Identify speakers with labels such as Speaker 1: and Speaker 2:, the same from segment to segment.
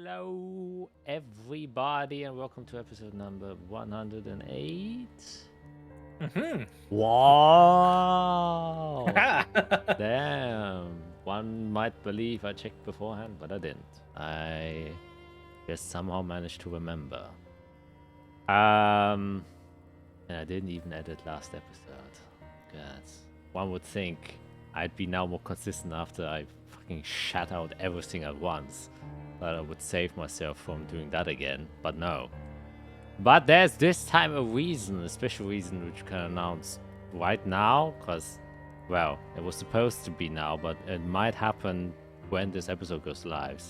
Speaker 1: Hello, everybody, and welcome to episode number 108. Wow! Damn. One might believe I checked beforehand, but I didn't. I just somehow managed to remember. And I didn't even edit last episode. God. One would think I'd be now more consistent after I fucking shat out everything at once. That I would save myself from doing that again, but no. But there's this time a reason, a special reason, which you can announce right now, because, well, it was supposed to be now, but it might happen when this episode goes live,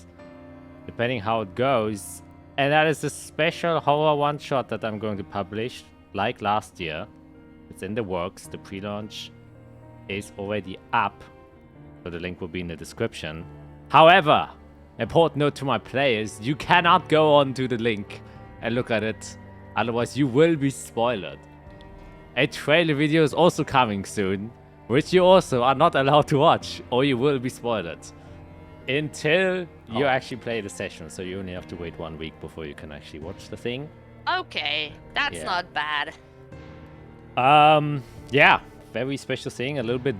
Speaker 1: depending how it goes. And that is a special horror one-shot that I'm going to publish, like last year. It's in the works. The pre-launch is already up, so the link will be in the description. However, important note to my players, you cannot go on to the link and look at it, otherwise you will be spoiled. A trailer video is also coming soon, which you also are not allowed to watch, or you will be spoiled. Until you actually play the session, so you only have to wait 1 week before you can actually watch the thing.
Speaker 2: Okay, that's not bad.
Speaker 1: Yeah, very special thing, a little bit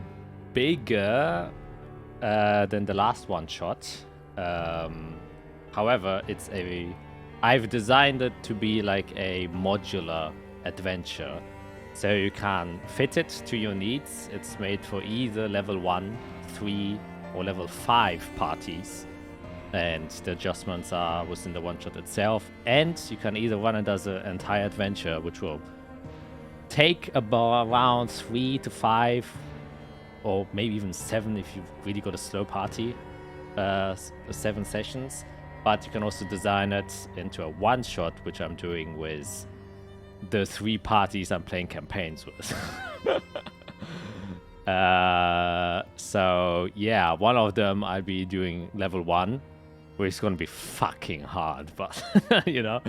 Speaker 1: bigger than the last one shot. However, I've designed it to be like a modular adventure, so you can fit it to your needs. It's made for either level 1, 3, or level 5 parties, and the adjustments are within the one shot itself. And you can either run it as an entire adventure, which will take about around 3 to 5, or maybe even 7 if you've really got a slow party. 7 sessions, but you can also design it into a one-shot, which I'm doing with the 3 parties I'm playing campaigns with. So yeah, one of them I'll be doing level 1, which is gonna be fucking hard, but you know,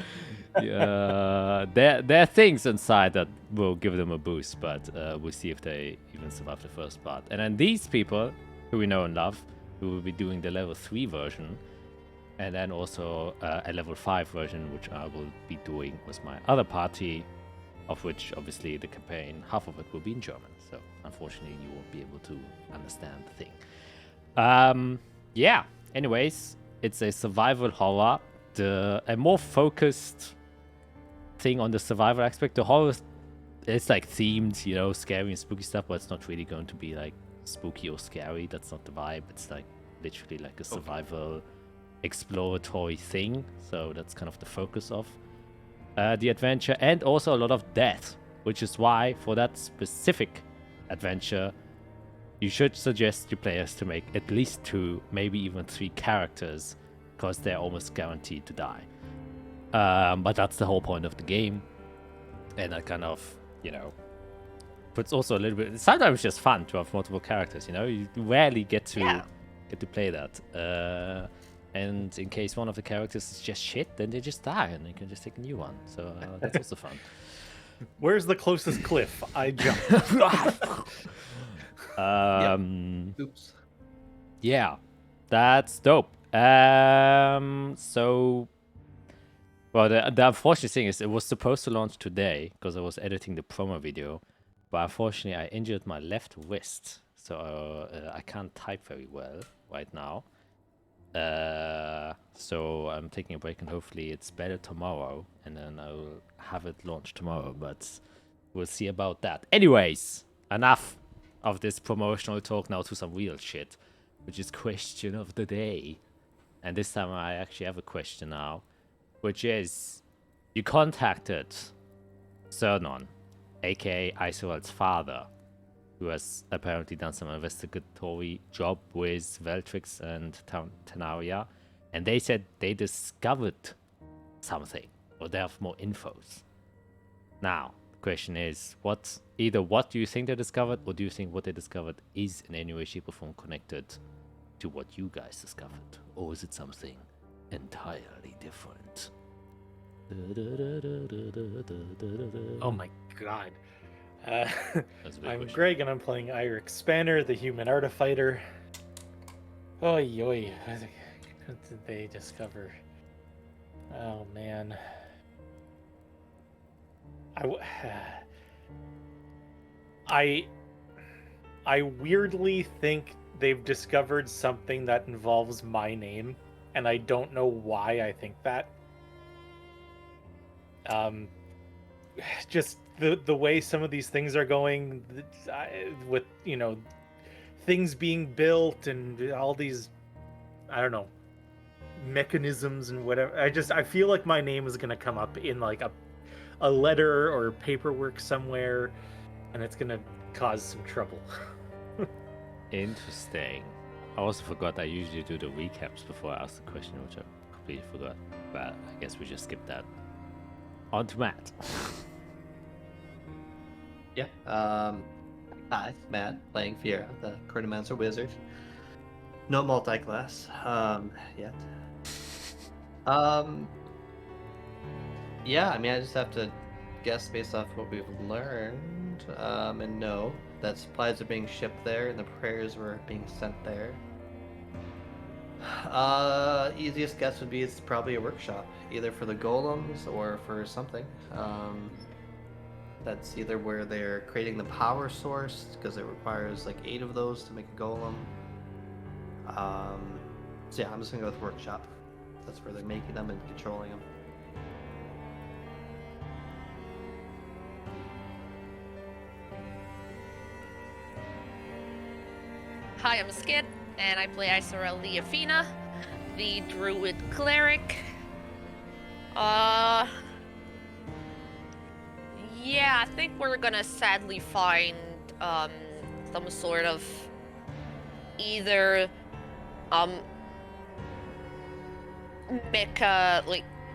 Speaker 1: there are things inside that will give them a boost, but we'll see if they even survive the first part. And then these people who we know and love, we will be doing the level 3 version, and then also a level 5 version, which I will be doing with my other party, of which obviously the campaign, half of it will be in German, so unfortunately you won't be able to understand the thing. Yeah, anyways, it's a survival horror, a more focused thing on the survival aspect. The horror is like themed, you know, scary and spooky stuff, but it's not really going to be like spooky or scary. That's not the vibe. It's like literally like a survival exploratory thing, so that's kind of the focus of the adventure. And also a lot of death, which is why for that specific adventure you should suggest your players to make at least 2, maybe even 3 characters, because they're almost guaranteed to die. But that's the whole point of the game, and that kind of, you know, but it's also a little bit, sometimes it's just fun to have multiple characters, you know? You rarely get to play that. And in case one of the characters is just shit, then they just die and you can just take a new one. So that's also fun.
Speaker 3: Where's the closest cliff? I jump.
Speaker 4: Oops.
Speaker 1: Yeah, that's dope. So, well, the unfortunate thing is it was supposed to launch today because I was editing the promo video. But unfortunately, I injured my left wrist, so I can't type very well right now. So I'm taking a break, and hopefully it's better tomorrow, and then I will have it launched tomorrow, but we'll see about that. Anyways, enough of this promotional talk, now to some real shit, which is question of the day. And this time I actually have a question now, which is, you contacted Cernon, aka Isolde's father, who has apparently done some investigatory job with Veltrix and Tenaria, and they said they discovered something, or they have more infos. Now, the question is, what do you think they discovered, or do you think what they discovered is in any way, shape, or form connected to what you guys discovered? Or is it something entirely different?
Speaker 3: Oh my god. I'm Greg, and I'm playing Eirik Spanner, the human artifighter. Oy. What did they discover? Oh man. I weirdly think they've discovered something that involves my name, and I don't know why I think that. Just the way some of these things are going, with things being built and all these, I don't know, mechanisms and whatever. I feel like my name is gonna come up in like a letter or paperwork somewhere, and it's gonna cause some trouble.
Speaker 1: Interesting. I also forgot I usually do the recaps before I ask the question, which I completely forgot. But I guess we just skip that. On to Matt.
Speaker 4: Yeah. Hi, Matt, playing Fiera, the Chronomancer Wizard. No multi-class yet. Yeah, I mean, I just have to guess based off what we've learned, and know that supplies are being shipped there and the prayers were being sent there. Easiest guess would be it's probably a workshop, either for the golems or for something. That's either where they're creating the power source, because it requires like 8 of those to make a golem. So yeah, I'm just gonna go with workshop. That's where they're making them and controlling them.
Speaker 2: Hi, I'm Skid, and I play Isorel Leafina, the druid cleric. Yeah, I think we're gonna sadly find some sort of either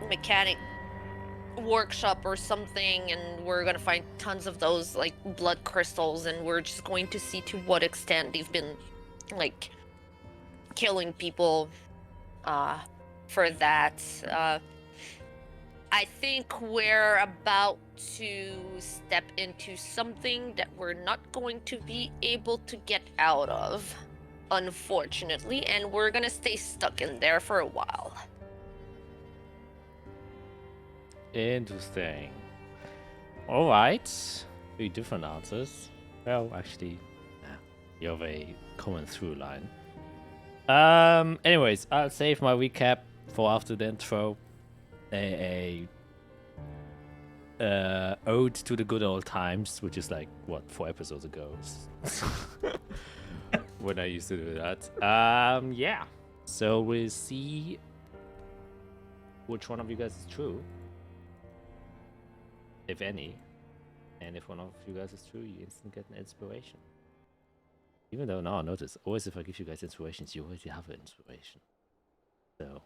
Speaker 2: mechanic workshop or something, and we're gonna find tons of those like blood crystals, and we're just going to see to what extent they've been like killing people for that. I think we're about to step into something that we're not going to be able to get out of, unfortunately, and we're gonna stay stuck in there for a while.
Speaker 1: Interesting. All right. 3 different answers. Well, actually, you have a common through line. Anyways, I'll save my recap for after the intro. A ode to the good old times, which is like what 4 episodes ago when I used to do that. Yeah. So we'll see which one of you guys is true, if any, and if one of you guys is true, you instantly get an inspiration. Even though now notice, always if I give you guys inspirations, you already have an inspiration. So.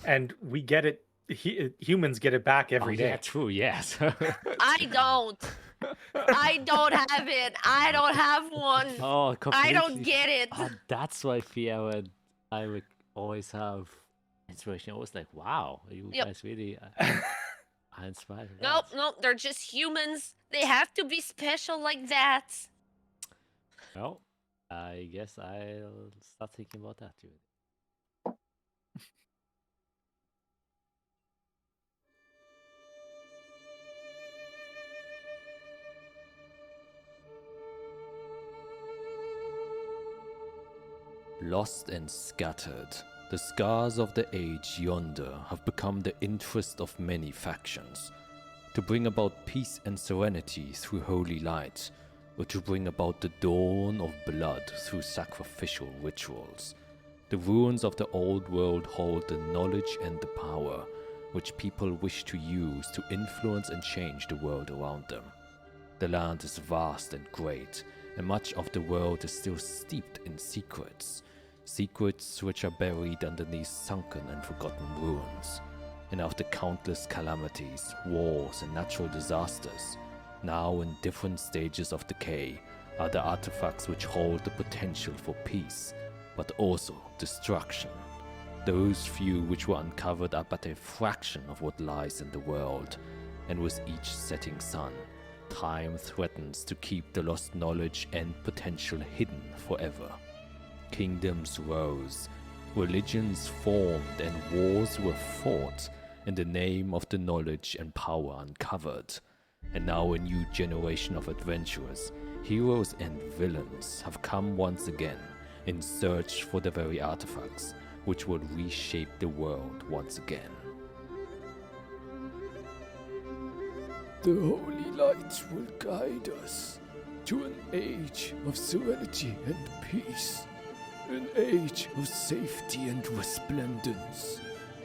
Speaker 3: And we get it. Humans get it back every day.
Speaker 1: Yeah, true. Yes.
Speaker 2: I don't have it. I don't have one.
Speaker 1: Oh, completely.
Speaker 2: I don't get it.
Speaker 1: Oh, that's why Fiera and I would always have inspiration. I was like, wow, you guys really are inspired.
Speaker 2: Nope. They're just humans. They have to be special like that.
Speaker 1: Well, I guess I'll start thinking about that too. Lost and scattered, the scars of the age yonder have become the interest of many factions. To bring about peace and serenity through holy light, or to bring about the dawn of blood through sacrificial rituals. The ruins of the old world hold the knowledge and the power, which people wish to use to influence and change the world around them. The land is vast and great, and much of the world is still steeped in secrets. Secrets which are buried underneath sunken and forgotten ruins. And after countless calamities, wars, and natural disasters, now in different stages of decay, are the artifacts which hold the potential for peace, but also destruction. Those few which were uncovered are but a fraction of what lies in the world, and with each setting sun, time threatens to keep the lost knowledge and potential hidden forever. Kingdoms rose, religions formed and wars were fought in the name of the knowledge and power uncovered. And now a new generation of adventurers, heroes and villains have come once again in search for the very artifacts which will reshape the world once again.
Speaker 5: The holy light will guide us to an age of serenity and peace, an age of safety and resplendence.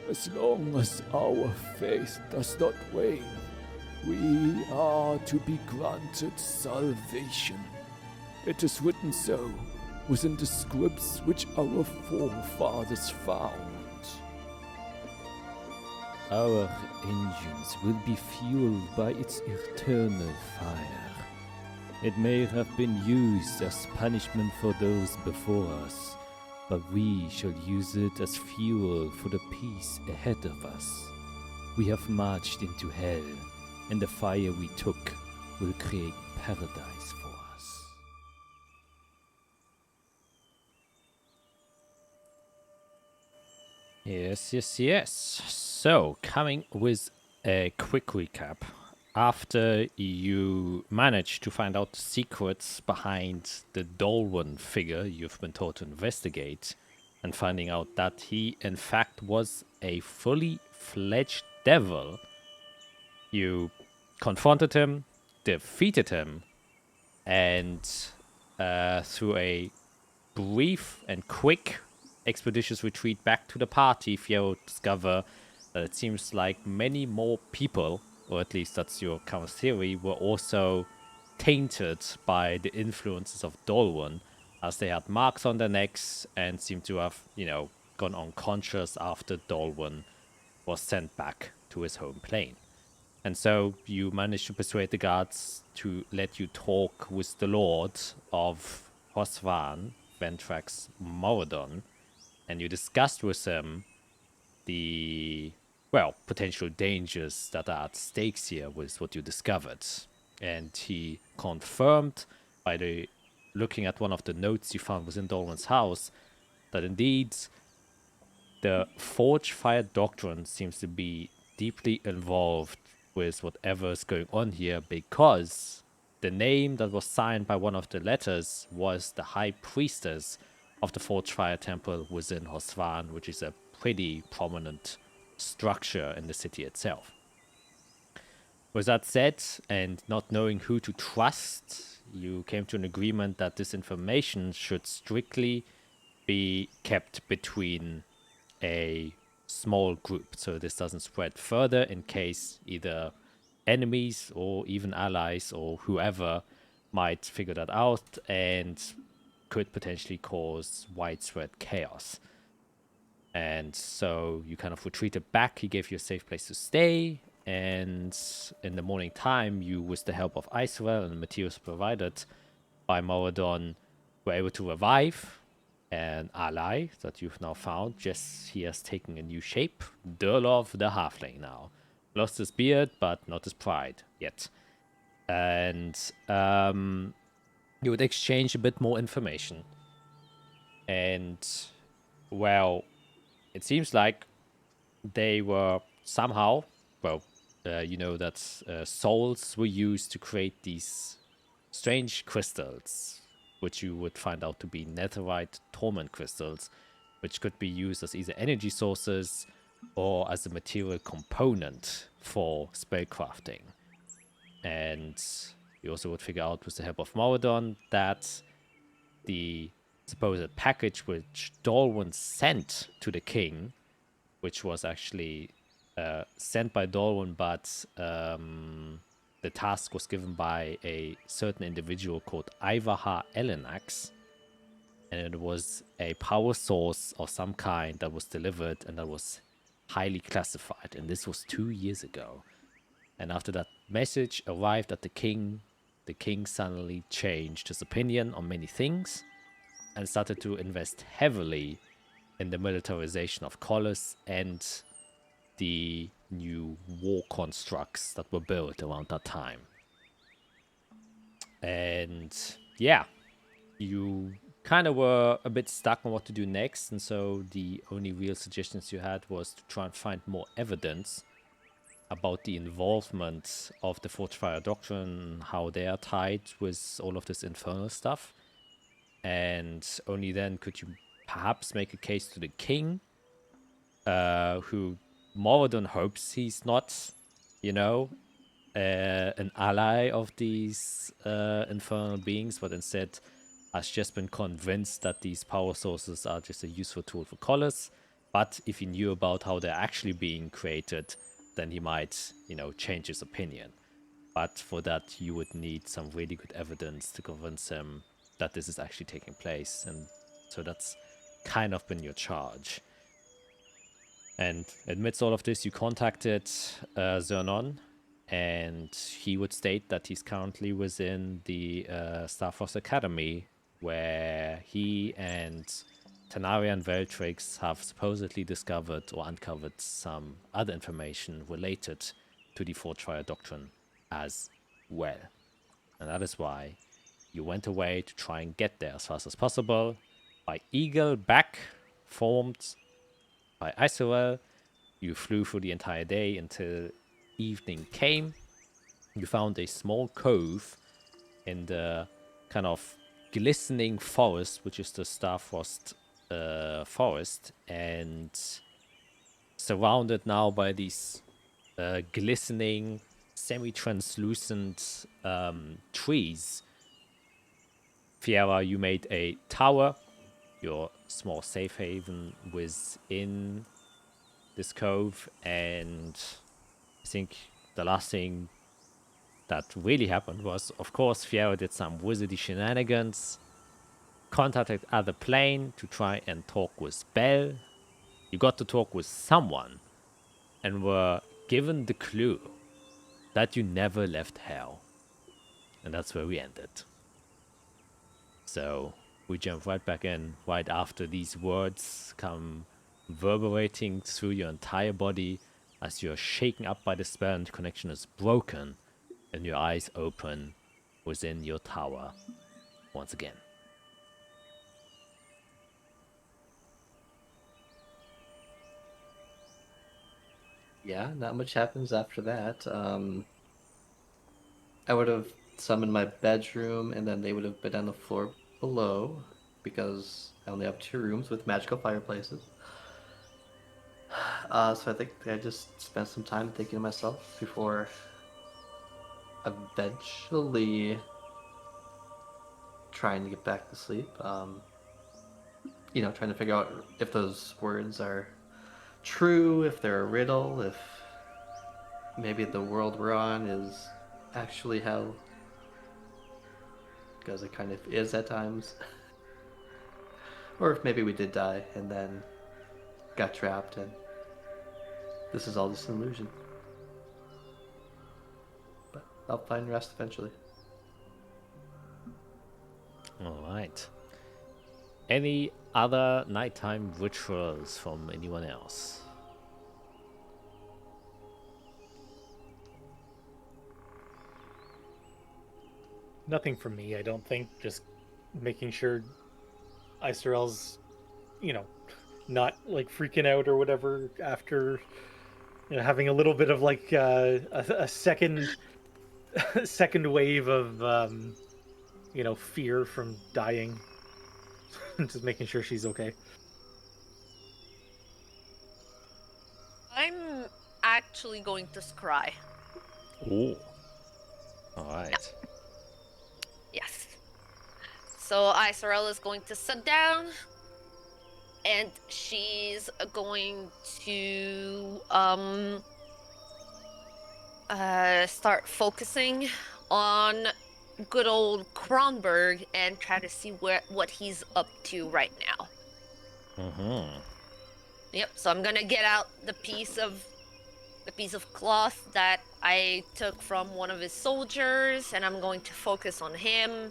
Speaker 5: As long as our faith does not wane, we are to be granted salvation. It is written so within the scripts which our forefathers found.
Speaker 1: Our engines will be fueled by its eternal fire. It may have been used as punishment for those before us, but we shall use it as fuel for the peace ahead of us. We have marched into hell, and the fire we took will create paradise for us. Yes. So, coming with a quick recap. After you managed to find out the secrets behind the Dolwyn figure you've been told to investigate, and finding out that he in fact was a fully fledged devil, you confronted him, defeated him, and through a brief and quick expeditious retreat back to the party, you discover that it seems like many more people, or at least that's your kind of theory, were also tainted by the influences of Dolwyn, as they had marks on their necks and seemed to have, gone unconscious after Dolwyn was sent back to his home plane. And so you managed to persuade the guards to let you talk with the Lord of Hosvan, Ventrax Moradon, and you discussed with him the, potential dangers that are at stakes here with what you discovered. And he confirmed by looking at one of the notes you found within Dolwyn's house that indeed the Forge Fire Doctrine seems to be deeply involved with whatever is going on here, because the name that was signed by one of the letters was the High Priestess of the Forge Fire Temple within Hosvan, which is a pretty prominent structure in the city itself. With that said, and not knowing who to trust, you came to an agreement that this information should strictly be kept between a small group, so this doesn't spread further in case either enemies or even allies or whoever might figure that out and could potentially cause widespread chaos. And so you kind of retreated back. He gave you a safe place to stay, and in the morning time, you, with the help of Iceral and the materials provided by Moradon, were able to revive an ally that you've now found. Yes, he has taken a new shape. Durlov the Halfling now. Lost his beard, but not his pride yet. And you would exchange a bit more information. And, it seems like they were somehow, that souls were used to create these strange crystals, which you would find out to be netherite torment crystals, which could be used as either energy sources or as a material component for spellcrafting. And you also would figure out, with the help of Moradon, that the supposed package which Dolwyn sent to the king, which was actually sent by Dolwyn, but the task was given by a certain individual called Ivaha Elenax, and it was a power source of some kind that was delivered and that was highly classified, and this was 2 years ago. And after that message arrived at the king suddenly changed his opinion on many things and started to invest heavily in the militarization of Colossus and the new war constructs that were built around that time. And you kind of were a bit stuck on what to do next, and so the only real suggestions you had was to try and find more evidence about the involvement of the Forged Fire Doctrine, how they are tied with all of this infernal stuff. And only then could you perhaps make a case to the king, who Moradon hopes he's not, you know, an ally of these infernal beings, but instead has just been convinced that these power sources are just a useful tool for Collis. But if he knew about how they're actually being created, then he might, you know, change his opinion. But for that, you would need some really good evidence to convince him that this is actually taking place. And so that's kind of been your charge. And amidst all of this, you contacted Zernon, and he would state that he's currently within the Starforce Academy, where he and Tanaria and Veltrix have supposedly discovered or uncovered some other information related to the Forged Fire Doctrine as well. And that is why you went away to try and get there as fast as possible. By Eagle back, formed by Isorel, you flew through the entire day until evening came. You found a small cove in the kind of glistening forest, which is the Starfrost forest, and surrounded now by these glistening, semi-translucent trees. Fiera, you made a tower, your small safe haven within this cove, and I think the last thing that really happened was, of course, Fiera did some wizardy shenanigans, contacted other plane to try and talk with Bell. You got to talk with someone and were given the clue that you never left hell. And that's where we ended. So we jump right back in right after these words come reverberating through your entire body as you're shaken up by the spell and the connection is broken and your eyes open within your tower once again.
Speaker 4: Yeah, not much happens after that. I would have summoned my bedroom, and then they would have been on the floor below, because I only have 2 rooms with magical fireplaces. So I think I just spent some time thinking to myself before eventually trying to get back to sleep. You know, trying to figure out if those words are true, if they're a riddle, if maybe the world we're on is actually hell, because it kind of is at times. Or if maybe we did die and then got trapped and this is all just an illusion. But I'll find rest eventually.
Speaker 1: Alright. Any other nighttime rituals from anyone else?
Speaker 3: Nothing from me, I don't think. Just making sure Isorel's, you know, not like freaking out or whatever after, you know, having a little bit of like a second wave of you know, fear from dying. Just making sure she's okay.
Speaker 2: I'm actually going to scry.
Speaker 1: Oh. Alright.
Speaker 2: Yes. So Isorel is going to sit down, and she's going to start focusing on good old Kronberg and try to see what he's up to right now.
Speaker 1: Mm-hmm.
Speaker 2: Yep. So I'm gonna get out the piece of cloth that I took from one of his soldiers, and I'm going to focus on him.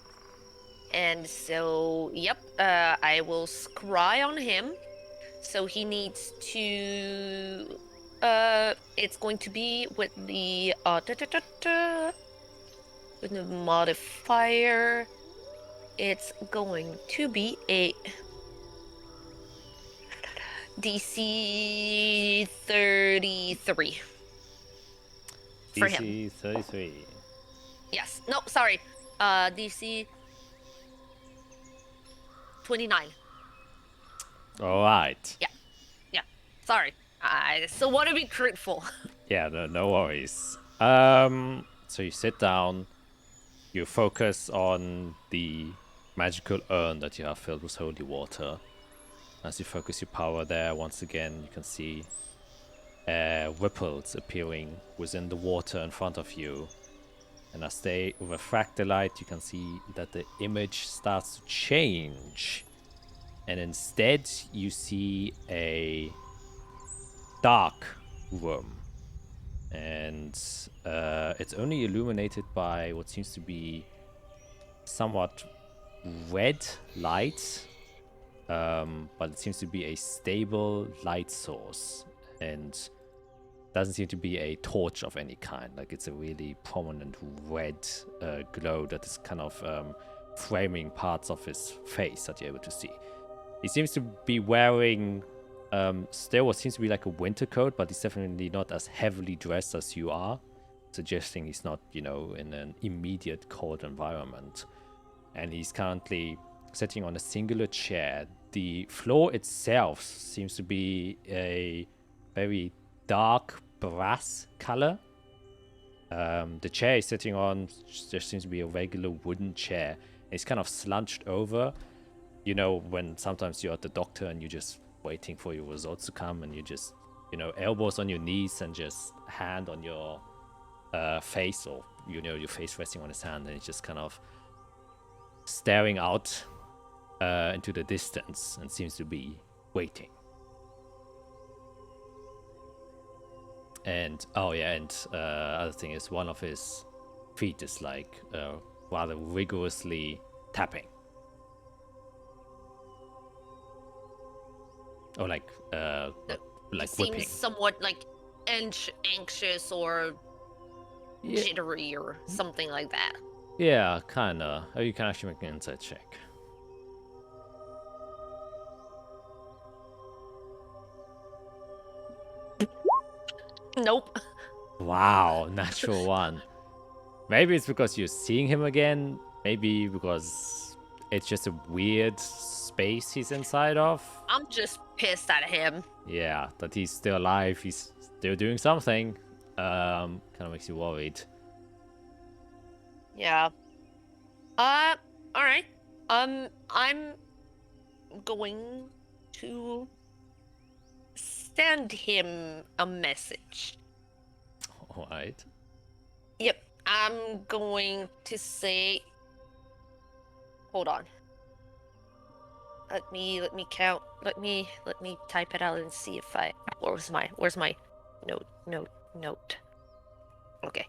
Speaker 2: And so, yep, I will scry on him. So he needs to. It's going to be with the with the modifier. It's going to be a DC 33 for him.
Speaker 1: DC 33.
Speaker 2: Yes. No, sorry. DC 29.
Speaker 1: All right.
Speaker 2: Yeah. Sorry. I still want to be grateful.
Speaker 1: Yeah, no worries. So you sit down, you focus on the magical urn that you have filled with holy water. As you focus your power there, once again, you can see ripples appearing within the water in front of you. And as they refract the light, you can see that the image starts to change. And instead, you see a dark room. And it's only illuminated by what seems to be somewhat red light. But it seems to be a stable light source. And doesn't seem to be a torch of any kind. Like, it's a really prominent red glow that is kind of framing parts of his face that you're able to see. He seems to be wearing still what seems to be like a winter coat, but he's definitely not as heavily dressed as you are, suggesting he's not, in an immediate cold environment. And he's currently sitting on a singular chair. The floor itself seems to be a very dark brass color. The chair he's sitting on just seems to be a regular wooden chair. It's kind of slunched over. When sometimes you're at the doctor and you're just waiting for your results to come, and you just, elbows on your knees and just hand on your face, or your face resting on his hand, and it's just kind of staring out into the distance and seems to be waiting. And other thing is, one of his feet is like rather rigorously tapping. Or like
Speaker 2: He seems
Speaker 1: whipping.
Speaker 2: somewhat like anxious or jittery or something like that.
Speaker 1: Yeah, kinda. Oh, you can actually make an insight check.
Speaker 2: Nope.
Speaker 1: Wow, natural one. Maybe it's because you're seeing him again. Maybe because it's just a weird space he's inside of.
Speaker 2: I'm just pissed at him.
Speaker 1: Yeah, that he's still alive. He's still doing something. Kind of makes you worried.
Speaker 2: Yeah. All right. I'm going to send him a message.
Speaker 1: All right.
Speaker 2: Yep. I'm going to say. Hold on. Let me count. Let me type it out and see if I. Where's my note? Okay.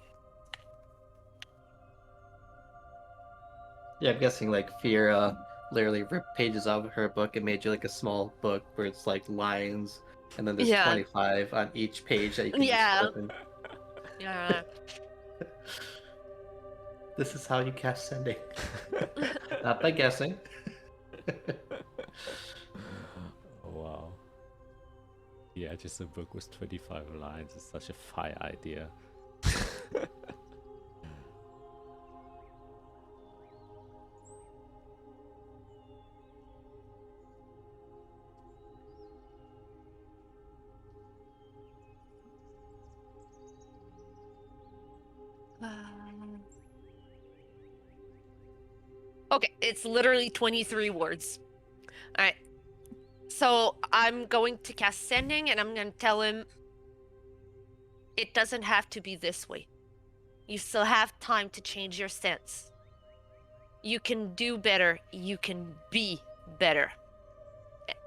Speaker 4: Yeah, I'm guessing like Fira literally ripped pages out of her book and made you like a small book where it's like lines, and then there's 25 on each page that you can just open.
Speaker 2: Yeah.
Speaker 4: This is how you cast sending. Not by guessing.
Speaker 1: Oh, wow. Yeah, just a book with 25 lines is such a fire idea.
Speaker 2: Okay, it's literally 23 words. Alright. So I'm going to cast sending, and I'm going to tell him it doesn't have to be this way. You still have time to change your stance. You can do better. You can be better.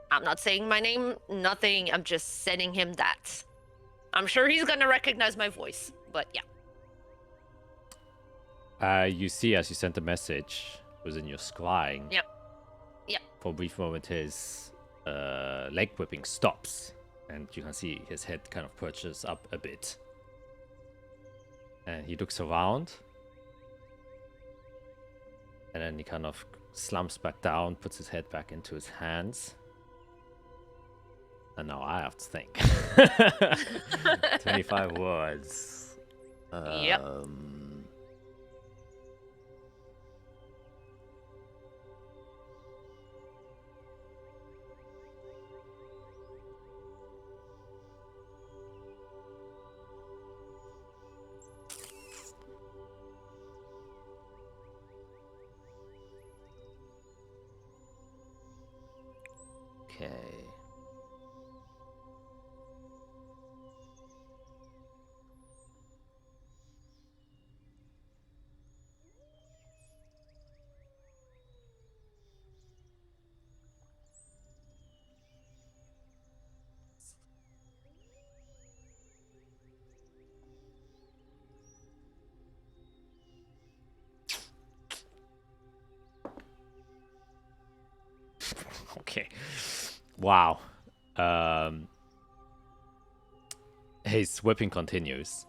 Speaker 2: I'm not saying my name, nothing. I'm just sending him that. I'm sure he's going to recognize my voice, but yeah.
Speaker 1: You see, as you sent the message, within your scrying.
Speaker 2: Yep.
Speaker 1: For a brief moment, his leg whipping stops, and you can see his head kind of perches up a bit. And he looks around, and then he kind of slumps back down, puts his head back into his hands. And now I have to think. 25 words.
Speaker 2: Yep.
Speaker 1: Okay. Okay. Wow. His whipping continues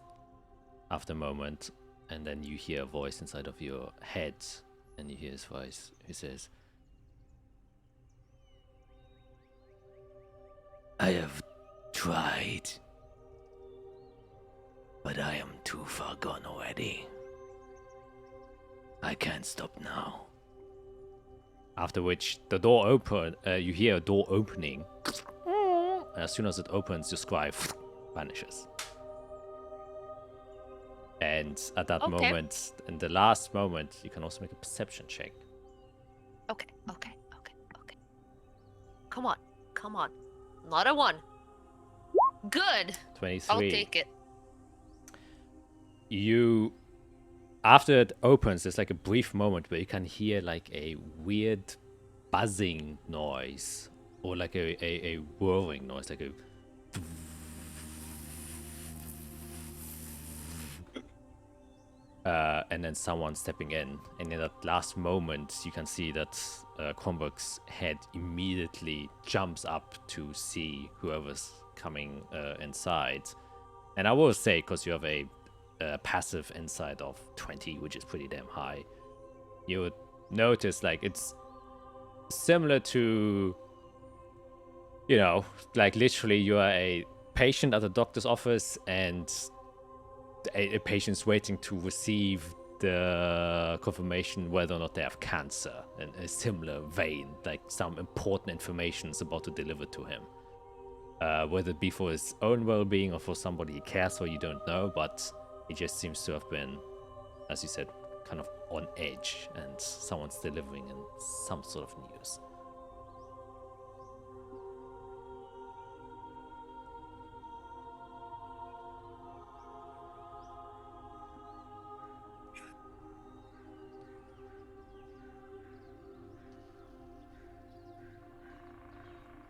Speaker 1: after a moment, and then you hear a voice inside of your head, and you hear his voice who says, I have tried, but I am too far gone already. I can't stop now. After which the door you hear a door opening. And as soon as it opens, your scribe vanishes. And at that moment, in the last moment, you can also make a perception check.
Speaker 2: Okay. Come on. Not a 1. Good.
Speaker 1: 23.
Speaker 2: I'll take it.
Speaker 1: You, after it opens, there's like a brief moment where you can hear like a weird buzzing noise, or like a whirring noise, like a and then someone stepping in, and in that last moment you can see that Kronberg's head immediately jumps up to see whoever's coming inside. And I will say, because you have a passive insight of 20, which is pretty damn high, you would notice like it's similar to, you know, like literally you are a patient at the doctor's office and a patient's waiting to receive the confirmation whether or not they have cancer, in a similar vein, like some important information is about to deliver to him. Whether it be for his own well-being or for somebody he cares for, you don't know, but he just seems to have been, as you said, kind of on edge, and someone's delivering in some sort of news.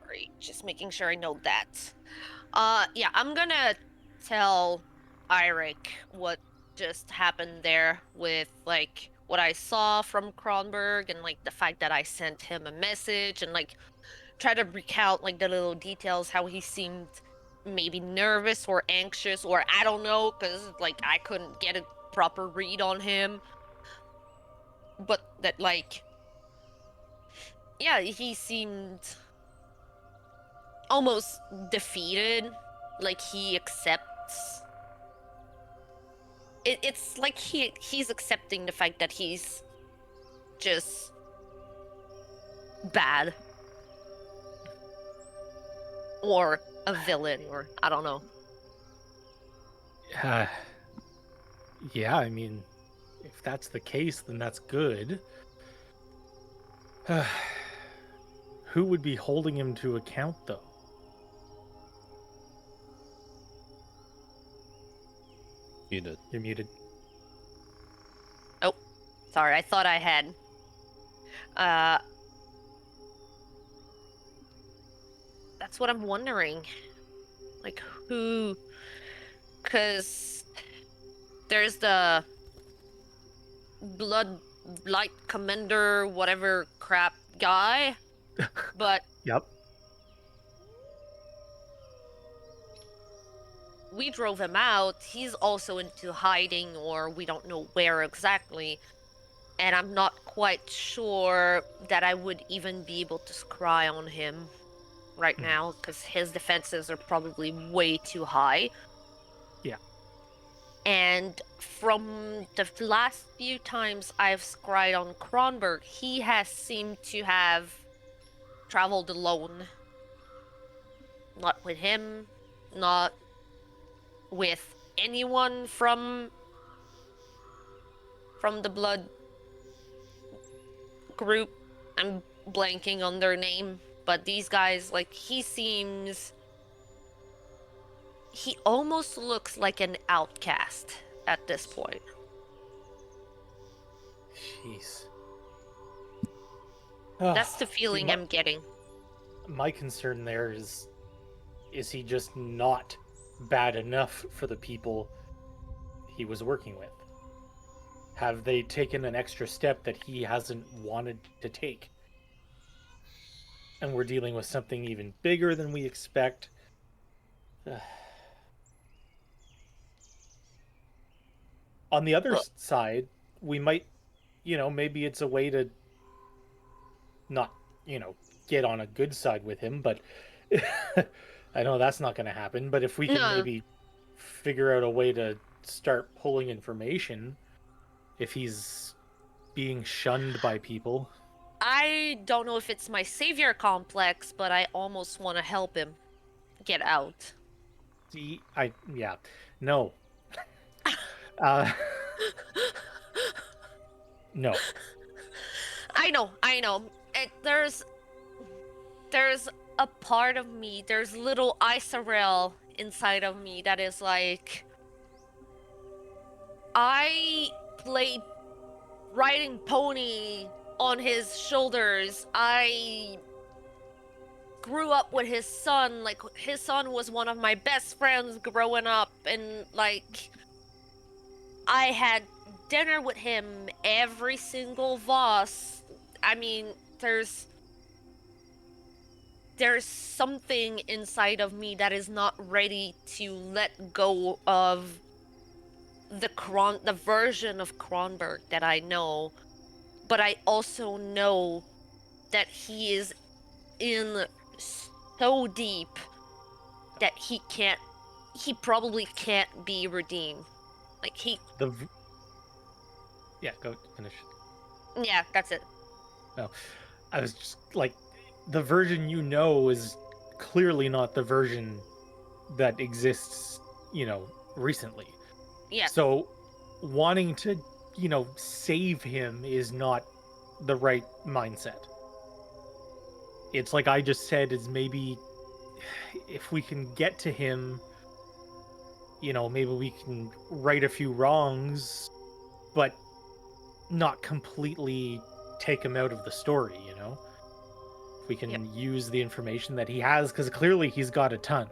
Speaker 2: Great. Just making sure I know that. Yeah, I'm gonna tell Eirik what just happened there with, like, what I saw from Kronberg and, like, the fact that I sent him a message and, like, try to recount, like, the little details, how he seemed maybe nervous or anxious, or I don't know, because, like, I couldn't get a proper read on him. But that, like, yeah, he seemed almost defeated, like he accepts. It's like he's accepting the fact that he's just bad, or a villain, or I don't know.
Speaker 3: Yeah, I mean, if that's the case, then that's good. Who would be holding him to account, though?
Speaker 1: Muted.
Speaker 3: You're muted.
Speaker 2: Oh, sorry, I thought I had. That's what I'm wondering. Like, who? Because there's the blood light commander, whatever crap guy, but
Speaker 3: Yep.
Speaker 2: we drove him out. He's also into hiding, or we don't know where exactly. and I'm not quite sure that I would even be able to scry on him right now, because his defenses are probably way too high.
Speaker 3: Yeah.
Speaker 2: And from the last few times I've scryed on Kronberg, he has seemed to have traveled alone. Not with him, not with anyone from the blood group. I'm blanking on their name, but these guys, like, he almost looks like an outcast at this point.
Speaker 3: Jeez.
Speaker 2: That's the feeling I'm getting.
Speaker 3: My concern there is he just not bad enough for the people he was working with? Have they taken an extra step that he hasn't wanted to take? And we're dealing with something even bigger than we expect. On the other side, we might, maybe it's a way to not, get on a good side with him, but I know that's not going to happen. But if we can maybe figure out a way to start pulling information, if he's being shunned by people.
Speaker 2: I don't know if it's my savior complex, but I almost want to help him get out.
Speaker 3: No. No.
Speaker 2: I know. There's a part of me, there's little Isarel inside of me that is like, I played riding pony on his shoulders. I grew up with his son. Like, his son was one of my best friends growing up, and like, I had dinner with him every single Voss. I mean, there's something inside of me that is not ready to let go of the version of Kronberg that I know, but I also know that he is in so deep that he probably can't be redeemed. Like,
Speaker 3: Yeah, go finish.
Speaker 2: Yeah, that's it.
Speaker 3: No, I was just like, the version is clearly not the version that exists, recently.
Speaker 2: Yeah.
Speaker 3: So wanting to, save him is not the right mindset. It's like I just said, is maybe if we can get to him, maybe we can right a few wrongs, but not completely take him out of the story, If we can use the information that he has, because clearly he's got a ton.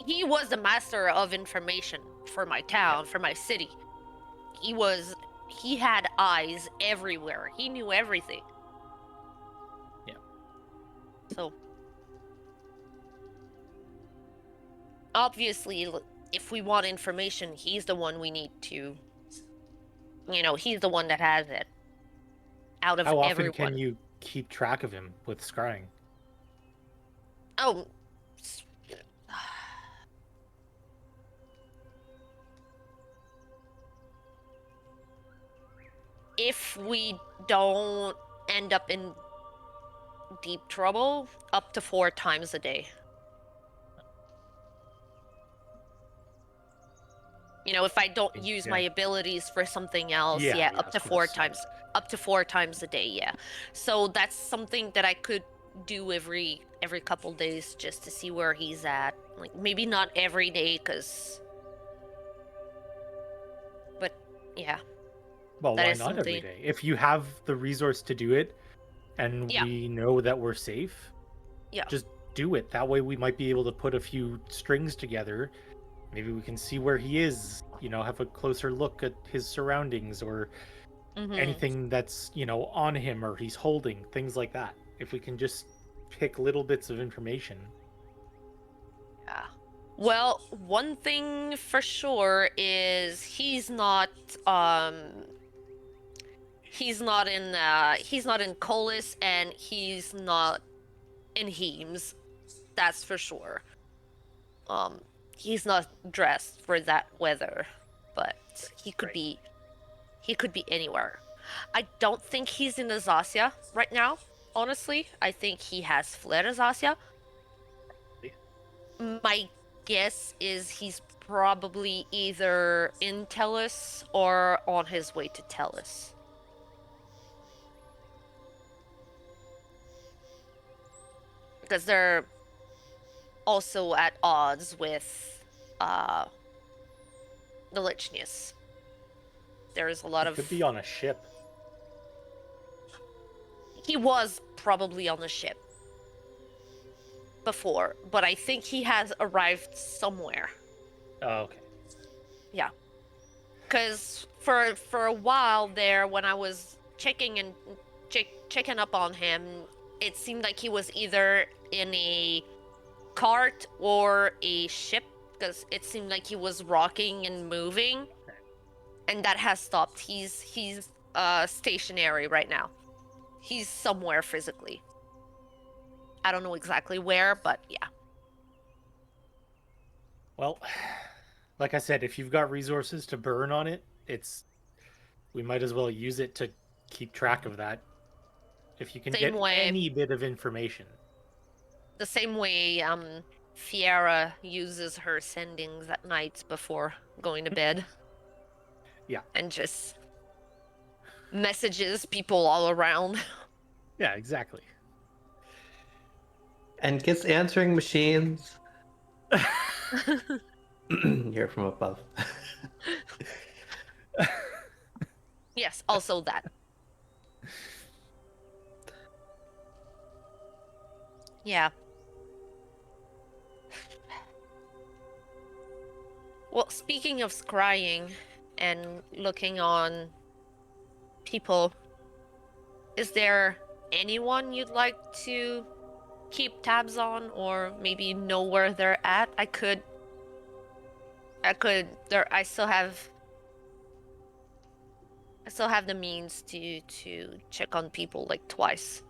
Speaker 2: He was the master of information for my town, for my city. He had eyes everywhere. He knew everything.
Speaker 3: Yeah.
Speaker 2: So, obviously, if we want information, he's the one we need to, he's the one that has it. Out of everyone.
Speaker 3: How often can you keep track of him with scrying?
Speaker 2: Oh, if we don't end up in deep trouble, up to 4 times a day. If I don't use my abilities for something else, up to 4 times. Up to 4 times a day, yeah. So that's something that I could do every couple days, just to see where he's at. Like, maybe not every day, but yeah.
Speaker 3: Well, why not every day? If you have the resource to do it, and we know that we're safe, just do it. That way we might be able to put a few strings together. Maybe we can see where he is, have a closer look at his surroundings, or anything that's, on him, or he's holding, things like that. If we can just pick little bits of information.
Speaker 2: Yeah. Well, one thing for sure is he's not he's not in Colis, and he's not in Heems. That's for sure. He's not dressed for that weather, but he could be anywhere. I don't think he's in Azathia right now, honestly. I think he has fled Azathia. My guess is he's probably either in Tellus or on his way to Tellus. Because they're also at odds with the Lichnius. There's a lot of...
Speaker 3: Could be on a ship.
Speaker 2: He was probably on the ship before, but I think he has arrived somewhere.
Speaker 3: Oh, okay.
Speaker 2: Yeah. Because for a while there, when I was checking up on him, it seemed like he was either in a cart or a ship, because it seemed like he was rocking and moving, and that has stopped. He's stationary right now. He's somewhere physically. I don't know exactly where, but yeah.
Speaker 3: Well, like I said, if you've got resources to burn on it, we might as well use it to keep track of that. If you can get any bit of information.
Speaker 2: The same way Fiera uses her sendings at night before going to bed.
Speaker 3: Yeah.
Speaker 2: And just messages people all around.
Speaker 3: Yeah, exactly.
Speaker 4: And gets answering machines. Hear from above.
Speaker 2: Yes, also that. Yeah. Well, speaking of scrying and looking on people, is there anyone you'd like to keep tabs on, or maybe know where they're at? I still have the means to check on people like twice.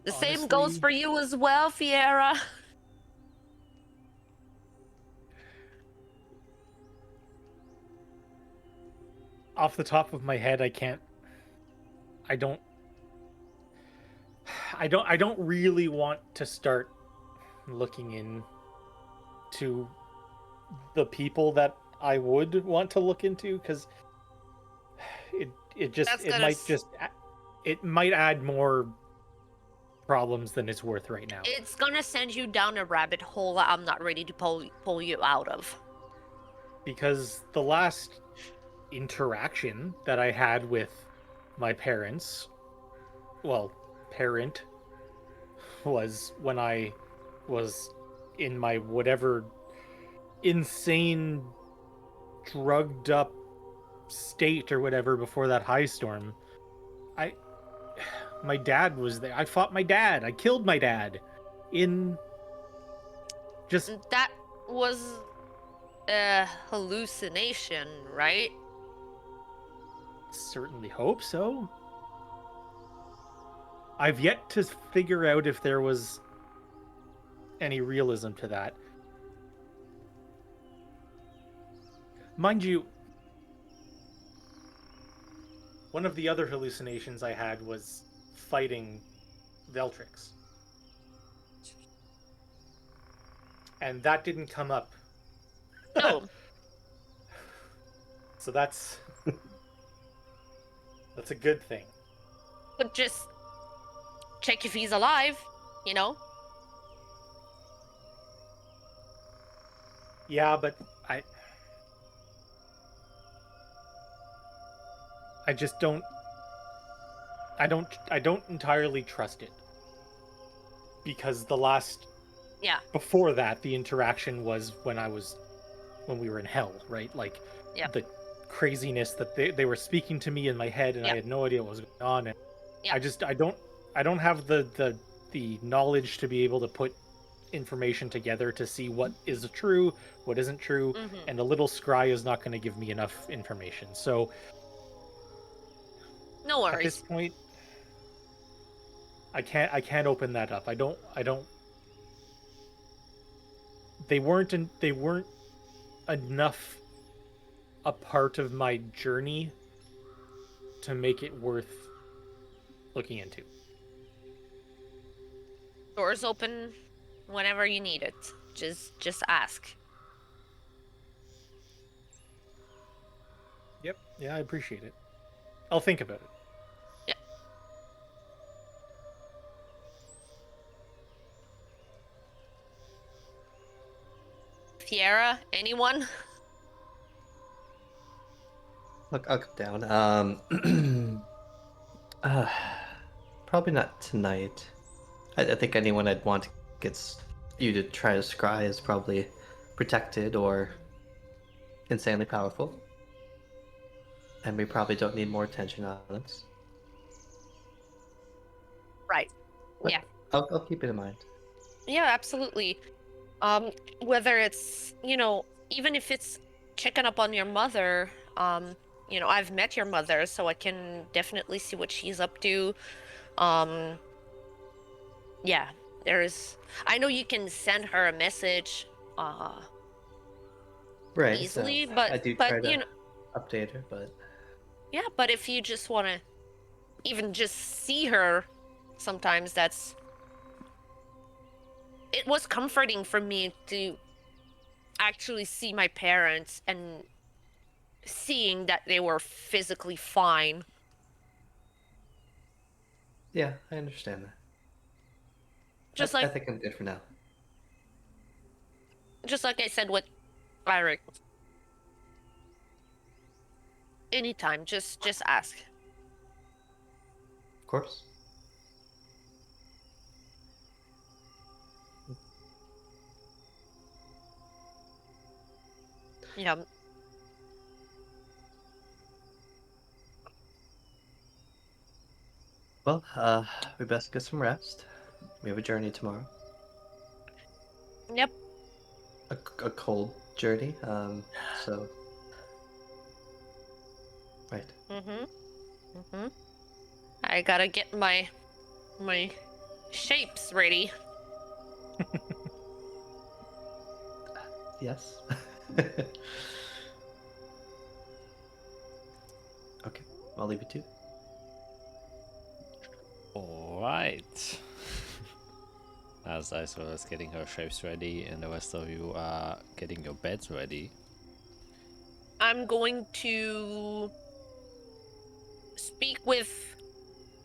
Speaker 2: The same goes for you as well, Fiera.
Speaker 3: Off the top of my head, I don't really want to start looking into the people that I would want to look into, because it might add more problems than it's worth right now.
Speaker 2: It's gonna send you down a rabbit hole that I'm not ready to pull you out of.
Speaker 3: Because the last interaction that I had with my parents, parent, was when I was in my whatever insane drugged up state or whatever before that high storm. My dad was there. I fought my dad. I killed my dad.
Speaker 2: That was a hallucination, right?
Speaker 3: Certainly hope so. I've yet to figure out if there was any realism to that. Mind you, one of the other hallucinations I had was fighting Veltrix. And that didn't come up.
Speaker 2: No.
Speaker 3: So that's a good thing.
Speaker 2: But just check if he's alive, you know?
Speaker 3: Yeah, but I just don't entirely trust it. Because before that, the interaction was when we were in hell, right? Like, the craziness that they were speaking to me in my head, and I had no idea what was going on, and I don't have the knowledge to be able to put information together to see what is true, what isn't true, and a little scry is not going to give me enough information. So
Speaker 2: No
Speaker 3: at this
Speaker 2: worries.
Speaker 3: point, I can't open that up. I don't. They weren't enough a part of my journey to make it worth looking into.
Speaker 2: Doors open whenever you need it. Just ask.
Speaker 3: Yep. Yeah, I appreciate it. I'll think about it.
Speaker 2: Yeah. Fiera, anyone?
Speaker 4: Look, I'll come down. Probably not tonight. I think anyone I'd want to get you to try to scry is probably protected or insanely powerful. And we probably don't need more attention on us.
Speaker 2: Right.
Speaker 4: But
Speaker 2: Yeah.
Speaker 4: I'll keep it in mind.
Speaker 2: Yeah, absolutely. Whether it's, even if it's checking up on your mother, I've met your mother, so I can definitely see what she's up to. Yeah, I know you can send her a message,
Speaker 4: Right.
Speaker 2: easily,
Speaker 4: so
Speaker 2: but,
Speaker 4: I do try to
Speaker 2: you know,
Speaker 4: update her, but
Speaker 2: yeah, but if you just want to even just see her, sometimes it was comforting for me to actually see my parents and seeing that they were physically fine.
Speaker 4: yeah, I understand that.
Speaker 2: Just
Speaker 4: I
Speaker 2: like
Speaker 4: think I'm good for now.
Speaker 2: I said with Eric. Anytime, just ask.
Speaker 4: Of course.
Speaker 2: Yeah.
Speaker 4: Well, we best get some rest. We have a journey tomorrow.
Speaker 2: Yep.
Speaker 4: A cold journey. So. Right.
Speaker 2: I gotta get my shapes ready.
Speaker 4: Yes. Okay, I'll leave it to you.
Speaker 1: Alright. As Isra is getting her shapes ready and the rest of you are getting your beds ready.
Speaker 2: I'm going to speak with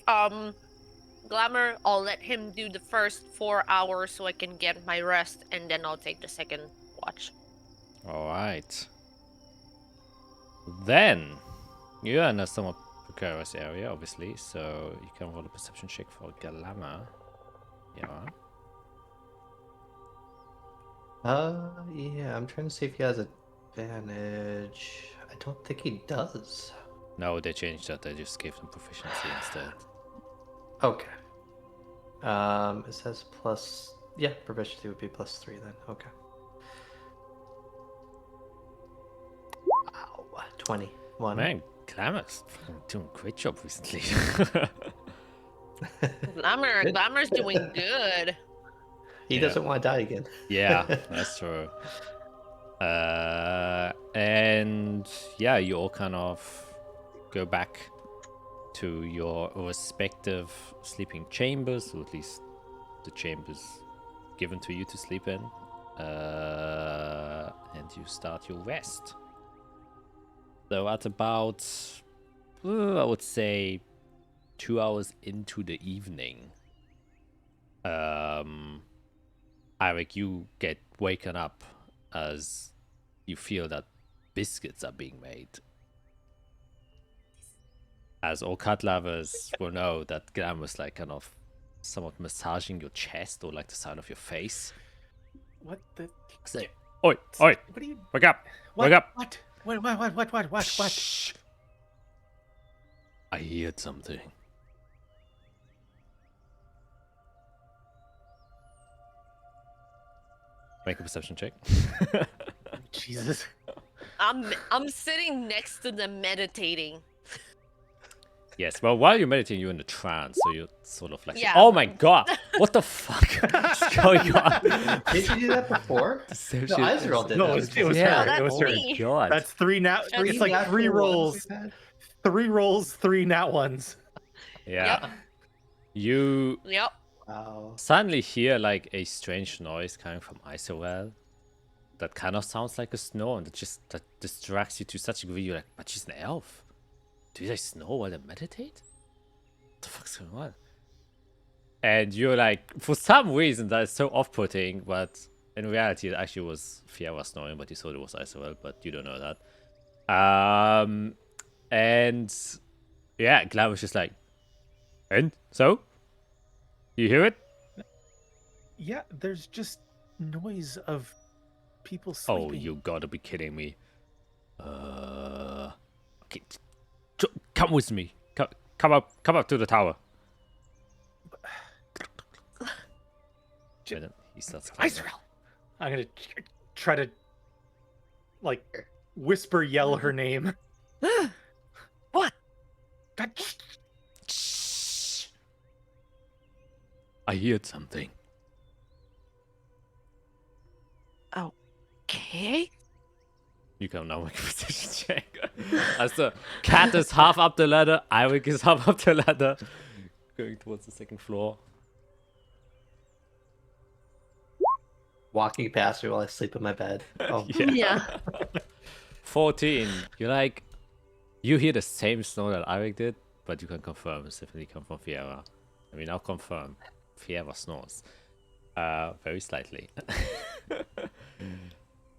Speaker 2: Glamour. I'll let him do the first 4 hours so I can get my rest, and then I'll take the second watch.
Speaker 1: Alright. Then, you're in a somewhat precarious area, obviously, so you can roll a perception check for Glamour. Yeah.
Speaker 4: Yeah, I'm trying to see if he has advantage. I don't think he does.
Speaker 1: No, they changed that. They just gave them proficiency instead.
Speaker 4: Okay. It says plus. Yeah, proficiency would be +3 then. Okay. Wow. 21.
Speaker 1: Man, Glamour's doing a great job recently.
Speaker 4: Good.
Speaker 2: Glamour's doing good.
Speaker 4: He doesn't want to die again.
Speaker 1: Yeah, that's true. And yeah, you all kind of go back to your respective sleeping chambers, or at least the chambers given to you to sleep in. And you start your rest. So at about, I would say, 2 hours into the evening, Eric, you get waken up as you feel that biscuits are being made. As all cat lovers will know that Glam was like kind of somewhat massaging your chest or like the side of your face.
Speaker 3: What the?
Speaker 1: Say, oi, oi,
Speaker 3: What are you?
Speaker 1: wake up,
Speaker 3: What?
Speaker 1: wake up.
Speaker 3: What?
Speaker 1: Shh. I heard something. Make a perception check.
Speaker 3: Jesus.
Speaker 2: I'm sitting next to them meditating.
Speaker 1: Yes, well, while you're meditating, you're in a trance, so you're sort of like,
Speaker 2: Yeah.
Speaker 1: oh my god, what the fuck is going on?
Speaker 4: Did you do that before? No,
Speaker 1: Deception
Speaker 4: Izrael did
Speaker 3: No,
Speaker 4: that.
Speaker 3: it was
Speaker 1: Yeah.
Speaker 3: her. It was
Speaker 2: that's
Speaker 3: her.
Speaker 2: me.
Speaker 1: God.
Speaker 3: That's three now.
Speaker 2: That's
Speaker 3: It's like
Speaker 4: natural
Speaker 3: three
Speaker 4: ones
Speaker 3: rolls.
Speaker 4: we've had.
Speaker 3: 3 rolls, 3 nat ones.
Speaker 1: Yeah.
Speaker 2: Yep.
Speaker 1: You
Speaker 2: Yep.
Speaker 4: Wow.
Speaker 1: suddenly hear like a strange noise coming from Isorel that kind of sounds like a snore, and that distracts you to such a degree you're like, but she's an elf. Do they snore while they meditate? What the fuck's going on? And you're like, for some reason that is so off-putting, but in reality it actually was Fiera snoring, but you thought it was Isorel, but you don't know that. And yeah, Glam was just like, and so? You hear it?
Speaker 3: Yeah, there's just noise of people
Speaker 1: Oh,
Speaker 3: sleeping.
Speaker 1: you gotta be kidding me. Okay, come with me. Come up to the tower. And then he starts climbing.
Speaker 3: Israel! I'm gonna try to, like, whisper yell her name.
Speaker 2: What?
Speaker 1: Shh. I heard something.
Speaker 2: Okay.
Speaker 1: You can now make a position check. As the cat is half up the ladder, Irik is half up the ladder, going towards the second floor.
Speaker 4: Walking past her while I sleep in my bed. Oh,
Speaker 2: Yeah.
Speaker 1: 14. You're like, you hear the same snore that Irik did, but you can confirm it's definitely come from Fiera. And we now confirm Fiera snores. Very slightly.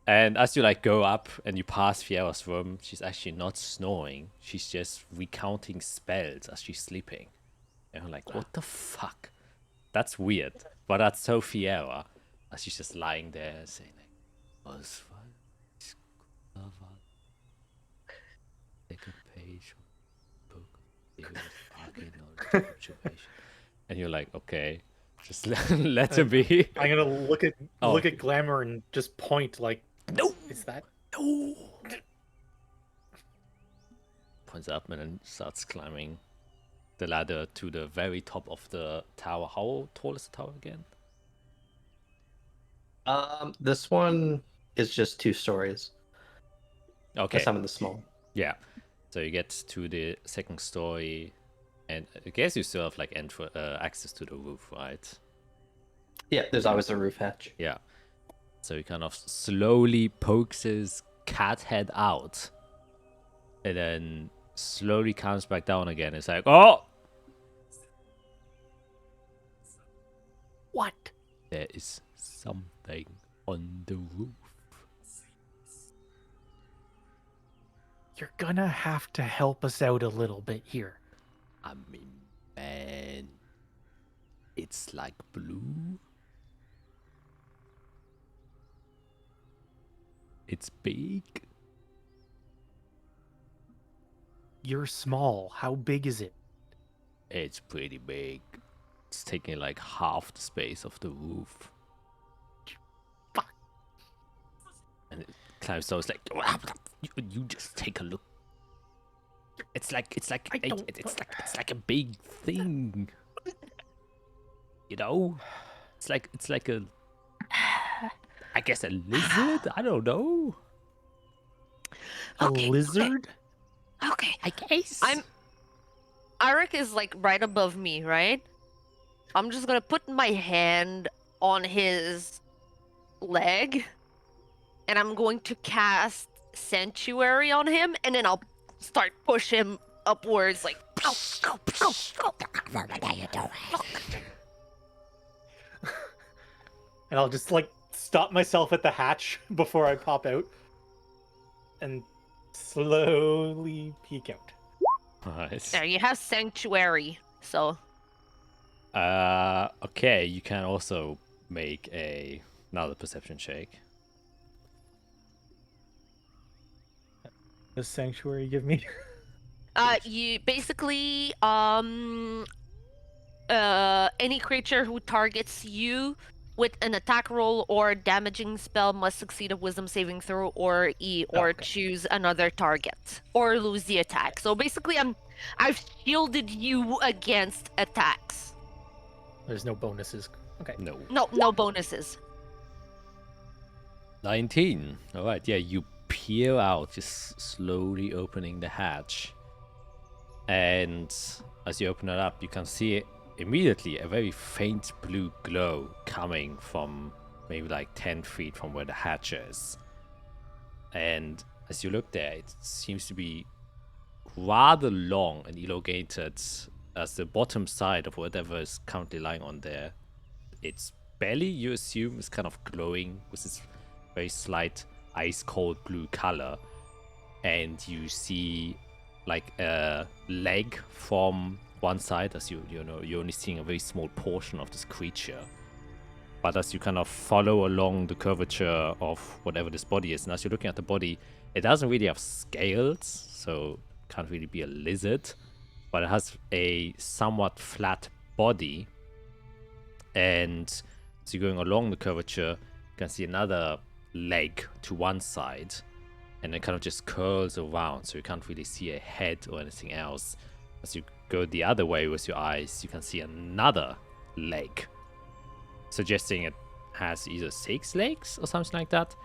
Speaker 1: And as you like go up and you pass Fiera's room, she's actually not snoring. She's just recounting spells as she's sleeping. And you're like, what the fuck? That's weird. But that's so Fiera. As she's just lying there saying like, take a page from the book of arcane knowledge observation. And you're like, okay, just let it be.
Speaker 3: I'm gonna look at
Speaker 1: Oh.
Speaker 3: Glamour and just point like,
Speaker 1: No,
Speaker 3: is that?
Speaker 1: no. Points up and then starts climbing the ladder to the very top of the tower. How tall is the tower again?
Speaker 4: this one is just 2 stories.
Speaker 1: Okay.
Speaker 4: Some of the small.
Speaker 1: Yeah. So you get to the second story, and I guess you still have like access to the roof, right?
Speaker 4: Yeah, there's always a roof hatch.
Speaker 1: Yeah. So he kind of slowly pokes his cat head out, and then slowly comes back down again. It's like, oh,
Speaker 3: What?
Speaker 1: there is something on the roof.
Speaker 3: You're gonna have to help us out a little bit here.
Speaker 1: I mean, man, it's like blue. It's big.
Speaker 3: You're small. How big is it?
Speaker 1: It's pretty big. It's taking like half the space of the roof.
Speaker 3: Fuck.
Speaker 1: And it climbs down. It's like, you just take a look. It's like it's like a big thing. You know, it's like a, I guess a lizard. I don't know.
Speaker 3: A
Speaker 2: Okay,
Speaker 3: lizard?
Speaker 2: Okay.
Speaker 1: I guess.
Speaker 2: Arik is like right above me, right? I'm just gonna put my hand on his leg, and I'm going to cast Sanctuary on him, and then I'll start push him upwards, like. Go, go, go, go.
Speaker 3: And I'll just like stop myself at the hatch before I pop out and slowly peek out.
Speaker 1: Nice.
Speaker 2: There, you have Sanctuary, so.
Speaker 1: Okay, you can also make another perception check.
Speaker 3: The sanctuary give me?
Speaker 2: You basically any creature who targets you with an attack roll or damaging spell must succeed a wisdom saving throw or or
Speaker 1: Okay.
Speaker 2: choose another target or lose the attack. So basically I've shielded you against attacks.
Speaker 3: There's no bonuses. Okay.
Speaker 1: No.
Speaker 2: No bonuses.
Speaker 1: 19. All right. Yeah, you peer out, just slowly opening the hatch. And as you open it up, you can see immediately a very faint blue glow coming from maybe like 10 feet from where the hatch is. And as you look there, it seems to be rather long and elongated, as the bottom side of whatever is currently lying on there, its belly, you assume, is kind of glowing with this very slight ice cold blue color. And you see like a leg from one side, as you know, you're only seeing a very small portion of this creature. But as you kind of follow along the curvature of whatever this body is, and as you're looking at the body, it doesn't really have scales, so it can't really be a lizard, but it has a somewhat flat body. And as you're going along the curvature, you can see another leg to one side, and it kind of just curls around, so you can't really see a head or anything else. As you go the other way with your eyes, you can see another leg, suggesting it has either 6 legs or something like that,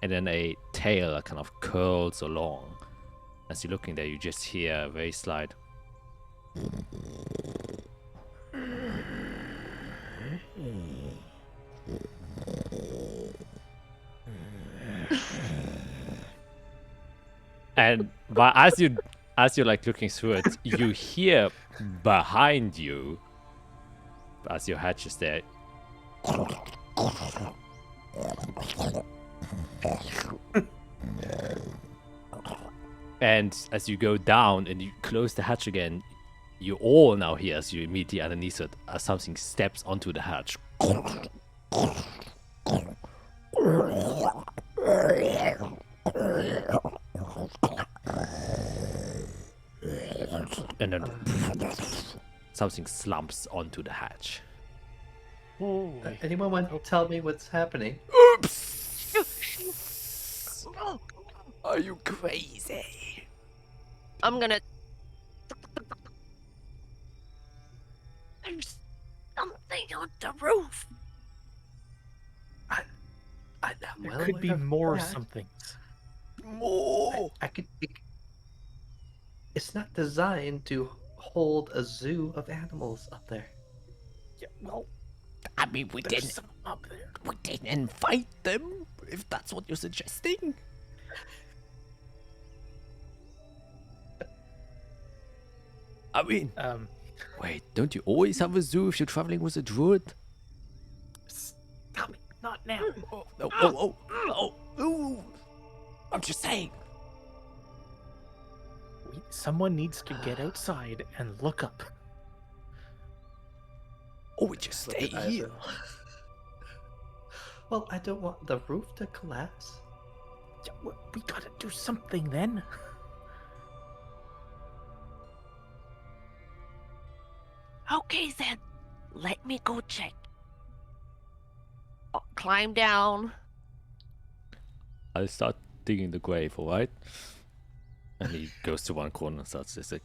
Speaker 1: and then a tail that kind of curls along. As you're looking there, you just hear a very slight and but as you're like looking through it, you hear behind you, as your hatch is there, and as you go down and you close the hatch again, you all now hear, as you immediately underneath it, as something steps onto the hatch. And then something slumps onto the hatch.
Speaker 4: Anyone want to tell me what's happening?
Speaker 5: Are you crazy?
Speaker 2: I'm gonna. There's something on the roof.
Speaker 3: There
Speaker 4: Well,
Speaker 3: could be
Speaker 4: aware of
Speaker 3: more
Speaker 4: that.
Speaker 3: something.
Speaker 5: More.
Speaker 4: I could. It's not designed to hold a zoo of animals up there.
Speaker 3: Yeah, well,
Speaker 5: I mean, we
Speaker 3: there's
Speaker 5: didn't.
Speaker 3: some up there.
Speaker 5: We didn't invite them. If that's what you're suggesting. I mean, wait, don't you always have a zoo if you're traveling with a druid?
Speaker 3: Stop it. Not now.
Speaker 5: Oh. I'm just saying.
Speaker 3: Someone needs to get outside and look up.
Speaker 5: Or we just stay here.
Speaker 4: Well, I don't want the roof to collapse.
Speaker 3: Yeah, we gotta do something then.
Speaker 2: Okay then, let me go check. I'll climb down.
Speaker 1: I'll start digging the grave, alright? And he goes to one corner and starts just like...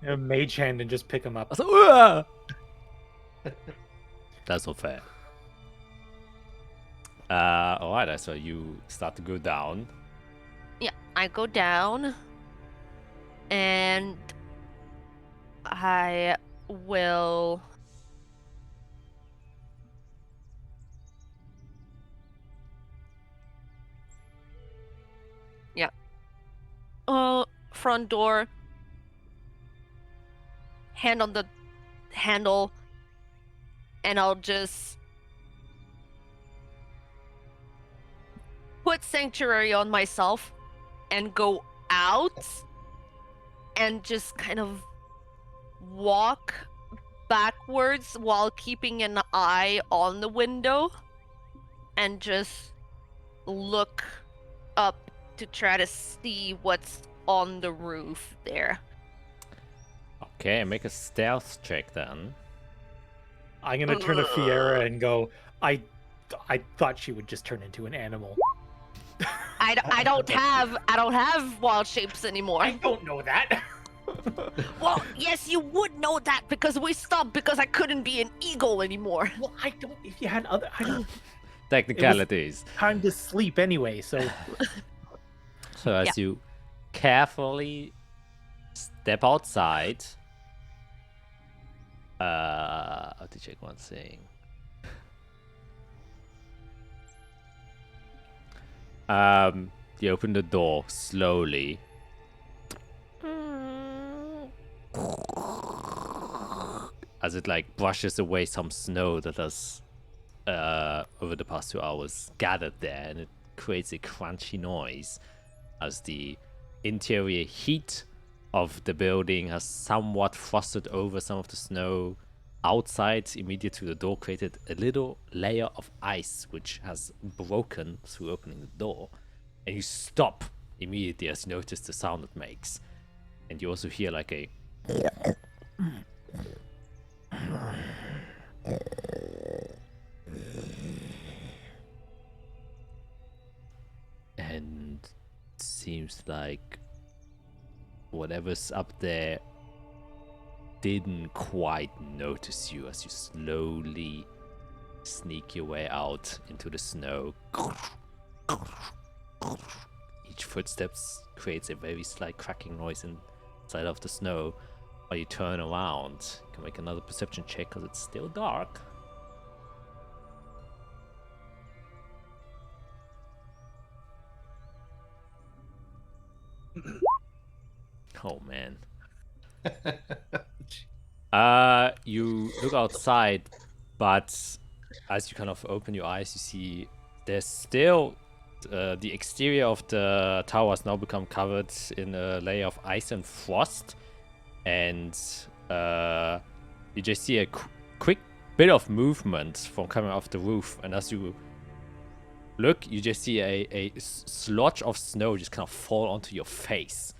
Speaker 3: A mage hand and just pick him up.
Speaker 1: That's not fair. Alright, so you start to go down.
Speaker 2: Yeah, I go down. And I will. Yeah. Front door. Hand on the handle. And I'll just put sanctuary on myself and go out and just kind of walk backwards while keeping an eye on the window and just look up to try to see what's on the roof there.
Speaker 1: Okay, make a stealth check then.
Speaker 3: I'm gonna turn to Fiera and go, I thought she would just turn into an animal.
Speaker 2: I don't have wild shapes anymore.
Speaker 3: I don't know that.
Speaker 2: Well, yes, you would know that because we stopped because I couldn't be an eagle anymore.
Speaker 3: Well, I don't. If you had other, I don't.
Speaker 1: Technicalities.
Speaker 3: Time to sleep anyway, so.
Speaker 1: So as you carefully step outside, I have to check one thing. You open the door slowly. As it like brushes away some snow that has over the past 2 hours gathered there, and it creates a crunchy noise as the interior heat of the building has somewhat frosted over some of the snow outside immediate to the door, created a little layer of ice which has broken through opening the door, and you stop immediately as you notice the sound it makes, and you also hear like a and it seems like whatever's up there didn't quite notice you as you slowly sneak your way out into the snow. Each footsteps creates a very slight cracking noise inside of the snow. While you turn around, you can make another perception check because it's still dark. Oh man. You look outside, but as you kind of open your eyes, you see there's still the exterior of the tower has now become covered in a layer of ice and frost, and you just see a quick bit of movement from coming off the roof, and as you look, you just see a slotch of snow just kind of fall onto your face.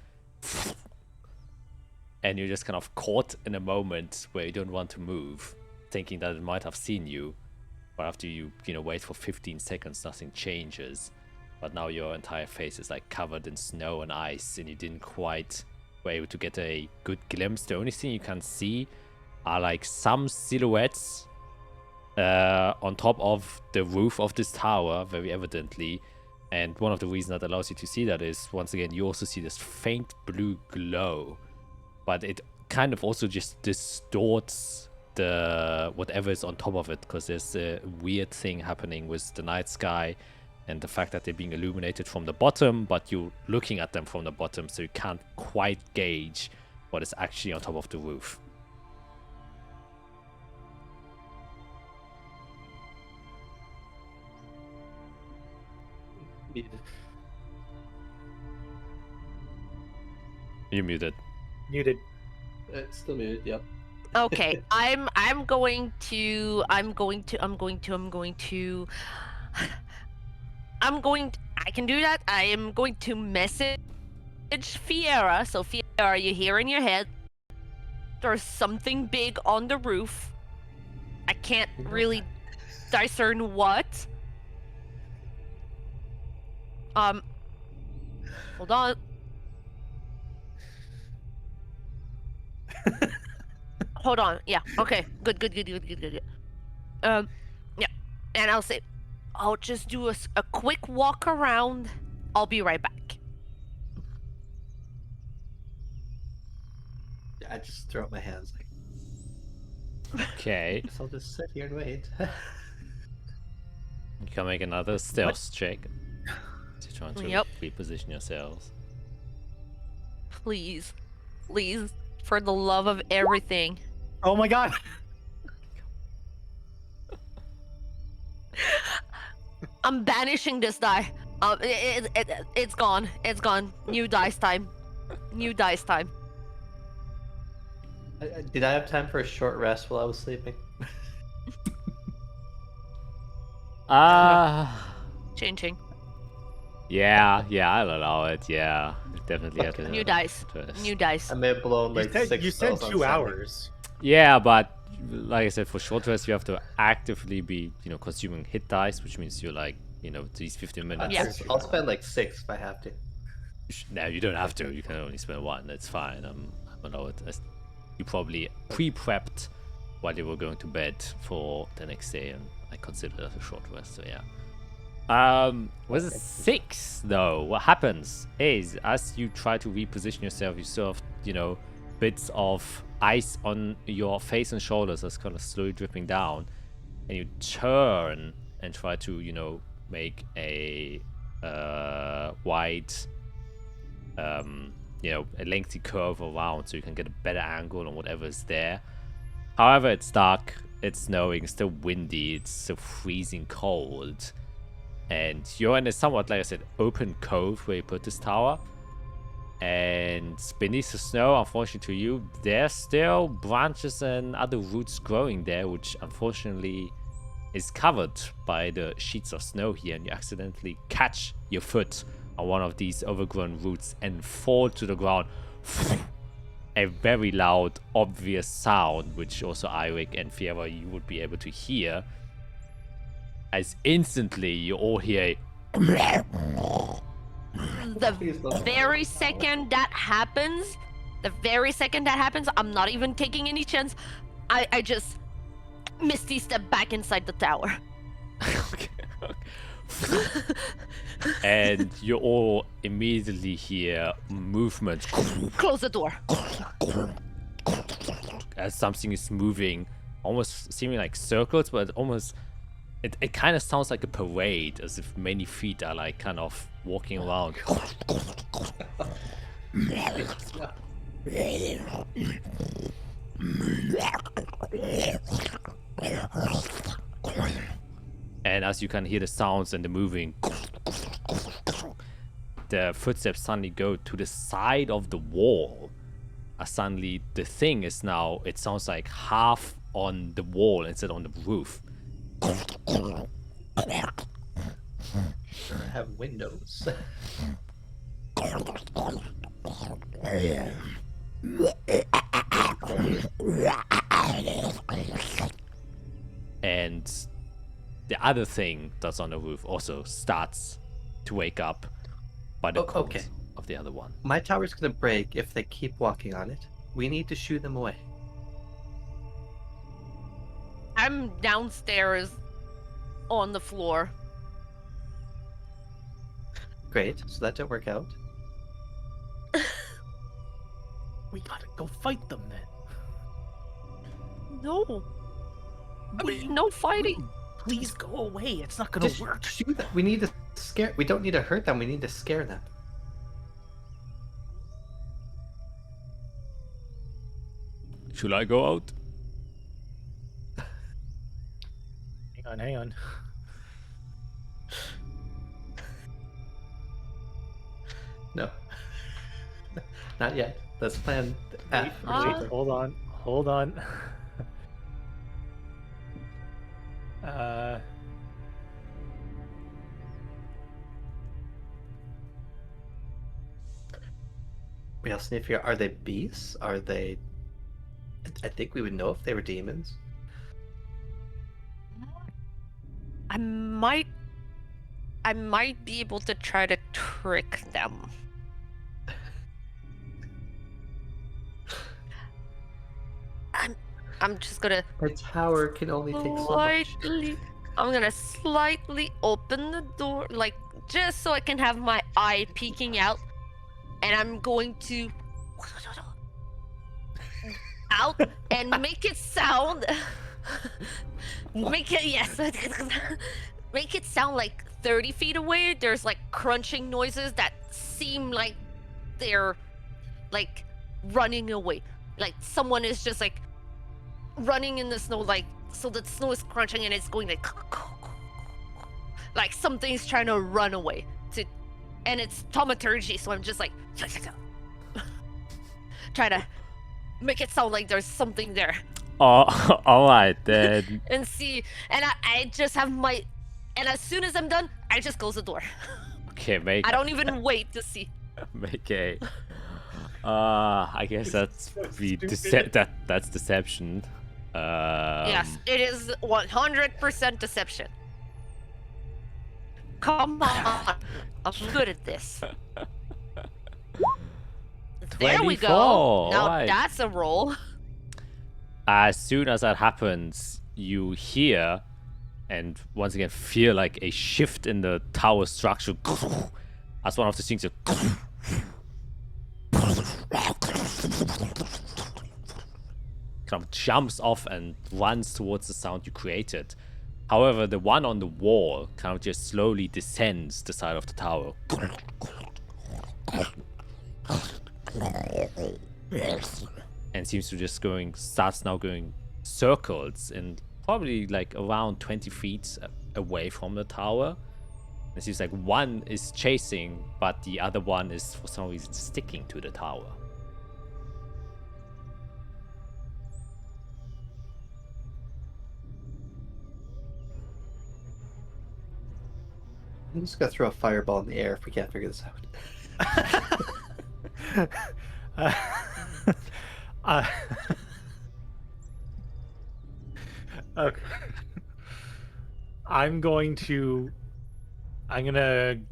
Speaker 1: And you're just kind of caught in a moment where you don't want to move, thinking that it might have seen you. But after you wait for 15 seconds, nothing changes. But now your entire face is like covered in snow and ice, and you didn't quite were able to get a good glimpse. The only thing you can see are like some silhouettes on top of the roof of this tower, very evidently. And one of the reasons that allows you to see that is, once again, you also see this faint blue glow. But it kind of also just distorts the whatever is on top of it, because there's a weird thing happening with the night sky and the fact that they're being illuminated from the bottom, but you're looking at them from the bottom, so you can't quite gauge what is actually on top of the roof. You're muted.
Speaker 3: Muted.
Speaker 4: It's still muted, yep.
Speaker 2: Okay, I can do that. I am going to message Fiera. So Fiera, you hear in your head there's something big on the roof. I can't really discern what. Hold on. Hold on. Yeah. Okay. Good. Yeah. And I'll say, I'll just do a quick walk around. I'll be right back.
Speaker 4: I just throw up my hands like.
Speaker 1: Okay.
Speaker 4: Guess I'll just sit here and wait.
Speaker 1: You can make another stealth check to try to
Speaker 2: Yep.
Speaker 1: reposition yourselves.
Speaker 2: Please, for the love of everything.
Speaker 3: Oh my god!
Speaker 2: I'm banishing this die. It's gone. It's gone. New dice time.
Speaker 4: Did I have time for a short rest while I was sleeping?
Speaker 2: Changing.
Speaker 1: Yeah, I'll allow it. Yeah, definitely.
Speaker 4: Okay.
Speaker 1: Have to
Speaker 2: New dice.
Speaker 1: twist.
Speaker 2: New dice.
Speaker 4: I may have blown like
Speaker 3: You said
Speaker 4: 6 spells on
Speaker 3: 2
Speaker 4: Sunday.
Speaker 3: hours.
Speaker 1: Yeah, but like I said, for short rest, you have to actively be, consuming hit dice, which means you're like, these 15 minutes.
Speaker 2: Yeah.
Speaker 4: I'll spend like 6 if I have to.
Speaker 1: No, you don't have to. You can only spend 1. That's fine. I'm allowed. You probably pre-prepped while you were going to bed for the next day, and I consider that a short rest. So yeah. Was it 6 though? What happens is as you try to reposition yourself, you sort of, bits of ice on your face and shoulders that's kind of slowly dripping down, and you turn and try to, make a wide, a lengthy curve around so you can get a better angle on whatever is there. However, it's dark, it's snowing, it's still windy, it's still freezing cold, and you're in a somewhat, like I said, open cove where you put this tower. And beneath the snow, unfortunately to you, there's still branches and other roots growing there, which unfortunately is covered by the sheets of snow here, and you accidentally catch your foot on one of these overgrown roots and fall to the ground. A very loud, obvious sound, which also Eirik and Fiera, you would be able to hear, as instantly you all hear
Speaker 2: The very second that happens, I'm not even taking any chance. I just misty step back inside the tower.
Speaker 1: Okay. And you all immediately hear movement
Speaker 2: Close the door.
Speaker 1: as something is moving, almost seeming like circles, but almost it kind of sounds like a parade, as if many feet are like kind of walking around. And as you can hear the sounds and the moving, the footsteps suddenly go to the side of the wall. As suddenly the thing is now, it sounds like half on the wall instead on the roof.
Speaker 4: Have windows.
Speaker 1: And the other thing that's on the roof also starts to wake up by the calls
Speaker 4: okay.
Speaker 1: of the other one.
Speaker 4: My tower's gonna break if they keep walking on it. We need to shoo them away.
Speaker 2: I'm downstairs on the floor.
Speaker 4: Great, so that didn't work out.
Speaker 3: We gotta go fight them then.
Speaker 2: No. No fighting.
Speaker 3: Please go away. It's not gonna
Speaker 4: Just
Speaker 3: work.
Speaker 4: shoo them. We need to scare. We don't need to hurt them. We need to scare them.
Speaker 1: Should I go out?
Speaker 3: Hang on.
Speaker 4: No. Not yet. Let's plan F.
Speaker 3: Wait, hold on.
Speaker 4: We also need to figure out, are they beasts? Are they... I think we would know if they were demons.
Speaker 2: I might be able to try to trick them. I'm just gonna
Speaker 4: The tower can only take so much.
Speaker 2: I'm gonna slightly open the door, like just so I can have my eye peeking out, and I'm going to out and make it sound. Make it sound like 30 feet away. There's like crunching noises that seem like they're like running away. Like someone is just like running in the snow, like so the snow is crunching and it's going like something's trying to run away. And it's thaumaturgy, so I'm just like try to make it sound like there's something there.
Speaker 1: Oh, all right then.
Speaker 2: And see, and I just have my, and as soon as I'm done, I just close the door.
Speaker 1: Okay,
Speaker 2: I don't even wait to see.
Speaker 1: make a. I guess that's
Speaker 3: so
Speaker 1: the
Speaker 3: stupid.
Speaker 1: that's deception.
Speaker 2: Yes, it is 100% deception. Come on, I'm good at this. There we go.
Speaker 1: 24,
Speaker 2: Now
Speaker 1: alright.
Speaker 2: that's a roll.
Speaker 1: As soon as that happens, you hear and once again feel like a shift in the tower structure as one of the things that kind of jumps off and runs towards the sound you created. However, the one on the wall kind of just slowly descends the side of the tower. And seems to just starts now going circles and probably like around 20 feet away from the tower. It seems like one is chasing, but the other one is for some reason sticking to the tower.
Speaker 4: I'm just gonna throw a fireball in the air if we can't figure this out.
Speaker 3: Okay. I'm gonna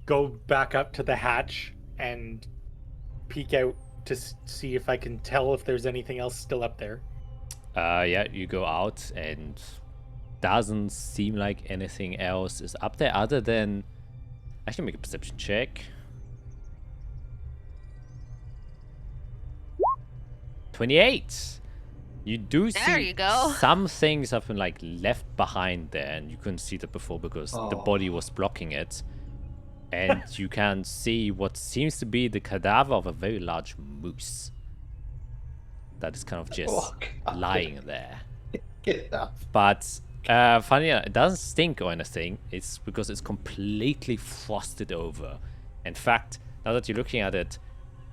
Speaker 3: go back up to the hatch and peek out to see if I can tell if there's anything else still up there.
Speaker 1: Yeah, you go out and doesn't seem like anything else is up there other than... I can make a perception check. 28. You do see
Speaker 2: There you go.
Speaker 1: some things have been like left behind there, and you couldn't see that before because the body was blocking it. And you can see what seems to be the cadaver of a very large moose that is kind of just lying there.
Speaker 4: Get it off.
Speaker 1: But funny enough, it doesn't stink or anything. It's because it's completely frosted over. In fact, now that you're looking at it,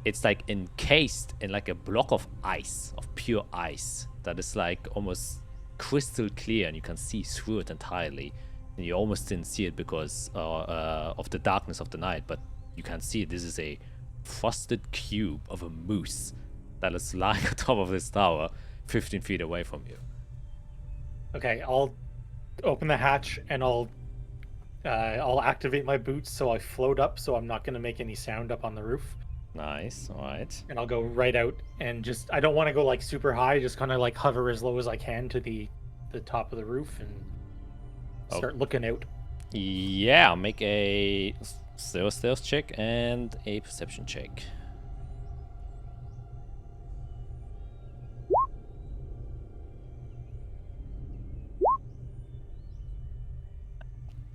Speaker 1: it's like encased in like a block of ice, of pure ice, that is like almost crystal clear, and you can see through it entirely. And you almost didn't see it because of the darkness of the night, but you can see it. This is a frosted cube of a moose that is lying on top of this tower, 15 feet away from you.
Speaker 3: Okay, I'll open the hatch and I'll activate my boots so I float up, so I'm not gonna make any sound up on the roof.
Speaker 1: Nice, alright.
Speaker 3: And I'll go right out and I don't want to go like super high, just kind of like hover as low as I can to the top of the roof and start looking out.
Speaker 1: Yeah, make a stealth check and a perception check.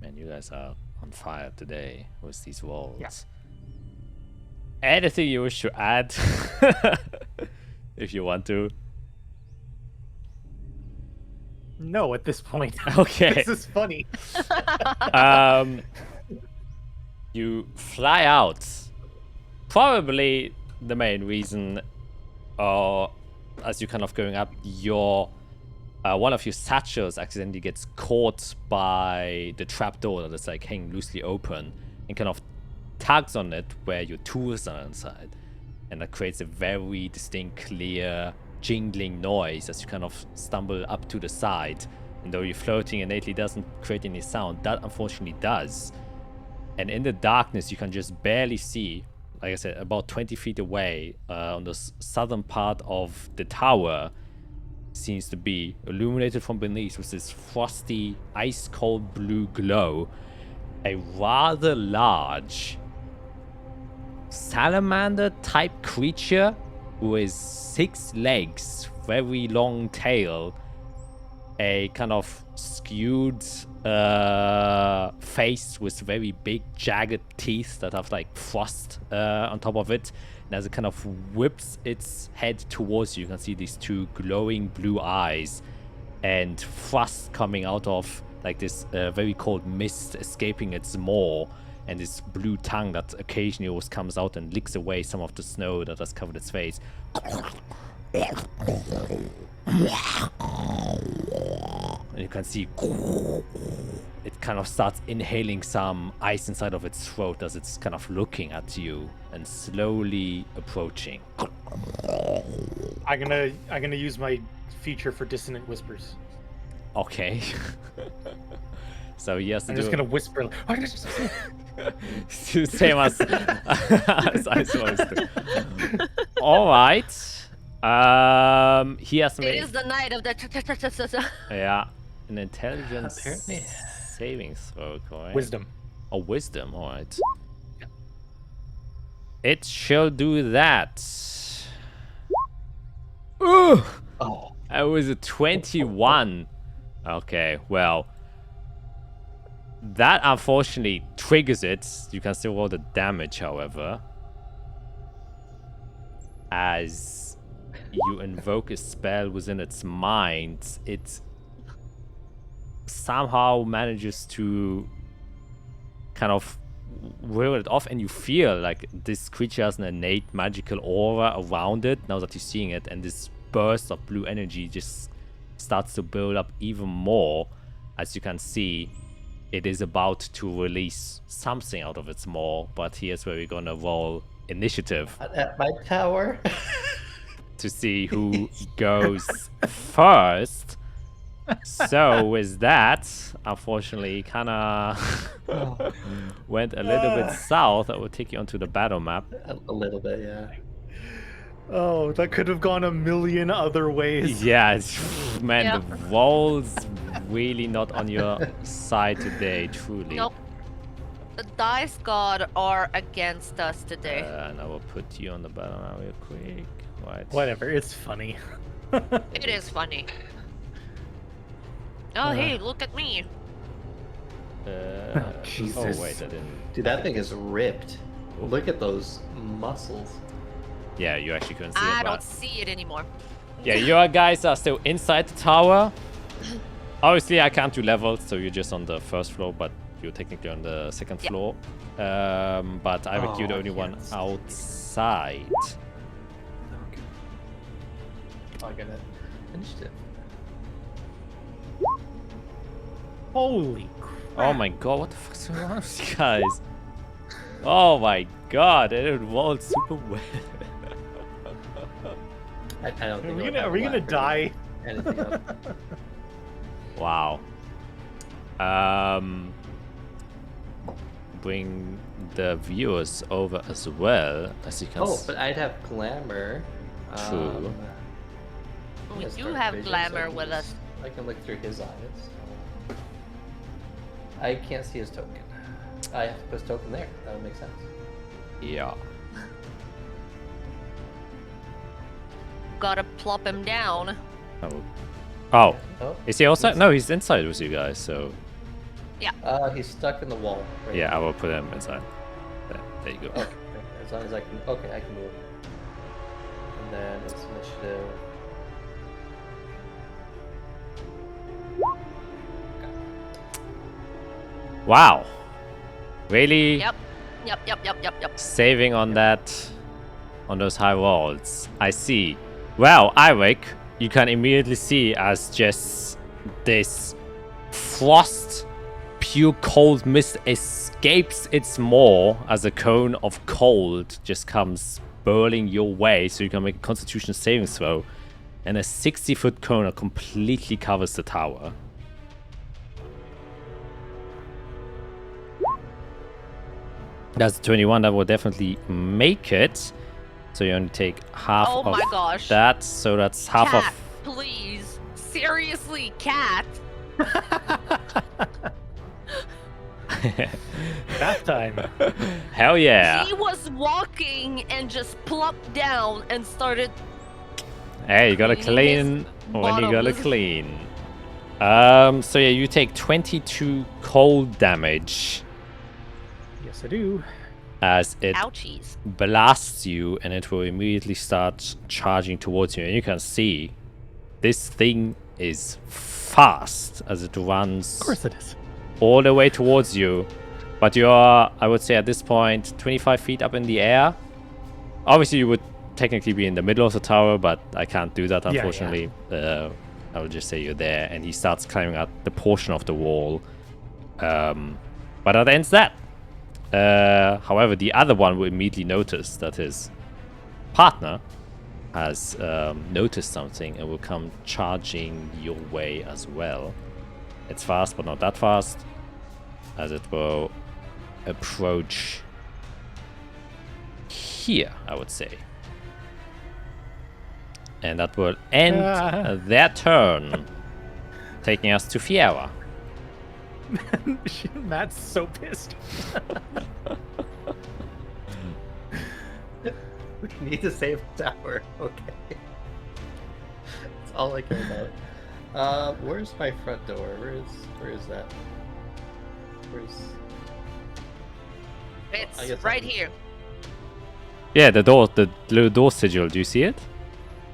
Speaker 1: Man, you guys are on fire today with these walls.
Speaker 3: Yeah.
Speaker 1: Anything you wish to add? If you want to.
Speaker 3: No, at this point.
Speaker 1: Okay.
Speaker 3: This is funny.
Speaker 1: You fly out. Probably the main reason, as you're kind of going up, your one of your satchels accidentally gets caught by the trapdoor that is like hanging loosely open and kind of tugs on it where your tools are inside, and that creates a very distinct, clear, jingling noise as you kind of stumble up to the side. And though you're floating innately doesn't create any sound, that unfortunately does. And in the darkness you can just barely see, like I said, about 20 feet away on the southern part of the tower seems to be illuminated from beneath with this frosty, ice-cold blue glow, a rather large salamander-type creature with 6 legs, very long tail, a kind of skewed face with very big jagged teeth that have like frost on top of it. And as it kind of whips its head towards you, you can see these 2 glowing blue eyes and frost coming out of like this very cold mist escaping its maw, and this blue tongue that occasionally always comes out and licks away some of the snow that has covered its face. And you can see it kind of starts inhaling some ice inside of its throat as it's kind of looking at you and slowly approaching.
Speaker 3: I'm gonna use my feature for dissonant whispers.
Speaker 1: Okay. So he has to
Speaker 3: I'm
Speaker 1: do
Speaker 3: just gonna whisper.
Speaker 1: same as I supposed to. All right. He has
Speaker 2: It
Speaker 1: made
Speaker 2: is the night of the.
Speaker 1: yeah an intelligence
Speaker 4: Apparently.
Speaker 1: saving throw, correct?
Speaker 3: Wisdom.
Speaker 1: Oh, wisdom. All right. It shall do that. Ooh,
Speaker 4: Oh.
Speaker 1: that was a 21. Okay, well. That unfortunately triggers it. You can still roll the damage, however. As you invoke a spell within its mind, it somehow manages to kind of will it off, and you feel like this creature has an innate magical aura around it now that you're seeing it, and this burst of blue energy just starts to build up even more. As you can see, it is about to release something out of its maw, but here's where we're gonna roll initiative
Speaker 4: At my tower.
Speaker 1: to see who goes first. So with that, unfortunately, kinda went a little bit south. I will take you onto the battle map.
Speaker 4: A little bit, yeah.
Speaker 3: Oh, that could have gone a million other ways.
Speaker 1: Yeah, man,
Speaker 2: Yep.
Speaker 1: the rolls really not on your side today, truly.
Speaker 2: Nope. The dice god are against us today.
Speaker 1: And I will put you on the battle map real quick. Right.
Speaker 3: Whatever, it's funny.
Speaker 2: It is funny. Oh, hey, look at me.
Speaker 3: Jesus.
Speaker 1: Oh wait, I didn't.
Speaker 4: Dude, that thing is ripped. Look at those muscles.
Speaker 1: Yeah, you actually couldn't see
Speaker 2: I
Speaker 1: it.
Speaker 2: don't
Speaker 1: But
Speaker 2: see it anymore.
Speaker 1: yeah, your guys are still inside the tower. Obviously, I can't do levels, so you're just on the first floor, but you're technically on the second
Speaker 2: Yeah.
Speaker 1: floor. But I think you're the
Speaker 4: Oh,
Speaker 1: only one
Speaker 4: yes.
Speaker 1: outside.
Speaker 4: Okay. I got it. Initiative.
Speaker 3: Holy crap.
Speaker 1: Oh my god, what the fuck's going on with you guys? Oh my god, it rolled super well.
Speaker 4: I don't think
Speaker 3: Are we gonna die?
Speaker 4: Anything else.
Speaker 1: Wow. Bring the viewers over as well, as you can
Speaker 4: Oh, but I'd have glamour.
Speaker 1: True.
Speaker 2: We
Speaker 4: yes,
Speaker 2: do
Speaker 4: dark
Speaker 2: have
Speaker 4: vision, so
Speaker 2: glamour
Speaker 4: I can
Speaker 2: with
Speaker 4: just-
Speaker 2: us.
Speaker 4: I can look through his eyes. I can't see his token. I have to put his token there. That would make sense.
Speaker 1: Yeah.
Speaker 2: Gotta plop him down.
Speaker 1: Oh,
Speaker 4: Oh,
Speaker 1: is he outside? No, he's inside with you guys, so
Speaker 4: he's stuck in the wall. Right
Speaker 1: yeah, I will put him inside. There you go.
Speaker 4: Okay, as long as I can. Okay, I can move. And then it's initiative.
Speaker 1: Wow. Really
Speaker 2: Yep. Yep.
Speaker 1: saving on that, on those high rolls. I see. Well, Irik, you can immediately see as just this frost, pure cold mist escapes its maw as a cone of cold just comes burling your way, so you can make a constitution saving throw, and a 60-foot cone completely covers the tower. That's 21. That will definitely make it. So you only take half
Speaker 2: Oh
Speaker 1: of
Speaker 2: my gosh.
Speaker 1: that. So that's half
Speaker 2: Cat, please. Seriously, cat.
Speaker 3: That time.
Speaker 1: of. Hell yeah!
Speaker 2: He was walking and just plopped down and started.
Speaker 1: Hey, you gotta
Speaker 2: cleaning
Speaker 1: clean when you gotta
Speaker 2: bottoms.
Speaker 1: clean. So yeah, you take 22 cold damage
Speaker 3: Yes, I do.
Speaker 1: as it
Speaker 2: Ouchies.
Speaker 1: blasts you, and it will immediately start charging towards you. And you can see this thing is fast as it runs
Speaker 3: Of course it is.
Speaker 1: all the way towards you. But you're, I would say at this point, 25 feet up in the air. Obviously, you would technically be in the middle of the tower, but I can't do that,
Speaker 3: Yeah, yeah.
Speaker 1: unfortunately. I would just say you're there, and he starts climbing up the portion of the wall. But that ends that. However, the other one will immediately notice that his partner has noticed something and will come charging your way as well. It's fast, but not that fast, as it will approach here, I would say. And that will end their turn, taking us to Fiera.
Speaker 3: Matt's so pissed.
Speaker 4: We need to save the tower. Okay. That's all I care about. Where's my front door? Where is that? I
Speaker 2: It's
Speaker 4: guess
Speaker 2: right
Speaker 4: I'm-
Speaker 2: here.
Speaker 1: Yeah, the door, the little door sigil. Do you see it?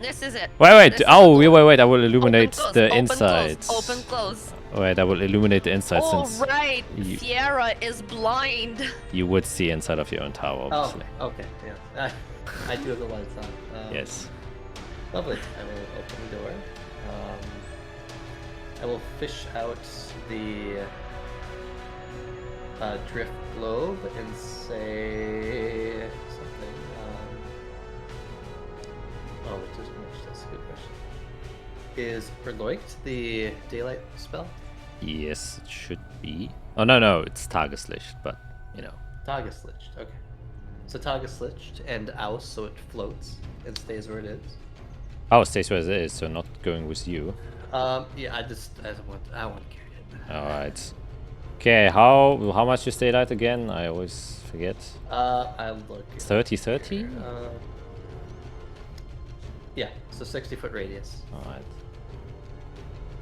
Speaker 2: This is it.
Speaker 1: Wait.
Speaker 2: This is
Speaker 1: Oh,
Speaker 2: the door.
Speaker 1: wait. I will illuminate
Speaker 2: Open, close,
Speaker 1: the
Speaker 2: open,
Speaker 1: insides.
Speaker 2: Close, open, close.
Speaker 1: Wait, I will illuminate the inside
Speaker 2: Oh,
Speaker 1: since
Speaker 2: right.
Speaker 1: you-
Speaker 2: Fiera is blind.
Speaker 1: you would see inside of your own tower,
Speaker 4: Oh,
Speaker 1: obviously.
Speaker 4: okay. Yeah. I do have the lights on.
Speaker 1: Yes.
Speaker 4: Lovely. I will open the door. I will fish out the drift globe and say something. That's a good question. Is Verloikt the daylight spell?
Speaker 1: Yes, it should be. Oh, no, it's Tageslicht, but, you know.
Speaker 4: Tageslicht, okay. So Tageslicht and Aus, so it floats and stays where it is.
Speaker 1: Oh, it stays where it is, so not going with you.
Speaker 4: Yeah, I want to carry it.
Speaker 1: Alright. Okay, how much is daylight again? I always forget.
Speaker 4: I'll look.
Speaker 1: 30?
Speaker 4: Yeah, so 60-foot radius
Speaker 1: Alright.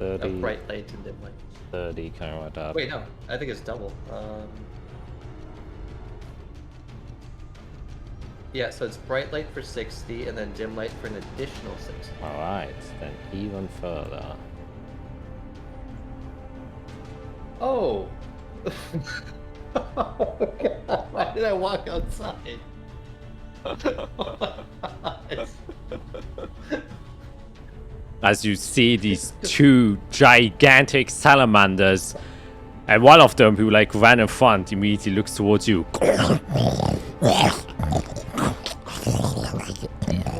Speaker 4: of
Speaker 1: 30,
Speaker 4: bright light and dim light.
Speaker 1: 30, kind of right up.
Speaker 4: Wait, no, I think it's double. Yeah, so it's bright light for 60 and then dim light for an additional 60.
Speaker 1: Alright, then even further.
Speaker 4: Oh! Why did I walk outside?
Speaker 1: As you see these two gigantic salamanders, and one of them who like ran in front immediately looks towards you.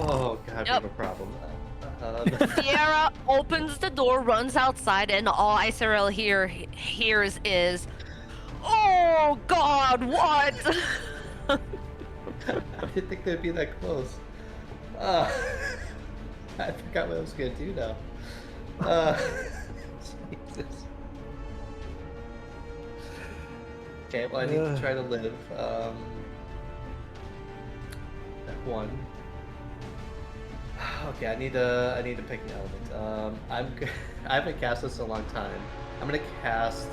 Speaker 4: Oh god, we have a problem.
Speaker 2: Fiera opens the door, runs outside, and all Iserel hears is, "Oh God, what?"
Speaker 4: I didn't think they'd be that close. I forgot what I was gonna do now. Jesus. Okay, well I need to try to live. That one. Okay, I need to pick an element. I haven't cast this in a long time. I'm gonna cast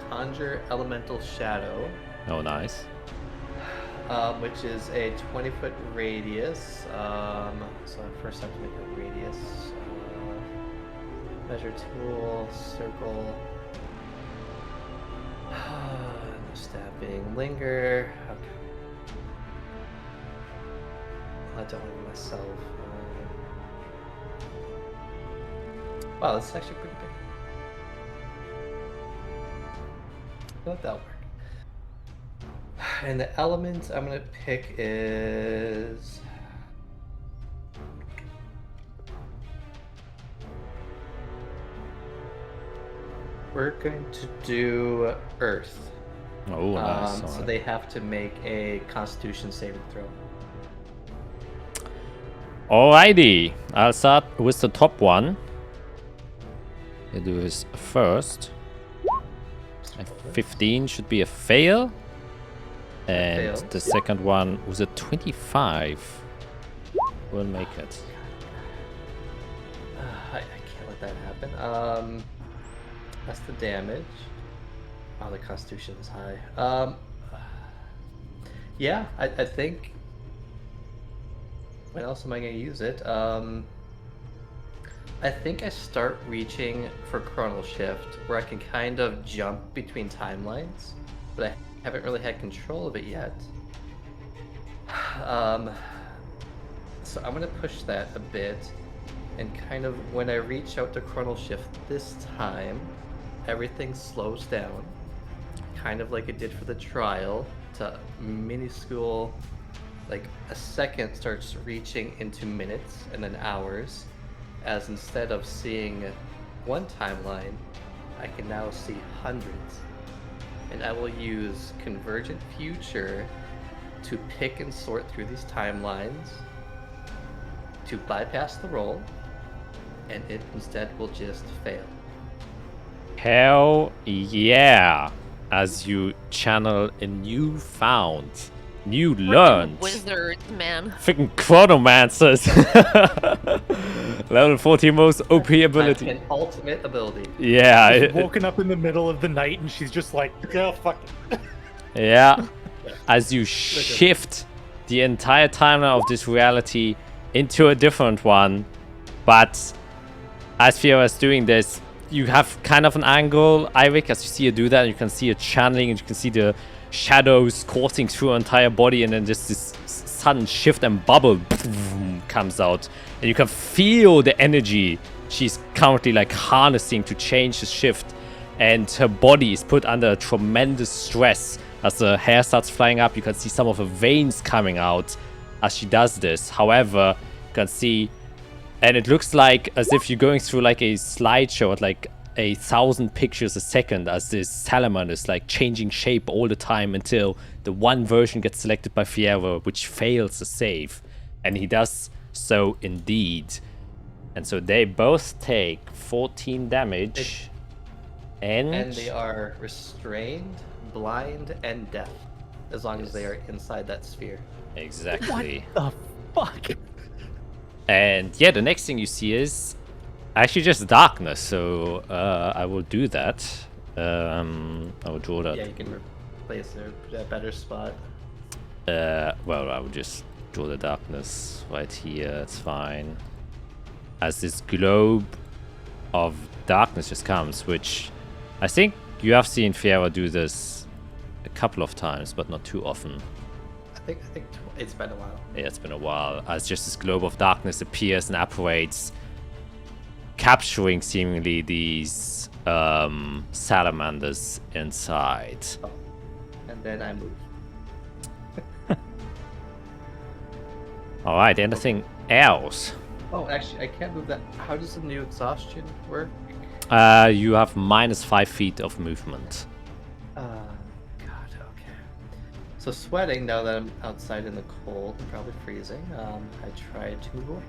Speaker 4: Conjure Elemental Shadow.
Speaker 1: Oh, nice.
Speaker 4: Which is a 20-foot radius. So I first have to make a radius. Measure tool, circle. No stabbing, linger. Okay. I don't want myself. Wow, this is actually pretty big. Let that work. And the element I'm gonna pick is we're going to do Earth.
Speaker 1: Oh, nice.
Speaker 4: So
Speaker 1: alright.
Speaker 4: they have to make a Constitution saving throw.
Speaker 1: Alrighty, I'll start with the top one. He'll do his first. And 15 should be a fail. And
Speaker 4: Fail.
Speaker 1: the second one was a 25. We'll make it.
Speaker 4: I can't let that happen. That's the damage. Oh, the Constitution is high. Yeah, I think. When else am I going to use it? I think I start reaching for Chronal Shift, where I can kind of jump between timelines, but I haven't really had control of it yet. So I'm going to push that a bit, and kind of when I reach out to Chronal Shift this time, everything slows down, kind of like it did for the trial, to minuscule like a second starts reaching into minutes and then hours, as instead of seeing one timeline, I can now see hundreds. And I will use Convergent Future to pick and sort through these timelines to bypass the roll, and it instead will just fail.
Speaker 1: Hell yeah! As you channel a new learned
Speaker 2: Wizards, man.
Speaker 1: freaking chronomancers. Level 40 most OP ability.
Speaker 4: An ultimate ability.
Speaker 1: Yeah.
Speaker 3: She's woken up in the middle of the night and she's just like, oh, fuck it.
Speaker 1: Yeah. As you shift the entire timeline of this reality into a different one, but as Fiora is doing this, you have kind of an angle, Eirik, as you see her do that, and you can see her channeling, and you can see the shadows coursing through her entire body, and then just this sudden shift and bubble comes out, and you can feel the energy she's currently like harnessing to change the shift, and her body is put under tremendous stress. As the hair starts flying up, you can see some of her veins coming out as she does this. However, you can see, and it looks like as if you're going through like a slideshow at like 1,000 pictures a second, as this salamander is like changing shape all the time until the one version gets selected by Fiora, which fails the save. And he does so indeed. And so they both take 14 damage. And
Speaker 4: they are restrained, blind, and deaf, as long as they are inside that sphere.
Speaker 1: Exactly.
Speaker 3: The fuck?
Speaker 1: And yeah, the next thing you see is actually just darkness. So I will do that. I will draw that.
Speaker 4: Yeah, you can replace a better spot.
Speaker 1: Well, I will just draw the darkness right here. It's fine. As this globe of darkness just comes, which I think you have seen Fiora do this a couple of times, but not too often.
Speaker 4: I think it's been a while.
Speaker 1: Yeah, it's been a while. As just this globe of darkness appears and apparates, capturing seemingly these salamanders inside.
Speaker 4: Oh. And then I move.
Speaker 1: Alright, anything else?
Speaker 4: Oh, actually, I can't move that. How does the new exhaustion work?
Speaker 1: You have -5 feet of movement.
Speaker 4: God, okay. So sweating now that I'm outside in the cold and probably freezing. I try to move away.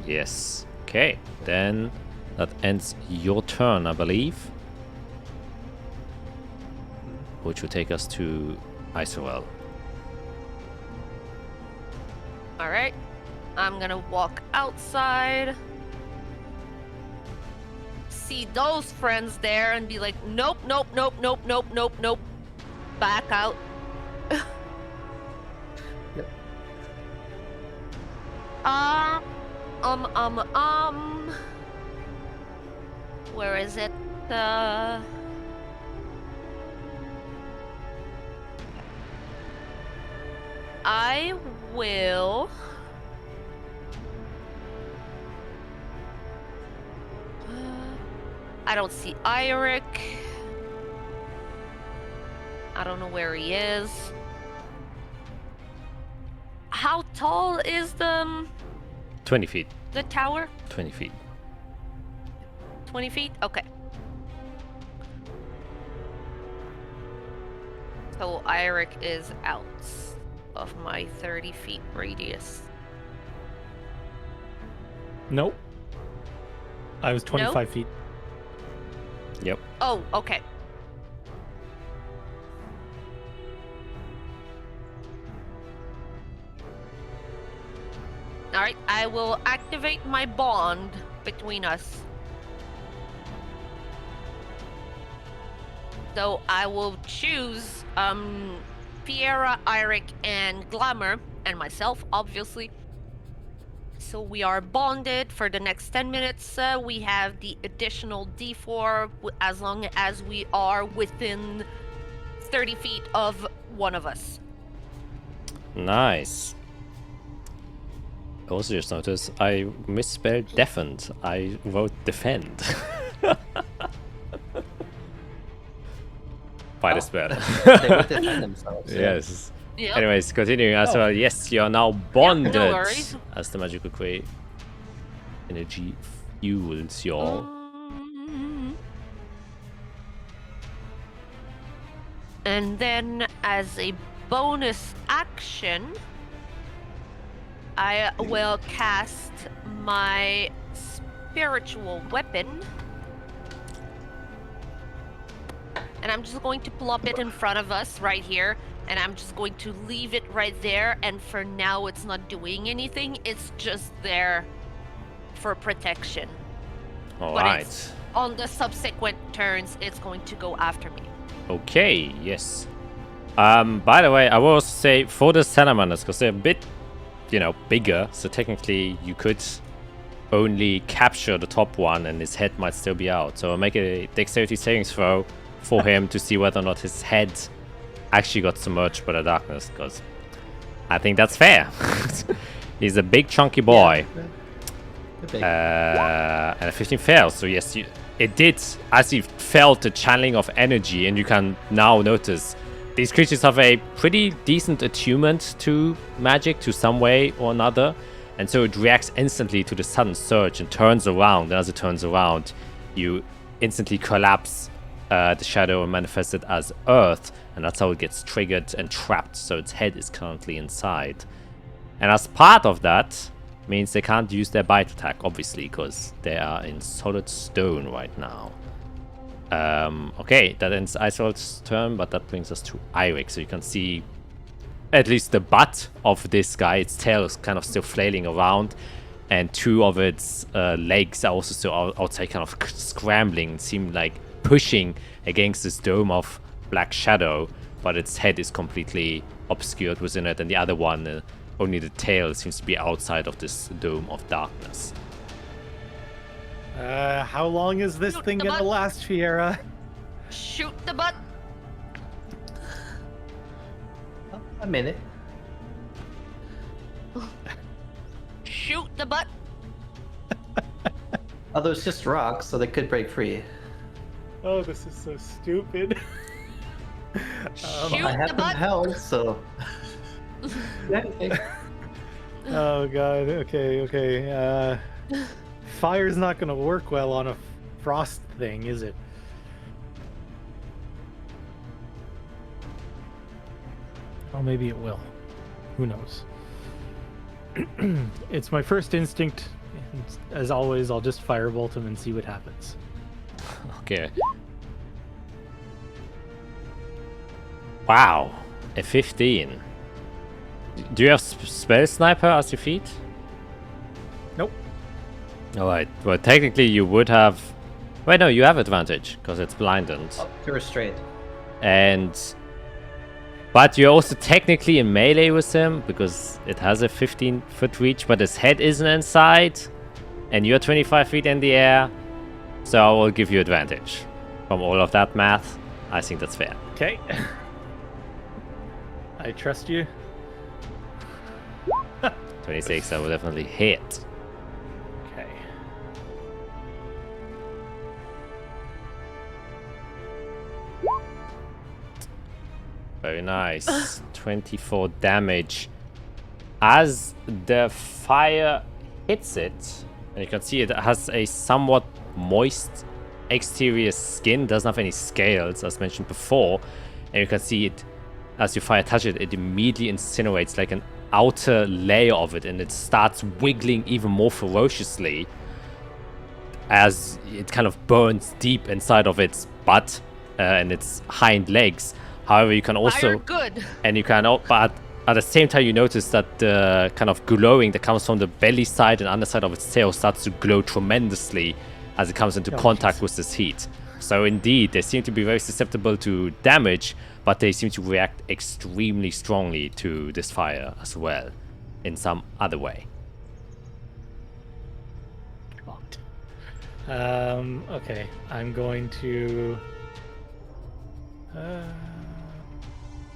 Speaker 1: Yes. Okay, then that ends your turn, I believe. Which will take us to Isorel.
Speaker 2: Alright. I'm gonna walk outside. See those friends there and be like, nope, nope, nope, nope, nope, nope, nope. Back out.
Speaker 4: Yep.
Speaker 2: Where is it? I will. I don't see Eirik. I don't know where he is. How tall is
Speaker 1: 20 feet.
Speaker 2: the tower?
Speaker 1: 20 feet.
Speaker 2: 20 feet? Okay. So Eirik is out of my 30 feet radius.
Speaker 3: Nope. I was 25 feet.
Speaker 1: Yep.
Speaker 2: Oh, okay. Alright, I will activate my bond between us. So I will choose Fiora, Eirik, and Glamour, and myself, obviously. So we are bonded for the next 10 minutes. We have the additional D4 as long as we are within 30 feet of one of us.
Speaker 1: Nice. Also just noticed I misspelled deafened. I wrote defend. By the spell.
Speaker 4: They would defend themselves.
Speaker 1: Yes.
Speaker 2: Yep.
Speaker 1: Anyways, continuing as
Speaker 3: Oh.
Speaker 1: well. Yes, you are now bonded
Speaker 2: worries.
Speaker 1: as the magical energy fuels your.
Speaker 2: And then, as a bonus action, I will cast my spiritual weapon. And I'm just going to pull up it in front of us right here. And I'm just going to leave it right there. And for now, it's not doing anything. It's just there for protection.
Speaker 1: All
Speaker 2: But
Speaker 1: right.
Speaker 2: it's, on the subsequent turns, it's going to go after me.
Speaker 1: Okay. Yes. By the way, I will also say for the salamanders, because they're a bit, bigger. So technically, you could only capture the top one, and his head might still be out. So I'll make a dexterity savings throw for him to see whether or not his head actually got submerged by the darkness, because I think that's fair. He's a big chunky boy.
Speaker 4: Yeah,
Speaker 1: And a 15 fails, so yes, it did, as you felt the channeling of energy, and you can now notice these creatures have a pretty decent attunement to magic to some way or another, and so it reacts instantly to the sudden surge and turns around, and as it turns around, you instantly collapse the shadow and manifest it as earth, and that's how it gets triggered and trapped, so its head is currently inside. And as part of that, means they can't use their bite attack, obviously, because they are in solid stone right now. Okay, that ends Isol's turn, but that brings us to Eirik, so you can see at least the butt of this guy. Its tail is kind of still flailing around, and two of its legs are also still outside, kind of scrambling, seem like pushing against this dome of black shadow, but its head is completely obscured within it, and the other one, only the tail seems to be outside of this dome of darkness.
Speaker 3: How long is this
Speaker 2: Shoot
Speaker 3: thing
Speaker 2: the
Speaker 3: gonna
Speaker 2: butt.
Speaker 3: last, Fiera?
Speaker 2: Shoot the butt.
Speaker 4: A minute.
Speaker 2: Shoot the butt.
Speaker 4: Although it's just rocks, so they could break free.
Speaker 3: Oh, this is so stupid.
Speaker 2: Shoot
Speaker 4: I have
Speaker 2: the
Speaker 4: them
Speaker 2: butt.
Speaker 4: held, so.
Speaker 3: Oh god. Okay. Fire's not gonna work well on a frost thing, is it? Oh, maybe it will. Who knows? It's my first instinct. And as always, I'll just firebolt him and see what happens.
Speaker 1: Okay. Wow, a 15. Do you have spell sniper as your feet?
Speaker 3: Nope.
Speaker 1: Alright, well technically you would have... Wait, no, you have advantage, because it's blinded.
Speaker 4: To restrain.
Speaker 1: But you're also technically in melee with him, because it has a 15-foot reach, but his head isn't inside, and you're 25 feet in the air, so I will give you advantage. From all of that math, I think that's fair.
Speaker 3: Okay. I trust you.
Speaker 1: 26, that will definitely hit.
Speaker 3: Okay.
Speaker 1: Very nice. 24 damage. As the fire hits it, and you can see it has a somewhat moist exterior skin, doesn't have any scales, as mentioned before, and you can see it, as your fire touches it, it immediately incinerates like an outer layer of it, and it starts wiggling even more ferociously as it kind of burns deep inside of its butt and its hind legs. However, you can also
Speaker 2: Fire good.
Speaker 1: and you can, but at the same time, you notice that the kind of glowing that comes from the belly side and underside of its tail starts to glow tremendously as it comes into contact with this heat. So indeed, they seem to be very susceptible to damage, but they seem to react extremely strongly to this fire as well, in some other way.
Speaker 3: Okay. I'm going to...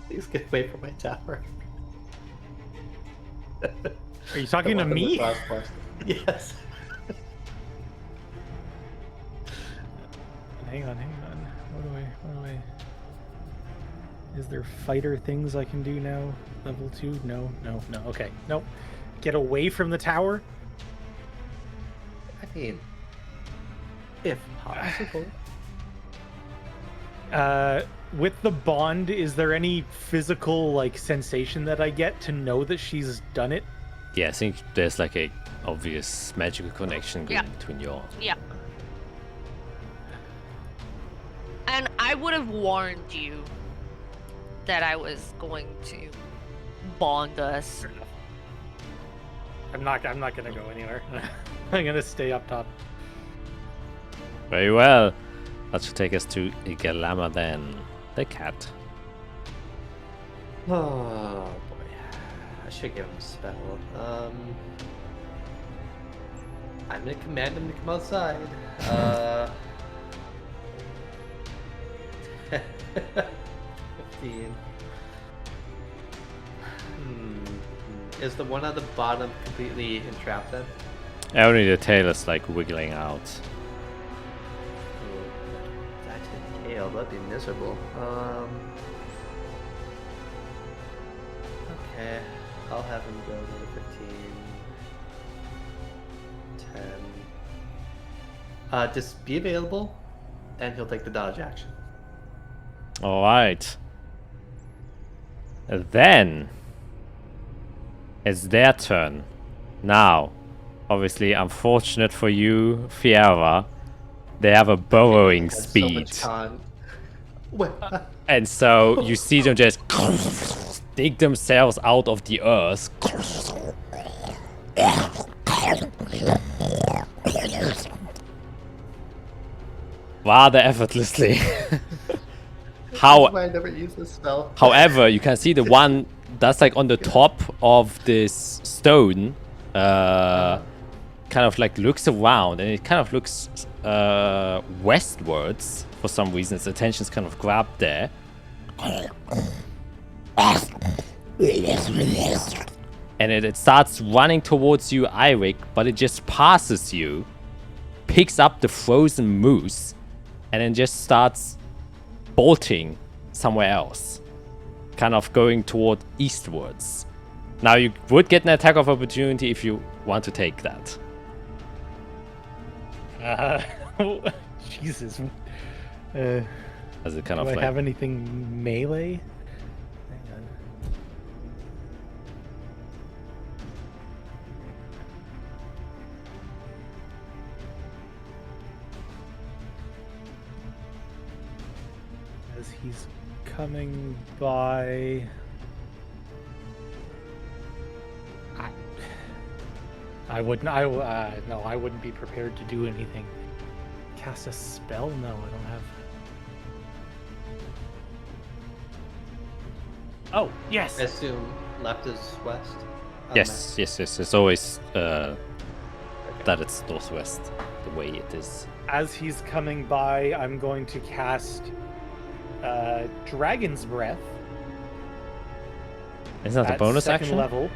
Speaker 4: Please get away from my tower.
Speaker 3: Are you talking to
Speaker 4: The weapon
Speaker 3: me?
Speaker 4: with crossbows. Yes.
Speaker 3: Hang on. What do I... Is there fighter things I can do now? Level 2? No. Okay. Nope. Get away from the tower?
Speaker 4: I mean, if possible.
Speaker 3: With the bond, is there any physical like sensation that I get to know that she's done it?
Speaker 1: Yeah, I think there's like a obvious magical connection going
Speaker 2: Yeah.
Speaker 1: between your.
Speaker 2: Yeah. And I would have warned you that I was going to bond us.
Speaker 3: I'm not gonna go anywhere. I'm gonna stay up top.
Speaker 1: Very well. That should take us to Galama then. The cat.
Speaker 4: Oh boy, I should give him a spell. I'm gonna command him to come outside. 15. Is the one at the bottom completely entrapped then?
Speaker 1: Only the tail is like wiggling out.
Speaker 4: That's a tail, that'd be miserable. Okay, I'll have him go another 15. 10. Just be available, and he'll take the dodge action.
Speaker 1: Alright. Then it's their turn. Now, obviously, unfortunate for you, Fiera, they have a burrowing
Speaker 4: Had so
Speaker 1: speed.
Speaker 4: much con. What?
Speaker 1: And so you see them just dig themselves out of the earth. Rather effortlessly. How,
Speaker 4: I never use this spell.
Speaker 1: however, you can see the one that's like on the top of this stone, kind of like looks around, and it kind of looks westwards for some reason. Its attention's kind of grabbed there. And it starts running towards you, Eirik, but it just passes you, picks up the frozen moose, and then just starts bolting somewhere else, kind of going toward eastwards. Now you would get an attack of opportunity if you want to take that.
Speaker 3: Jesus.
Speaker 1: As it kind
Speaker 3: Do
Speaker 1: of
Speaker 3: I
Speaker 1: like
Speaker 3: have anything melee? Hang on. As he's coming by, I wouldn't. No, I wouldn't be prepared to do anything. Cast a spell? No, I don't have. Oh, yes.
Speaker 4: I assume left is west?
Speaker 1: yes. It's always that it's northwest, the way it is.
Speaker 3: As he's coming by, I'm going to cast Dragon's Breath.
Speaker 1: Isn't that a
Speaker 3: at
Speaker 1: bonus
Speaker 3: second
Speaker 1: action?
Speaker 3: level.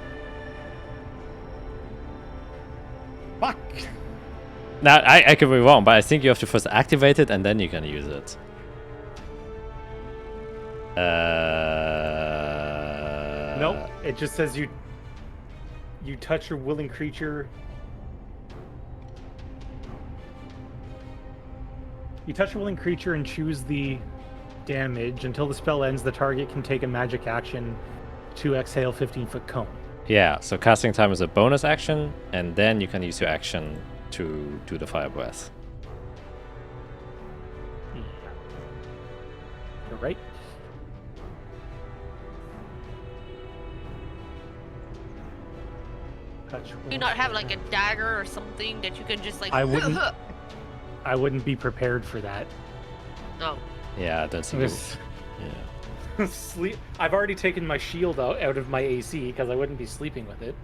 Speaker 3: Fuck!
Speaker 1: Now, I could be wrong, but I think you have to first activate it and then you can use it.
Speaker 3: Nope. It just says you touch your willing creature. You touch a willing creature and choose the damage. Until the spell ends, the target can take a magic action to exhale 15-foot cone.
Speaker 1: Yeah, so casting time is a bonus action, and then you can use your action to do the fire breath.
Speaker 3: You're right. Touch
Speaker 2: Do you
Speaker 3: willing
Speaker 2: not have like
Speaker 3: creature.
Speaker 2: a dagger or something that you can just like?
Speaker 3: I wouldn't be prepared for that.
Speaker 2: No.
Speaker 1: Yeah, I don't think you...
Speaker 3: This-
Speaker 1: Yeah.
Speaker 3: Sleep. I've already taken my shield out of my AC because I wouldn't be sleeping with it.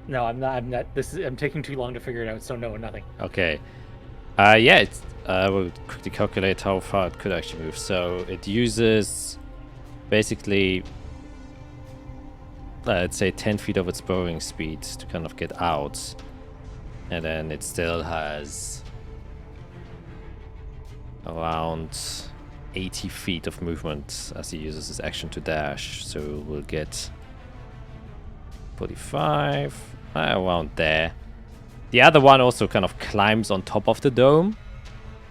Speaker 3: No, I'm not. I'm not. I'm taking too long to figure it out. So no, nothing.
Speaker 1: Okay. Yeah, it's, we'll quickly calculate how far it could actually move. So it uses basically, let's say 10 feet of its burrowing speed to kind of get out. And then it still has around 80 feet of movement as he uses his action to dash. So we'll get 45, around there. The other one also kind of climbs on top of the dome,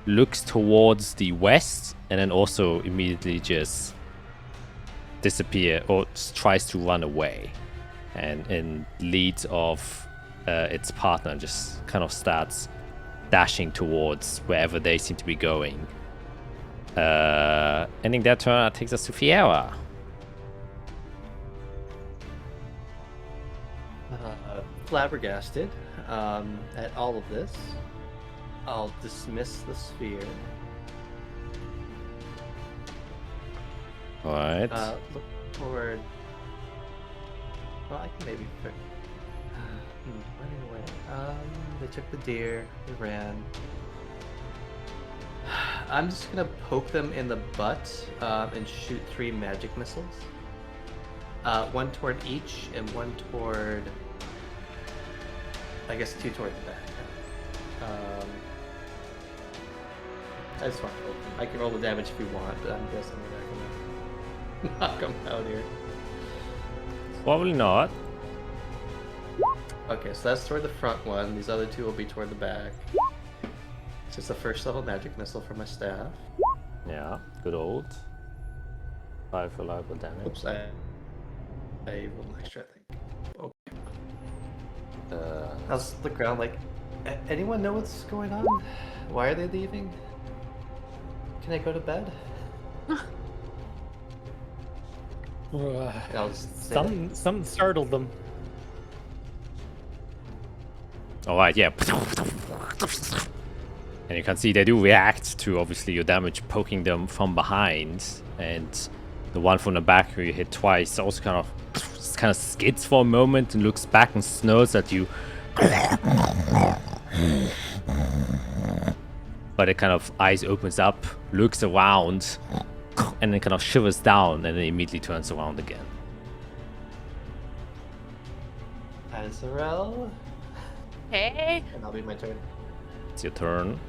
Speaker 1: looks towards the west, and then also immediately just disappear or tries to run away. And in lead of its partner just kind of starts dashing towards wherever they seem to be going. Ending their turn, that takes us to Fiera.
Speaker 4: Flabbergasted at all of this, I'll dismiss the sphere.
Speaker 1: Alright.
Speaker 4: Look toward. Well, I can maybe. Running away. They took the deer. They ran. I'm just gonna poke them in the butt and shoot 3 magic missiles. One toward each and one toward. I guess 2 toward the back. I just want to poke them. I can roll the damage if you want, but I'm guessing we're not gonna knock them out here.
Speaker 1: Probably not.
Speaker 4: Okay, so that's toward the front one. These other 2 will be toward the back. It's just a first level magic missile from my staff.
Speaker 1: Yeah, good old. 5 reliable damage.
Speaker 4: Oops, I rolled an extra, I think. Okay. I'll just look around like, anyone know what's going on? Why are they leaving? Can I go to bed? I'll just say that.
Speaker 3: Something startled them.
Speaker 1: Alright, yeah. And you can see they do react to obviously your damage poking them from behind. And the one from the back who you hit twice also kind of skids for a moment and looks back and snores at you. But it kind of eyes opens up, looks around, and then kind of shivers down and then immediately turns around again.
Speaker 4: Azarel,
Speaker 2: Hey.
Speaker 4: and that'll be my turn.
Speaker 1: It's your turn.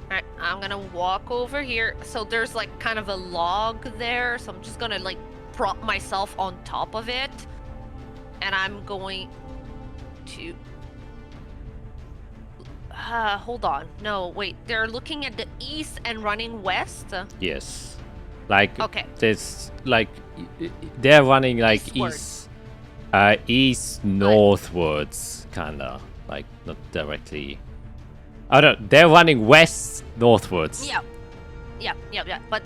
Speaker 2: Alright, I'm gonna walk over here. So there's like kind of a log there, so I'm just gonna like prop myself on top of it. And I'm going to... hold on. No, wait. They're looking at the east and running west?
Speaker 1: Yes. Like,
Speaker 2: Okay.
Speaker 1: there's like, they're running like
Speaker 2: Eastwards.
Speaker 1: east northwards, kinda. Like, not directly. Oh no, they're running west northwards.
Speaker 2: Yeah. But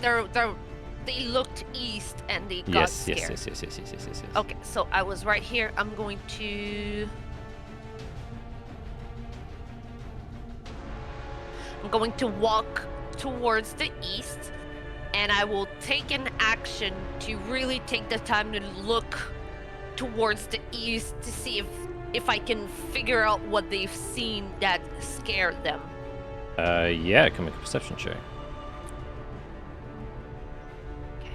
Speaker 2: they looked east and they got scared.
Speaker 1: Yes.
Speaker 2: Okay, so I was right here. I'm going to walk towards the east, and I will take an action to really take the time to look towards the east to see if I can figure out what they've seen that scared them.
Speaker 1: Yeah, I can make a perception check.
Speaker 2: Okay.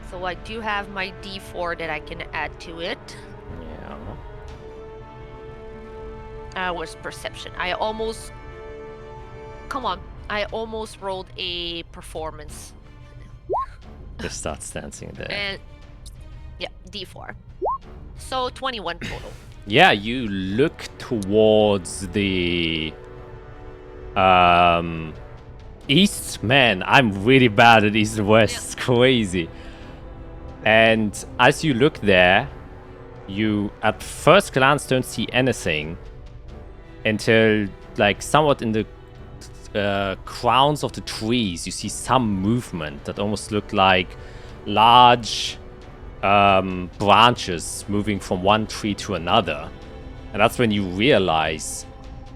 Speaker 2: So I do have my D4 that I can add to it.
Speaker 1: Yeah.
Speaker 2: Was perception. I almost rolled a performance.
Speaker 1: Just starts dancing there.
Speaker 2: And yeah, D4. So 21 total.
Speaker 1: Yeah, you look towards the east. Man, I'm really bad at east and west. It's crazy. And as you look there, you at first glance don't see anything until like somewhat in the crowns of the trees you see some movement that almost look like large branches moving from one tree to another. And that's when you realize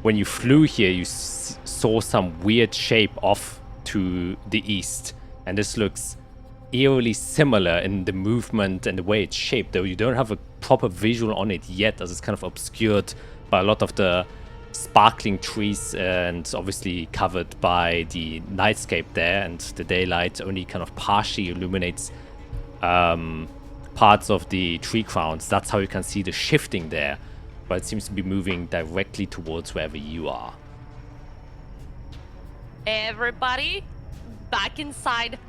Speaker 1: when you flew here you saw some weird shape off to the east, and this looks eerily similar in the movement and the way it's shaped, though you don't have a proper visual on it yet as it's kind of obscured by a lot of the sparkling trees and obviously covered by the nightscape there, and the daylight only kind of partially illuminates parts of the tree crowns. That's how you can see the shifting there, but it seems to be moving directly towards wherever you are.
Speaker 2: Everybody, back inside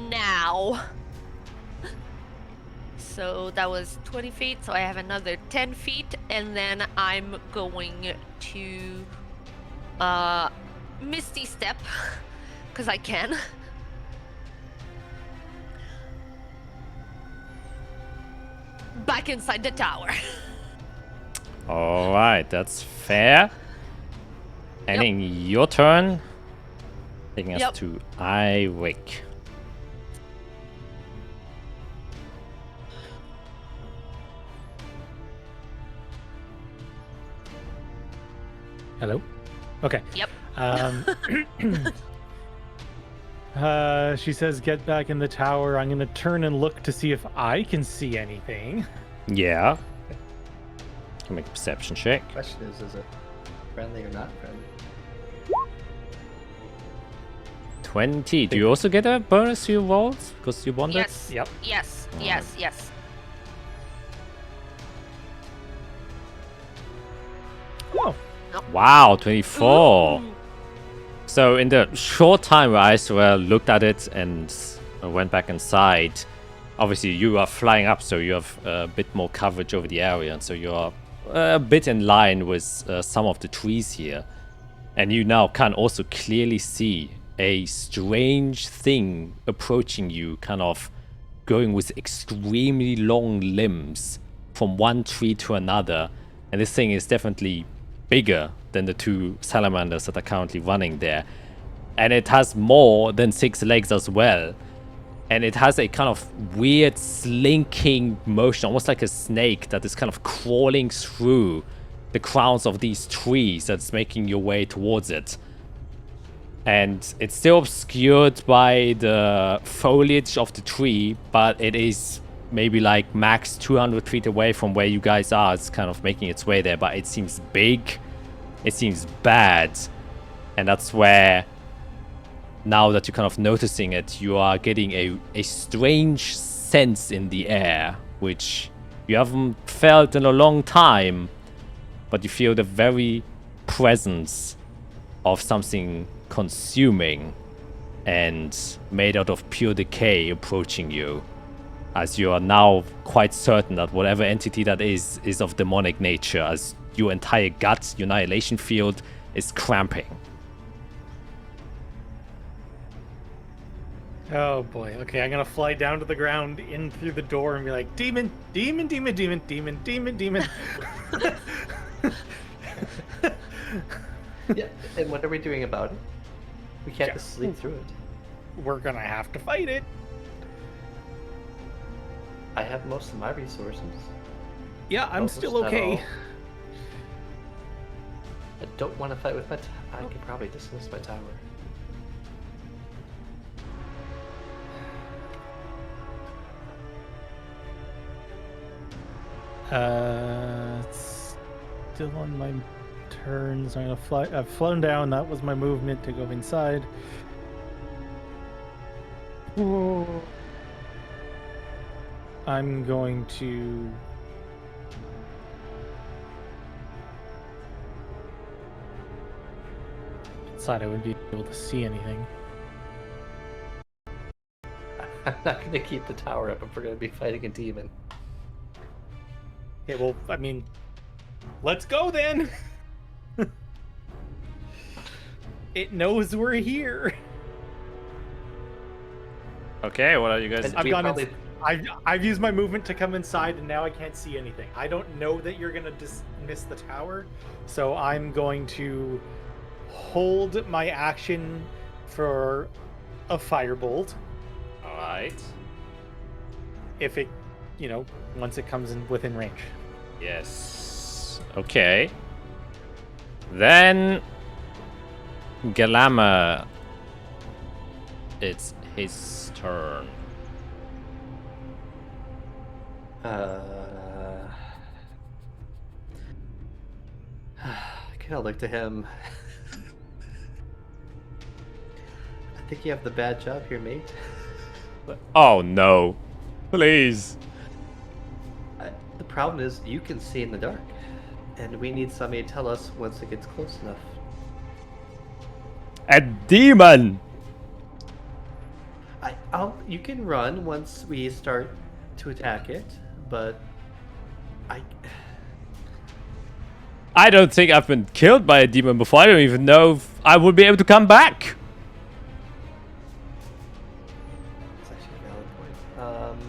Speaker 2: now. So that was 20 feet, so I have another 10 feet, and then I'm going to Misty Step, because I can. Back inside the tower.
Speaker 1: Alright, that's fair. Ending your turn. Taking us to Iwick.
Speaker 3: Hello? Okay.
Speaker 2: Yep.
Speaker 3: She says, get back in the tower. I'm going to turn and look to see if I can see anything.
Speaker 1: Yeah. Can make a perception check.
Speaker 4: Question is it friendly or not friendly?
Speaker 1: 20. Do you also get a bonus to your rolls? Because you wanted?
Speaker 2: Yes.
Speaker 3: Yep.
Speaker 2: Yes. Yes. Yes.
Speaker 3: Oh.
Speaker 1: Wow, 24.
Speaker 2: Ooh.
Speaker 1: So in the short time where I looked at it and went back inside, obviously you are flying up, so you have a bit more coverage over the area, and so you are a bit in line with some of the trees here. And you now can also clearly see a strange thing approaching you, kind of going with extremely long limbs from one tree to another. And this thing is definitely bigger than the two salamanders that are currently running there. And it has more than 6 legs as well. And it has a kind of weird slinking motion, almost like a snake that is kind of crawling through the crowns of these trees that's making your way towards it. And it's still obscured by the foliage of the tree, but it is maybe like max 200 feet away from where you guys are. It's kind of making its way there, but it seems big. It seems bad. And that's where, now that you're kind of noticing it, you are getting a strange sense in the air, which you haven't felt in a long time, but you feel the very presence of something consuming and made out of pure decay approaching you, as you are now quite certain that whatever entity that is of demonic nature, as your entire gut, your annihilation field, is cramping.
Speaker 3: Oh boy. Okay, I'm gonna fly down to the ground, in through the door, and be like, demon, demon, demon, demon, demon, demon, demon.
Speaker 4: Yeah, and what are we doing about it? We can't just sleep through it.
Speaker 3: We're gonna have to fight it.
Speaker 4: I have most of my resources.
Speaker 3: Yeah, I'm
Speaker 4: Almost
Speaker 3: still
Speaker 4: not
Speaker 3: okay.
Speaker 4: all. I don't want to fight with my I could probably dismiss my tower.
Speaker 3: It's still on my turn, so I'm gonna fly. I've flown down. That was my movement to go inside. Whoa. I'm going to. Inside, I wouldn't be able to see anything.
Speaker 4: I'm not going to keep the tower up if we're going to be fighting a demon.
Speaker 3: Okay, well, I mean, let's go then. It knows we're here.
Speaker 1: Okay, what are you guys?
Speaker 4: And
Speaker 3: I've
Speaker 4: we
Speaker 3: gone.
Speaker 4: probably-
Speaker 3: I've used my movement to come inside, and now I can't see anything. I don't know that you're gonna dismiss the tower, so I'm going to hold my action for a firebolt.
Speaker 1: All right.
Speaker 3: If it, once it comes in within range.
Speaker 1: Yes. Okay. Then Galama. It's his turn.
Speaker 4: I kind of look to him. I think you have the bad job here, mate.
Speaker 1: Oh no. Please.
Speaker 4: The problem is you can see in the dark, and we need somebody to tell us once it gets close enough.
Speaker 1: A demon!
Speaker 4: You can run once we start to attack it, but
Speaker 1: I don't think I've been killed by a demon before. I don't even know if I would be able to come back.
Speaker 4: It's actually a valid point.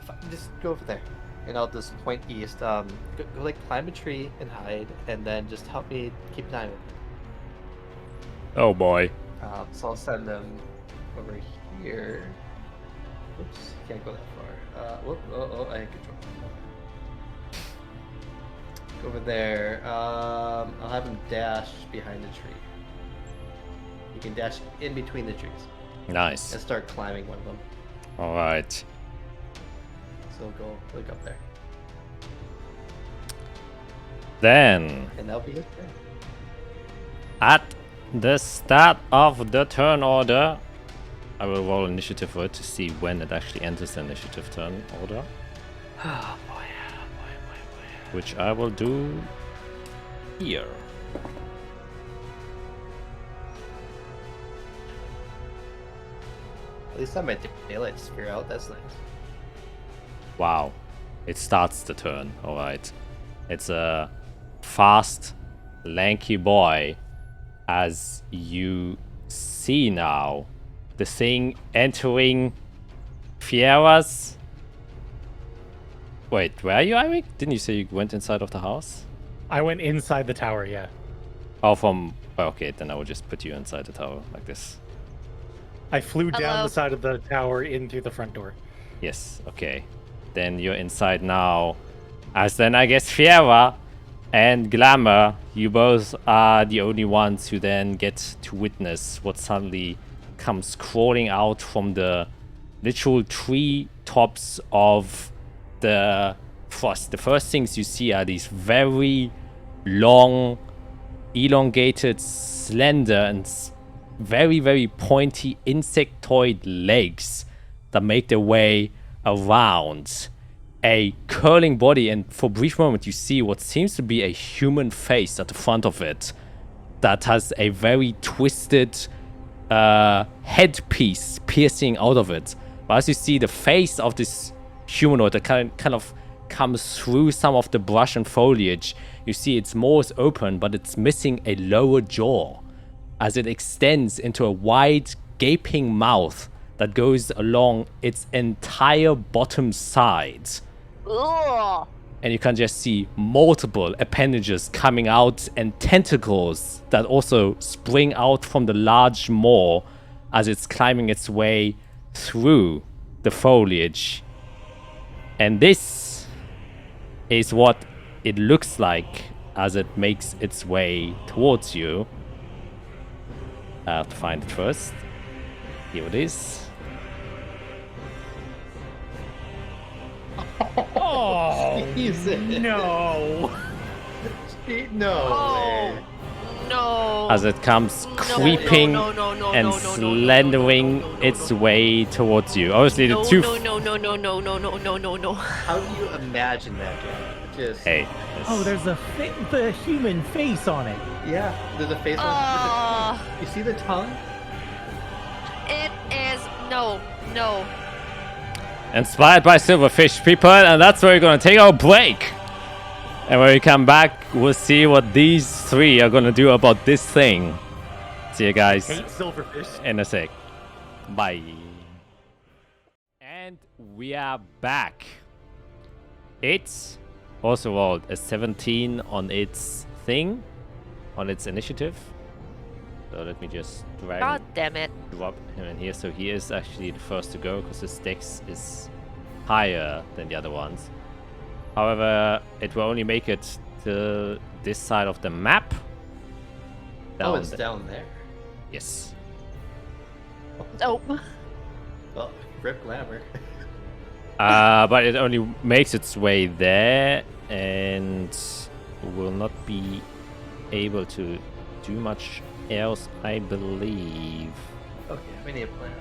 Speaker 4: If I just go over there, and I'll just point east. Go like climb a tree and hide, and then just help me keep an eye open.
Speaker 1: Oh boy.
Speaker 4: So I'll send them over here. Oops, can't go that far. I had control. Go over there. I'll have him dash behind the tree. You can dash in between the trees
Speaker 1: Nice.
Speaker 4: and start climbing one of them.
Speaker 1: Alright.
Speaker 4: So go look up there,
Speaker 1: Then,
Speaker 4: and that'll be it. There.
Speaker 1: at the start of the turn order, I will roll initiative for it to see when it actually enters the initiative turn order.
Speaker 4: Oh boy.
Speaker 1: Which I will do here.
Speaker 4: At least I have my daylight sphere out. That's nice.
Speaker 1: Wow. It starts the turn, alright. It's a fast, lanky boy. As you see now, the thing entering Fiera's. Wait, where are you, Eirik? Didn't you say you went inside of the house?
Speaker 3: I went inside the tower, yeah.
Speaker 1: Oh, okay, then I will just put you inside the tower, like this.
Speaker 3: I flew down
Speaker 2: Hello?
Speaker 3: the side of the tower into the front door.
Speaker 1: Yes, okay. Then you're inside now. As then I guess Fiera and Glamour, you both are the only ones who then get to witness what suddenly comes crawling out from the literal tree tops of the frost. The first things you see are these very long, elongated, slender, and very, very pointy insectoid legs that make their way around a curling body, and for a brief moment you see what seems to be a human face at the front of it that has a very twisted headpiece piercing out of it. But as you see the face of this humanoid that kind of comes through some of the brush and foliage, you see its maw is open, but it's missing a lower jaw as it extends into a wide gaping mouth that goes along its entire bottom side.
Speaker 2: Ugh.
Speaker 1: And you can just see multiple appendages coming out and tentacles that also spring out from the large maw as it's climbing its way through the foliage. And this is what it looks like as it makes its way towards you. I have to find it first. Here it is.
Speaker 3: Oh,
Speaker 4: Jesus.
Speaker 3: no.
Speaker 4: No
Speaker 2: Oh,
Speaker 4: way.
Speaker 2: no.
Speaker 1: As it comes
Speaker 2: No,
Speaker 1: creeping
Speaker 2: no, no, no,
Speaker 1: and
Speaker 2: no, no, no,
Speaker 1: slendering
Speaker 2: no, no, no,
Speaker 1: its
Speaker 2: no.
Speaker 1: way towards you. Obviously,
Speaker 2: No,
Speaker 1: the two.
Speaker 2: no, no, no, no, no, no, no, no, no, no.
Speaker 4: How do you imagine that, Jack? Just
Speaker 1: Hey.
Speaker 3: Oh, there's the human face on it.
Speaker 4: yeah. There's a face on You see the tongue?
Speaker 2: It is no.
Speaker 1: Inspired by Silverfish, people, and that's where we're gonna take our break. And when we come back, we'll see what these three are gonna do about this thing. See you guys
Speaker 3: Hate silverfish.
Speaker 1: in a sec. Bye. And we are back. It's also rolled a 17 on its thing, on its initiative. So let me just drag
Speaker 2: God damn it.
Speaker 1: drop him in here. So he is actually the first to go because his dex is higher than the other ones. However, it will only make it to this side of the map.
Speaker 4: Oh, it's
Speaker 1: there.
Speaker 4: down there.
Speaker 1: Yes.
Speaker 2: Oh.
Speaker 4: Well, rip glamour.
Speaker 1: But it only makes its way there and will not be able to do much else, I believe.
Speaker 4: Okay, we need a plan.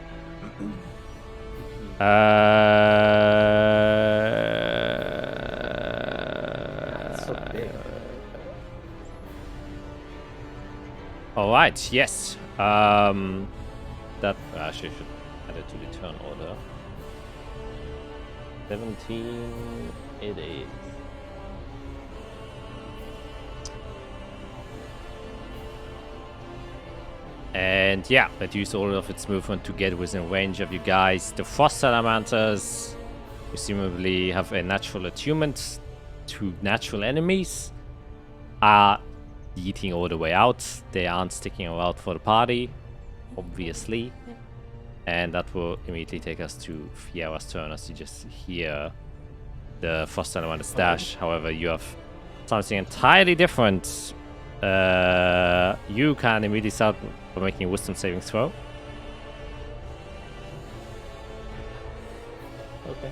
Speaker 1: right. Yes. That actually should add it to the turn order. 17. It is. And yeah, it used all of its movement to get within range of you guys. The Frost Salamanders presumably have a natural attunement to natural enemies, are eating all the way out. They aren't sticking around for the party, obviously. And that will immediately take us to Fiera's turn as you just hear the Frost Salamander dash. However, you have something entirely different. You can immediately start by making a wisdom saving throw.
Speaker 4: Okay.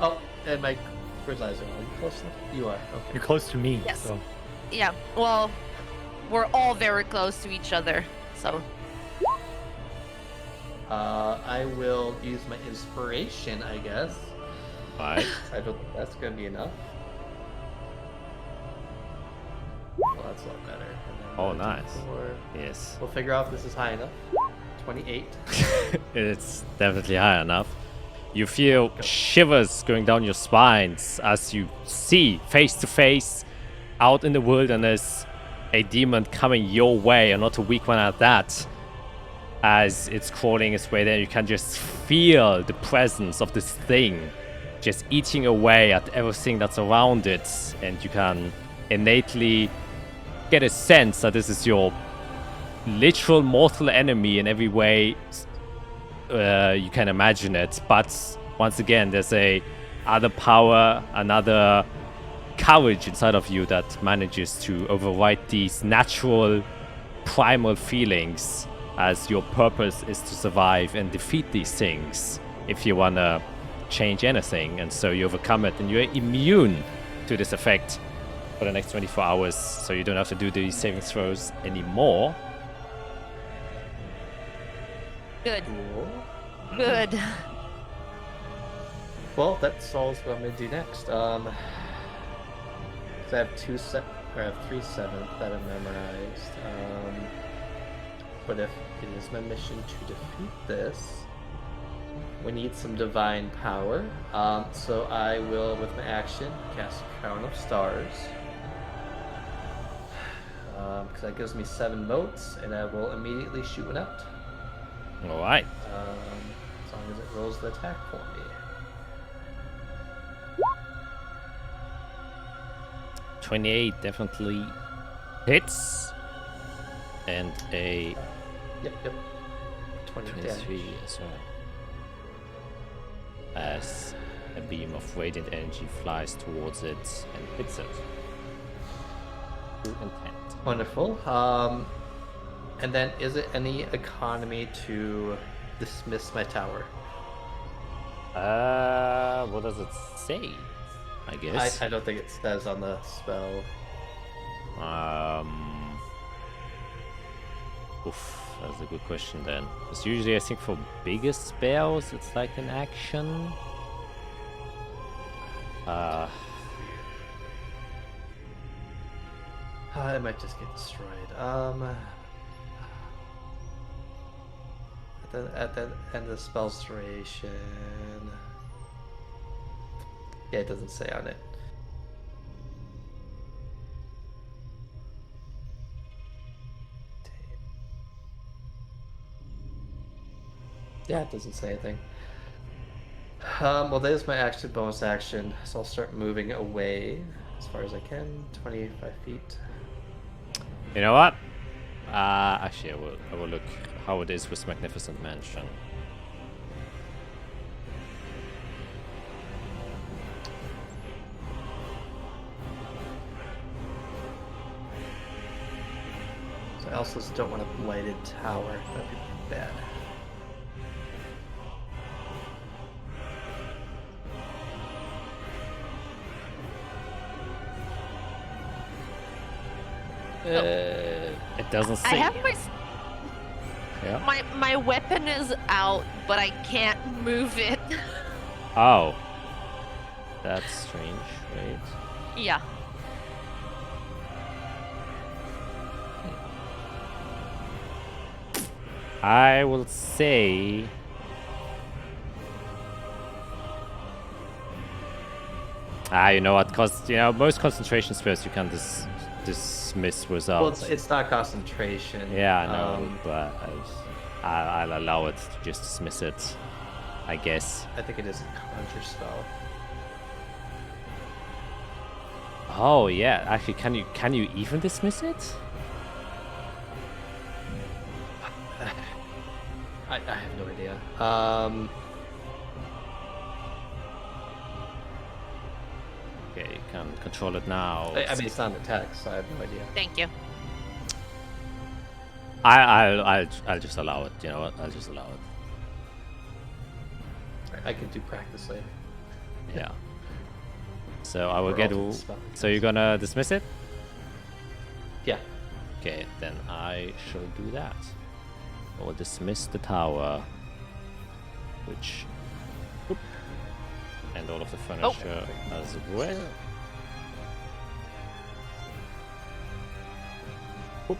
Speaker 4: Oh, and my fertilizer. Are you close enough? You are. Okay.
Speaker 3: You're close to me.
Speaker 2: Yes.
Speaker 3: So.
Speaker 2: Yeah, well, we're all very close to each other, so.
Speaker 4: I will use my inspiration, I guess.
Speaker 1: Alright.
Speaker 4: I don't think that's gonna be enough. Well, that's a lot better. And then
Speaker 1: Oh, nice.
Speaker 4: 4.
Speaker 1: Yes.
Speaker 4: We'll figure out if this is high enough. 28.
Speaker 1: It's definitely high enough. You feel shivers going down your spines as you see face to face out in the wilderness a demon coming your way, and not a weak one at that. As it's crawling its way there, you can just feel the presence of this thing just eating away at everything that's around it, and you can innately get a sense that this is your literal mortal enemy in every way you can imagine it. But once again, there's a other power, another courage inside of you that manages to override these natural primal feelings, as your purpose is to survive and defeat these things if you want to change anything. And so you overcome it, and you're immune to this effect for the next 24 hours, so you don't have to do these saving throws anymore.
Speaker 2: Good.
Speaker 4: Cool.
Speaker 2: Good.
Speaker 4: Well, that solves what I'm gonna do next. So I have 3 7th that are memorized. But if it is my mission to defeat this, we need some divine power. So I will, with my action, cast Crown of Stars. Because that gives me 7 motes, and I will immediately shoot one out.
Speaker 1: Alright.
Speaker 4: As long as it rolls the attack for me.
Speaker 1: 28 definitely hits. And a
Speaker 4: Yep. 20 damage.
Speaker 1: 23 as well. As a beam of radiant energy flies towards it and hits it. To intent.
Speaker 4: Wonderful. And then is it any economy to dismiss my tower?
Speaker 1: What does it say? I guess.
Speaker 4: I don't think it says on the spell.
Speaker 1: Oof, that's a good question then. Because usually I think for bigger spells it's like an action.
Speaker 4: I might just get destroyed. At the end of the spell's duration. Yeah, it doesn't say on it. Yeah, it doesn't say anything. Well, there's my action, bonus action, so I'll start moving away as far as I can, 25 feet.
Speaker 1: You know what? Actually, I will look how it is with Magnificent Mansion.
Speaker 4: So I also don't want a blighted tower. That'd be bad.
Speaker 1: It doesn't say.
Speaker 2: I have
Speaker 1: Yeah.
Speaker 2: my weapon is out, but I can't move it.
Speaker 1: Oh. That's strange. Wait.
Speaker 2: Yeah.
Speaker 1: I will say. You know what? Because most concentration spells you can dismiss
Speaker 4: Well,
Speaker 1: without.
Speaker 4: it's not concentration.
Speaker 1: Yeah, I know, but I'll allow it to just dismiss it, I guess.
Speaker 4: I think it is a conjure spell.
Speaker 1: Oh yeah, actually, can you even dismiss it?
Speaker 4: I have no idea.
Speaker 1: Okay, you can control it now.
Speaker 4: I mean, it's not an attack, so I have no idea.
Speaker 2: Thank you.
Speaker 1: I'll just allow it. You know what? I'll just allow it.
Speaker 4: I can do practice later.
Speaker 1: Yeah. So I will
Speaker 4: Or
Speaker 1: get.
Speaker 4: ultimate spell.
Speaker 1: So you're gonna dismiss it?
Speaker 4: Yeah.
Speaker 1: Okay, then I shall do that. I will dismiss the tower, which. Oop, and all of the furniture as well. Oop,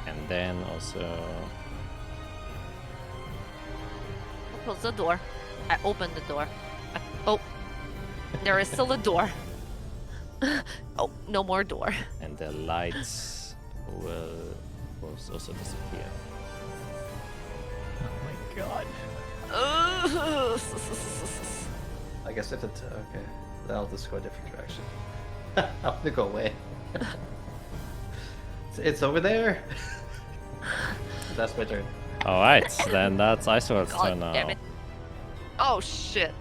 Speaker 1: and then also.
Speaker 2: Close the door. I opened the door. Oh, there is still a door. Oh, no more door.
Speaker 1: And the lights will also disappear.
Speaker 5: Oh my god.
Speaker 4: I guess if it's okay, then I'll just go a different direction. I'm gonna go away. It's over there. That's my turn.
Speaker 1: Alright, then that's Isor's
Speaker 2: God
Speaker 1: turn now.
Speaker 2: damn it. Oh shit.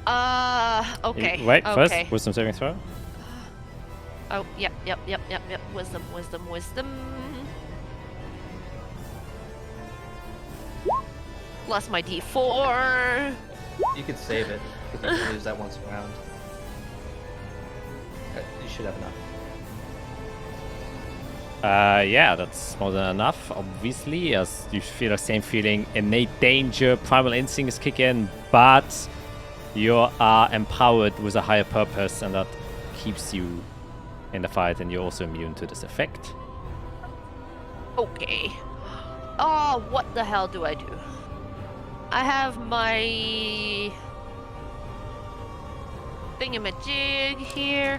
Speaker 2: Okay.
Speaker 1: Wait,
Speaker 2: okay.
Speaker 1: first, wisdom saving throw.
Speaker 2: Oh, yep. Wisdom. Plus my D4.
Speaker 4: You can save it because you can use that once around. You should have enough.
Speaker 1: Yeah, that's more than enough, obviously, as you feel the same feeling. Innate danger, primal instincts kick in, but you are empowered with a higher purpose, and that keeps you in the fight, and you're also immune to this effect.
Speaker 2: Okay. Oh, what the hell do I do? I have my thingamajig here.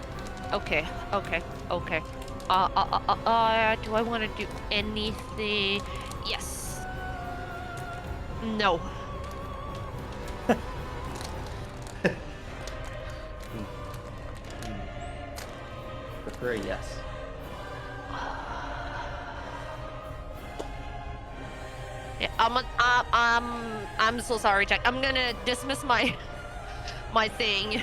Speaker 2: Okay. Do I want to do anything? Yes. No.
Speaker 4: Prefer a yes.
Speaker 2: Yeah, I'm so sorry, Jack. I'm gonna dismiss my thing.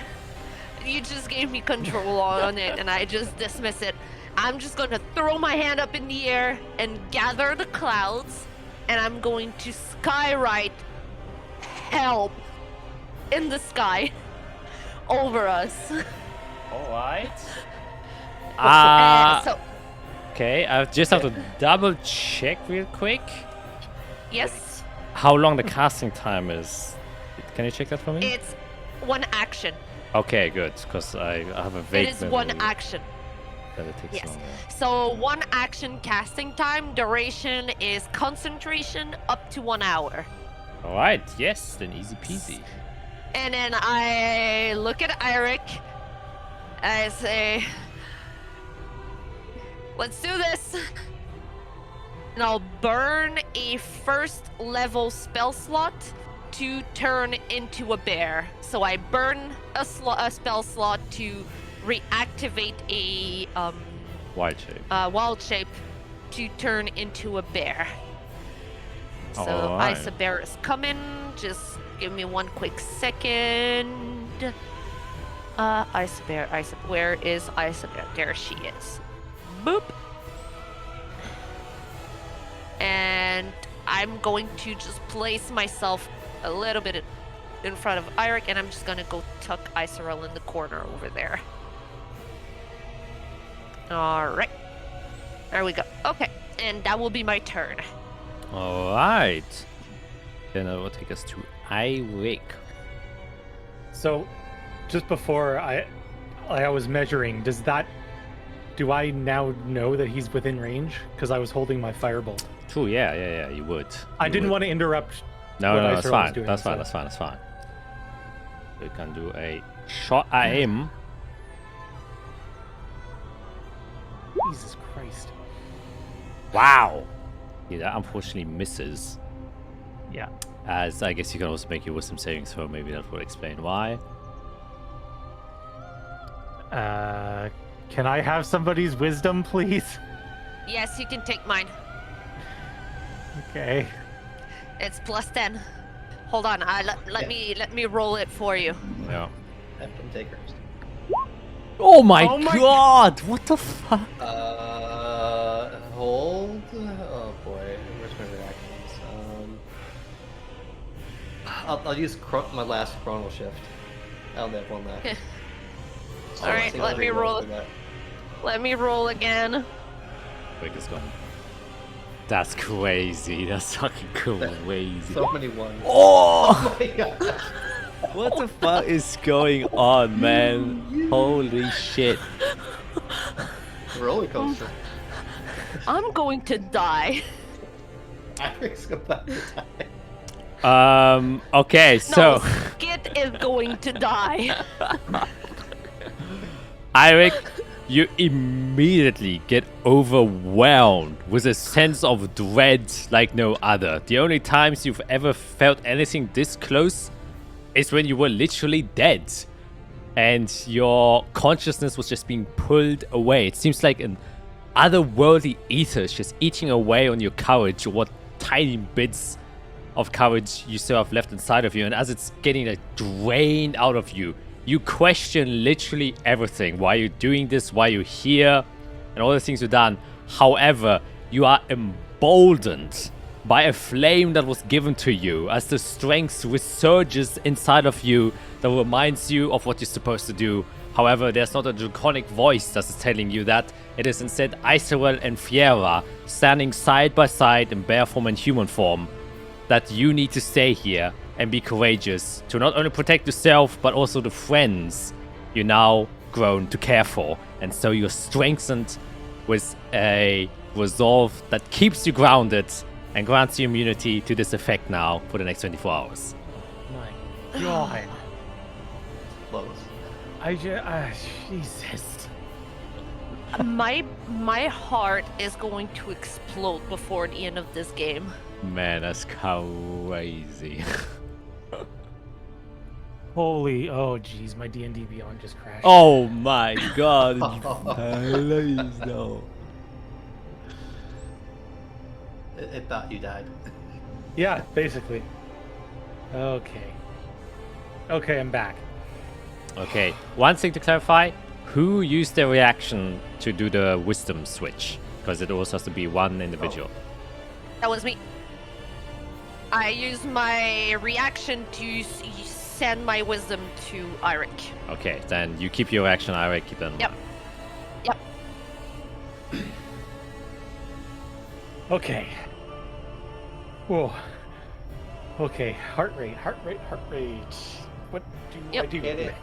Speaker 2: You just gave me control on it, and I just dismiss it. I'm just gonna throw my hand up in the air and gather the clouds, and I'm going to skywrite help in the sky over us.
Speaker 1: Alright.
Speaker 2: So,
Speaker 1: Okay, I just have to double check real quick
Speaker 2: yes,
Speaker 1: how long the casting time is. Can you check that for me?
Speaker 2: it's one action.
Speaker 1: Okay, good, because I have a vague
Speaker 2: It is one
Speaker 1: memory
Speaker 2: action.
Speaker 1: that it takes
Speaker 2: Yes.
Speaker 1: longer.
Speaker 2: So one action casting time duration is concentration up to 1 hour.
Speaker 1: Alright, yes, then easy peasy.
Speaker 2: And then I look at Eirik. I say, let's do this. And I'll burn a first level spell slot to turn into a bear. So I burn a spell slot to reactivate a
Speaker 1: Wild shape.
Speaker 2: wild shape to turn into a bear. So
Speaker 1: Alright.
Speaker 2: Isa Bear is coming. Just give me one quick second. Isa Bear, where is Isa Bear? There she is. Boop. And I'm going to just place myself a little bit in front of Eirik, and I'm just gonna go tuck Isorel in the corner over there. Alright. There we go. Okay. And that will be my turn.
Speaker 1: Alright. Then it will take us to Eirik.
Speaker 3: So, just before I was measuring, does that do I now know that he's within range? Because I was holding my firebolt.
Speaker 1: True, yeah, you would.
Speaker 3: I
Speaker 1: You
Speaker 3: didn't
Speaker 1: would.
Speaker 3: want to interrupt.
Speaker 1: No,
Speaker 3: what
Speaker 1: no, that's
Speaker 3: Iceral was
Speaker 1: fine.
Speaker 3: doing,
Speaker 1: That's fine.
Speaker 3: so-
Speaker 1: That's fine. That's fine. We can do a shot at him.
Speaker 3: Jesus Christ.
Speaker 1: Wow. Yeah, that unfortunately misses.
Speaker 3: Yeah.
Speaker 1: As I guess you can also make your wisdom savings throw. Maybe that will explain why.
Speaker 3: Can I have somebody's wisdom, please?
Speaker 2: Yes, you can take mine.
Speaker 3: Okay.
Speaker 2: It's +10. Hold on, let me roll it for you.
Speaker 1: Yeah.
Speaker 4: Have them take hers.
Speaker 1: Oh my,
Speaker 3: Oh my
Speaker 1: god! What the fuck?
Speaker 4: Hold. Oh boy, where's my reactions? I'll use my last chronal shift. I only have one left.
Speaker 2: All right, let me roll.
Speaker 4: for that.
Speaker 2: Let me roll again.
Speaker 1: Quick is gone. That's crazy. That's fucking crazy.
Speaker 4: So many ones.
Speaker 1: Oh!
Speaker 4: Oh my god.
Speaker 1: What the fuck is going on, man? Holy shit.
Speaker 4: Roller coaster.
Speaker 2: I'm going to die.
Speaker 4: Eric's about to die.
Speaker 1: Okay,
Speaker 2: No,
Speaker 1: so
Speaker 2: Skit is going to die.
Speaker 1: Eirik, you immediately get overwhelmed with a sense of dread like no other. The only times you've ever felt anything this close is when you were literally dead and your consciousness was just being pulled away. It seems like an otherworldly ether is just eating away on your courage, or what tiny bits of courage you still have left inside of you. And as it's getting like drained out of you, you question literally everything. Why you're doing this, why you're here, and all the things you've done. However, you are emboldened by a flame that was given to you as the strength resurges inside of you that reminds you of what you're supposed to do. However, there's not a draconic voice that is telling you that. It is instead Iserel and Fiera standing side by side in bear form and human form, that you need to stay here and be courageous to not only protect yourself but also the friends you're now grown to care for. And so you're strengthened with a resolve that keeps you grounded and grants you immunity to this effect now for the next 24 hours.
Speaker 3: My God.
Speaker 4: Close.
Speaker 3: Jesus.
Speaker 2: My heart is going to explode before the end of this game.
Speaker 1: Man, that's crazy.
Speaker 3: Holy, oh jeez, my D&D Beyond just crashed.
Speaker 1: Oh my god. Please no.
Speaker 4: It thought you died.
Speaker 3: Yeah, basically. Okay. Okay, I'm back.
Speaker 1: Okay, one thing to clarify, who used their reaction to do the wisdom switch? Because it also has to be one individual.
Speaker 2: That was me. I used my reaction to send my wisdom to Eirik.
Speaker 1: Okay, then you keep your reaction, I will keep them.
Speaker 2: Yep. Yep.
Speaker 3: Okay. Whoa. Okay, heart rate. What do
Speaker 2: Yep.
Speaker 3: I do?
Speaker 4: Get it.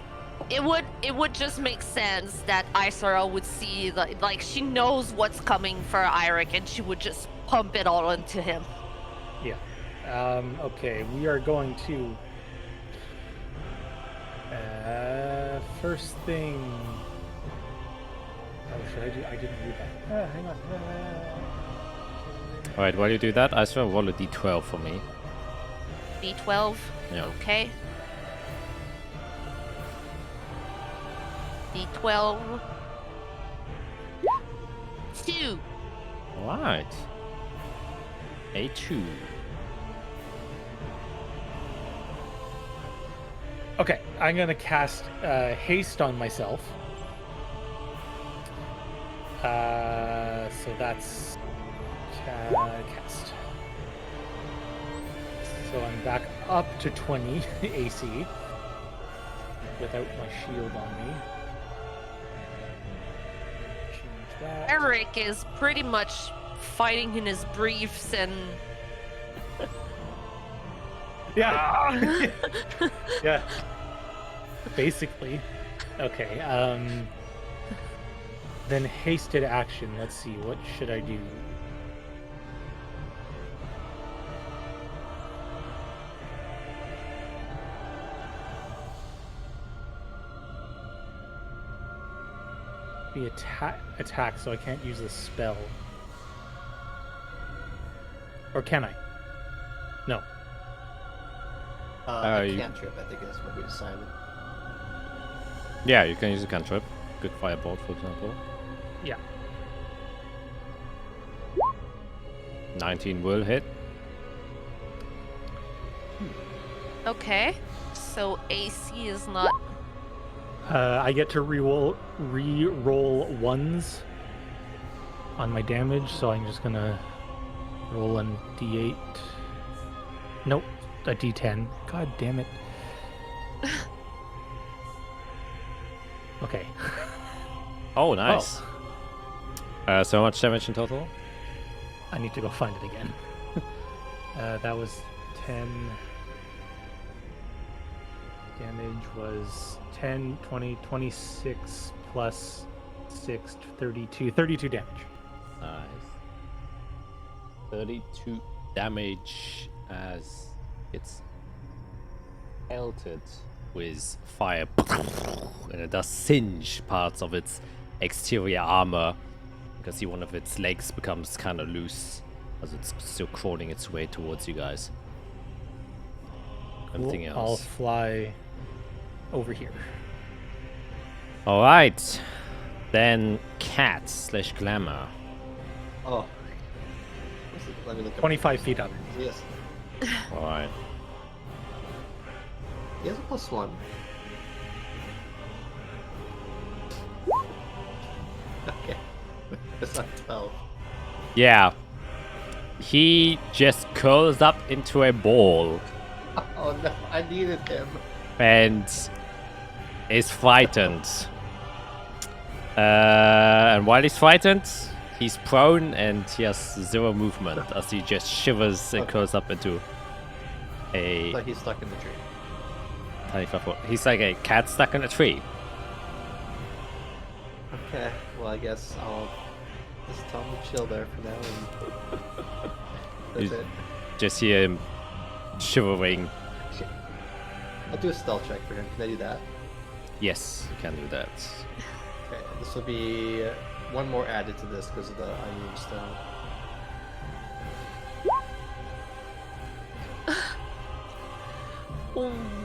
Speaker 2: It would just make sense that Isara would see like she knows what's coming for Eirik, and she would just pump it all into him.
Speaker 3: Yeah. Okay, we are going to first thing. Oh, should I do? I didn't do that. Hang on.
Speaker 1: Alright, while you do that, I swear roll a d12 for me.
Speaker 2: D12.
Speaker 1: Yeah.
Speaker 2: Okay. D12. 2.
Speaker 1: Alright. A2.
Speaker 3: Okay, I'm gonna cast haste on myself. So that's cast. So I'm back up to 20 AC without my shield on me. Change that.
Speaker 2: Eric is pretty much fighting in his briefs and
Speaker 3: Yeah. Yeah. Basically. Okay. Then hasted action. Let's see. What should I do? The attack, so I can't use the spell. Or can I? No.
Speaker 4: A cantrip, I think that's what we decided.
Speaker 1: Yeah, you can use a cantrip. Good firebolt, for example.
Speaker 3: Yeah.
Speaker 1: 19 will hit.
Speaker 2: Okay. So AC is not.
Speaker 3: I get to re-roll ones on my damage, so I'm just gonna roll a d8. Nope, a d10. God damn it. Okay.
Speaker 1: Oh, nice. So how much damage in total?
Speaker 3: I need to go find it again. That was 10. Damage was 10, 20, 26 plus 6, 32. 32 damage.
Speaker 1: Nice. 32 damage as it's pelted with fire. And it does singe parts of its exterior armor. You can see one of its legs becomes kind of loose as it's still crawling its way towards you guys. Anything
Speaker 3: I'll
Speaker 1: else?
Speaker 3: fly over here.
Speaker 1: Alright. Then cat / glamour.
Speaker 4: Oh. Let me look up
Speaker 3: 25 feet up.
Speaker 4: Yes.
Speaker 1: Alright.
Speaker 4: He has a +1. Okay. It's not 12.
Speaker 1: Yeah. He just curls up into a ball
Speaker 4: Oh no, I needed him.
Speaker 1: and is frightened. And while he's frightened, he's prone and he has 0 movement as he just shivers and
Speaker 4: Okay.
Speaker 1: curls up into a
Speaker 4: Like he's stuck in the tree.
Speaker 1: 25 foot. He's like a cat stuck in a tree.
Speaker 4: Okay, well I guess I'll just tell him to chill there for now and that's it.
Speaker 1: Just hear him shivering.
Speaker 4: I'll do a stealth check for him. Can I do that?
Speaker 1: Yes, you can do that.
Speaker 4: Okay, this will be one more added to this because of the iron stone.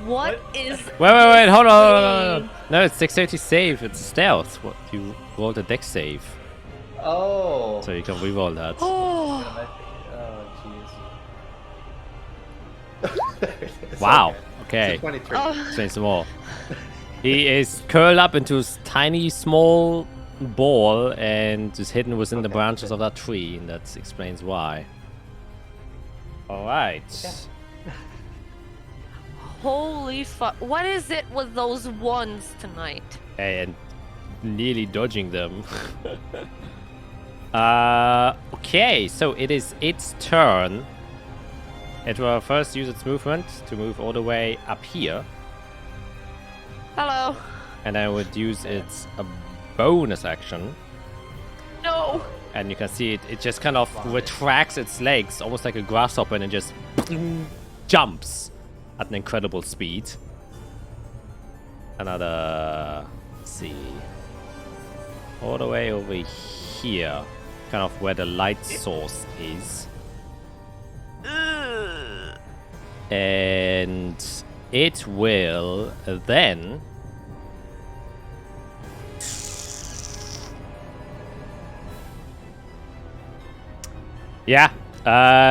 Speaker 2: What is?
Speaker 1: Wait, hold on. No, it's dexterity save. It's stealth. What you rolled a dex save,
Speaker 4: Oh!
Speaker 1: so you can reroll that.
Speaker 2: Oh,
Speaker 4: Oh, jeez. It's
Speaker 1: Wow.
Speaker 4: okay.
Speaker 1: Okay.
Speaker 4: It's a 23.
Speaker 2: oh.
Speaker 1: Explain some more. He is curled up into a tiny, small ball and is hidden within the
Speaker 4: Okay,
Speaker 1: branches
Speaker 4: good.
Speaker 1: of that tree, and that explains why. All right.
Speaker 2: Holy fuck! What is it with those ones tonight?
Speaker 1: And nearly dodging them. Okay, so it is its turn. It will first use its movement to move all the way up here,
Speaker 2: Hello.
Speaker 1: and then would use its bonus action.
Speaker 2: No.
Speaker 1: And you can see it just kind of retracts its legs, almost like a grasshopper, and it just jumps at an incredible speed. Another, let's see, all the way over here, kind of where the light source is. And it will then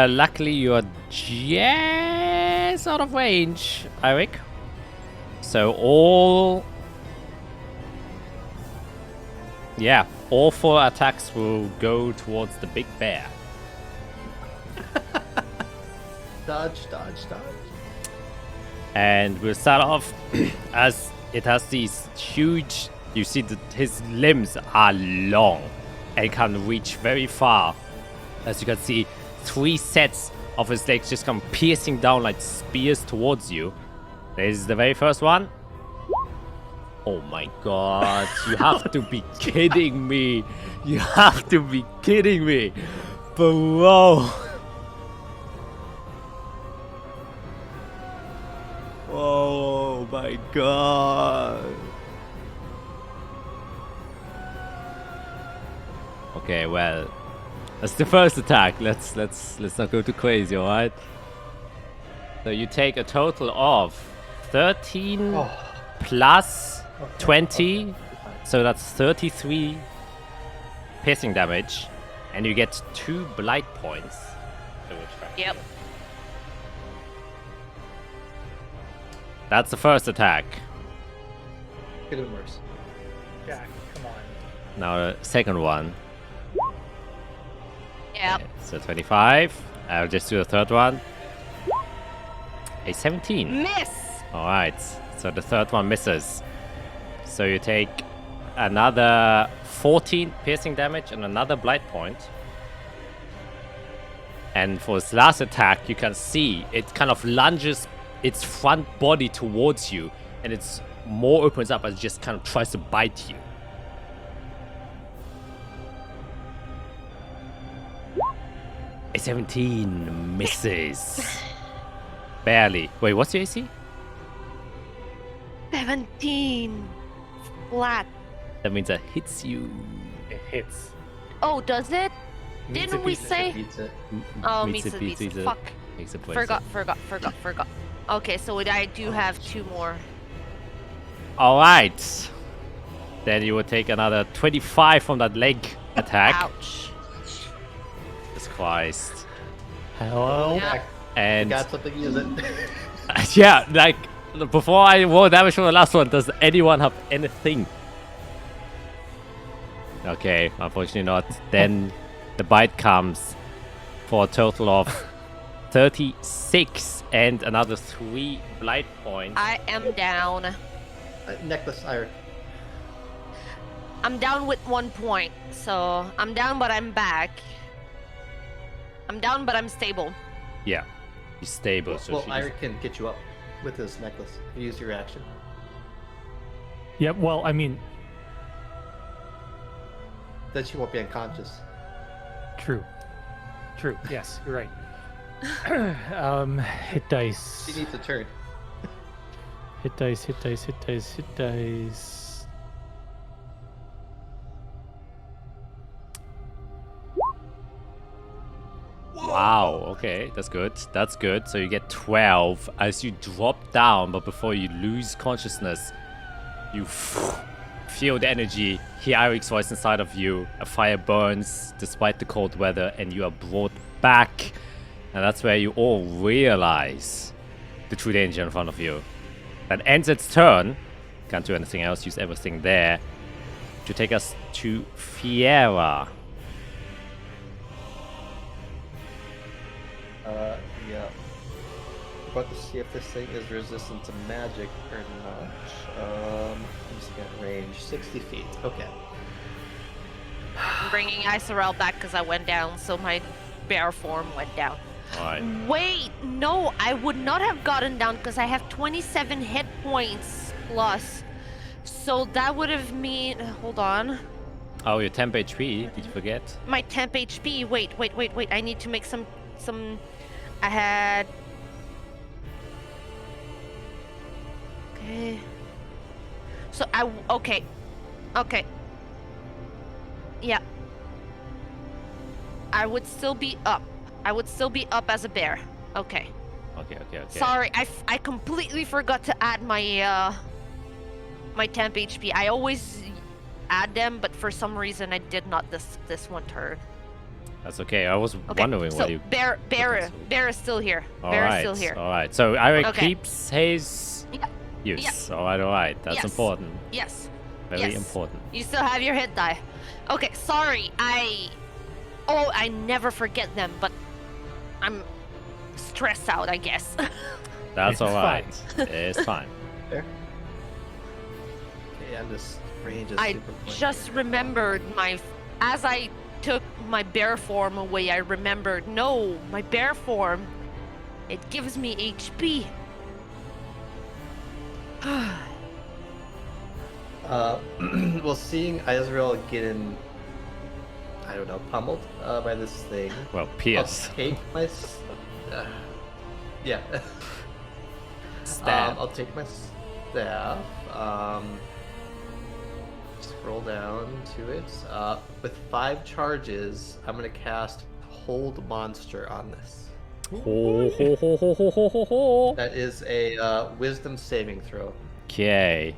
Speaker 1: luckily you're just out of range, Eric. So all 4 attacks will go towards the big bear.
Speaker 4: Dodge.
Speaker 1: And we'll start off as it has these huge, you see that his limbs are long and can reach very far. As you can see, 3 sets of his legs just come piercing down like spears towards you. This is the very first one. Oh my god, you have to be kidding me. You have to be kidding me. Bro. Oh my god. Okay, well, that's the first attack. Let's not go too crazy, all right? So you take a total of 13 plus 20, so that's 33 piercing damage, and you get 2 blight points.
Speaker 2: Yep.
Speaker 1: That's the first attack.
Speaker 4: Could have been worse.
Speaker 3: Jack, come on.
Speaker 1: Now the second one.
Speaker 2: Yep.
Speaker 1: So 25. I'll just do the third one. A 17.
Speaker 2: Miss.
Speaker 1: Alright, so the third one misses. So you take another 14 piercing damage and another blight point. And for this last attack, you can see it kind of lunges its front body towards you, and it's more opens up and just kind of tries to bite you. A 17 misses. Barely. Wait, what's your AC?
Speaker 2: 17. Flat.
Speaker 1: That means it hits you.
Speaker 3: It hits.
Speaker 2: Oh, does it?
Speaker 3: Meets
Speaker 2: Didn't
Speaker 3: it,
Speaker 2: we
Speaker 3: beats it.
Speaker 2: say?
Speaker 4: Beats it.
Speaker 2: Oh,
Speaker 1: Meets
Speaker 2: meets
Speaker 1: it,
Speaker 2: it,
Speaker 1: beats
Speaker 2: beats it.
Speaker 1: it.
Speaker 2: Fuck.
Speaker 1: Makes a point.
Speaker 2: Forgot. Okay, so I do have 2 more.
Speaker 1: Alright. Then you will take another 25 from that leg attack.
Speaker 2: Ouch.
Speaker 1: Jesus Christ. Hello?
Speaker 2: Yeah.
Speaker 1: And
Speaker 4: Got something, use it.
Speaker 1: yeah, like before I roll damage from the last one, does anyone have anything? Okay, unfortunately not. Then the bite comes for a total of 36 and another 3 blight points.
Speaker 2: I am down.
Speaker 4: Necklace, Iron.
Speaker 2: I'm down with 1 point. So I'm down, but I'm back. I'm down, but I'm stable.
Speaker 1: Yeah, he's stable. So
Speaker 4: Well,
Speaker 1: she's...
Speaker 4: Iron can get you up with his necklace. Use your action.
Speaker 6: Yep, well, I mean,
Speaker 4: Then she won't be unconscious.
Speaker 6: true. True, yes, you're right. Hit dice.
Speaker 4: She needs a turn.
Speaker 6: Hit dice, hit dice, hit dice, hit dice.
Speaker 1: Wow, okay, that's good. That's good. So you get 12 as you drop down, but before you lose consciousness, you feel the energy, hear Eric's voice inside of you, a fire burns despite the cold weather, and you are brought back. And that's where you all realize the true danger in front of you. That ends its turn. Can't do anything else, use everything there. To take us to Fiera.
Speaker 4: Yeah. About to see if this thing is resistant to magic or not. I'm just got range 60 feet. Okay.
Speaker 2: I'm bringing Isorel back because I went down, so my bear form went down.
Speaker 1: Alright.
Speaker 2: Wait, no, I would not have gotten down because I have 27 hit points plus. So that would have mean. Hold on.
Speaker 1: Oh, your temp HP, did you forget?
Speaker 2: My temp HP. Wait. I need to make some. I had. Okay. So okay. Yeah. I would still be up. I would still be up as a bear. Okay.
Speaker 1: Okay.
Speaker 2: Sorry, I completely forgot to add my my temp HP. I always add them, but for some reason I did not this one turn.
Speaker 1: That's okay. I was wondering
Speaker 2: so
Speaker 1: what you...
Speaker 2: bear is still here. Bear is still here.
Speaker 1: Alright. So Eric
Speaker 2: Okay.
Speaker 1: keeps his use.
Speaker 2: Yes.
Speaker 1: Alright. That's
Speaker 2: Yes.
Speaker 1: important.
Speaker 2: Yes.
Speaker 1: Very
Speaker 2: Yes.
Speaker 1: important.
Speaker 2: You still have your hit die. Okay, sorry. I never forget them, but I'm stressed out, I guess.
Speaker 1: That's
Speaker 3: It's
Speaker 1: alright. It's fine.
Speaker 4: There. Okay, and this range is
Speaker 2: I
Speaker 4: super pointy.
Speaker 2: just remembered as I took my bear form away, I remembered, no, my bear form, it gives me HP.
Speaker 4: Well, seeing Israel getting, I don't know, pummeled by this thing.
Speaker 1: Well, pierce.
Speaker 4: I'll take my. Yeah.
Speaker 1: Stab.
Speaker 4: I'll take my staff. Scroll down to it. With 5 charges, I'm gonna cast Hold Monster on this.
Speaker 1: Ho, ho, ho, ho, ho, ho, ho, ho.
Speaker 4: That is a Wisdom saving throw.
Speaker 1: Okay.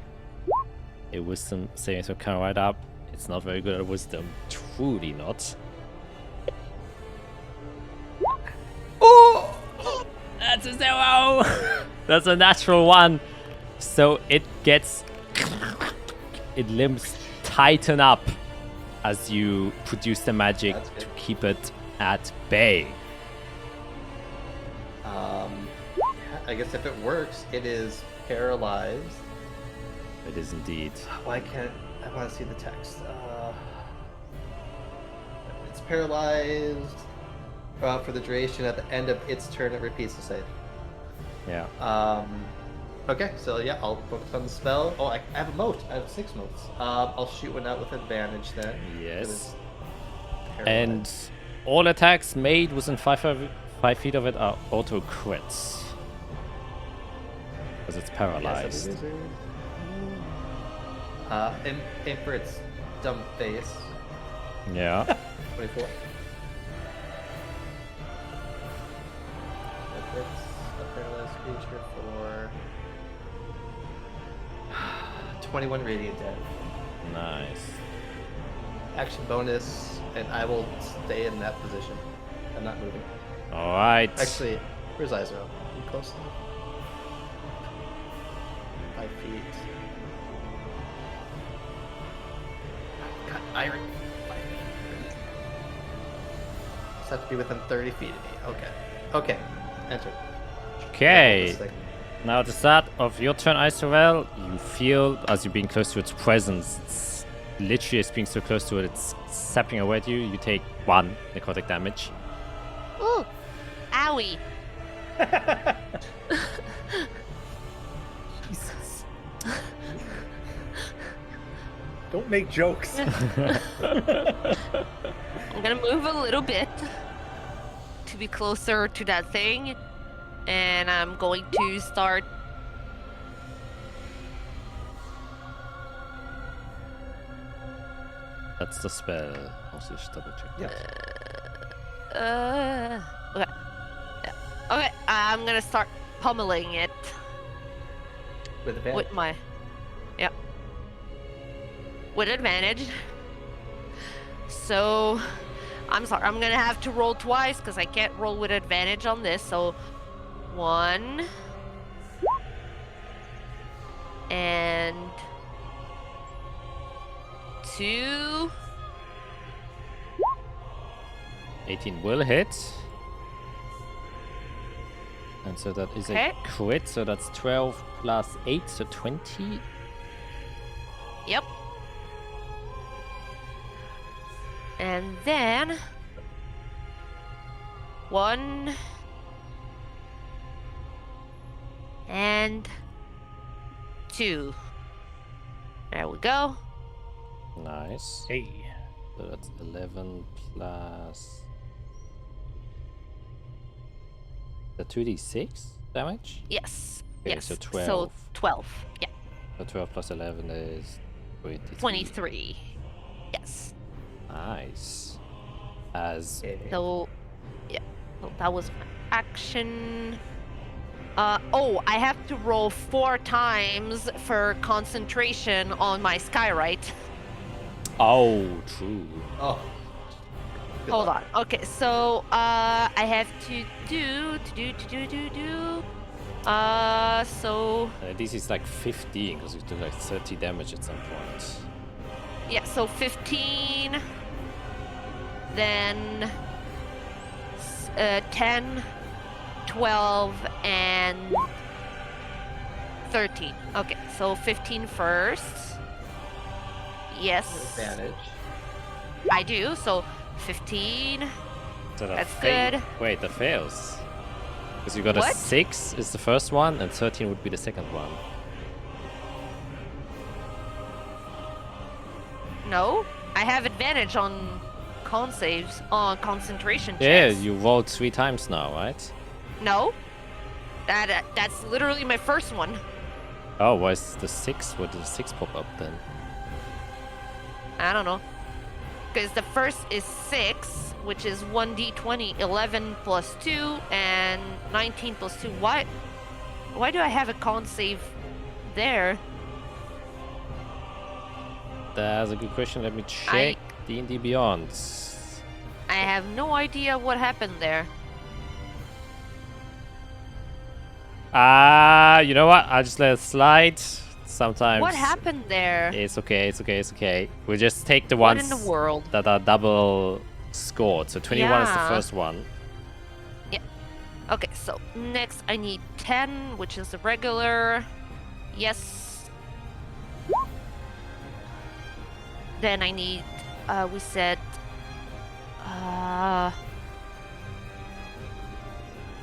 Speaker 1: A wisdom saving throw coming right up. It's not very good at wisdom. Truly not. Oh! That's a 0! That's a natural 1. So it gets... It limbs tighten up as you produce the magic
Speaker 4: That's good.
Speaker 1: to keep it at bay.
Speaker 4: I guess if it works, it is paralyzed.
Speaker 1: It is indeed.
Speaker 4: Why can't I want to see the text? It's paralyzed for the duration. At the end of its turn, it repeats the save.
Speaker 1: Yeah.
Speaker 4: Okay, so yeah, I'll focus on the spell. Oh, I have a moat. I have 6 moats. I'll shoot one out with advantage then.
Speaker 1: Yes.
Speaker 4: 'cause it's
Speaker 1: And
Speaker 4: paralyzed.
Speaker 1: all attacks made within 5 feet of it are auto crits. Because it's
Speaker 4: Yes,
Speaker 1: paralyzed.
Speaker 4: I'm a wizard. Aim for its dumb face.
Speaker 1: Yeah.
Speaker 4: 24. If it's a paralyzed creature for 21 radiant damage.
Speaker 1: Nice.
Speaker 4: Action bonus, and I will stay in that position. I'm not moving.
Speaker 1: Alright.
Speaker 4: Actually, where's Izrael? Are you close enough? 5 feet. God, Iron. Just have to be within 30 feet of me. Okay. Okay. Enter.
Speaker 1: Okay.
Speaker 4: This thing.
Speaker 1: Now at the start of your turn, Isorel, you feel as you're being close to its presence, it's literally as being so close to it, it's sapping away at you. You take 1 necrotic damage.
Speaker 2: Ooh, owie.
Speaker 3: Jesus. Don't make jokes.
Speaker 2: I'm gonna move a little bit to be closer to that thing, and I'm going to start.
Speaker 1: That's the spell. Also, just double check.
Speaker 4: Yes.
Speaker 2: Okay. Okay, I'm gonna start pummeling it
Speaker 4: With advantage.
Speaker 2: with my. Yep. With advantage. So, I'm sorry, I'm gonna have to roll twice because I can't roll with advantage on this. So, 1 and 2.
Speaker 1: 18 will hit. And so that is
Speaker 2: Okay.
Speaker 1: a crit, so that's 12 plus 8, so 20.
Speaker 2: Yep. And then 1 and 2. There we go.
Speaker 1: Nice.
Speaker 3: Hey.
Speaker 1: So that's 11 plus the 2d6 damage?
Speaker 2: Yes.
Speaker 1: Okay,
Speaker 2: yes.
Speaker 1: so 12.
Speaker 2: So 12. Yeah.
Speaker 1: So 12 plus 11 is 23.
Speaker 2: 23. Yes.
Speaker 1: Nice. As
Speaker 4: Okay.
Speaker 2: So yeah. So that was my action. Oh, I have to roll 4 times for concentration on my skywrite.
Speaker 1: oh, true.
Speaker 4: Oh. Good
Speaker 2: Hold
Speaker 4: luck.
Speaker 2: on. Okay, so I have to do. So
Speaker 1: This is like 15 because you do like 30 damage at some point.
Speaker 2: yeah, so 15, then 10, 12, and 13. Okay, so 15 first. Yes,
Speaker 4: Advantage.
Speaker 2: I do. So 15.
Speaker 1: So that
Speaker 2: That's
Speaker 1: fail-
Speaker 2: good.
Speaker 1: Wait, that fails. Because you got a
Speaker 2: What?
Speaker 1: 6 is the first one, and 13 would be the second one.
Speaker 2: No, I have advantage on con saves, on concentration checks.
Speaker 1: Yeah, you rolled 3 times now, right?
Speaker 2: No, that's literally my first one.
Speaker 1: Oh, where's the 6? Where did the 6 pop up then?
Speaker 2: I don't know. Because the first is 6, which is 1d20, 11 plus 2, and 19 plus 2. Why do I have a con save there?
Speaker 1: That's a good question. Let me check D&D Beyond.
Speaker 2: I have no idea what happened there.
Speaker 1: You know what? I'll just let it slide. Sometimes.
Speaker 2: What happened there?
Speaker 1: It's okay, it's okay, it's okay. We'll just take the
Speaker 2: What
Speaker 1: ones
Speaker 2: in the world?
Speaker 1: that are double scored. So 21 is the
Speaker 2: Yeah.
Speaker 1: first one.
Speaker 2: Okay, so next I need 10, which is the regular. Yes. Then I need, we said,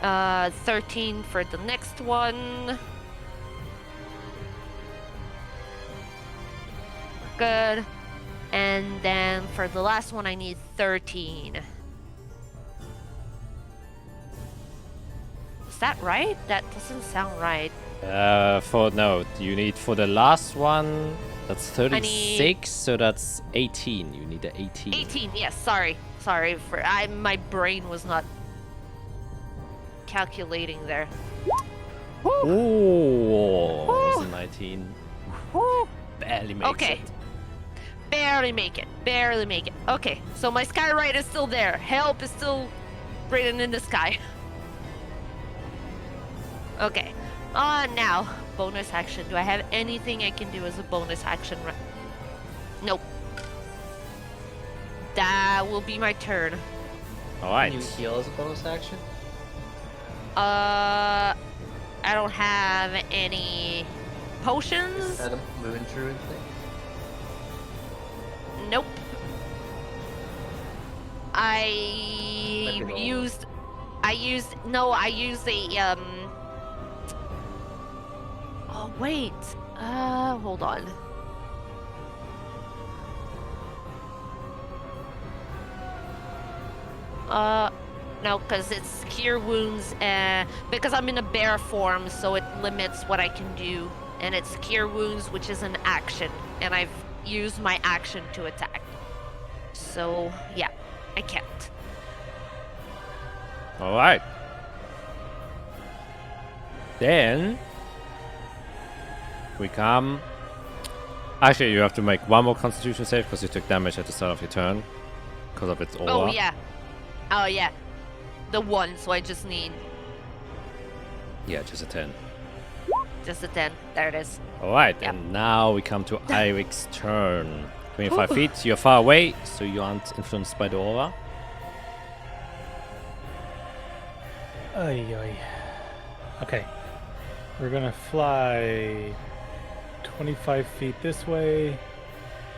Speaker 2: 13 for the next one. Good. And then for the last one, I need 13. Is that right? That doesn't sound right.
Speaker 1: You need for the last one, that's 36,
Speaker 2: need-
Speaker 1: so that's 18. You need the 18.
Speaker 2: 18, yes, sorry. My brain was not calculating there.
Speaker 1: Oh, that was a 19.
Speaker 2: Whew.
Speaker 1: Barely makes
Speaker 2: Okay.
Speaker 1: it.
Speaker 2: Barely make it. Okay, so my skyride is still there. Help is still written in the sky. Okay. Now, bonus action. Do I have anything I can do as a bonus action? Nope. That will be my turn.
Speaker 1: Alright.
Speaker 4: Can you heal as a bonus action?
Speaker 2: I don't have any potions.
Speaker 4: Is that a moon druid thing?
Speaker 2: Nope. I used a Oh wait. Hold on. No, because it's cure wounds, because I'm in a bear form, so it limits what I can do. And it's cure wounds, which is an action, and I've used my action to attack. So, yeah, I can't.
Speaker 1: Alright. Then we come. Actually, you have to make one more constitution save because you took damage at the start of your turn because of its aura.
Speaker 2: Oh, yeah. Oh, yeah. The one, so I just need
Speaker 1: Yeah, just a 10.
Speaker 2: just a 10. There it is.
Speaker 1: Alright,
Speaker 2: Yep.
Speaker 1: and now we come to Irik's turn. 25 feet, you're far away, so you aren't influenced by the aura.
Speaker 3: Ay, ay. Okay. We're gonna fly 25 feet this way,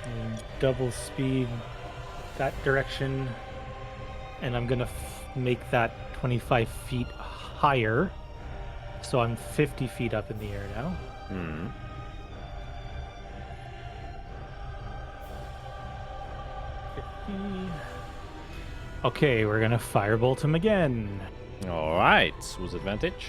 Speaker 3: and double speed that direction, and I'm gonna make that 25 feet higher. So I'm 50 feet up in the air now.
Speaker 1: Hmm.
Speaker 3: Okay, we're gonna firebolt him again.
Speaker 1: Alright, with advantage.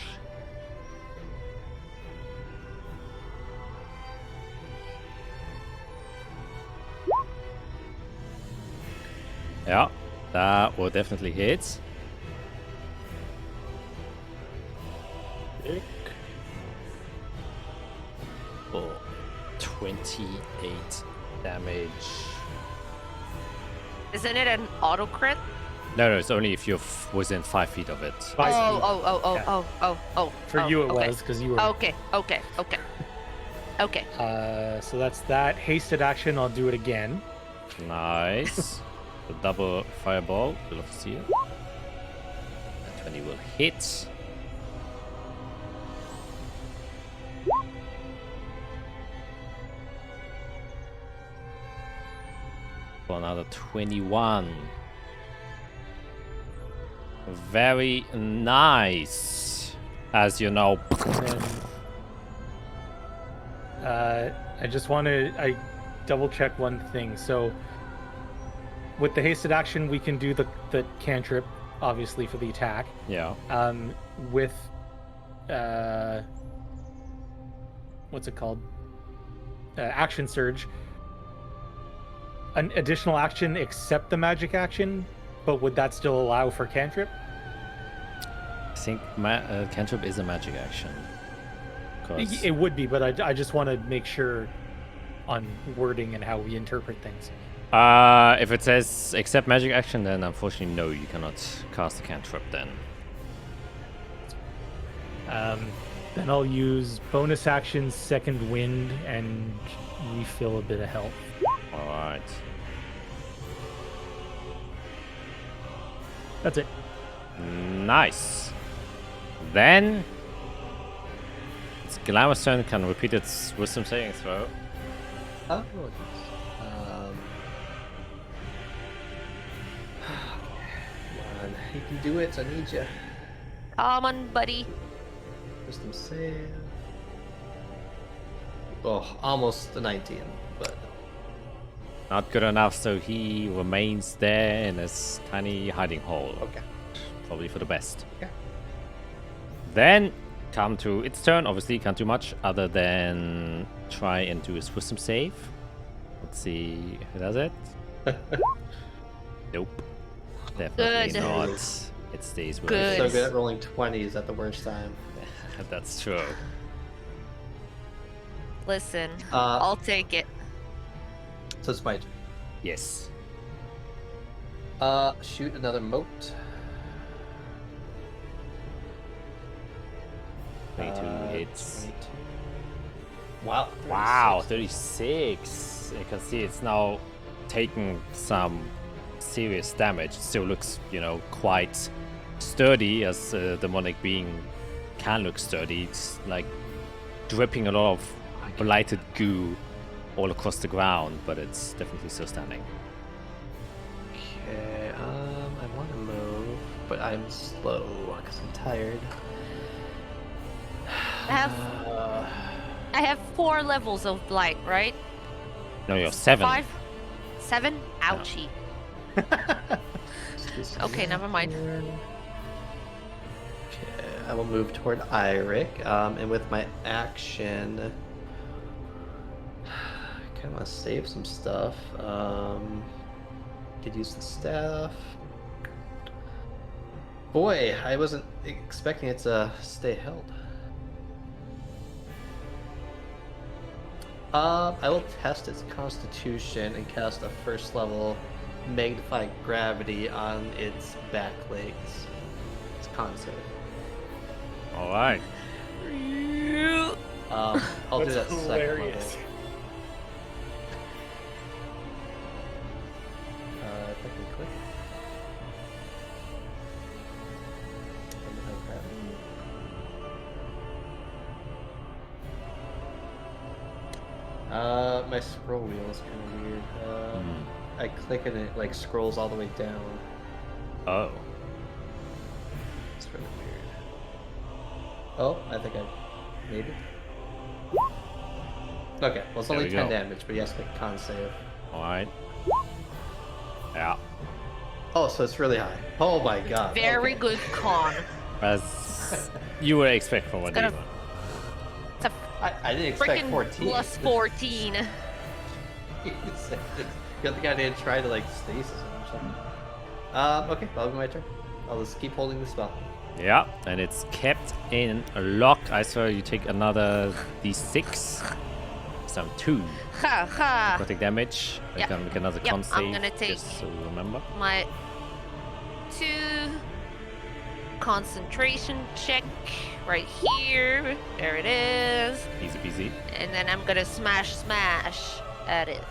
Speaker 1: Yeah, that will definitely hit. For 28 damage.
Speaker 2: Isn't it an auto crit?
Speaker 1: No, it's only if you're within 5 feet of it.
Speaker 3: Five feet.
Speaker 2: Oh.
Speaker 3: For you it was, because you were...
Speaker 2: Okay.
Speaker 3: So that's that. Hasted action, I'll do it again.
Speaker 1: Nice. The double fireball. We'll have to see it. That 20 will hit. For another 21. Very nice. As you know.
Speaker 3: And then, I just want to... double check one thing. So with the hasted action, we can do the cantrip, obviously, for the attack.
Speaker 1: Yeah.
Speaker 3: With what's it called? Action surge. An additional action except the magic action, but would that still allow for cantrip?
Speaker 1: I think cantrip is a magic action. 'Cause-
Speaker 3: It would be, but I just want to make sure on wording and how we interpret things.
Speaker 1: If it says except magic action, then unfortunately no, you cannot cast a cantrip then.
Speaker 3: Then I'll use bonus action, second wind, and refill a bit of health.
Speaker 1: Alright.
Speaker 3: That's it.
Speaker 1: Nice. Then it's Glamour's turn, can repeat its wisdom saving throw.
Speaker 4: Oh, yes. Come on, you can do it. I need you.
Speaker 2: Come on, buddy.
Speaker 4: Wisdom save. Oh, almost a 19, but
Speaker 1: Not good enough, so he remains there in his tiny hiding hole.
Speaker 4: okay.
Speaker 1: Probably for the best.
Speaker 4: Okay.
Speaker 1: Then come to its turn. Obviously, can't do much other than try and do his wisdom save. Let's see if it does it. Nope. Definitely
Speaker 2: Good.
Speaker 1: not. It stays with
Speaker 2: Good.
Speaker 4: So good at rolling 20s at the worst time.
Speaker 1: That's true.
Speaker 2: Listen,
Speaker 4: Uh,
Speaker 2: I'll take it.
Speaker 4: So it's my
Speaker 1: Yes.
Speaker 4: shoot another moat.
Speaker 1: 22 hits.
Speaker 4: 22. Wow.
Speaker 1: Wow,
Speaker 4: 36.
Speaker 1: 36. You can see it's now taking some serious damage. It still looks, quite sturdy, as the demonic being can look sturdy. It's like dripping a lot of blighted goo all across the ground, but it's definitely still standing.
Speaker 4: Okay, I want to move, but I'm slow because I'm tired.
Speaker 2: I have 4 levels of blight, right?
Speaker 1: No, you're 7.
Speaker 2: 5? 7? Ouchie. Okay, never mind.
Speaker 4: Okay, I will move toward Eirik, and with my action, I kind of want to save some stuff. Could use the staff. Boy, I wasn't expecting it to stay held. I will test its constitution and cast a first level magnify gravity on its back legs. It's con save.
Speaker 1: Alright.
Speaker 4: I'll do that
Speaker 3: That's
Speaker 4: second level.
Speaker 3: hilarious.
Speaker 4: If I can click. Magnify gravity. My scroll wheel is kind of weird. I click and it like scrolls all the way down.
Speaker 1: Oh.
Speaker 4: It's really weird. Oh, I think I made it. Okay, well it's
Speaker 1: There
Speaker 4: only
Speaker 1: we
Speaker 4: 10
Speaker 1: go.
Speaker 4: damage, but yes, make con save.
Speaker 1: Alright. Yeah.
Speaker 4: Oh, so it's really high. Oh my god.
Speaker 2: Very
Speaker 4: okay.
Speaker 2: good con.
Speaker 1: As you would expect from a
Speaker 2: gonna-
Speaker 1: demon.
Speaker 2: It's a
Speaker 4: I didn't expect
Speaker 2: freaking
Speaker 4: 14.
Speaker 2: plus 14.
Speaker 4: Good thing I didn't try to like stasis it or something. Okay, that'll be my turn. I'll just keep holding the spell.
Speaker 1: Yeah, and it's kept in a lock. I saw you take another d6. So 2
Speaker 2: Ha ha.
Speaker 1: necrotic damage. You
Speaker 2: Yep.
Speaker 1: can make another
Speaker 2: Yep,
Speaker 1: con
Speaker 2: I'm
Speaker 1: save.
Speaker 2: gonna take-
Speaker 1: Just so you remember.
Speaker 2: My 2 concentration check right here. There it is.
Speaker 1: Easy peasy.
Speaker 2: And then I'm gonna smash at it.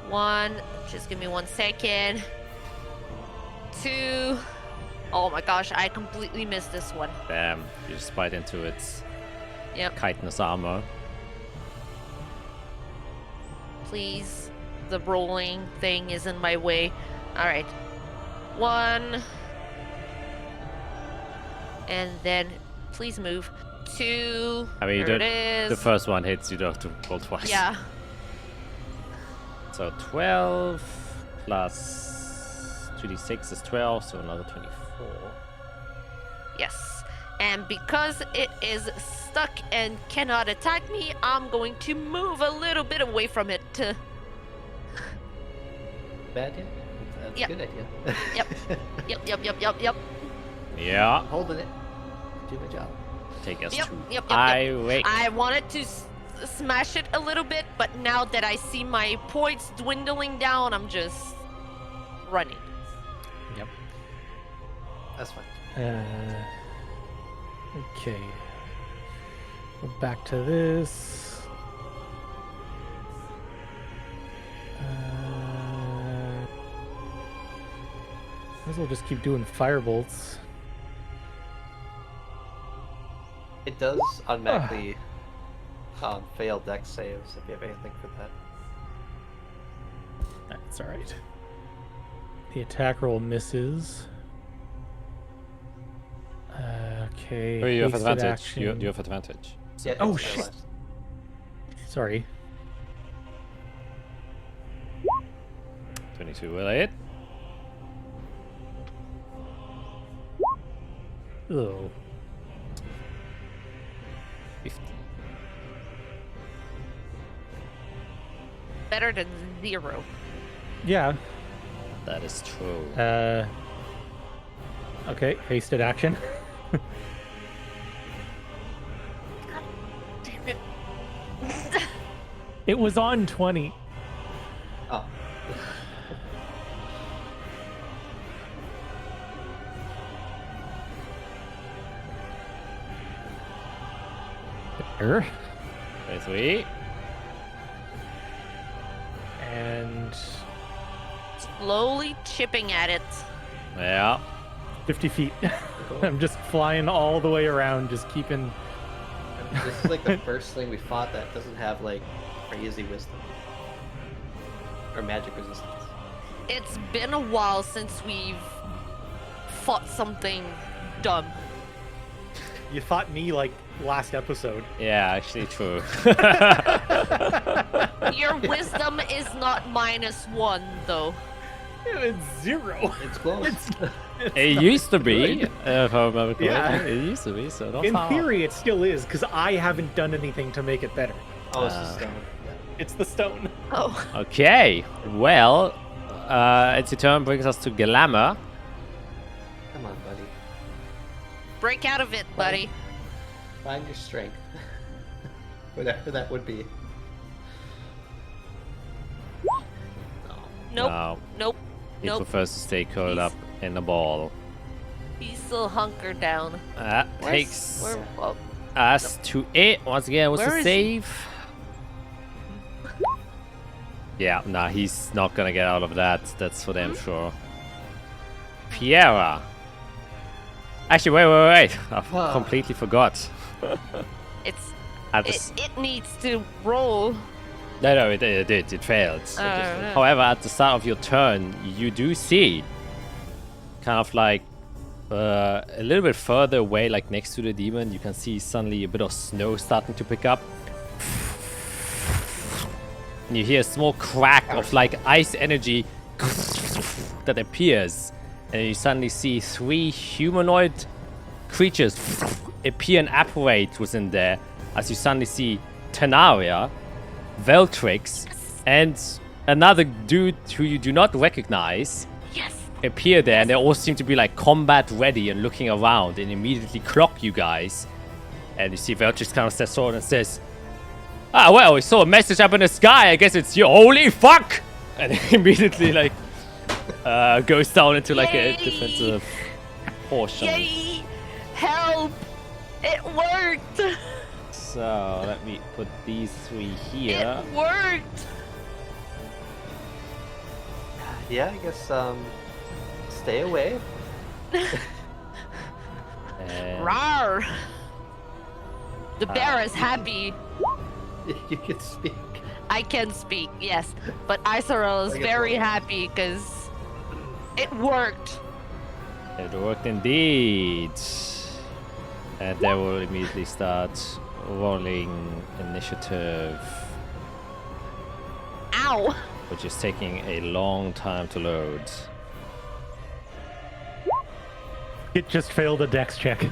Speaker 2: One, just give me 1 second. 2. Oh my gosh, I completely missed this one.
Speaker 1: Damn, you just bite into its
Speaker 2: Yep,
Speaker 1: chitinous armor.
Speaker 2: please. The rolling thing is in my way. Alright. 1. And then please move to.
Speaker 1: I mean,
Speaker 2: there it is.
Speaker 1: the first one hits, you don't have to roll twice.
Speaker 2: Yeah.
Speaker 1: So 12 plus 2d6 is 12, so another 24.
Speaker 2: Yes. And because it is stuck and cannot attack me, I'm going to move a little bit away from it.
Speaker 4: Bad idea? That's
Speaker 2: Yep.
Speaker 4: a good idea.
Speaker 2: Yep.
Speaker 1: Yeah,
Speaker 4: Holding it. Do my job.
Speaker 1: take us
Speaker 2: Yep,
Speaker 1: to
Speaker 2: yep.
Speaker 1: irate.
Speaker 2: I wanted to smash it a little bit, but now that I see my points dwindling down, I'm just running.
Speaker 6: Yep.
Speaker 4: That's fine.
Speaker 6: Okay. Go back to this. Might as well just keep doing firebolts.
Speaker 4: It does automatically fail dex saves if you have anything for that.
Speaker 6: That's alright. The attack roll misses. Okay.
Speaker 1: Oh, you have
Speaker 6: hasted
Speaker 1: advantage. You
Speaker 6: action.
Speaker 1: have advantage.
Speaker 4: Yeah,
Speaker 6: Oh,
Speaker 4: it's
Speaker 6: shit.
Speaker 4: paralyzed.
Speaker 6: Sorry.
Speaker 1: 22 will hit.
Speaker 6: Oh.
Speaker 1: 50.
Speaker 2: Better than 0.
Speaker 6: Yeah.
Speaker 1: That is true.
Speaker 6: Okay. Hasted action.
Speaker 2: Damn it.
Speaker 6: It was on 20.
Speaker 4: Oh.
Speaker 6: There.
Speaker 1: 23.
Speaker 6: And
Speaker 2: Slowly chipping at it.
Speaker 1: Yeah.
Speaker 6: 50 feet. I'm just flying all the way around, just keeping.
Speaker 4: This is like the first thing we fought that doesn't have like crazy wisdom or magic resistance.
Speaker 2: It's been a while since we've fought something dumb.
Speaker 3: You fought me like last episode.
Speaker 1: Yeah, actually true.
Speaker 2: Your wisdom is not -1, though.
Speaker 3: It's 0.
Speaker 4: It's close.
Speaker 1: It used to be, if I remember correctly.
Speaker 3: Yeah.
Speaker 1: It used to be, so not
Speaker 3: In
Speaker 1: far.
Speaker 3: theory, it still is, because I haven't done anything to make it better.
Speaker 4: Oh, it's the stone. Yeah.
Speaker 3: It's the stone.
Speaker 2: Oh,
Speaker 1: Okay, well, it's your turn, brings us to Glamour.
Speaker 4: Come on, buddy.
Speaker 2: break out of it, buddy.
Speaker 4: Find your strength. Whatever that would be.
Speaker 2: Nope.
Speaker 1: No,
Speaker 2: Nope.
Speaker 1: he
Speaker 2: Nope.
Speaker 1: prefers to stay curled up in the ball.
Speaker 2: He's still hunkered down.
Speaker 1: That
Speaker 2: Where's-
Speaker 1: takes
Speaker 2: where- oh,
Speaker 1: us to it. Once again, what's
Speaker 2: Where
Speaker 1: the
Speaker 2: is he?
Speaker 1: save? Yeah, nah, he's not gonna get out of that. That's for damn sure. Piera. Actually, wait. I completely forgot.
Speaker 2: it's
Speaker 1: At the
Speaker 2: it,
Speaker 1: s-
Speaker 2: it needs to roll.
Speaker 1: No, it did. It failed.
Speaker 2: no.
Speaker 1: However, at the start of your turn, you do see kind of like a little bit further away, like next to the demon, you can see suddenly a bit of snow starting to pick up. And you hear a small crack of like ice energy that appears. And you suddenly see 3 humanoid creatures appear and apparate within there. As you suddenly see Tenaria, Veltrix, and another dude who you do not recognize
Speaker 2: Yes.
Speaker 1: appear there, and they all seem to be like combat ready and looking around and immediately clock you guys. And you see Veltrix kind of steps forward and says, "Ah, well, we saw a message up in the sky. I guess it's your holy fuck!" And immediately like goes down into like a
Speaker 2: Yay!
Speaker 1: defensive portion.
Speaker 2: Yay! Help! It worked!
Speaker 1: So let me put these 3 here.
Speaker 2: It worked!
Speaker 4: Yeah, I guess stay away.
Speaker 1: And
Speaker 2: Rawr! The bear is happy.
Speaker 4: You can speak.
Speaker 2: I can speak, yes. But Isarel is
Speaker 4: I guess
Speaker 2: very
Speaker 4: we'll-
Speaker 2: happy because it worked.
Speaker 1: it worked indeed. And they will immediately start rolling initiative,
Speaker 2: Ow!
Speaker 1: which is taking a long time to load.
Speaker 6: It just failed a dex check.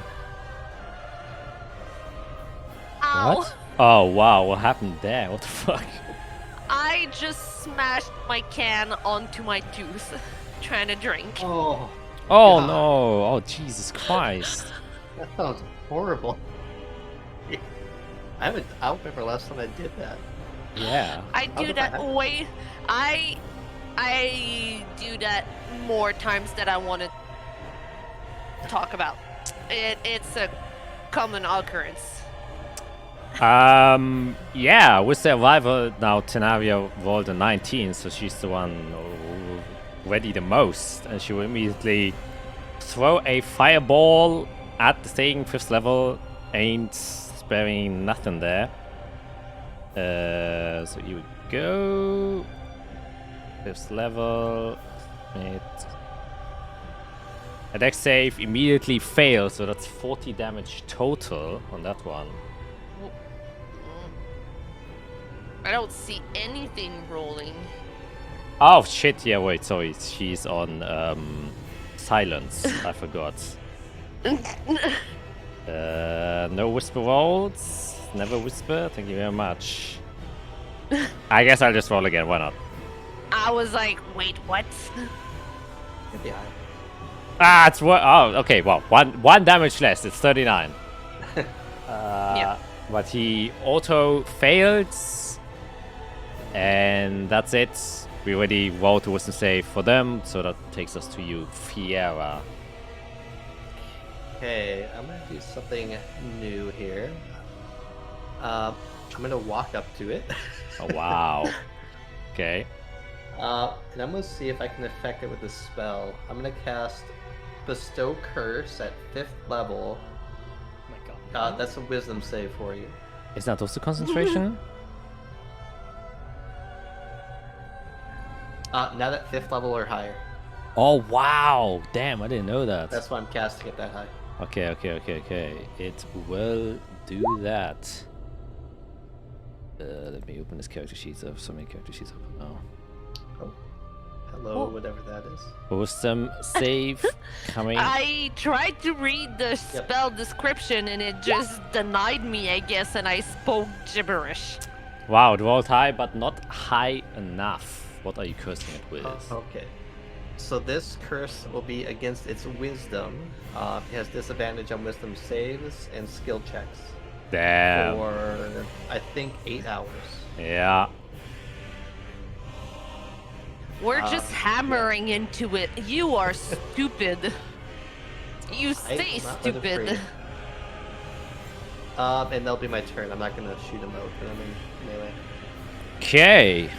Speaker 2: Ow!
Speaker 1: What? Oh wow, what happened there? What the fuck?
Speaker 2: I just smashed my can onto my tooth, trying to drink.
Speaker 4: Oh,
Speaker 1: Oh
Speaker 4: God.
Speaker 1: no! Oh Jesus Christ!
Speaker 4: that sounds horrible. I don't remember last time I did that.
Speaker 1: Yeah.
Speaker 2: I
Speaker 4: How
Speaker 2: do
Speaker 4: did
Speaker 2: that
Speaker 4: that happen?
Speaker 2: way. I do that more times than I want to talk about. It's a common occurrence.
Speaker 1: Yeah, with the arrival now, Tenavia rolled a 19, so she's the one ready the most, and she will immediately throw a fireball at the thing, 5th level, ain't sparing nothing there. So you would go 5th level, a dex save immediately fails, so that's 40 damage total on that one.
Speaker 2: I don't see anything rolling.
Speaker 1: Oh shit, yeah, wait, sorry, she's on silence, I forgot. No whisper rolls, never whisper, thank you very much. I guess I'll just roll again, why not?
Speaker 2: I was like, wait, what?
Speaker 4: Yeah.
Speaker 1: Ah, it's what? Oh, okay, well, one damage less, it's 39.
Speaker 2: Yeah.
Speaker 1: But he auto fails, and that's it. We already rolled a wisdom save for them, so that takes us to you, Fiera.
Speaker 4: Okay, I'm gonna do something new here. I'm gonna walk up to it.
Speaker 1: Oh, wow. Okay.
Speaker 4: And I'm gonna see if I can affect it with a spell. I'm gonna cast Bestow Curse at 5th level.
Speaker 3: Oh my god.
Speaker 4: That's a wisdom save for you.
Speaker 1: Is that also concentration?
Speaker 4: Now that 5th level or higher.
Speaker 1: Oh, wow. Damn, I didn't know that.
Speaker 4: That's why I'm casting it that high.
Speaker 1: Okay. It will do that. Let me open this character sheet. I have so many character sheets open now.
Speaker 4: Oh. Hello, whatever that is.
Speaker 1: Wisdom save coming.
Speaker 2: I tried to read the spell description and it just denied me, I guess, and I spoke gibberish.
Speaker 1: Wow, it rolled high, but not high enough. What are you cursing it with?
Speaker 4: Okay. So this curse will be against its wisdom. It has disadvantage on wisdom saves and skill checks
Speaker 1: Damn.
Speaker 4: for, I think, 8 hours.
Speaker 1: Yeah.
Speaker 2: We're just hammering into it. You are stupid. You stay
Speaker 4: I'm not
Speaker 2: stupid.
Speaker 4: afraid. And that'll be my turn. I'm not gonna shoot him out because I'm in melee.
Speaker 1: Okay.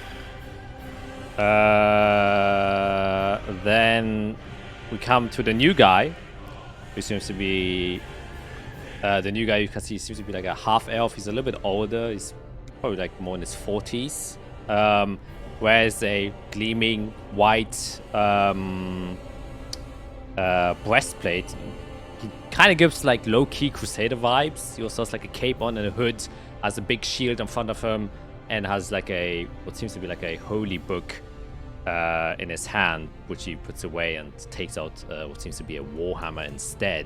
Speaker 1: Then we come to the new guy, who seems to be the new guy. You can see seems to be like a half elf. He's a little bit older. He's probably like more in his 40s. Wears a gleaming white breastplate. He kind of gives like low-key crusader vibes. He also has like a cape on and a hood, has a big shield in front of him, and has like a what seems to be like a holy book in his hand, which he puts away and takes out what seems to be a warhammer instead.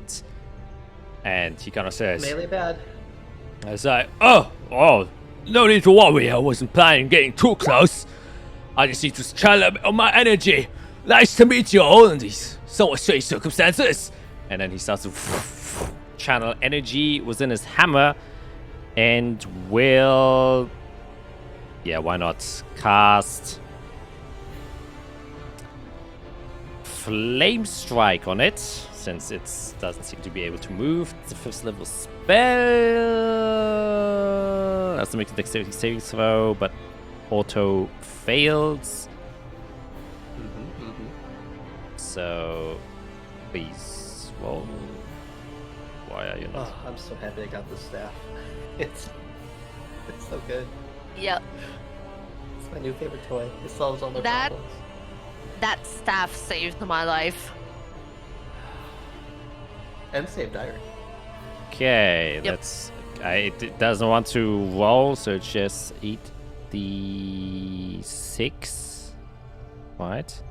Speaker 1: And he kind of says,
Speaker 4: Melee bad.
Speaker 1: "It's like, oh, no need to worry. I wasn't planning on getting too close. I just need to channel a bit of my energy. Nice to meet you all in these somewhat strange circumstances." And then he starts to channel energy within his hammer, and will, yeah, why not cast Flame Strike on it, since it doesn't seem to be able to move. It's a 5th level spell. Has to make the dexterity saving throw, but auto fails. So please roll. Why are you not?
Speaker 4: Oh, I'm so happy I got the staff. It's so good.
Speaker 2: Yep.
Speaker 4: It's my new favorite toy. It solves all their
Speaker 2: That-
Speaker 4: problems.
Speaker 2: That staff saved my life.
Speaker 4: And saved Iron.
Speaker 1: Okay,
Speaker 2: Yep.
Speaker 1: let's. It doesn't want to roll, so it's just 8d6, right?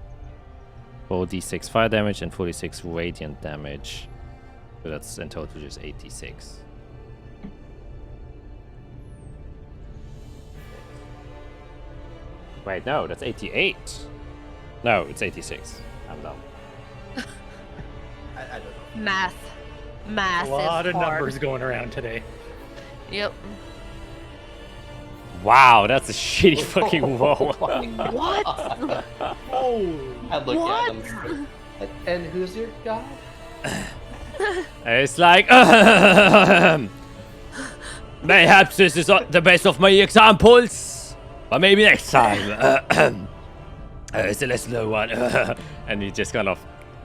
Speaker 1: 4d6 fire damage and 46 radiant damage. So that's in total just 8d6. Wait, no, that's 88. No, it's 86. I'm dumb.
Speaker 4: I don't know.
Speaker 2: Math. Math
Speaker 3: A lot
Speaker 2: is
Speaker 3: of
Speaker 2: hard.
Speaker 3: numbers going around today.
Speaker 2: Yep.
Speaker 1: Wow, that's a shitty fucking roll.
Speaker 2: What?
Speaker 3: Oh,
Speaker 4: I look
Speaker 2: What?
Speaker 4: at him. And who's your god?
Speaker 1: It's like, mayhaps this is not the best of my examples, but maybe next time. It's a less low one. And he just kind of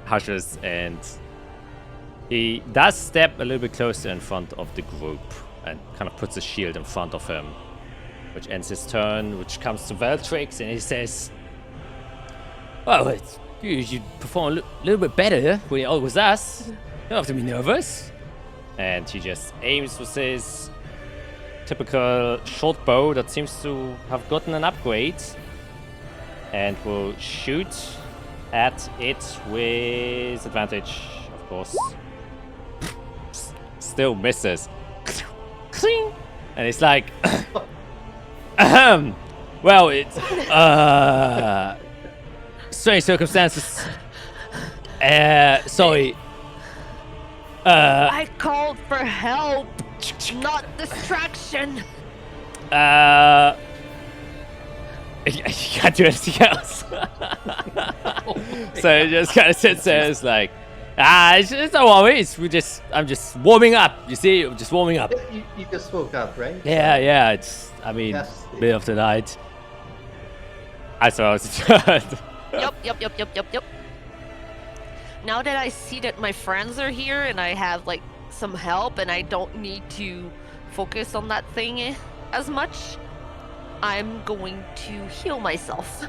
Speaker 1: hushes, and he does step a little bit closer in front of the group and kind of puts a shield in front of him, which ends his turn, which comes to Veltrix, and he says, "Oh, you should perform a little bit better when you're all with us. You don't have to be nervous." And he just aims with his typical short bow that seems to have gotten an upgrade, and will shoot at it with advantage, of course. Still misses. And it's like, well, it's strange circumstances. Sorry.
Speaker 2: I called for help, not distraction.
Speaker 1: You can't do anything else. So it just kind of sits there. It's like, it's no worries. I'm just warming up. You see, I'm just warming up.
Speaker 4: You just woke up, right?
Speaker 1: Yeah. I mean,
Speaker 4: Yes.
Speaker 1: middle of the night. I suppose.
Speaker 2: Yep. Now that I see that my friends are here and I have like some help and I don't need to focus on that thing as much, I'm going to heal myself.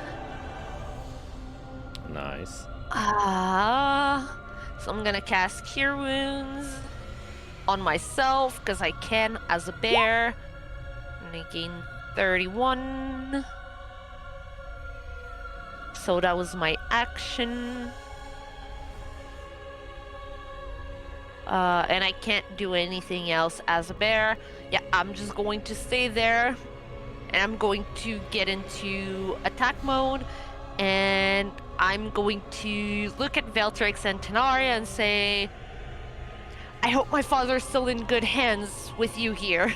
Speaker 1: Nice.
Speaker 2: So I'm gonna cast Cure Wounds on myself because I can as a bear. And I gain 31. So that was my action. And I can't do anything else as a bear. Yeah, I'm just going to stay there. And I'm going to get into attack mode. And I'm going to look at Veltrix and Tenaria and say, I hope my father's still in good hands with you here.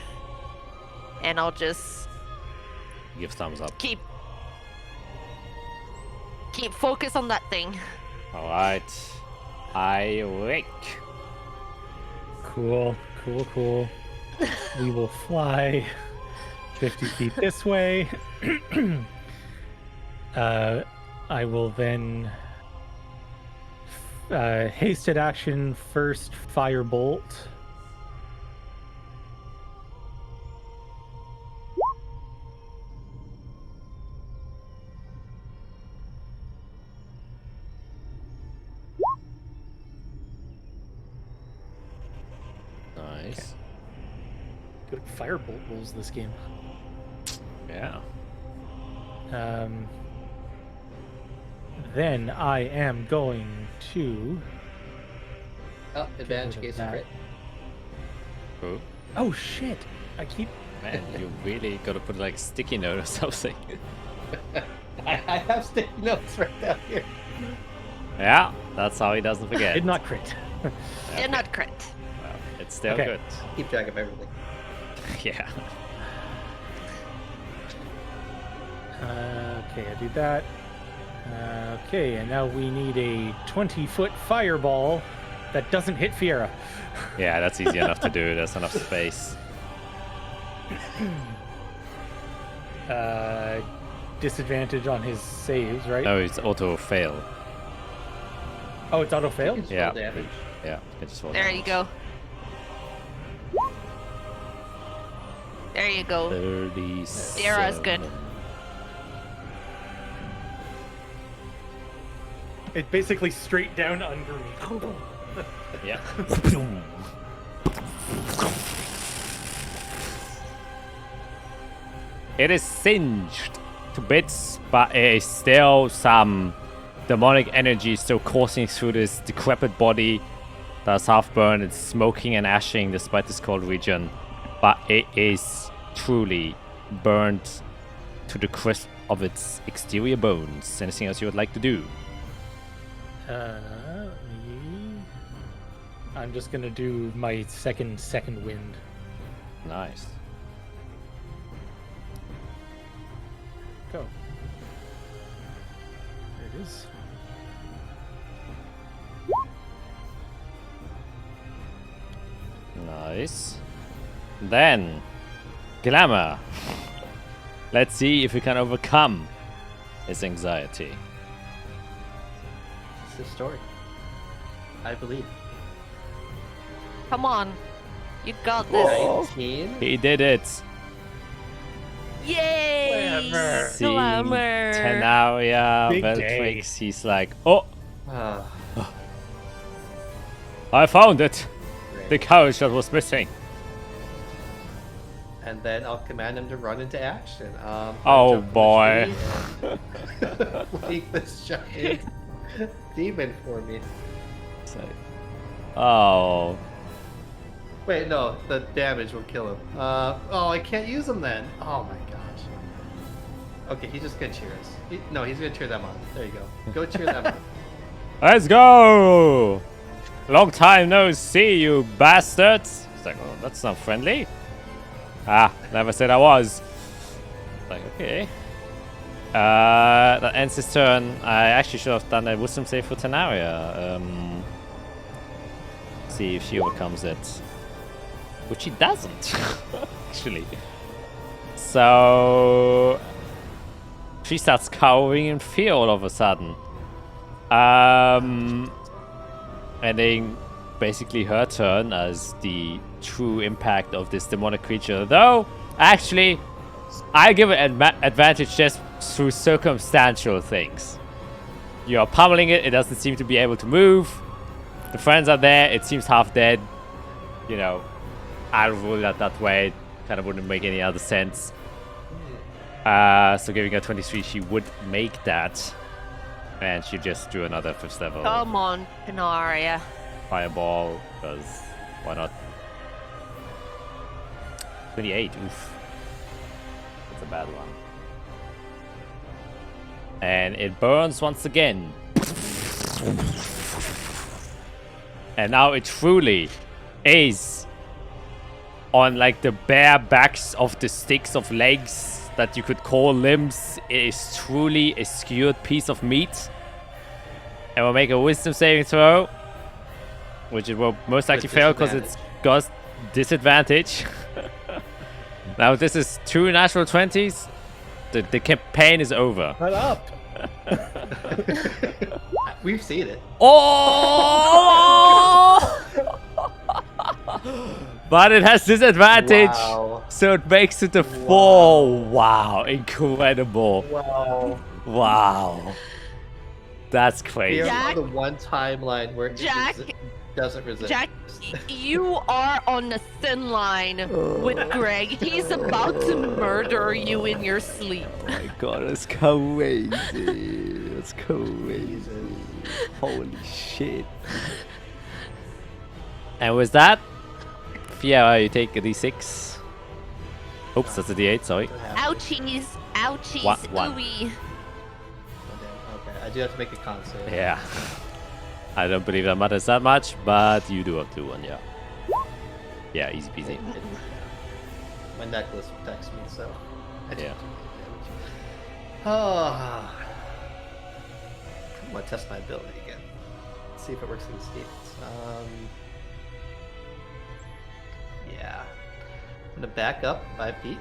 Speaker 2: And I'll just
Speaker 1: Give thumbs up.
Speaker 2: keep focus on that thing.
Speaker 1: All right. I wake.
Speaker 3: cool. We will fly 50 feet this way. I will then hasted action first firebolt.
Speaker 1: Nice.
Speaker 3: Good firebolt rolls this game.
Speaker 1: Yeah.
Speaker 3: Then I am going to.
Speaker 4: Oh, advantage case
Speaker 3: that.
Speaker 4: crit.
Speaker 1: Cool.
Speaker 3: Oh shit! I keep.
Speaker 1: Man, you really gotta put like a sticky note or something.
Speaker 4: I have sticky notes right down here.
Speaker 1: Yeah, that's how he doesn't forget.
Speaker 3: Did not crit.
Speaker 2: Did not crit.
Speaker 1: Well, it's still
Speaker 3: Okay.
Speaker 1: good.
Speaker 4: Keep track of everything.
Speaker 1: Yeah.
Speaker 3: Okay, I do that. Okay, and now we need a 20-foot fireball that doesn't hit Fiera.
Speaker 1: Yeah, that's easy enough to do. There's enough space.
Speaker 3: Disadvantage on his saves, right?
Speaker 1: No, it's auto fail.
Speaker 3: Oh, it's auto fail?
Speaker 4: It's
Speaker 1: Yeah.
Speaker 4: full damage.
Speaker 1: Yeah, it just roll
Speaker 2: There you
Speaker 1: damage.
Speaker 2: go. There you go.
Speaker 1: 37.
Speaker 2: Sierra's good.
Speaker 3: It basically straight down under me.
Speaker 1: Yeah. It is singed to bits, but it is still some demonic energy still coursing through this decrepit body that's half burned. It's smoking and ashing despite this cold region, but it is truly burned to the crisp of its exterior bones. Anything else you would like to do?
Speaker 6: I'm just gonna do my second wind.
Speaker 1: Nice.
Speaker 6: Go. There it is.
Speaker 1: Nice. Then, Glamour. Let's see if we can overcome his anxiety.
Speaker 4: It's his story. I believe.
Speaker 2: Come on. You got this.
Speaker 4: 19.
Speaker 1: He did it.
Speaker 2: Yay!
Speaker 1: Seeing
Speaker 2: Glamour.
Speaker 1: Tenaria,
Speaker 3: Big day.
Speaker 1: Veltrix, he's like, oh,
Speaker 4: Ah,
Speaker 1: I found it.
Speaker 4: great.
Speaker 1: The couch that was missing.
Speaker 4: And then I'll command him to run into action.
Speaker 1: Oh,
Speaker 4: jump from the
Speaker 1: boy.
Speaker 4: tree and Wake this giant demon for me.
Speaker 1: It's like, oh,
Speaker 4: Wait, no, the damage will kill him. Oh, I can't use him then. Oh my gosh. Okay, he's just gonna cheer us. No, he's gonna cheer them on. There you go. Go cheer them on.
Speaker 1: let's go. Long time no see, you bastards. It's like, oh, that's not friendly. Ah, never said I was. Like, okay. That ends his turn. I actually should have done a wisdom save for Tenaria. See if she overcomes it. Which she doesn't, actually. So she starts cowering in fear all of a sudden. Ending basically her turn as the true impact of this demonic creature. Though, actually, I give it advantage just through circumstantial things. You're pummeling it, it doesn't seem to be able to move. The friends are there, it seems half dead. You know, I'll rule that way. Kind of wouldn't make any other sense. So giving her 23, she would make that. And she just drew another 5th level
Speaker 2: Come on, Canaria.
Speaker 1: fireball, because why not? 28, oof. That's a bad one. And it burns once again. And now it truly is on like the bare backs of the sticks of legs that you could call limbs. It is truly a skewered piece of meat. And we'll make a wisdom saving throw, which it will most likely fail because it's got disadvantage. Now this is 2 natural 20s. The campaign is over.
Speaker 3: Shut up.
Speaker 4: We've seen it.
Speaker 1: Oh! But it has disadvantage,
Speaker 4: Wow.
Speaker 1: so it makes it a 4. Wow, incredible.
Speaker 4: Wow.
Speaker 1: Wow. That's crazy.
Speaker 4: Here's
Speaker 2: Jack-
Speaker 4: the one timeline where
Speaker 2: Jack-
Speaker 4: it doesn't resist.
Speaker 2: Jack, you are on a thin line with Greg. He's about to murder you in your sleep.
Speaker 5: Oh my god, that's crazy. That's crazy. Holy shit.
Speaker 1: And with that, yeah, you take a d6. Oops, that's a d8, sorry.
Speaker 2: Ouchies, ouchies,
Speaker 1: One.
Speaker 2: ooey.
Speaker 4: Okay, I do have to make a con save.
Speaker 1: Yeah. I don't believe that matters that much, but you do have to do one, yeah. Yeah, easy peasy.
Speaker 4: My necklace protects me, so I
Speaker 1: Yeah.
Speaker 4: Oh. I'm gonna test my ability again. See if it works against demons. Yeah. I'm gonna back up 5 feet.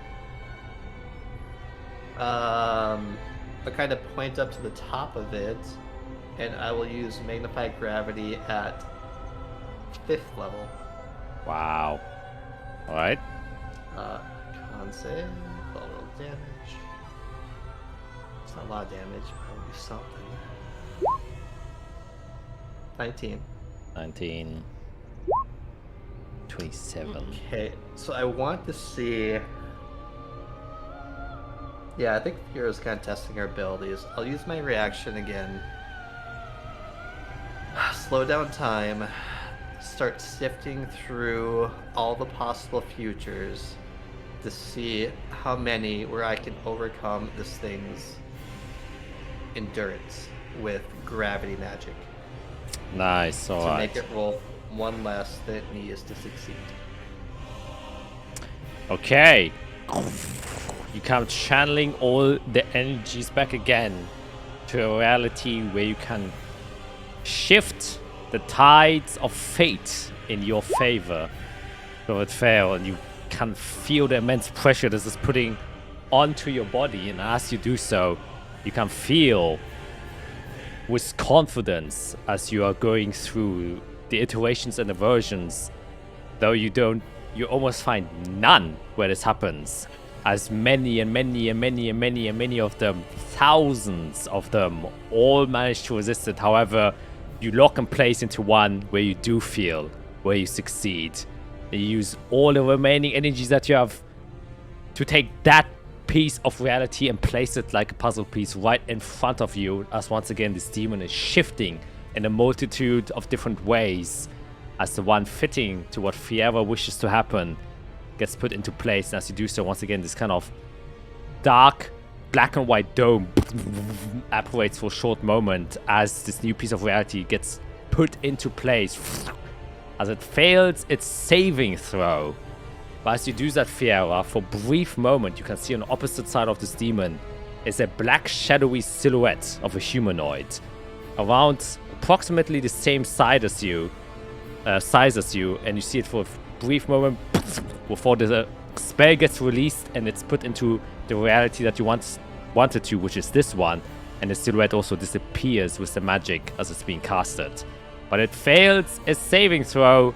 Speaker 4: I'll kind of point up to the top of it, and I will use magnified gravity at 5th level.
Speaker 1: Wow. Alright.
Speaker 4: Con save, roll damage. It's not a lot of damage, but I'll do something. 19.
Speaker 1: 19. 27.
Speaker 4: Okay, so I want to see Yeah, I think Fira's kind of testing her abilities. I'll use my reaction again. Slow down time. Start sifting through all the possible futures to see how many where I can overcome this thing's endurance with gravity magic.
Speaker 1: Nice,
Speaker 4: To
Speaker 1: alright.
Speaker 4: make it roll one less than it needs to succeed.
Speaker 1: Okay. You come channeling all the energies back again to a reality where you can shift the tides of fate in your favor. So it fail, and you can feel the immense pressure this is putting onto your body, and as you do so, you can feel with confidence as you are going through the iterations and the versions, though you almost find none where this happens, as many and many and many and many and many of them, thousands of them, all manage to resist it. However, you lock in place into one where you do feel, where you succeed. And you use all the remaining energies that you have to take that piece of reality and place it like a puzzle piece right in front of you, as once again this demon is shifting in a multitude of different ways, as the one fitting to what Fiera wishes to happen gets put into place. And as you do so, once again this kind of dark black and white dome apparates for a short moment as this new piece of reality gets put into place as it fails its saving throw. But as you do that, Fiera, for a brief moment, you can see on the opposite side of this demon is a black shadowy silhouette of a humanoid, around approximately the same size as you, and you see it for a brief moment before the spell gets released and it's put into the reality that you wanted to, which is this one, and the silhouette also disappears with the magic as it's being casted. But it fails its saving throw.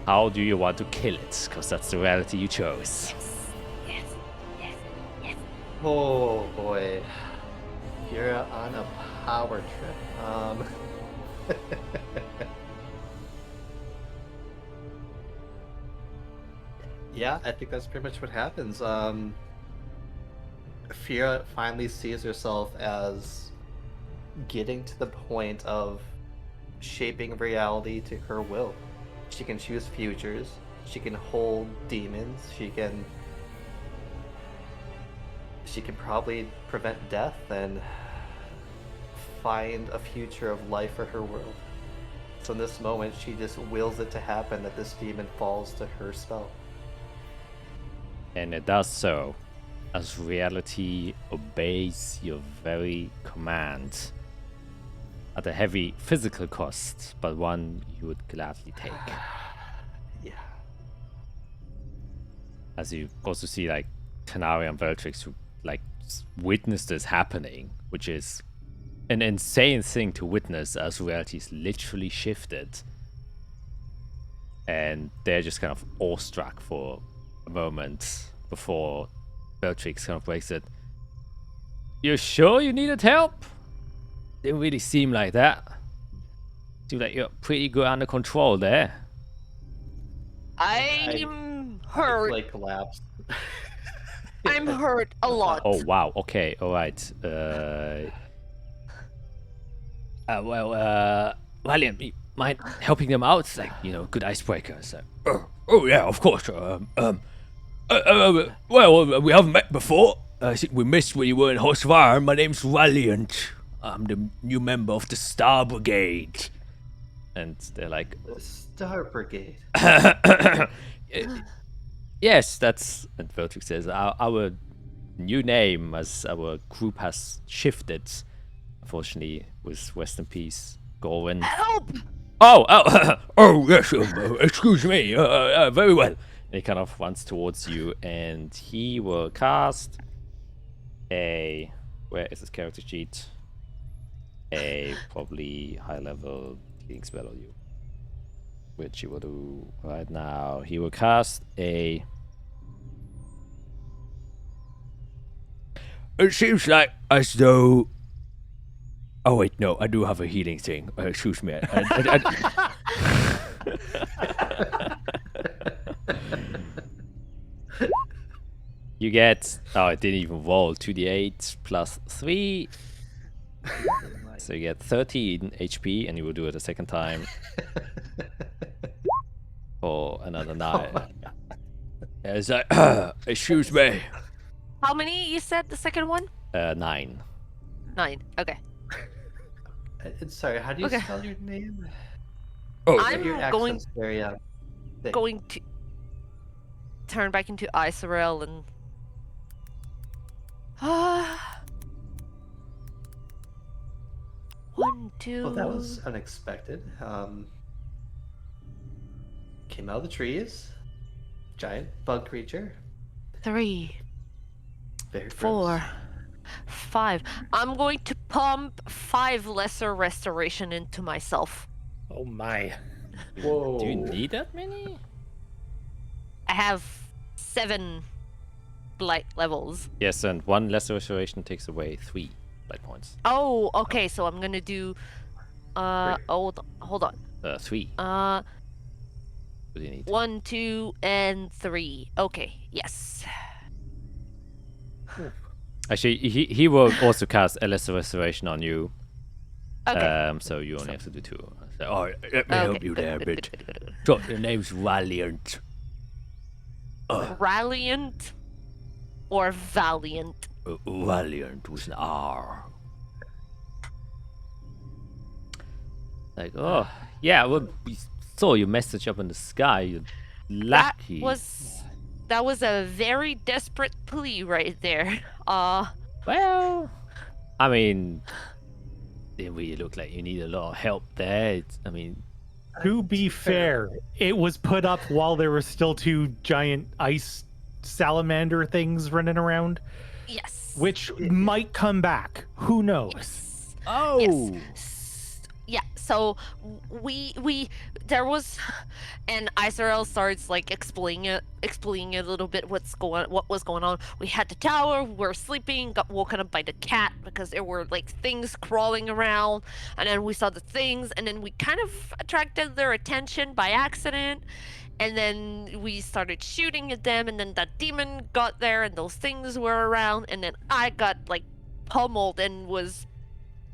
Speaker 1: How do you want to kill it? Because that's the reality you chose.
Speaker 2: Yes.
Speaker 4: Oh boy. You're on a power trip. Yeah, I think that's pretty much what happens. Fira finally sees herself as getting to the point of shaping reality to her will. She can choose futures, she can hold demons, she can probably prevent death and find a future of life for her world. So in this moment, she just wills it to happen that this demon falls to her spell.
Speaker 1: And it does so as reality obeys your very command at a heavy physical cost, but one you would gladly take.
Speaker 4: Yeah.
Speaker 1: As you also see, like, Tenari and Veltrix who, like, witness this happening, which is an insane thing to witness as reality is literally shifted. And they're just kind of awestruck for a moment before Veltrix kind of breaks it. You sure you needed help? Didn't really seem like that. Seems like you're pretty good under control there.
Speaker 2: I'm hurt.
Speaker 4: Like collapsed.
Speaker 2: I'm hurt a lot.
Speaker 1: Oh wow, okay, alright. Valiant, you mind helping them out? It's like, you know, good icebreaker. So.
Speaker 5: Oh yeah, of course. Well, we haven't met before. I think we missed when you were in Hosvar. My name's Valiant. I'm the new member of the Star Brigade.
Speaker 1: And they're like,
Speaker 4: The Star Brigade.
Speaker 1: yes, that's... And Veltrix says, our new name as our group has shifted. Unfortunately, with Rest in Peace, Gorwin.
Speaker 2: Help!
Speaker 5: Oh yes. Excuse me. Very well.
Speaker 1: And he kind of runs towards you, and he will cast a... Where is his character sheet? A probably high-level healing spell on you. Which he will do right now. He will cast a...
Speaker 5: It seems like as though. Oh wait, no, I do have a healing thing. Excuse me.
Speaker 1: You get, oh, it didn't even roll, 2d8 plus 3. So you get 13 HP, and you will do it a second time for another 9. It's like, excuse me.
Speaker 2: How many you said the second one?
Speaker 1: 9.
Speaker 2: 9. Okay.
Speaker 4: Sorry, how do you
Speaker 2: Okay.
Speaker 4: spell your name?
Speaker 1: Oh,
Speaker 2: I'm
Speaker 4: Your
Speaker 2: going
Speaker 4: accent's very thick.
Speaker 2: going to turn back into Isorel and one, two.
Speaker 4: Well, that was unexpected. Came out of the trees. Giant bug creature.
Speaker 2: 3,
Speaker 4: Very
Speaker 2: 4,
Speaker 4: gross.
Speaker 2: 5. I'm going to pump 5 lesser restoration into myself.
Speaker 3: Oh my.
Speaker 4: Whoa.
Speaker 1: do you need that many?
Speaker 2: I have 7 blight levels.
Speaker 1: Yes, and 1 lesser restoration takes away 3 light points.
Speaker 2: Oh, okay. So I'm gonna do. Hold on.
Speaker 1: 3.
Speaker 2: Uh,
Speaker 1: What do you need?
Speaker 2: 1, 2, and 3. Okay. Yes.
Speaker 1: Actually, he will also cast a lesser restoration on you.
Speaker 2: Okay.
Speaker 1: So you only have to do 2. So, oh, let me
Speaker 2: Okay,
Speaker 1: help you
Speaker 2: good,
Speaker 1: there a
Speaker 2: good,
Speaker 1: bit.
Speaker 2: good, good, good, good.
Speaker 1: So the name's Valiant.
Speaker 2: Ralliant or Valiant?
Speaker 1: Valiant with an R. Like, oh, yeah, well, we saw your message up in the sky. You lucky.
Speaker 2: That was a very desperate plea right there.
Speaker 1: Well, I mean, didn't really look like you need a lot of help there. I mean,
Speaker 3: To be fair, it was put up while there were still 2 giant ice salamander things running around,
Speaker 2: yes.
Speaker 3: which might come back. Who knows?
Speaker 2: Yes.
Speaker 1: oh,
Speaker 2: Yes. Yeah. So there was, and Isorel starts like explaining a little bit what was going on. We had the tower. We were sleeping. Got woken up by the cat because there were like things crawling around, and then we saw the things, and then we kind of attracted their attention by accident. And then we started shooting at them, and then that demon got there, and those things were around, and then I got like pummeled and was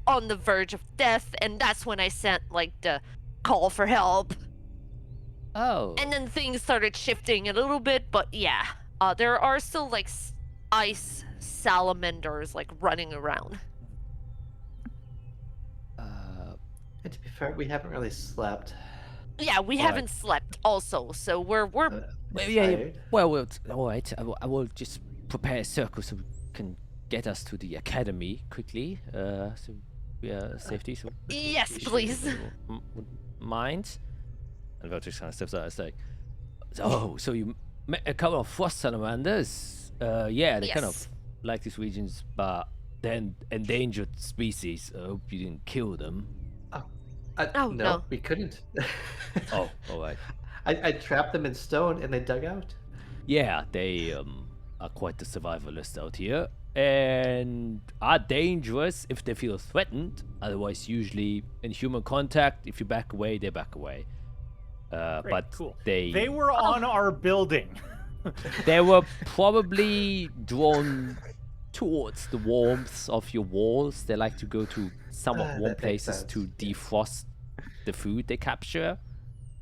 Speaker 2: on the verge of death, and that's when I sent like the call for help.
Speaker 1: oh.
Speaker 2: And then things started shifting a little bit, but yeah, there are still like ice salamanders like running around.
Speaker 4: And to be fair, we haven't really slept.
Speaker 2: Yeah, we
Speaker 1: Right.
Speaker 2: haven't slept also, so we're
Speaker 1: Well, yeah,
Speaker 4: tired.
Speaker 1: well, all right. I will just prepare a circle so we can get us to the academy quickly. So we are safety. So
Speaker 2: yes,
Speaker 1: you should-
Speaker 2: please.
Speaker 1: would mind. And Veltrix kind of steps out. It's like, oh, so you met a couple of frost salamanders? Yeah, they're kind of
Speaker 2: Yes.
Speaker 1: like these regions, but then endangered species. I hope you didn't kill them.
Speaker 2: Oh,
Speaker 4: no,
Speaker 2: no.
Speaker 4: we couldn't.
Speaker 1: Oh, all right.
Speaker 4: I trapped them in stone and they dug out.
Speaker 1: Yeah, they are quite the survivalist out here, and are dangerous if they feel threatened. Otherwise, usually in human contact, if you back away, they back away.
Speaker 3: Great,
Speaker 1: But
Speaker 3: cool.
Speaker 1: they
Speaker 3: They were on our building.
Speaker 1: they were probably drawn towards the warmth of your walls. They like to go to somewhat
Speaker 4: That
Speaker 1: warm
Speaker 4: makes
Speaker 1: places
Speaker 4: sense,
Speaker 1: to
Speaker 4: yeah.
Speaker 1: defrost the food they capture.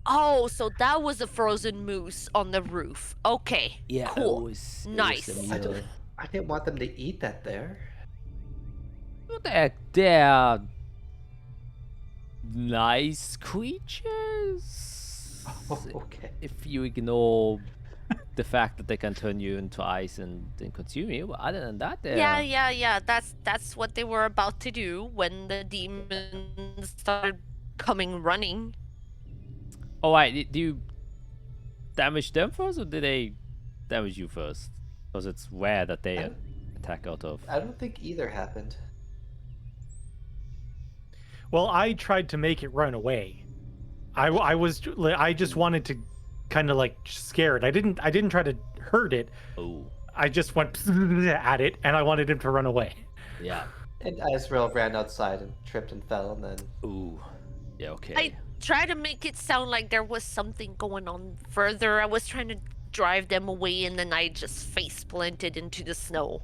Speaker 2: Oh, so that was a frozen moose on the roof. Okay.
Speaker 1: Yeah,
Speaker 2: Cool.
Speaker 1: it was
Speaker 2: Nice.
Speaker 1: a
Speaker 4: I,
Speaker 1: meal.
Speaker 4: I didn't want them to eat that there.
Speaker 1: They're nice creatures.
Speaker 4: Oh, okay.
Speaker 1: If you ignore the fact that they can turn you into ice and then consume you, but other than that, they're...
Speaker 2: Yeah. That's what they were about to do when the demons started coming running.
Speaker 1: Oh, wait, do you damage them first, or did they damage you first? Because it's rare that they
Speaker 4: I-
Speaker 1: attack out of...
Speaker 4: I don't think either happened.
Speaker 3: Well, I tried to make it run away. I just wanted to kind of like scare it. I didn't try to hurt it.
Speaker 1: Oh,
Speaker 3: I just went at it, and I wanted him to run away.
Speaker 1: yeah.
Speaker 4: And Azrael ran outside and tripped and fell, and then
Speaker 1: Ooh. Yeah, okay.
Speaker 2: I tried to make it sound like there was something going on further. I was trying to drive them away, and then I just face planted into the snow.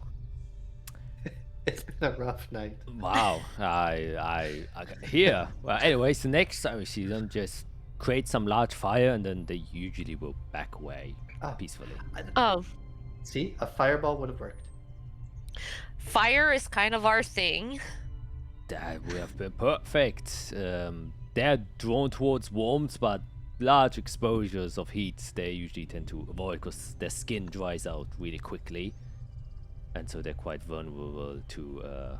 Speaker 4: It's been a rough night.
Speaker 1: Wow, I here. Well, anyways, the next time we see them, just create some large fire, and then they usually will back away peacefully.
Speaker 2: Oh,
Speaker 4: See, a fireball would have worked.
Speaker 2: fire is kind of our thing.
Speaker 1: That would have been perfect. They're drawn towards warmth, but large exposures of heat they usually tend to avoid because their skin dries out really quickly, and so they're quite vulnerable to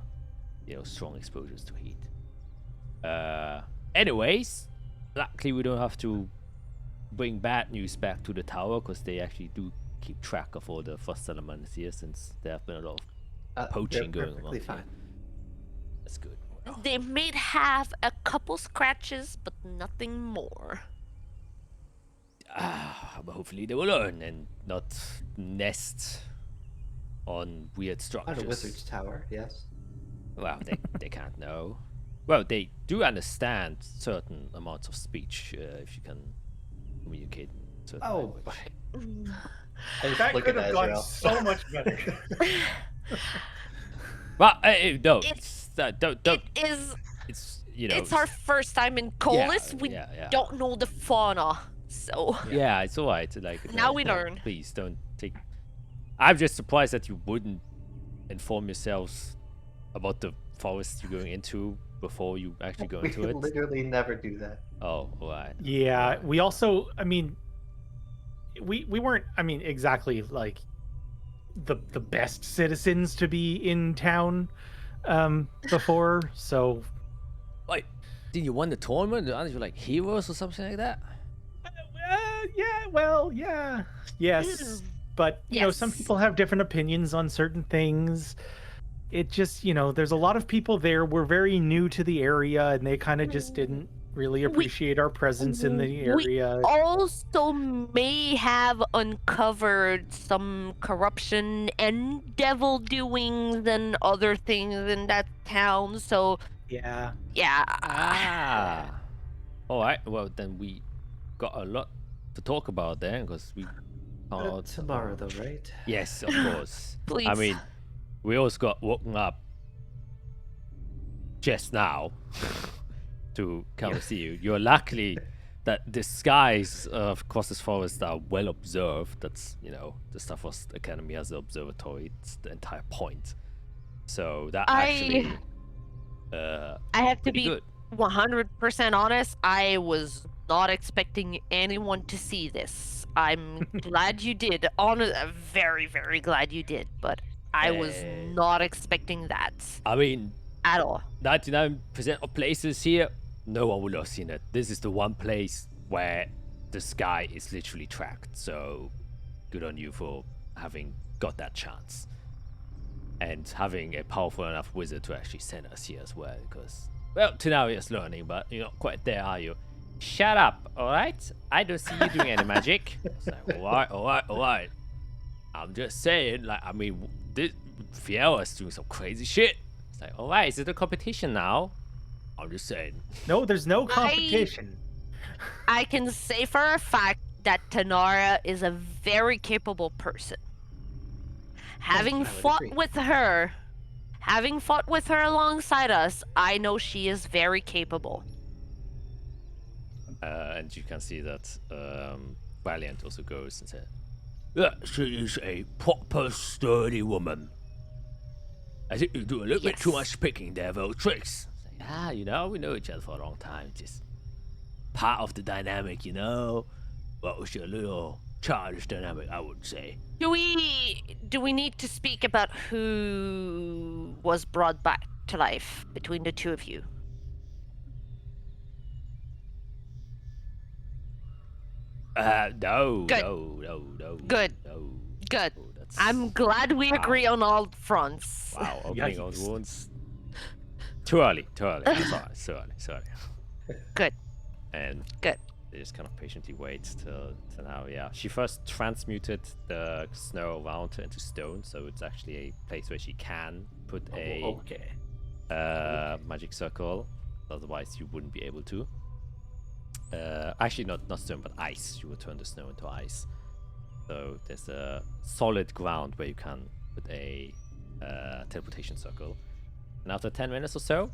Speaker 1: strong exposures to heat. Anyways, luckily we don't have to bring bad news back to the tower because they actually do keep track of all the frost elements here, since there have been a lot of poaching
Speaker 4: They're
Speaker 1: going on
Speaker 4: perfectly
Speaker 1: here.
Speaker 4: fine.
Speaker 1: That's good.
Speaker 2: They may have a couple scratches, but nothing more.
Speaker 1: But hopefully they will learn and not nest on weird
Speaker 4: On
Speaker 1: structures.
Speaker 4: a wizard's tower, yes.
Speaker 1: Well, they can't know. Well, they do understand certain amounts of speech if you can communicate certain
Speaker 4: Oh,
Speaker 1: language.
Speaker 4: I just
Speaker 3: That
Speaker 4: look
Speaker 3: could
Speaker 4: at
Speaker 3: have gone
Speaker 4: Azrael.
Speaker 3: so much better.
Speaker 1: Well, no,
Speaker 2: It's-
Speaker 1: don't.
Speaker 2: It is.
Speaker 1: It's
Speaker 2: It's our first time in Colis. We
Speaker 1: yeah.
Speaker 2: don't know the fauna, so
Speaker 1: Yeah, it's alright. Like
Speaker 2: now we learn.
Speaker 1: Please don't take. I'm just surprised that you wouldn't inform yourselves about the forest you're going into before you actually go
Speaker 4: We
Speaker 1: into it.
Speaker 4: literally never do that.
Speaker 1: Oh, alright.
Speaker 3: Yeah, we also, I mean, we weren't, I mean, exactly like the best citizens to be in town before, so
Speaker 1: Wait, did you win the tournament? Aren't you like heroes or something like that?
Speaker 3: yeah, well, yeah, yes, but you know, some
Speaker 2: Yes.
Speaker 3: people have different opinions on certain things. It just, you know, there's a lot of people there. We're very new to the area, and they kind of just didn't really appreciate our presence in the area.
Speaker 2: Also may have uncovered some corruption and devil doings and other things in that town. So
Speaker 3: Yeah.
Speaker 2: yeah,
Speaker 1: Alright, well then we got a lot to talk about then, because we found out
Speaker 4: Tomorrow, though, right?
Speaker 1: Yes, of course.
Speaker 2: please.
Speaker 1: I mean, we also got woken up just now to come and see you. You're lucky that the skies of Crosses Forest are well observed. That's, you know, the Starfrost Academy has the observatory. It's the entire point. So that actually
Speaker 2: I have to
Speaker 1: pretty
Speaker 2: be
Speaker 1: good.
Speaker 2: 100% honest. I was not expecting anyone to see this. I'm glad you did. Very, very glad you did. But I was not expecting that
Speaker 1: I mean,
Speaker 2: at all.
Speaker 1: 99% of places here, no one will have seen it. This is the one place where the sky is literally tracked. So good on you for having got that chance. And having a powerful enough wizard to actually send us here as well. Because, well, to now you're just learning, but you're not quite there, are you? Shut up, alright? I don't see you doing any magic. It's like, alright. I'm just saying, like, I mean, this Fiera's doing some crazy shit. It's like, alright, is it a competition now? I'm just saying.
Speaker 3: No, there's no competition.
Speaker 2: I can say for a fact that Tanara is a very capable person. Having
Speaker 4: I would
Speaker 2: fought
Speaker 4: agree.
Speaker 2: with her, alongside us, I know she is very capable.
Speaker 1: And you can see that Valiant also goes and says, "Yeah, she is a proper sturdy woman. I think you do a little bit too
Speaker 2: Yes.
Speaker 1: much picking there, though, tricks." It's like, you know, we know each other for a long time. Just part of the dynamic, you know. Well, it's a little childish dynamic, I would say.
Speaker 2: Do we need to speak about who was brought back to life between the two of you?
Speaker 1: No,
Speaker 2: Good.
Speaker 1: no.
Speaker 2: Good.
Speaker 1: No.
Speaker 2: Good.
Speaker 1: Oh, that's...
Speaker 2: I'm glad we agree on all fronts.
Speaker 1: Wow, opening on
Speaker 3: Yikes.
Speaker 1: wounds. Too early. I'm sorry.
Speaker 2: Good.
Speaker 1: And
Speaker 2: Good.
Speaker 1: they just kind of patiently wait till now. Yeah, she first transmuted the snow around her into stone, so it's actually a place where she can put a
Speaker 3: Okay.
Speaker 1: magic circle. Otherwise, you wouldn't be able to. Actually, not stone, but ice. You would turn the snow into ice. So there's a solid ground where you can put a teleportation circle. And after 10 minutes or so,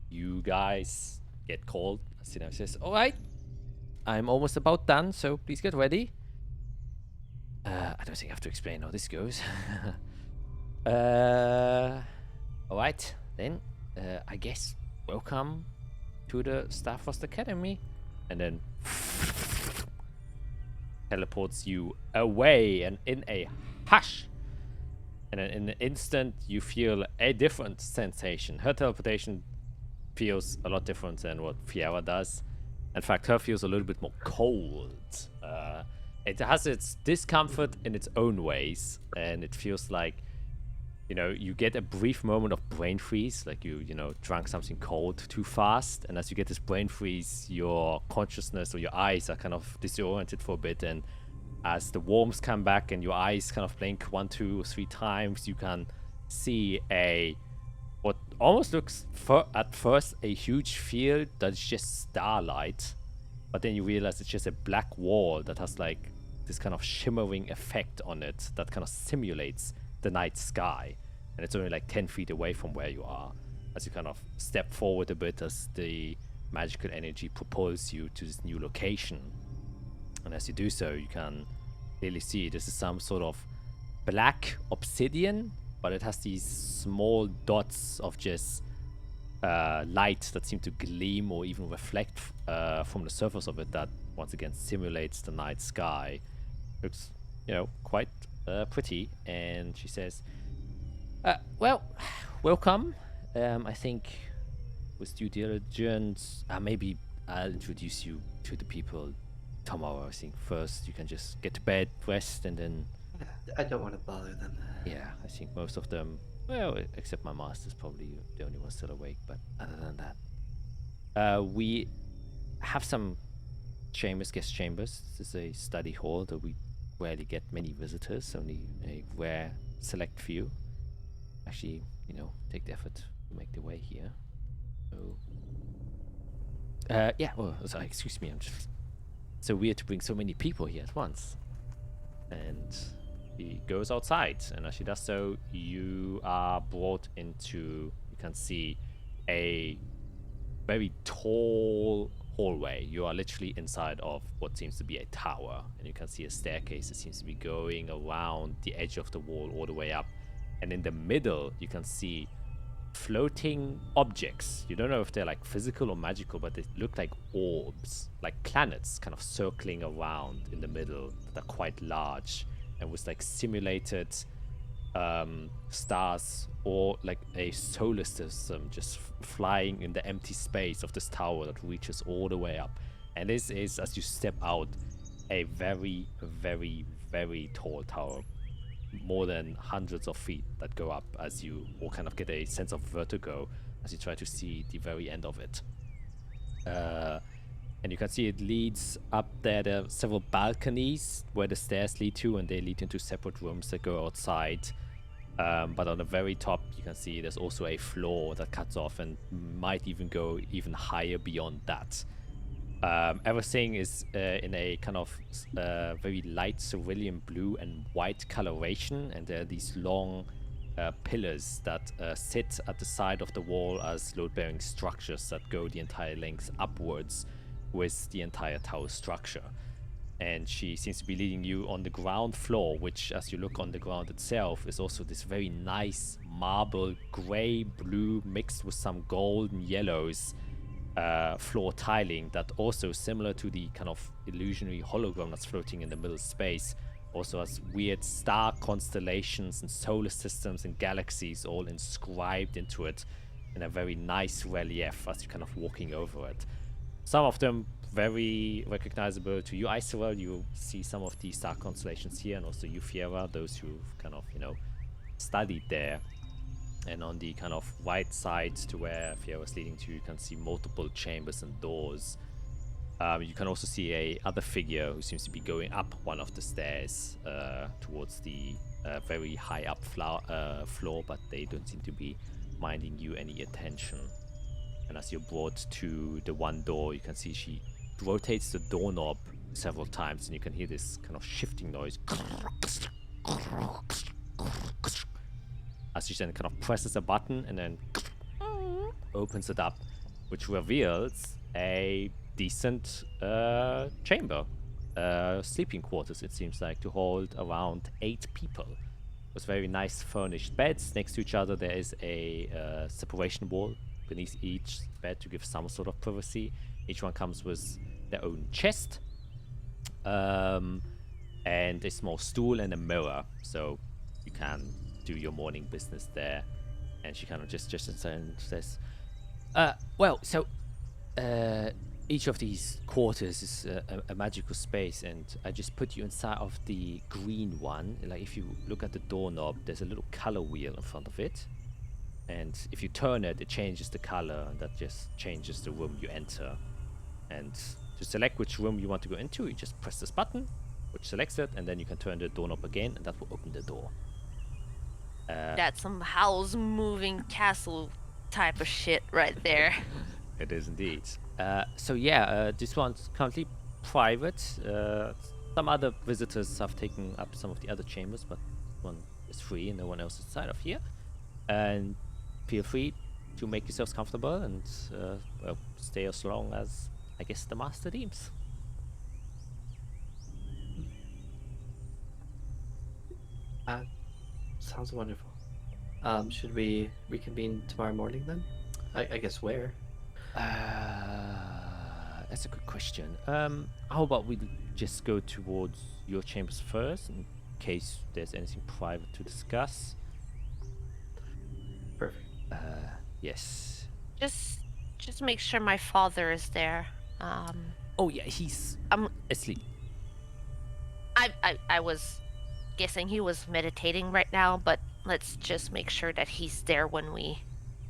Speaker 1: you guys get called. Sina says, "All right, I'm almost about done, so please get ready." I don't think I have to explain how this goes. All right, then. I guess welcome to the Starfrost Academy. And then teleports you away, and in a hush. And then in an instant, you feel a different sensation. Her teleportation feels a lot different than what Fiera does. In fact, her feels a little bit more cold. It has its discomfort in its own ways, and it feels like, you know, you get a brief moment of brain freeze, like you drank something cold too fast, and as you get this brain freeze, your consciousness or your eyes are kind of disoriented for a bit, and as the warmth come back and your eyes kind of blink 1, 2, or 3 times, you can see what almost looks at first a huge field that's just starlight, but then you realize it's just a black wall that has like this kind of shimmering effect on it that kind of simulates the night sky, and it's only like 10 feet away from where you are. As you kind of step forward a bit, as the magical energy propels you to this new location, and as you do so, you can clearly see this is some sort of black obsidian, but it has these small dots of just light that seem to gleam or even reflect from the surface of it, that once again simulates the night sky. Looks, you know, quite pretty. And she says, well, welcome. I think with due diligence, maybe I'll introduce you to the people tomorrow. I think first you can just get to bed, rest, and then...
Speaker 4: I don't want to bother them.
Speaker 1: Yeah, I think most of them, well, except my master's probably the only one still awake, but other than that. We have some chambers, guest chambers. This is a study hall that we rarely get many visitors, only a rare select few. Actually, you know, take the effort to make their way here. So, yeah, oh, sorry, excuse me, I'm just so weird to bring so many people here at once. And he goes outside, and as she does so, you are brought into, you can see a very tall hallway. You are literally inside of what seems to be a tower, and you can see a staircase that seems to be going around the edge of the wall all the way up. And in the middle, you can see floating objects. You don't know if they're like physical or magical, but they look like orbs, like planets kind of circling around in the middle that are quite large, and with like simulated stars or like a solar system just flying in the empty space of this tower that reaches all the way up. And this is, as you step out, a very, very, very tall tower, more than hundreds of feet that go up, as you all kind of get a sense of vertigo as you try to see the very end of it. And you can see it leads up there. There are several balconies where the stairs lead to, and they lead into separate rooms that go outside. But on the very top, you can see there's also a floor that cuts off and might even go even higher beyond that. Everything is in a kind of very light cerulean blue and white coloration, and there are these long pillars that sit at the side of the wall as load-bearing structures that go the entire length upwards with the entire tower structure. And she seems to be leading you on the ground floor, which, as you look on the ground itself, is also this very nice marble gray blue mixed with some gold and yellows floor tiling that also, similar to the kind of illusionary hologram that's floating in the middle space, also has weird star constellations and solar systems and galaxies all inscribed into it in a very nice relief as you're kind of walking over it. Some of them very recognizable to you, Iserel. You see some of the star constellations here, and also you, Fiera, those who've kind of, you know, studied there. And on the kind of right side to where Fiera was leading to, you can see multiple chambers and doors. You can also see a other figure who seems to be going up one of the stairs towards the very high up floor, but they don't seem to be minding you any attention. And as you're brought to the one door, you can see she rotates the doorknob several times, and you can hear this kind of shifting noise as she then kind of presses a button and then opens it up, which reveals a decent chamber, sleeping quarters, it seems like, to hold around 8 people. With very nice furnished beds next to each other. There is a separation wall beneath each bed to give some sort of privacy. Each one comes with their own chest, and a small stool and a mirror, so you can do your morning business there. And she kind of just says, well, so each of these quarters is a magical space, and I just put you inside of the green one. Like, if you look at the doorknob, there's a little color wheel in front of it, and if you turn it, it changes the color, and that just changes the room you enter. And to select which room you want to go into, you just press this button, which selects it, and then you can turn the doorknob again, and that will open the door.
Speaker 2: That's some Howl's Moving Castle type of shit right there.
Speaker 1: It is indeed. So yeah, this one's currently private. Some other visitors have taken up some of the other chambers, but one is free and no one else is inside of here. And feel free to make yourselves comfortable and well, stay as long as, I guess, the master deems.
Speaker 4: Sounds wonderful. Should we reconvene tomorrow morning then? I guess where?
Speaker 1: That's a good question. How about we just go towards your chambers first, in case there's anything private to discuss?
Speaker 4: Perfect.
Speaker 1: Yes.
Speaker 2: Just make sure my father is there.
Speaker 1: Oh yeah, he's asleep.
Speaker 2: I was guessing he was meditating right now, but let's just make sure that he's there when we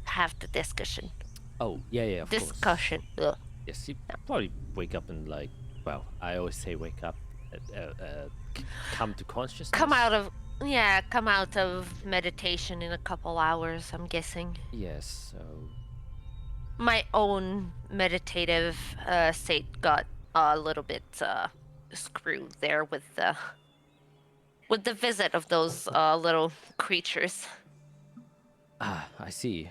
Speaker 2: have the discussion.
Speaker 1: Oh yeah, of course.
Speaker 2: Discussion. Ugh.
Speaker 1: Yes, he probably wake up and, like, well, I always say wake up, come to consciousness.
Speaker 2: Come out of meditation in a couple hours, I'm guessing.
Speaker 1: Yes, so
Speaker 2: My own meditative state got a little bit screwed there with the visit of those little creatures.
Speaker 1: I see.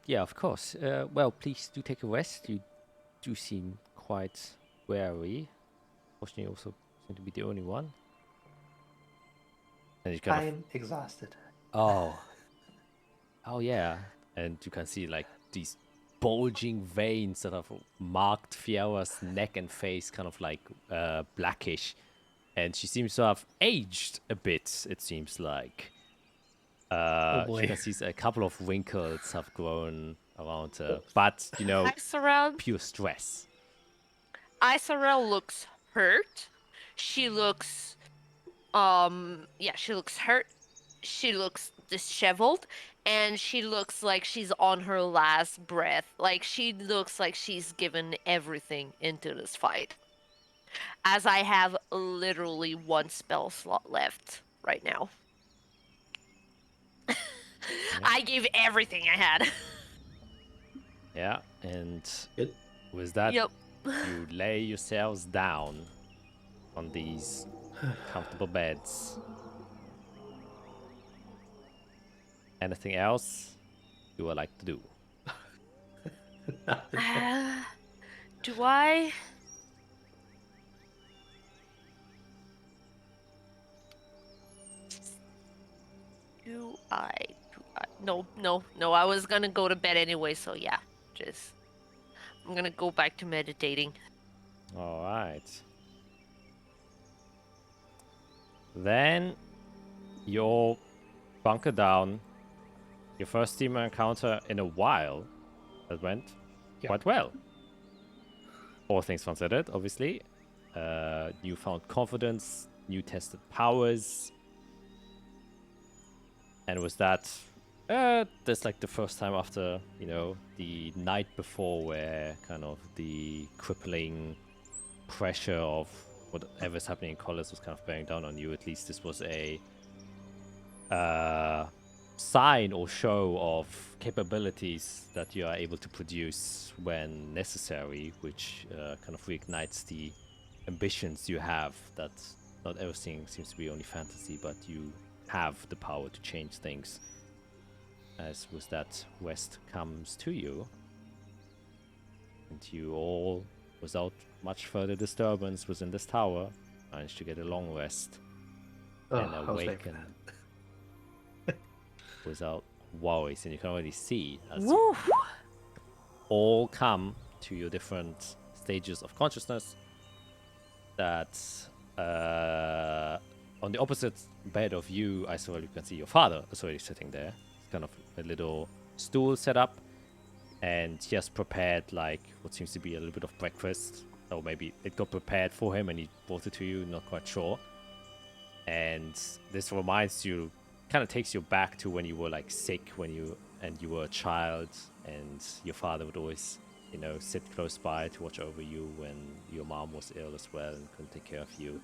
Speaker 1: Yeah, of course. Well, please do take a rest. You do seem quite weary. Fortunately, you also seem to be the only one. And you kind
Speaker 4: I'm exhausted.
Speaker 1: Oh, yeah. And you can see, like, these bulging veins that have marked Fiera's neck and face, kind of like blackish. And she seems to have aged a bit, it seems like.
Speaker 3: Oh boy.
Speaker 1: You can see a couple of wrinkles have grown around her. But, you know,
Speaker 2: Isorel
Speaker 1: pure stress.
Speaker 2: looks hurt. She looks she looks hurt. She looks disheveled, and she looks like she's on her last breath. Like, she looks like she's given everything into this fight. As I have literally one spell slot left right now. I gave everything I had.
Speaker 1: Yeah, and
Speaker 4: Good.
Speaker 1: with that,
Speaker 2: Yep.
Speaker 1: you lay yourselves down on these comfortable beds. Anything else you would like to do?
Speaker 2: Do I? No, I was gonna go to bed anyway, so yeah. I'm gonna go back to meditating.
Speaker 1: All right. Then you'll bunker down. Your first team encounter in a while. That went quite well. All things considered, obviously. Newfound confidence, new tested powers. And with that, that's like the first time after, you know, the night before, where kind of the crippling pressure of whatever's happening in college was kind of bearing down on you. At least this was a sign or show of capabilities that you are able to produce when necessary, which kind of reignites the ambitions you have, that not everything seems to be only fantasy, but you have the power to change things. As with that, West comes to you, and you all, without much further disturbance within this tower, manage to get a long rest and
Speaker 4: I was waiting for
Speaker 1: awaken without worries. And you can already see as
Speaker 2: Woo!
Speaker 1: you all come to your different stages of consciousness that on the opposite bed of you, I saw you can see your father is already sitting there. It's kind of a little stool set up, and he has prepared like what seems to be a little bit of breakfast, or maybe it got prepared for him and he brought it to you, not quite sure. And this reminds you, kind of takes you back to when you were like sick, when you were a child, and your father would always, you know, sit close by to watch over you when your mom was ill as well and couldn't take care of you.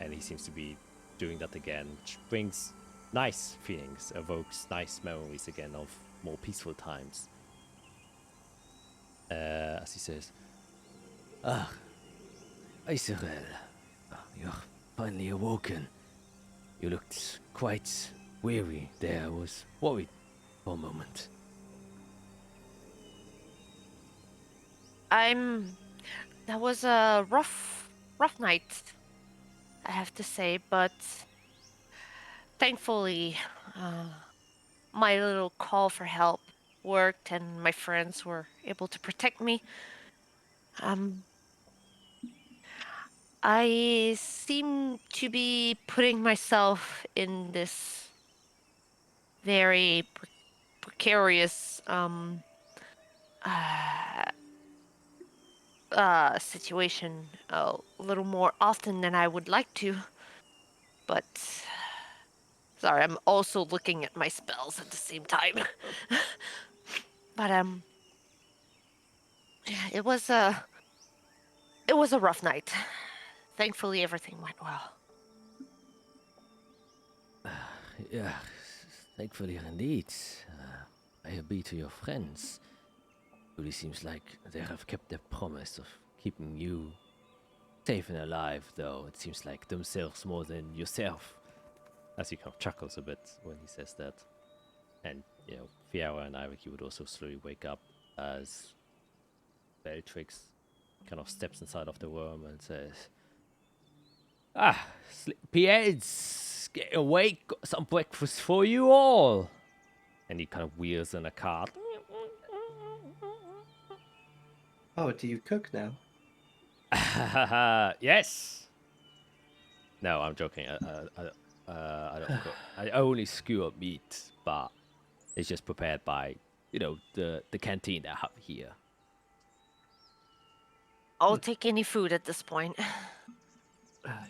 Speaker 1: And he seems to be doing that again, which brings nice feelings, evokes nice memories again of more peaceful times. As he says,
Speaker 5: Ah, Israel, you're finally awoken. You looked quite weary there. I was worried for a moment.
Speaker 2: That was a rough night, I have to say, but thankfully, my little call for help worked and my friends were able to protect me. I seem to be putting myself in this very precarious situation a little more often than I would like to. But sorry, I'm also looking at my spells at the same time. But it was a rough night. Thankfully, everything went well.
Speaker 5: Yeah, thankfully indeed. I be to your friends. Really seems like they have kept their promise of keeping you safe and alive, though it seems like themselves more than yourself.
Speaker 1: as he kind of chuckles a bit when he says that. And, you know, Fiara and Ivaki would also slowly wake up as Bellatrix kind of steps inside of the worm and says, "Ah, sleepyheads, get awake, got some breakfast for you all." And he kind of wheels in a cart.
Speaker 4: Oh, do you cook now?
Speaker 1: Yes. No, I'm joking. I don't cook. I only skewer meat, but it's just prepared by, you know, the canteen I have here.
Speaker 2: I'll take any food at this point.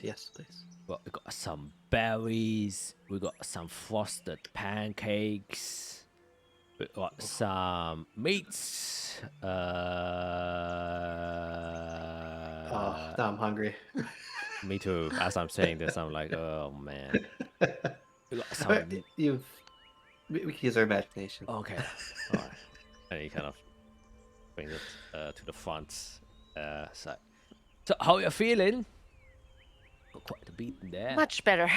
Speaker 4: Yes, please.
Speaker 5: Well, we got some berries. We got some frosted pancakes. We got some meats.
Speaker 4: Oh, now I'm hungry.
Speaker 1: Me too. As I'm saying this, I'm like, oh man.
Speaker 5: We got some.
Speaker 4: We can use our imagination.
Speaker 5: Okay.
Speaker 1: All right. And he kind of brings it to the front.
Speaker 5: So how you feeling? Got quite a beating there.
Speaker 2: Much better.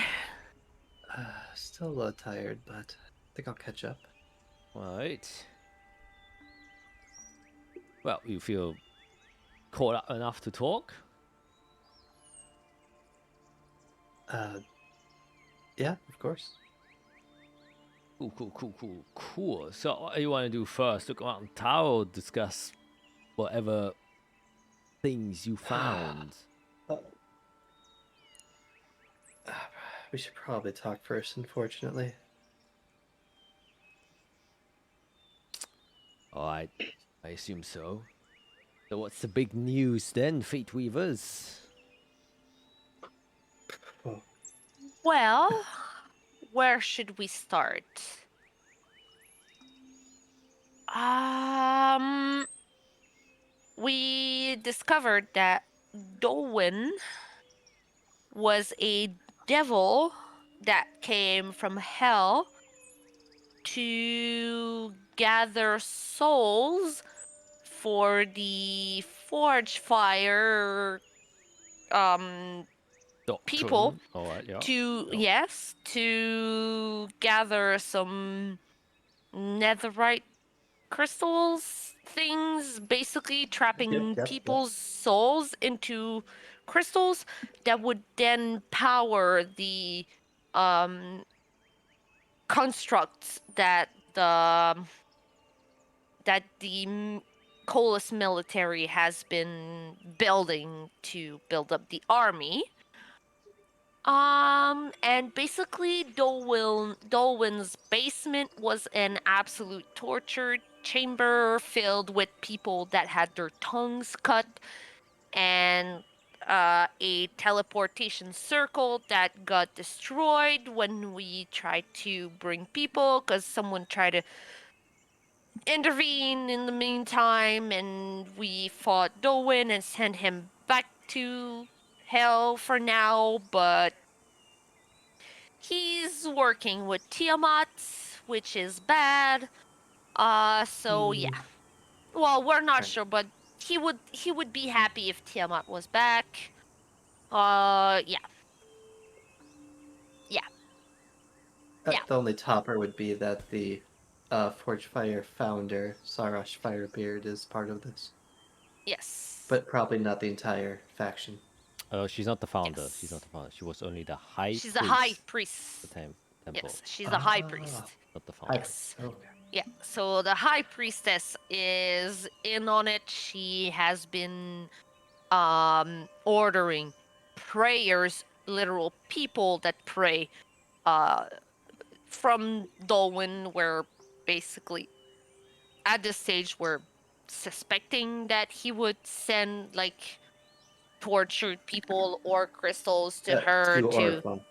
Speaker 4: Still a little tired, but I think I'll catch up.
Speaker 1: Right. Well, you feel caught up enough to talk?
Speaker 4: Yeah, of course.
Speaker 5: Cool. So what do you want to do first? Look around the tower, discuss whatever things you found.
Speaker 4: We should probably talk first, unfortunately.
Speaker 5: Alright, I assume so. So what's the big news then, Fate Weavers?
Speaker 2: Well, where should we start? We discovered that Dolwyn was a devil that came from hell to gather souls for the forge fire people
Speaker 1: Doctrine. All right, yeah.
Speaker 2: to gather some netherite crystals things, basically trapping
Speaker 4: Yep.
Speaker 2: people's souls into crystals that would then power the constructs that the Colas military has been building to build up the army. And basically, Dolwyn's basement was an absolute torture chamber filled with people that had their tongues cut, and a teleportation circle that got destroyed when we tried to bring people because someone tried to intervene in the meantime, and we fought Dolwyn and sent him back to hell for now, but he's working with Tiamat, which is bad. So yeah. Well, we're not
Speaker 4: Right.
Speaker 2: sure, but he would be happy if Tiamat was back. Yeah. Yeah.
Speaker 4: The only topper would be that the Forge Fire founder, Sarash Firebeard, is part of this.
Speaker 2: Yes.
Speaker 4: But probably not the entire faction.
Speaker 1: She's not the founder.
Speaker 2: Yes.
Speaker 1: She's not the founder. She was only the high
Speaker 2: She's
Speaker 1: priest.
Speaker 2: the high
Speaker 1: The
Speaker 2: priest.
Speaker 1: temple.
Speaker 2: Yes, she's the high priest.
Speaker 1: Not the founder.
Speaker 2: Yes.
Speaker 4: Okay.
Speaker 2: Yeah, so the high priestess is in on it. She has been ordering prayers, literal people that pray from Dolwyn, where basically at this stage we're suspecting that he would send like tortured people or crystals to her
Speaker 4: To
Speaker 2: to
Speaker 4: Orphan.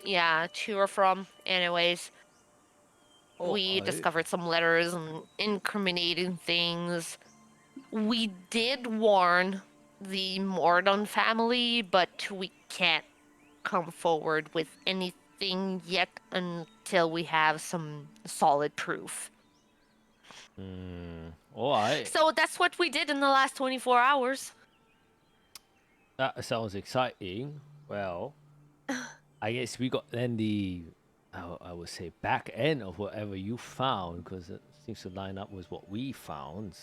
Speaker 2: yeah, to or from. Anyways, we discovered some letters and incriminating things. We did warn the Mordon family, but we can't come forward with anything yet until we have some solid proof.
Speaker 1: All right.
Speaker 2: So that's what we did in the last 24 hours.
Speaker 1: That sounds exciting. Well, I guess we got then the, I would say, back end of whatever you found, because it seems to line up with what we found.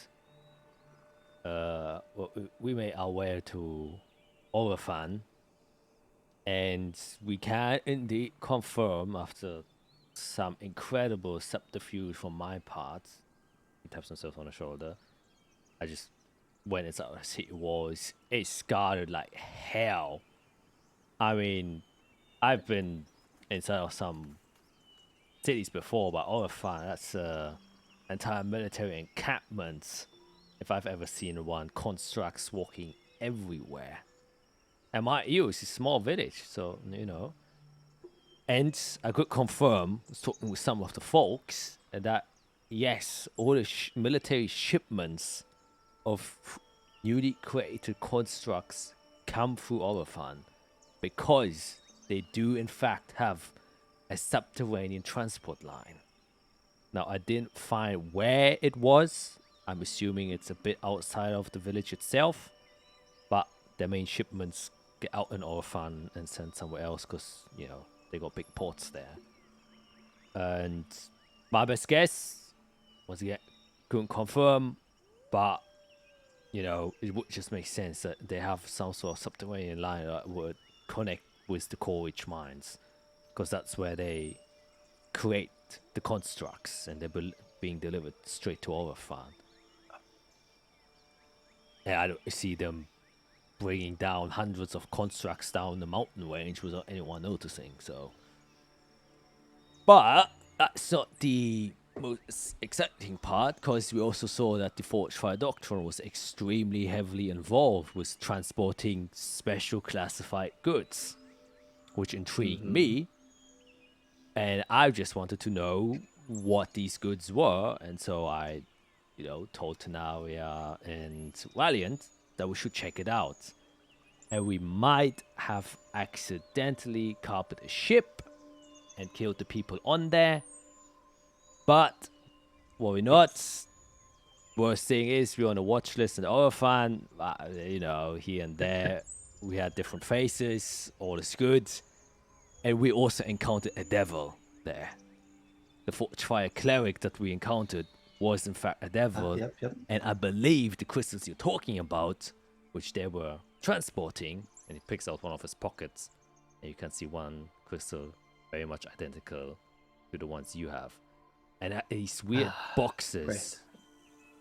Speaker 1: We made our way to Orphan, and we can indeed confirm, after some incredible subterfuge from my part, he taps himself on the shoulder. I just went inside the city walls. It's guarded like hell. I mean, I've been inside of some cities before, but Orphan, that's entire military encampment, if I've ever seen one. Constructs walking everywhere. And my is a small village, so, you know. And I could confirm, talking with some of the folks, that yes, all the military shipments of newly created constructs come through Orphan, because they do in fact have a subterranean transport line. Now, I didn't find where it was. I'm assuming it's a bit outside of the village itself, but their main shipments get out in Orphan and sent somewhere else, because, you know, they got big ports there. And my best guess was, yeah, couldn't confirm, but, you know, it would just make sense that they have some sort of subterranean line that would connect with the Corwich mines, because that's where they create the constructs, and they're being delivered straight to Orphan. And I don't see them bringing down hundreds of constructs down the mountain range without anyone noticing, so. But that's not the most exciting part, because we also saw that the Forge Fire Doctrine was extremely heavily involved with transporting special classified goods, which intrigued me. And I just wanted to know what these goods were, and so I, you know, told Tenaria and Valiant that we should check it out. And we might have accidentally carpeted a ship and killed the people on there, but worry not. Worst thing is we're on a watch list in Orphan, you know, here and there. we had different faces, all is good. And we also encountered a devil there. The Forgefire cleric that we encountered was in fact a devil.
Speaker 4: Yep.
Speaker 1: And I believe the crystals you're talking about, which they were transporting, and he picks out one of his pockets, and you can see one crystal very much identical to the ones you have. And these weird boxes.
Speaker 4: Right.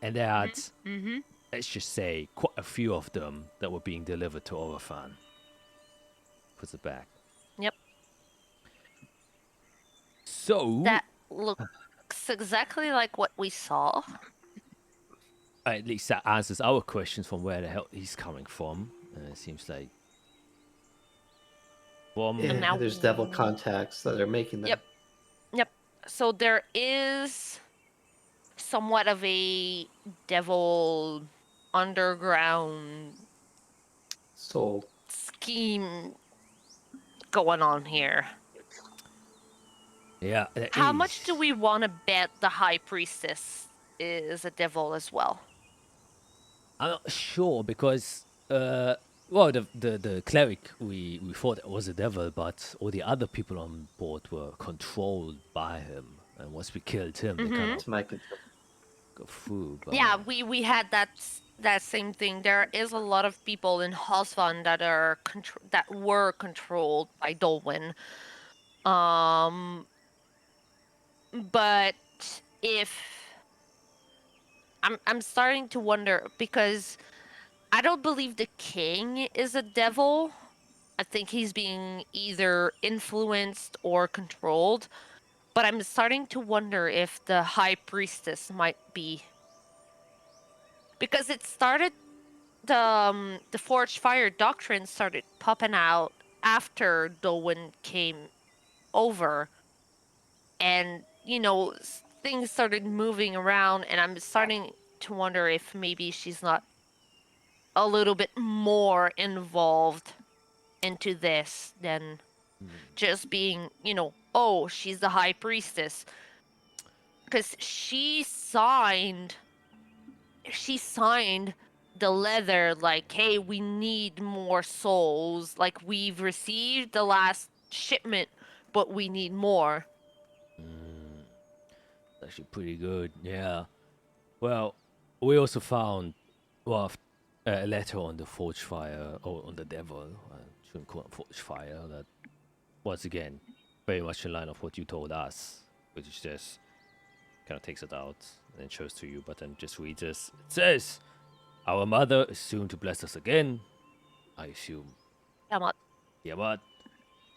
Speaker 1: And they had,
Speaker 2: Mm-hmm.
Speaker 1: let's just say, quite a few of them that were being delivered to Orphan. Puts it back.
Speaker 2: Yep.
Speaker 1: So,
Speaker 2: That looks exactly like what we saw.
Speaker 1: at least that answers our questions from where the hell he's coming from. It seems like from
Speaker 4: Yeah,
Speaker 2: now-
Speaker 4: there's devil contacts that are making them.
Speaker 2: Yep. So there is somewhat of a devil underground
Speaker 4: Sold.
Speaker 2: scheme going on here.
Speaker 1: yeah.
Speaker 2: How much do we want to bet the high priestess is a devil as well?
Speaker 1: I'm not sure because well the cleric we thought it was a devil, but all the other people on board were controlled by him, and once we killed him, they kind
Speaker 4: It's
Speaker 1: of
Speaker 4: my control.
Speaker 1: go through. But,
Speaker 2: Yeah, we had that same thing. There is a lot of people in Hosvan that are that were controlled by Dolwyn. But if I'm starting to wonder because I don't believe the king is a devil. I think he's being either influenced or controlled. But I'm starting to wonder if the high priestess might be, because it started the forged fire doctrine started popping out after Dolwyn came over, and things started moving around, and I'm starting to wonder if maybe she's not a little bit more involved into this than just being, oh, she's the high priestess. Because she signed the leather like, hey, we need more souls. Like, we've received the last shipment, but we need more.
Speaker 1: actually pretty good. Yeah. Well, we also found a letter on the forge fire or on the devil. I shouldn't call it forge fire. That once again very much in line of what you told us, which is just kind of takes it out and shows to you, but then just reads this. It says, "Our mother is soon to bless us again." I assume.
Speaker 2: Tiamat.
Speaker 1: Yeah, but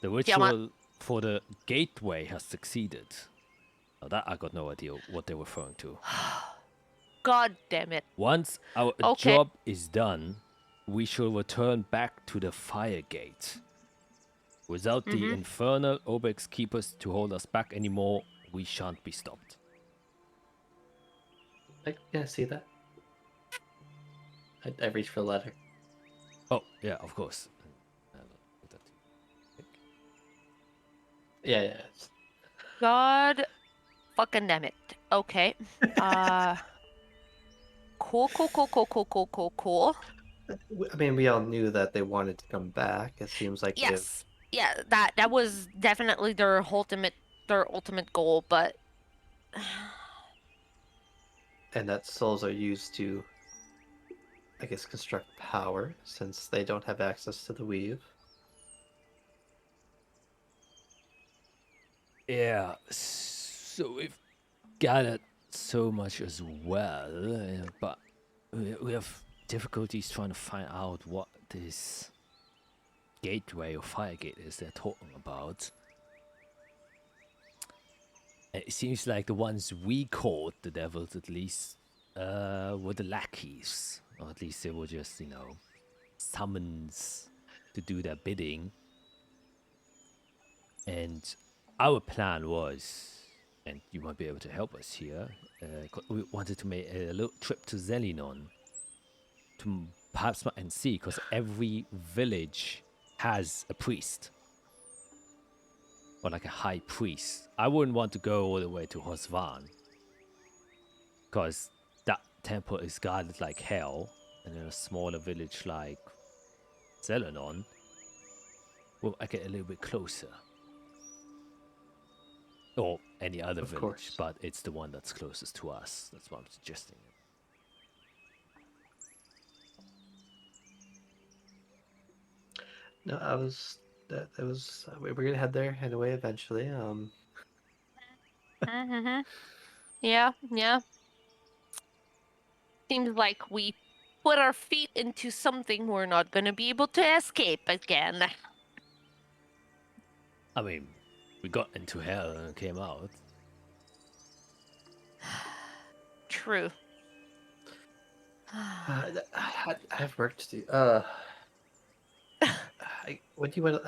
Speaker 1: the ritual for the gateway has succeeded. Now that I got no idea what they're referring to.
Speaker 2: God damn it.
Speaker 1: Once our
Speaker 2: Okay.
Speaker 1: job is done, we shall return back to the fire gate. Without the infernal Obex keepers to hold us back anymore, we shan't be stopped.
Speaker 4: I see that. I reach for the letter.
Speaker 1: Oh, yeah, of course.
Speaker 4: Yeah. It's...
Speaker 2: God fucking damn it. Okay. Cool.
Speaker 4: I mean, we all knew that they wanted to come back. It seems like
Speaker 2: Yes. Yeah, that was definitely their ultimate goal, but
Speaker 4: and that souls are used to, I guess, construct power since they don't have access to the weave.
Speaker 1: Yeah, so we've gathered so much as well, but we have difficulties trying to find out what this gateway or fire gate is they're talking about. It seems like the ones we caught, the devils at least, were the lackeys, or at least they were just, summons to do their bidding. And our plan was, and you might be able to help us here, we wanted to make a little trip to Zelinon to perhaps and see, because every village has a priest or like a high priest. I wouldn't want to go all the way to Hosvan because that temple is guarded like hell, and in a smaller village like Selenon, well, I get a little bit closer. Or any other
Speaker 4: Of
Speaker 1: village,
Speaker 4: course.
Speaker 1: but it's the one that's closest to us. That's what I'm suggesting.
Speaker 4: No, I was that was we were gonna head there anyway eventually.
Speaker 2: Mm-hmm. Yeah, yeah. Seems like we put our feet into something we're not gonna be able to escape again.
Speaker 1: I mean, we got into hell and came out.
Speaker 2: True.
Speaker 4: I have work to do. What do you want?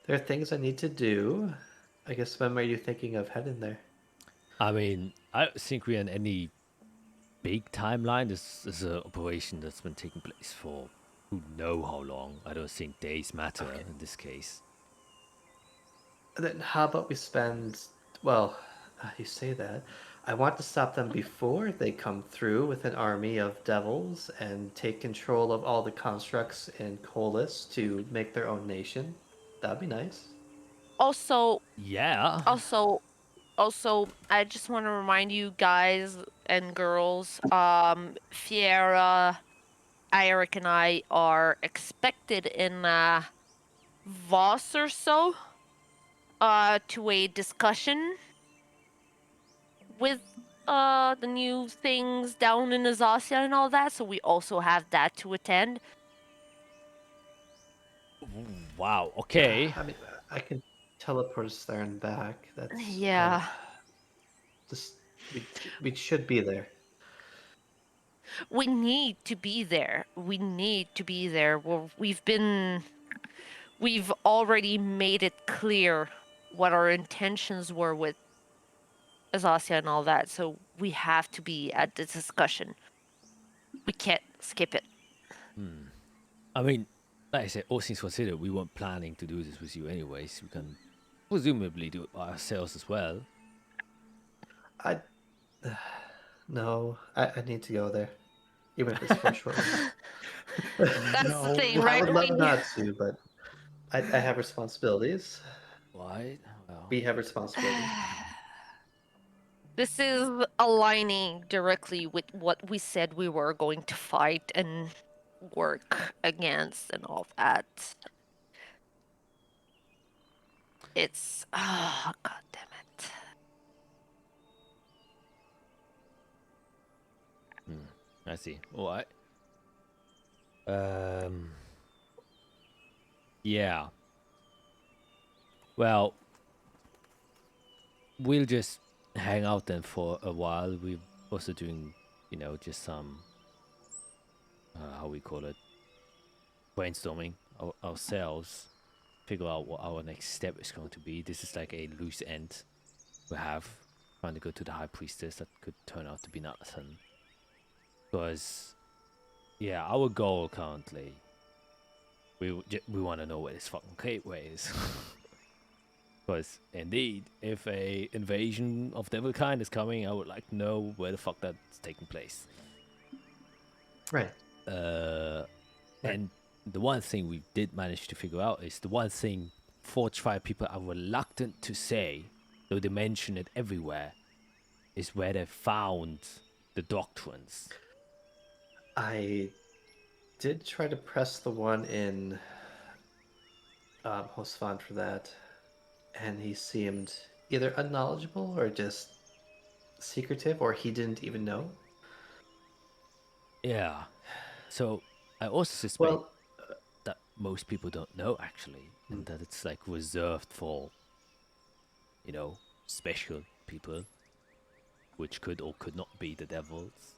Speaker 4: There are things I need to do. I guess when were you thinking of heading there?
Speaker 1: I mean, I don't think we're in any big timeline. This is an operation that's been taking place for who know how long. I don't think days matter
Speaker 4: Okay.
Speaker 1: in this case.
Speaker 4: Then how about we spend? Well, you say that. I want to stop them before they come through with an army of devils and take control of all the constructs in Colis to make their own nation. That'd be nice.
Speaker 2: Also,
Speaker 1: Yeah.
Speaker 2: also, I just want to remind you guys and girls, Fiera, Eric, and I are expected in Voss or so, to a discussion with the new things down in Azathia and all that. So we also have that to attend.
Speaker 1: Wow. Okay.
Speaker 4: I mean, I can teleport us there and back. That's
Speaker 2: Yeah.
Speaker 4: just we should be there.
Speaker 2: We need to be there. We need to be there. We've already made it clear what our intentions were with Azathia and all that, so we have to be at the discussion. We can't skip it.
Speaker 1: I mean, like I said, all things considered, we weren't planning to do this with you anyways. We can presumably do it by ourselves as well.
Speaker 4: I no, I need to go there, even if it's for a short while.
Speaker 2: That's
Speaker 3: No.
Speaker 2: the thing,
Speaker 4: I
Speaker 2: right?
Speaker 4: would love not to, but I have responsibilities.
Speaker 1: Right? Well,
Speaker 4: We have responsibilities.
Speaker 2: This is aligning directly with what we said we were going to fight and work against and all that. It's god damn it.
Speaker 1: I see. All right. Yeah. Well, we'll just hang out then for a while. We're also doing, just some, how we call it, brainstorming ourselves, figure out what our next step is going to be. This is like a loose end we have, trying to go to the High Priestess. That could turn out to be nothing. Because, yeah, our goal currently, we want to know where this fucking gateway is. Because indeed, if a invasion of devil kind is coming, I would like to know where the fuck that's taking place.
Speaker 4: Right.
Speaker 1: And the one thing we did manage to figure out is the one thing Forge Fire people are reluctant to say, though they mention it everywhere, is where they found the doctrines.
Speaker 4: I did try to press the one in Hosfan for that, and he seemed either unknowledgeable or just secretive, or he didn't even know.
Speaker 1: Yeah. So I also suspect
Speaker 4: Well,
Speaker 1: that most people don't know actually, and that it's like reserved for, special people, which could or could not be the devils.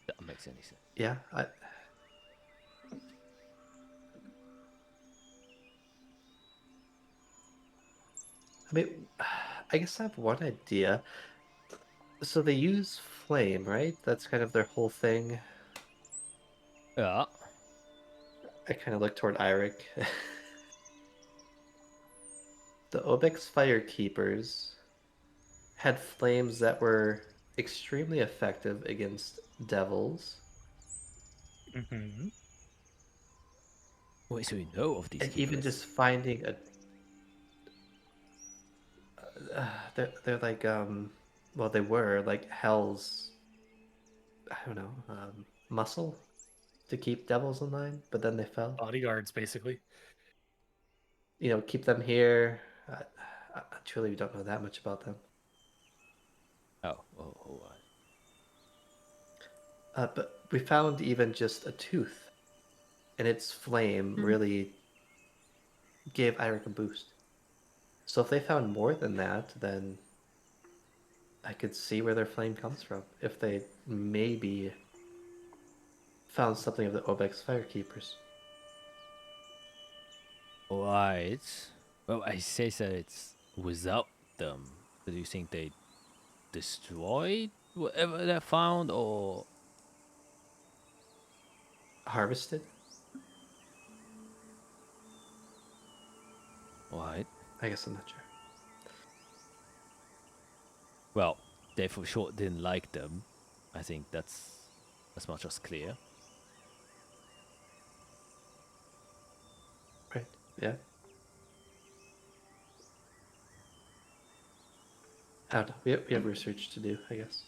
Speaker 1: That makes any sense.
Speaker 4: yeah, I mean, I guess I have one idea. So they use flame, right? That's kind of their whole thing.
Speaker 1: Yeah.
Speaker 4: I kind of look toward Eirik. The Obex Firekeepers had flames that were extremely effective against devils.
Speaker 3: Mm-hmm.
Speaker 1: Wait, so you know of these
Speaker 4: And even
Speaker 1: keepers?
Speaker 4: just finding a they're like well, they were like hell's, I don't know, muscle to keep devils in line, but then they fell.
Speaker 3: Bodyguards, basically.
Speaker 4: You know, keep them here. Truly, we don't know that much about them.
Speaker 1: Oh.
Speaker 4: But we found even just a tooth, and its flame really gave Eirik a boost. So if they found more than that, then I could see where their flame comes from. If they maybe found something of the Obex Firekeepers.
Speaker 1: Right. Well, I say that it's without them. So do you think they destroyed whatever they found, or
Speaker 4: Harvested?
Speaker 1: what?
Speaker 4: I guess I'm not sure.
Speaker 1: Well, they for sure didn't like them. I think that's as much as clear.
Speaker 4: Right. Yeah. I don't know. We have research to do, I guess.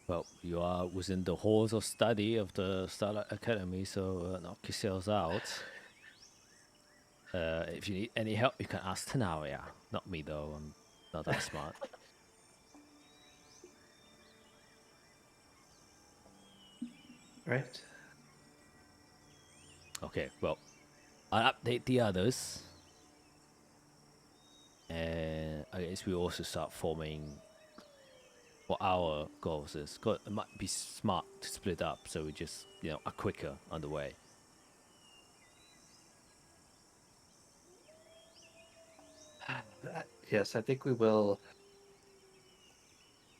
Speaker 1: Well, you are within the halls of study of the Starlight Academy, so knock yourselves out. If you need any help, you can ask Tanaria. Not me, though. I'm not that smart.
Speaker 4: Right.
Speaker 1: Okay, well, I'll update the others. And I guess we also start forming what our goals is. It might be smart to split up so we just, are quicker on the way.
Speaker 4: Yes, I think we will.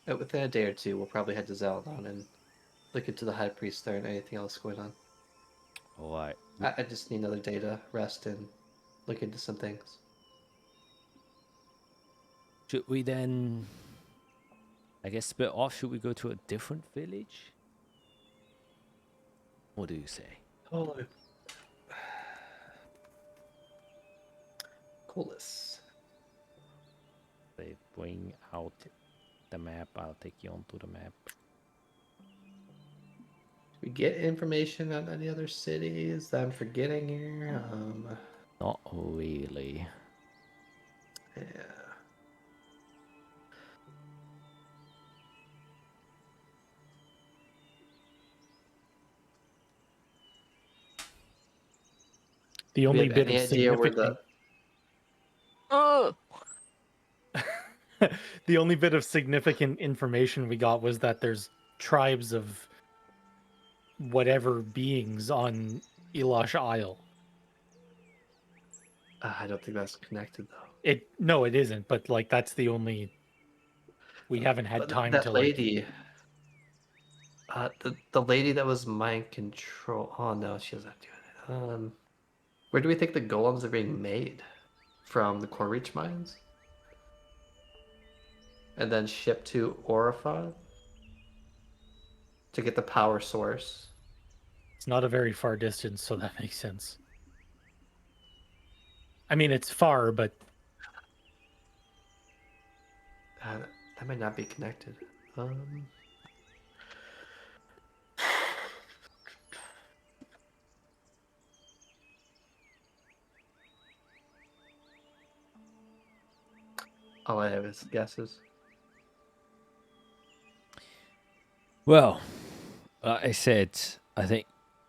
Speaker 4: Within a day or two, we'll probably head to Zaladon and look into the High Priest there and anything else going on.
Speaker 1: Alright.
Speaker 4: I just need another day to rest and look into some things.
Speaker 1: Should we then, I guess, split off? Should we go to a different village? What do you say?
Speaker 4: Oh, coolest.
Speaker 1: They bring out the map. I'll take you onto the map.
Speaker 4: We get information on any other cities that I'm forgetting here.
Speaker 1: Not really.
Speaker 4: Yeah.
Speaker 3: The only
Speaker 4: have
Speaker 3: bit
Speaker 4: any
Speaker 3: of
Speaker 4: idea where
Speaker 3: significant
Speaker 2: Oh,
Speaker 3: the only bit of significant information we got was that there's tribes of whatever beings on Elash Isle.
Speaker 4: I don't think that's connected though.
Speaker 3: It isn't, but like that's the only we haven't had
Speaker 4: But
Speaker 3: time
Speaker 4: that
Speaker 3: to
Speaker 4: lady, the lady that was mind control. Oh no, she was not doing it. Where do we think the golems are being made? From the Core Reach mines? And then shipped to Orifon to get the power source.
Speaker 3: It's not a very far distance, so that makes sense. I mean, it's far, but
Speaker 4: That might not be connected. All I have is guesses.
Speaker 1: Well, like I said, I think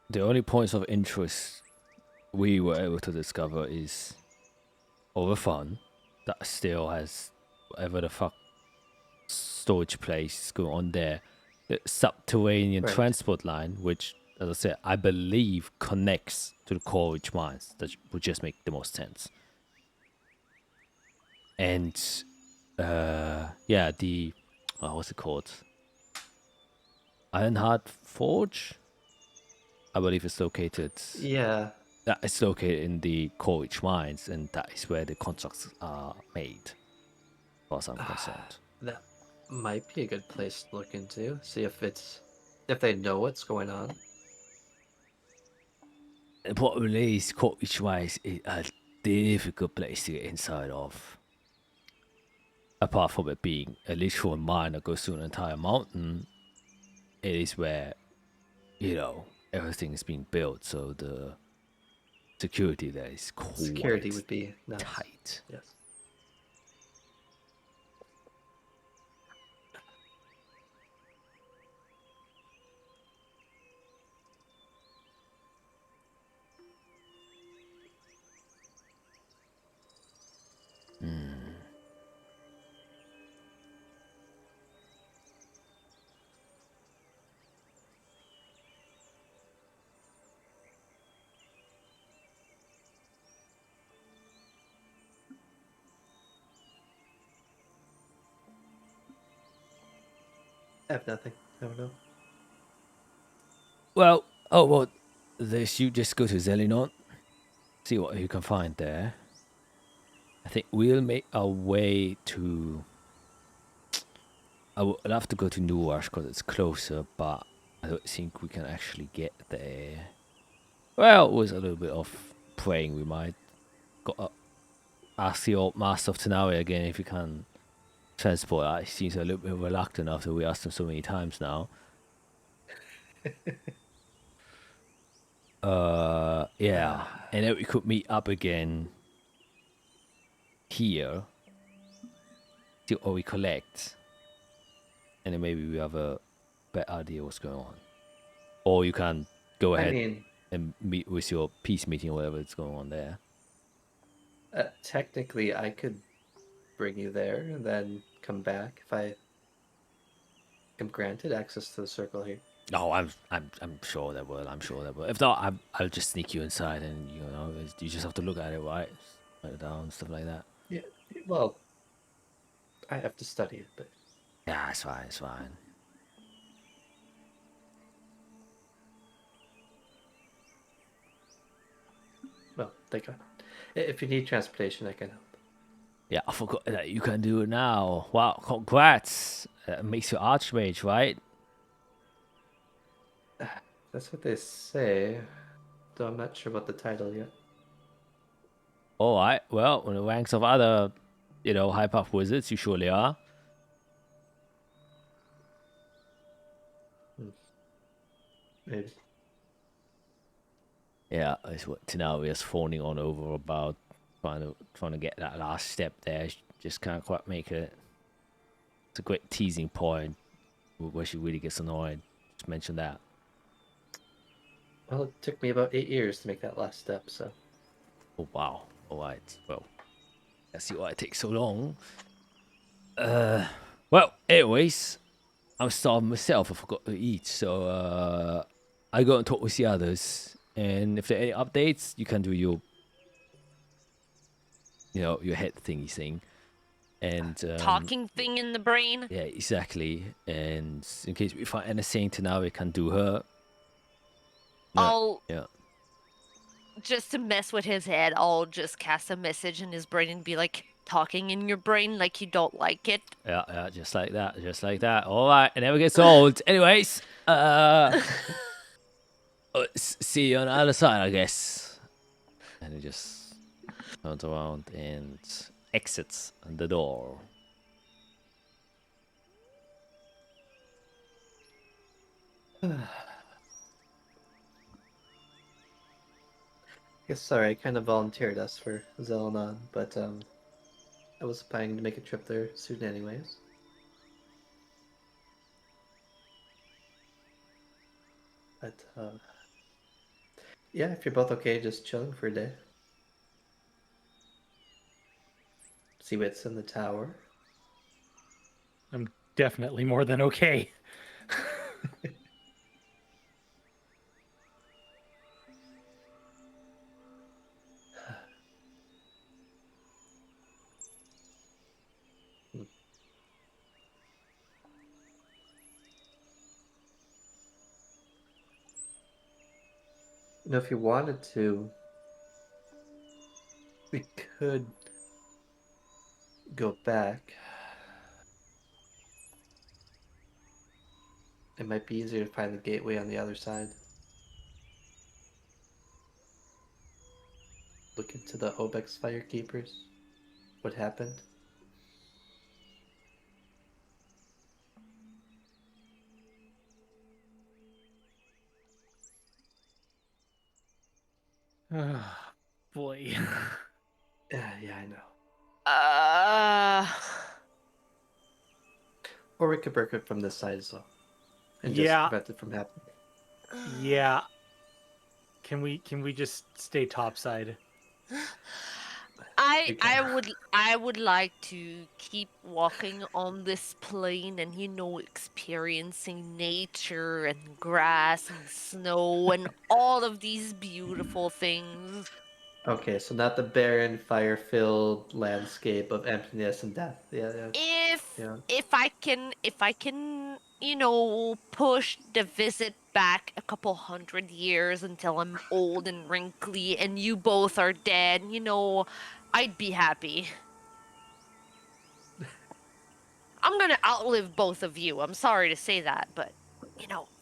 Speaker 1: the only points of interest we were able to discover is Orifon, that still has whatever the fuck storage place going on there. The subterranean
Speaker 4: Right.
Speaker 1: transport line, which, as I said, I believe connects to the core rich mines. That would just make the most sense. And, yeah, the, what's it called? Ironheart Forge? I believe it's located.
Speaker 4: Yeah.
Speaker 1: It's located in the Corwich mines, and that is where the constructs are made, as far as I'm concerned.
Speaker 4: That might be a good place to look into. See if they know what's going on.
Speaker 5: The problem is, Cottage Way is a difficult place to get inside of. Apart from it being a literal mine that goes through an entire mountain, it is where, everything is being built, so the security there is quite
Speaker 4: Security would be nice.
Speaker 5: tight.
Speaker 4: Yes. I have nothing. I don't know.
Speaker 5: Well, this you just go to Zelinon, see what you can find there. I think we'll make our way to. I'll have to go to Newark because it's closer, but I don't think we can actually get there. Well, with a little bit of praying, we might. Got ask the old master of Tanawi again if he can transport that. He seems a little bit reluctant after we asked him so many times now. Yeah, and then we could meet up again here. See what we collect, and then maybe we have a better idea what's going on. Or you can go ahead and meet with your peace meeting or whatever that's going on there.
Speaker 4: Technically, I could bring you there and then come back if I am granted access to the circle here.
Speaker 5: No, I'm sure they will. I'm sure they will. If not, I'll just sneak you inside, and you just have to look at it, right? Write it down, stuff like that.
Speaker 4: Yeah. Well, I have to study it, but
Speaker 5: Yeah, it's fine. It's fine.
Speaker 4: well, thank God. If you need transportation, I can help.
Speaker 5: Yeah, I forgot that you can do it now. Wow, congrats! That makes you Archmage, right?
Speaker 4: That's what they say, though I'm not sure about the title yet.
Speaker 5: All right. Well, in the ranks of other, high path wizards, you surely are.
Speaker 4: Maybe.
Speaker 5: Yeah, that's what Tanawi is phoning on over about trying to get that last step there. She just can't quite make it. It's a great teasing point where she really gets annoyed. Just mention that.
Speaker 4: Well, it took me about 8 years to make that last step, so.
Speaker 5: Oh wow! All right. Well, let's see why it takes so long. Well, anyways, I'm starving myself. I forgot to eat, so I go and talk with the others. And if there are any updates, you can do your head thingy thing. And
Speaker 2: Talking thing in the brain.
Speaker 5: yeah, exactly. And in case we find anything to now, we can do her. Yeah.
Speaker 2: Just to mess with his head, I'll just cast a message in his brain and be like, talking in your brain like you don't like it.
Speaker 5: Yeah, just like that. All right, it never gets old. Anyways, see you on the other side, I guess. And he just turns around and exits the door.
Speaker 4: Yes, sorry, I kind of volunteered us for Zelanon, but I was planning to make a trip there soon anyways. But yeah, if you're both okay, just chilling for a day. See what's in the tower.
Speaker 3: I'm definitely more than okay.
Speaker 4: You know, if you wanted to, we could go back. It might be easier to find the gateway on the other side. Look into the Obex Firekeepers. What happened?
Speaker 3: Boy.
Speaker 4: Yeah, I know.
Speaker 2: Uh,
Speaker 4: Or we could work it from this side as well, and just
Speaker 3: Yeah.
Speaker 4: prevent it from happening.
Speaker 3: Yeah. Can we just stay topside?
Speaker 4: We can.
Speaker 2: I would like to keep walking on this plane and experiencing nature and grass and snow and all of these beautiful things.
Speaker 4: Okay, so not the barren, fire-filled landscape of emptiness and death. Yeah. Yeah.
Speaker 2: If I can, push the visit back a couple 100 years until I'm old and wrinkly and you both are dead, I'd be happy. I'm gonna outlive both of you. I'm sorry to say that, but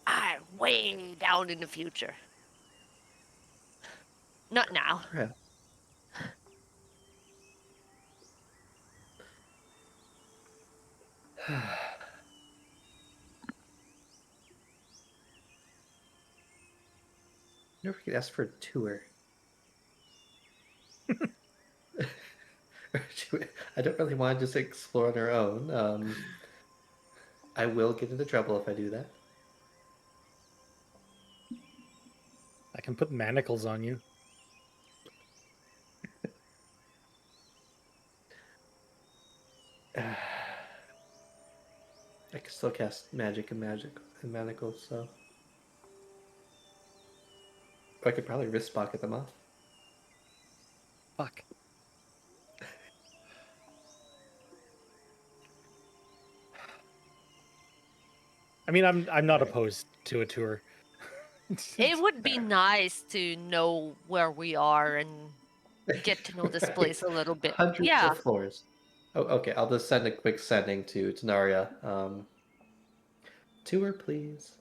Speaker 2: I'm way down in the future. Not now.
Speaker 4: Yeah. Never could ask for a tour. I don't really want to just explore on our own. I will get into trouble if I do that.
Speaker 3: I can put manacles on you.
Speaker 4: I can still cast magic and manacles, so I could probably wrist pocket them off.
Speaker 3: Fuck. I mean, I'm not opposed to a tour.
Speaker 2: It would be nice to know where we are and get to know this place a little bit.
Speaker 4: Hundreds
Speaker 2: Yeah.
Speaker 4: of floors. Oh, okay. I'll just send a quick sending to Tenaria. Tour, please.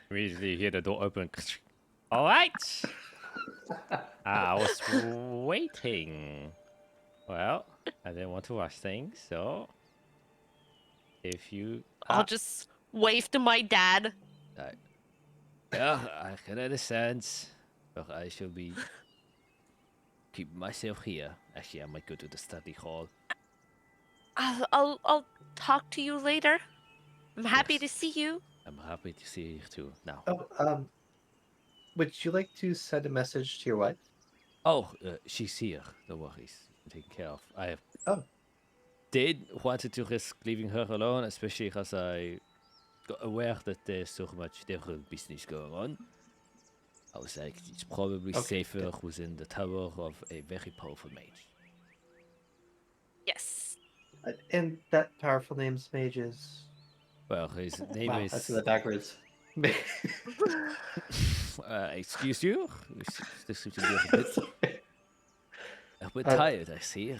Speaker 1: Immediately you hear the door open. All right. I was waiting. Well, I didn't want to rush things, so if you...
Speaker 2: I'll just wave to my dad.
Speaker 1: Yeah, I can understand. But I shall be keep myself here. Actually, I might go to the study hall.
Speaker 2: I'll talk to you later. I'm happy
Speaker 1: Yes.
Speaker 2: to see you.
Speaker 1: I'm happy to see you too. Now.
Speaker 4: Oh, would you like to send a message to your wife?
Speaker 1: Oh, she's here. No worries. Taken care of. I
Speaker 4: Oh.
Speaker 1: did wanted to risk leaving her alone, especially because I got aware that there's so much different business going on. I was like, it's probably safer within the tower of a very powerful mage.
Speaker 2: Yes.
Speaker 4: And that powerful name's mage is...
Speaker 1: Well, his name
Speaker 4: Wow,
Speaker 1: is...
Speaker 4: I said that backwards.
Speaker 1: Excuse you? This seems to be a bit tired, I see.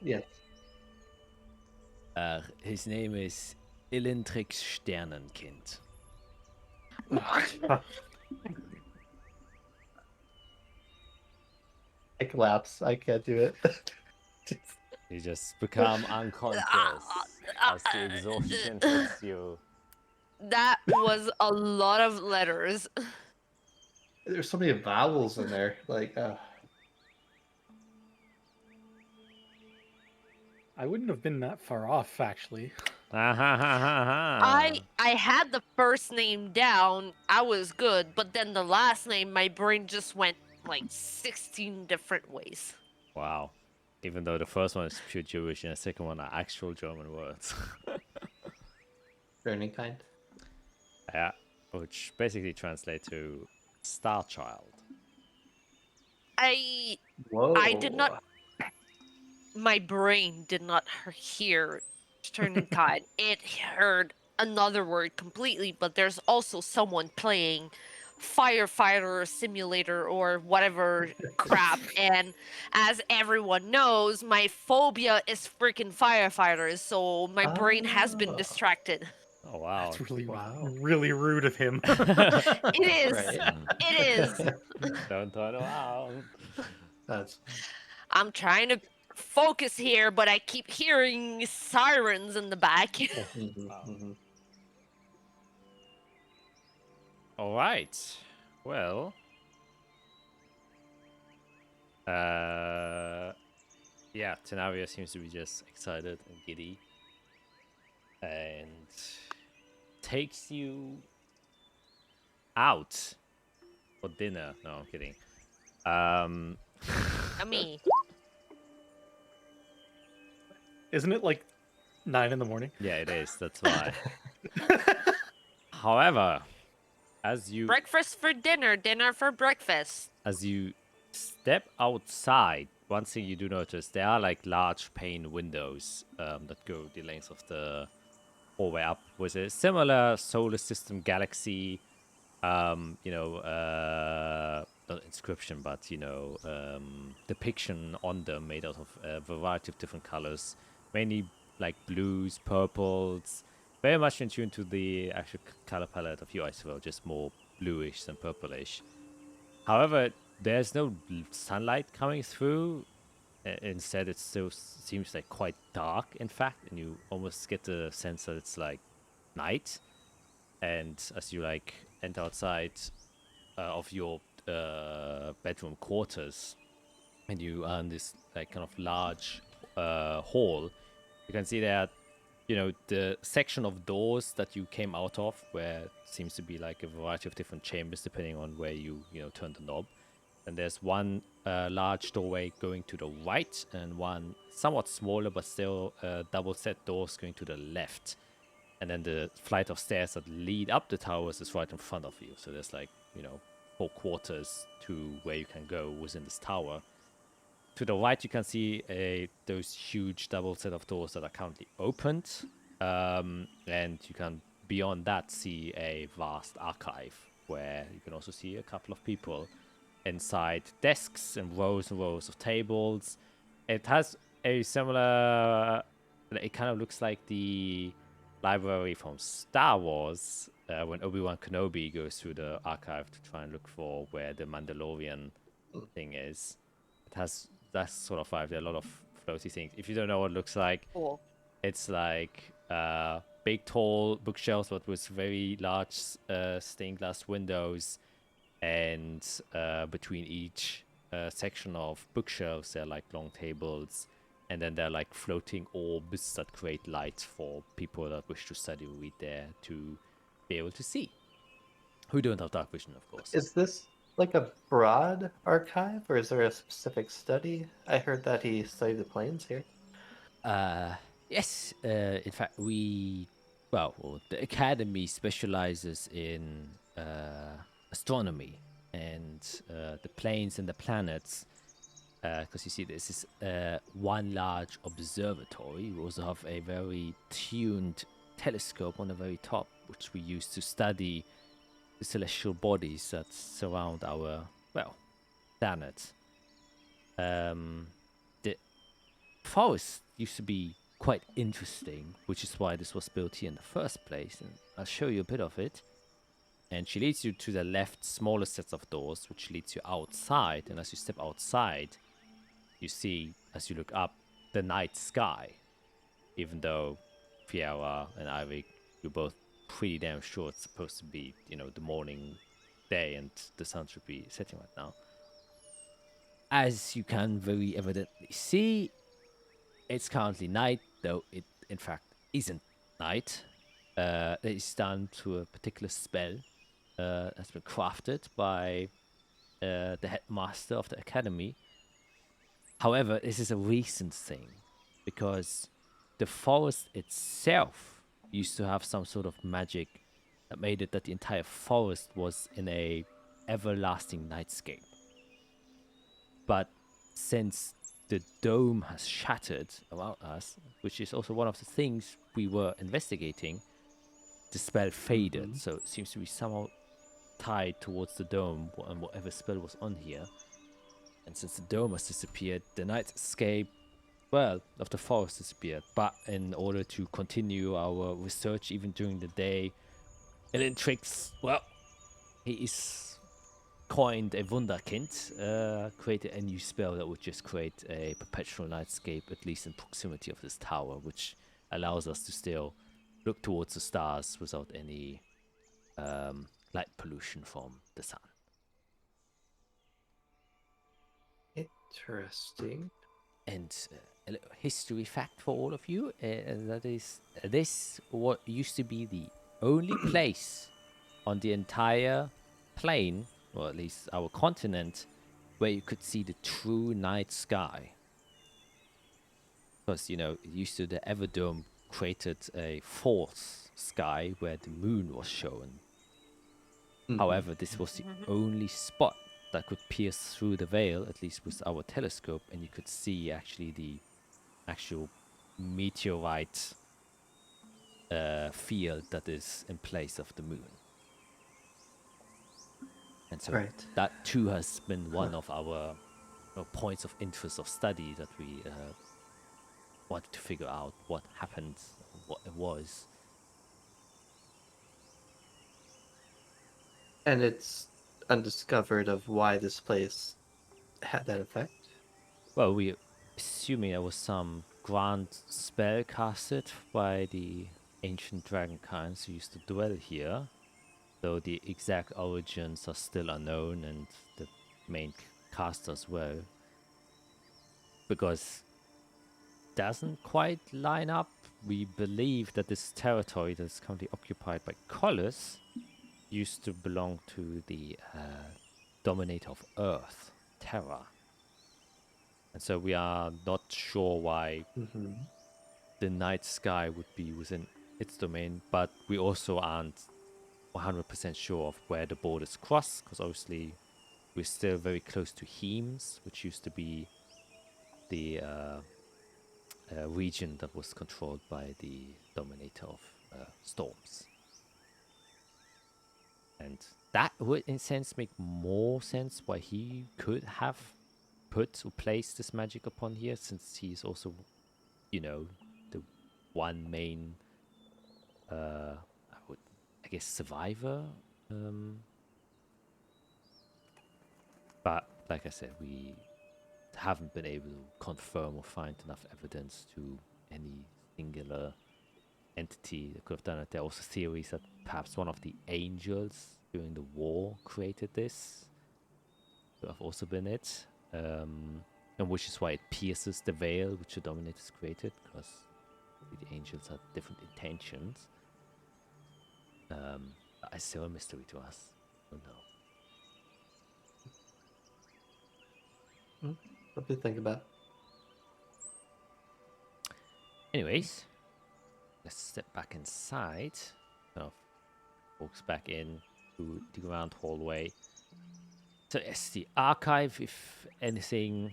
Speaker 4: Yes.
Speaker 1: His name is Illentrix Sternenkind.
Speaker 4: I collapse. I can't do it.
Speaker 1: You just become unconscious as the exhaustion hits you.
Speaker 2: That was a lot of letters.
Speaker 4: There's so many vowels in there. Like,
Speaker 3: I wouldn't have been that far off, actually.
Speaker 2: I had the first name down. I was good, but then the last name, my brain just went like 16 different ways.
Speaker 1: Wow. Even though the first one is pure Jewish and the second one are actual German words.
Speaker 4: burning kind.
Speaker 1: Yeah, which basically translate to Star Child.
Speaker 4: Whoa.
Speaker 2: I did not. My brain did not hear turning tide. It heard another word completely, but there's also someone playing firefighter simulator or whatever crap. And as everyone knows, my phobia is freaking firefighters, so my brain has been
Speaker 4: Oh.
Speaker 2: distracted.
Speaker 1: Oh wow.
Speaker 3: That's really,
Speaker 4: Wow.
Speaker 3: really rude of him.
Speaker 2: It is.
Speaker 4: Right.
Speaker 2: It is.
Speaker 1: Don't turn around.
Speaker 4: That's
Speaker 2: I'm trying to focus here, but I keep hearing sirens in the back.
Speaker 4: mhm,
Speaker 1: Wow.
Speaker 4: mhm.
Speaker 1: All right. Well. Yeah, Tenaria seems to be just excited and giddy, and takes you out for dinner. No, I'm kidding.
Speaker 2: Me.
Speaker 3: Isn't it like 9 in the morning?
Speaker 1: Yeah, it is. That's why. However, as you
Speaker 2: Breakfast for dinner, dinner for breakfast.
Speaker 1: step outside, one thing you do notice, there are like large pane windows that go the length of the hallway up with a similar solar system galaxy, not inscription, but, depiction on them made out of a variety of different colors, mainly like blues, purples, very much in tune to the actual color palette of your ice world, just more bluish than purplish. However, there's no sunlight coming through. Instead, it still seems like quite dark, in fact, and you almost get the sense that it's like night. And as you like enter outside of your bedroom quarters, and you are in this like kind of large hall, you can see that the section of doors that you came out of, where it seems to be like a variety of different chambers depending on where you turn the knob. And there's one large doorway going to the right, and one somewhat smaller but still double set doors going to the left. And then the flight of stairs that lead up the towers is right in front of you. So there's like 4 quarters to where you can go within this tower. To the right, you can see those huge double set of doors that are currently opened. And you can, beyond that, see a vast archive where you can also see a couple of people inside desks and rows of tables. It has a similar... It kind of looks like the library from Star Wars when Obi-Wan Kenobi goes through the archive to try and look for where the Mandalorian thing is. It has that sort of vibe. There are a lot of floaty things. If you don't know what it looks like,
Speaker 2: Cool.
Speaker 1: it's like big, tall bookshelves, but with very large stained glass windows. And between each section of bookshelves, there are like long tables. And then there are like floating orbs that create light for people that wish to study or read there to be able to see. Who don't have dark vision, of course.
Speaker 4: Is this like a broad archive, or is there a specific study? I heard that he studied the planes here.
Speaker 1: Yes, in fact, the academy specializes in astronomy and the planes and the planets. Because you see, this is one large observatory. We also have a very tuned telescope on the very top, which we use to study the celestial bodies that surround our, planet. The forest used to be quite interesting, which is why this was built here in the first place. And I'll show you a bit of it. And she leads you to the left smaller sets of doors, which leads you outside. And as you step outside, you see, as you look up, the night sky. Even though Fiera and Ivy, you're both pretty damn sure it's supposed to be, the morning day and the sun should be setting right now. As you can very evidently see, it's currently night, though it in fact isn't night. It is done to a particular spell that's been crafted by the headmaster of the academy. However, this is a recent thing, because the forest itself used to have some sort of magic that made it that the entire forest was in a everlasting nightscape. But since the dome has shattered around us, which is also one of the things we were investigating, the spell faded. So it seems to be somehow tied towards the dome and whatever spell was on here. And since the dome has disappeared, the nightscape, well, of the forest disappeared. But in order to continue our research even during the day, Tricks, well, he is coined a Wunderkind, created a new spell that would just create a perpetual nightscape, at least in proximity of this tower, which allows us to still look towards the stars without any light pollution from the sun.
Speaker 4: Interesting.
Speaker 1: And a little history fact for all of you, and that is this what used to be the only place on the entire plane, or at least our continent, where you could see the true night sky. Because, you know, it used to, the Everdome created a false sky where the moon was shown. However, this was the only spot that could pierce through the veil, at least with our telescope, and you could see actually the actual meteorite field that is in place of the moon. And so that too has been one of our points of interest of study, that we wanted to figure out what happened, what it was.
Speaker 4: And it's undiscovered of why this place had that effect?
Speaker 1: Well, we assuming there was some grand spell casted by the ancient dragonkinds who used to dwell here, though the exact origins are still unknown, and the main caster as well, because it doesn't quite line up. We believe that this territory that is currently occupied by Collis used to belong to the dominator of Earth, Terra. And so we are not sure why the night sky would be within its domain, but we also aren't 100% sure of where the borders cross, because obviously we're still very close to Hemes, which used to be the region that was controlled by the dominator of storms. And that would, in a sense, make more sense why he could have put or placed this magic upon here, since he's also, you know, the one main, I guess, survivor. But like I said, we haven't been able to confirm or find enough evidence to any singular entity that could have done it. There are also theories that perhaps one of the angels during the war created this. Could have also been it. And which is why it pierces the veil which the Dominators created, because the angels had different intentions. It's still a mystery to us. I don't know.
Speaker 4: Something to think about.
Speaker 1: Anyways, let's step back inside. Kind of walks back in to the grand hallway. So yes, the archive, if anything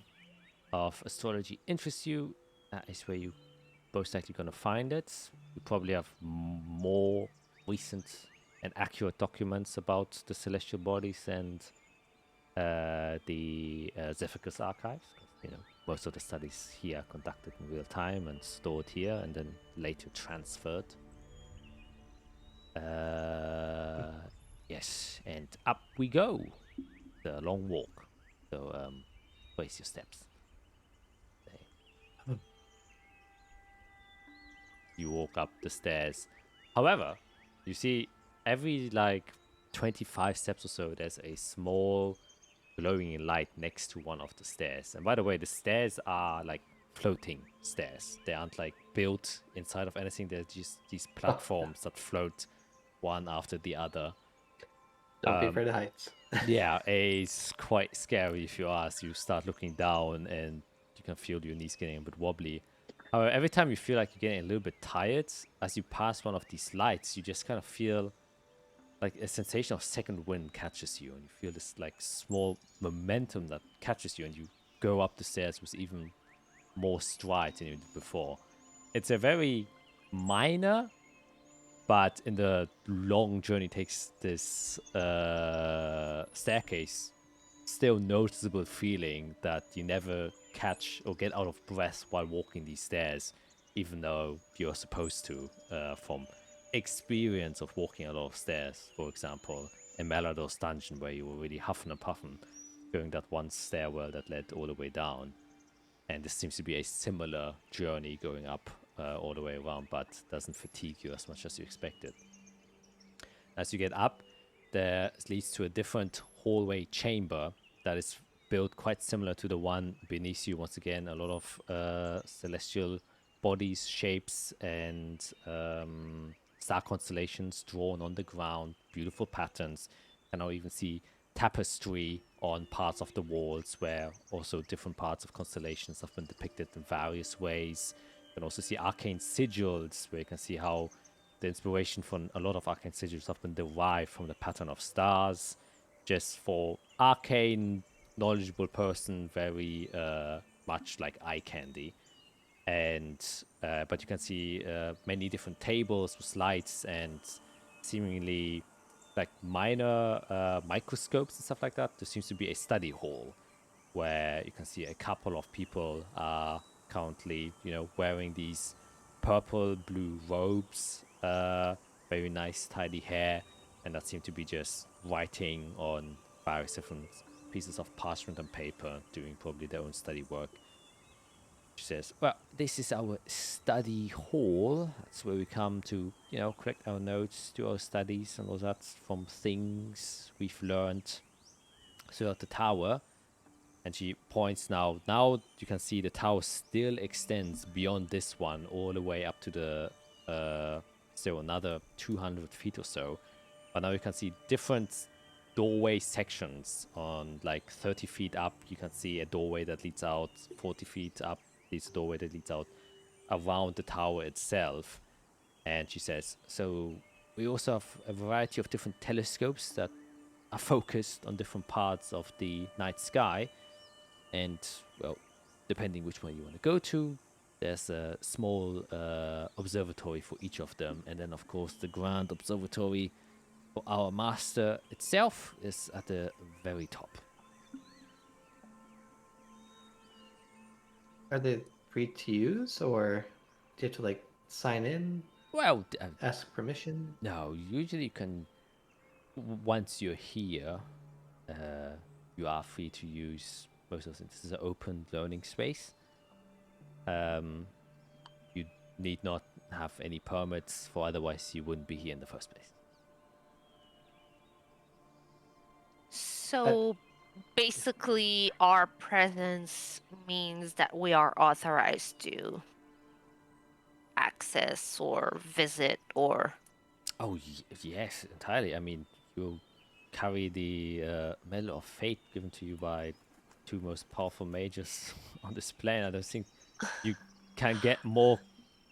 Speaker 1: of astrology interests you, that is where you most likely going to find it. You probably have more recent and accurate documents about the celestial bodies and the Zephyrus archives. You know, most of the studies here are conducted in real time and stored here, and then later transferred. Yes, and up we go. The long walk. So brace your steps. Okay. You walk up the stairs. However, you see every like 25 steps or so, there's a small glowing light next to one of the stairs. And by the way, the stairs are like floating stairs. They aren't like built inside of anything. They're just these platforms that float one after the other.
Speaker 4: Don't be afraid of heights.
Speaker 1: Yeah, it's quite scary if you ask. You start looking down and you can feel your knees getting a bit wobbly. However, every time you feel like you're getting a little bit tired, as you pass one of these lights, you just kind of feel like a sensation of second wind catches you, and you feel this like small momentum that catches you, and you go up the stairs with even more stride than you did before. It's a very minor But in the long journey takes this staircase, still noticeable feeling that you never catch or get out of breath while walking these stairs, even though you're supposed to, from experience of walking a lot of stairs. For example, in Melador's dungeon, where you were really huffing and puffing during that one stairwell that led all the way down. And this seems to be a similar journey going up all the way around, but doesn't fatigue you as much as you expected. As you get up, there leads to a different hallway chamber that is built quite similar to the one beneath you. Once again, a lot of celestial bodies, shapes, and star constellations drawn on the ground. Beautiful patterns. You can now even see tapestry on parts of the walls where also different parts of constellations have been depicted in various ways. You can also see arcane sigils, where you can see how the inspiration from a lot of arcane sigils have been derived from the pattern of stars. Just for arcane, knowledgeable person, very much like eye candy. And but you can see many different tables with lights and seemingly like minor microscopes and stuff like that. There seems to be a study hall where you can see a couple of people are currently, wearing these purple blue robes, very nice tidy hair, and that seem to be just writing on various different pieces of parchment and paper, doing probably their own study work. She says, well, this is our study hall. That's where we come to, collect our notes, do our studies and all that from things we've learned throughout the tower. And she points now you can see the tower still extends beyond this one all the way up to the, still another 200 feet or so. But now you can see different doorway sections on like 30 feet up. You can see a doorway that leads out 40 feet up. This doorway that leads out around the tower itself. And she says, so we also have a variety of different telescopes that are focused on different parts of the night sky. And, well, depending which one you want to go to, there's a small observatory for each of them. And then, of course, the grand observatory for our master itself is at the very top.
Speaker 4: Are they free to use, or do you have to sign in?
Speaker 1: Well,
Speaker 4: ask permission?
Speaker 1: No, usually you can. Once you're here, you are free to use most of it. This is an open learning space. You need not have any permits, for otherwise you wouldn't be here in the first place.
Speaker 2: So basically, our presence means that we are authorized to access or visit or...
Speaker 1: Oh, yes, entirely. I mean, you carry the Medal of Fate given to you by two most powerful mages on this plane. I don't think you can get more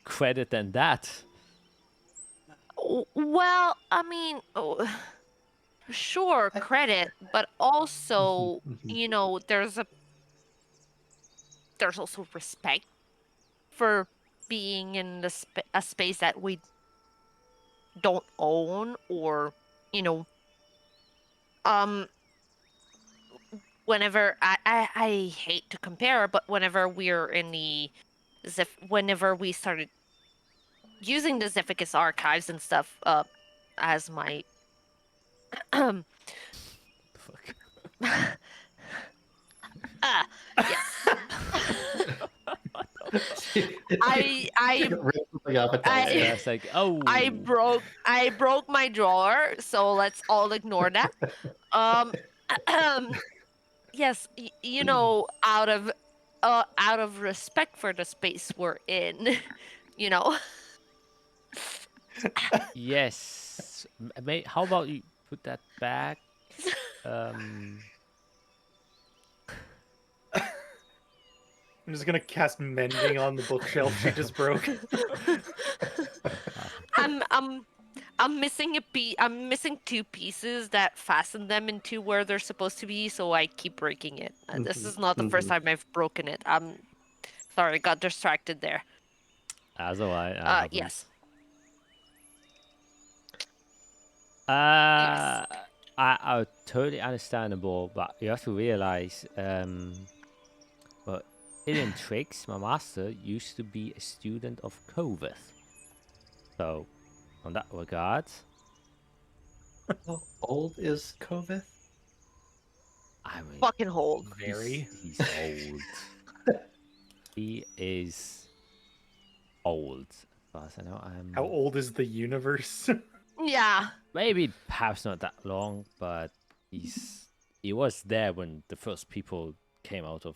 Speaker 1: credit than that.
Speaker 2: Well, I mean... Sure, credit, but also, there's also respect for being in a space that we don't own, or, whenever I hate to compare, but whenever we're in whenever we started using the Zephycus archives and stuff, as my
Speaker 1: Fuck.
Speaker 2: Yes.
Speaker 1: It's like, oh,
Speaker 2: I broke my drawer, so let's all ignore that. Yes, out of respect for the space we're in,
Speaker 1: Yes. How about you put that back?
Speaker 3: I'm just gonna cast mending on the bookshelf she just broke.
Speaker 2: I'm missing I'm missing two pieces that fasten them into where they're supposed to be, so I keep breaking it. This is not the first time I've broken it. I'm sorry, got distracted there.
Speaker 1: As do I.
Speaker 2: Yes.
Speaker 1: I totally understandable, but you have to realize, well, in intrigues, my master used to be a student of Koveth. So, on that regard,
Speaker 4: How old is Koveth?
Speaker 1: I mean,
Speaker 2: Fucking hold.
Speaker 3: Very.
Speaker 1: he's old. He is old, as far as I know.
Speaker 3: How old is the universe?
Speaker 2: Yeah.
Speaker 1: Maybe perhaps not that long, but he was there when the first people came out of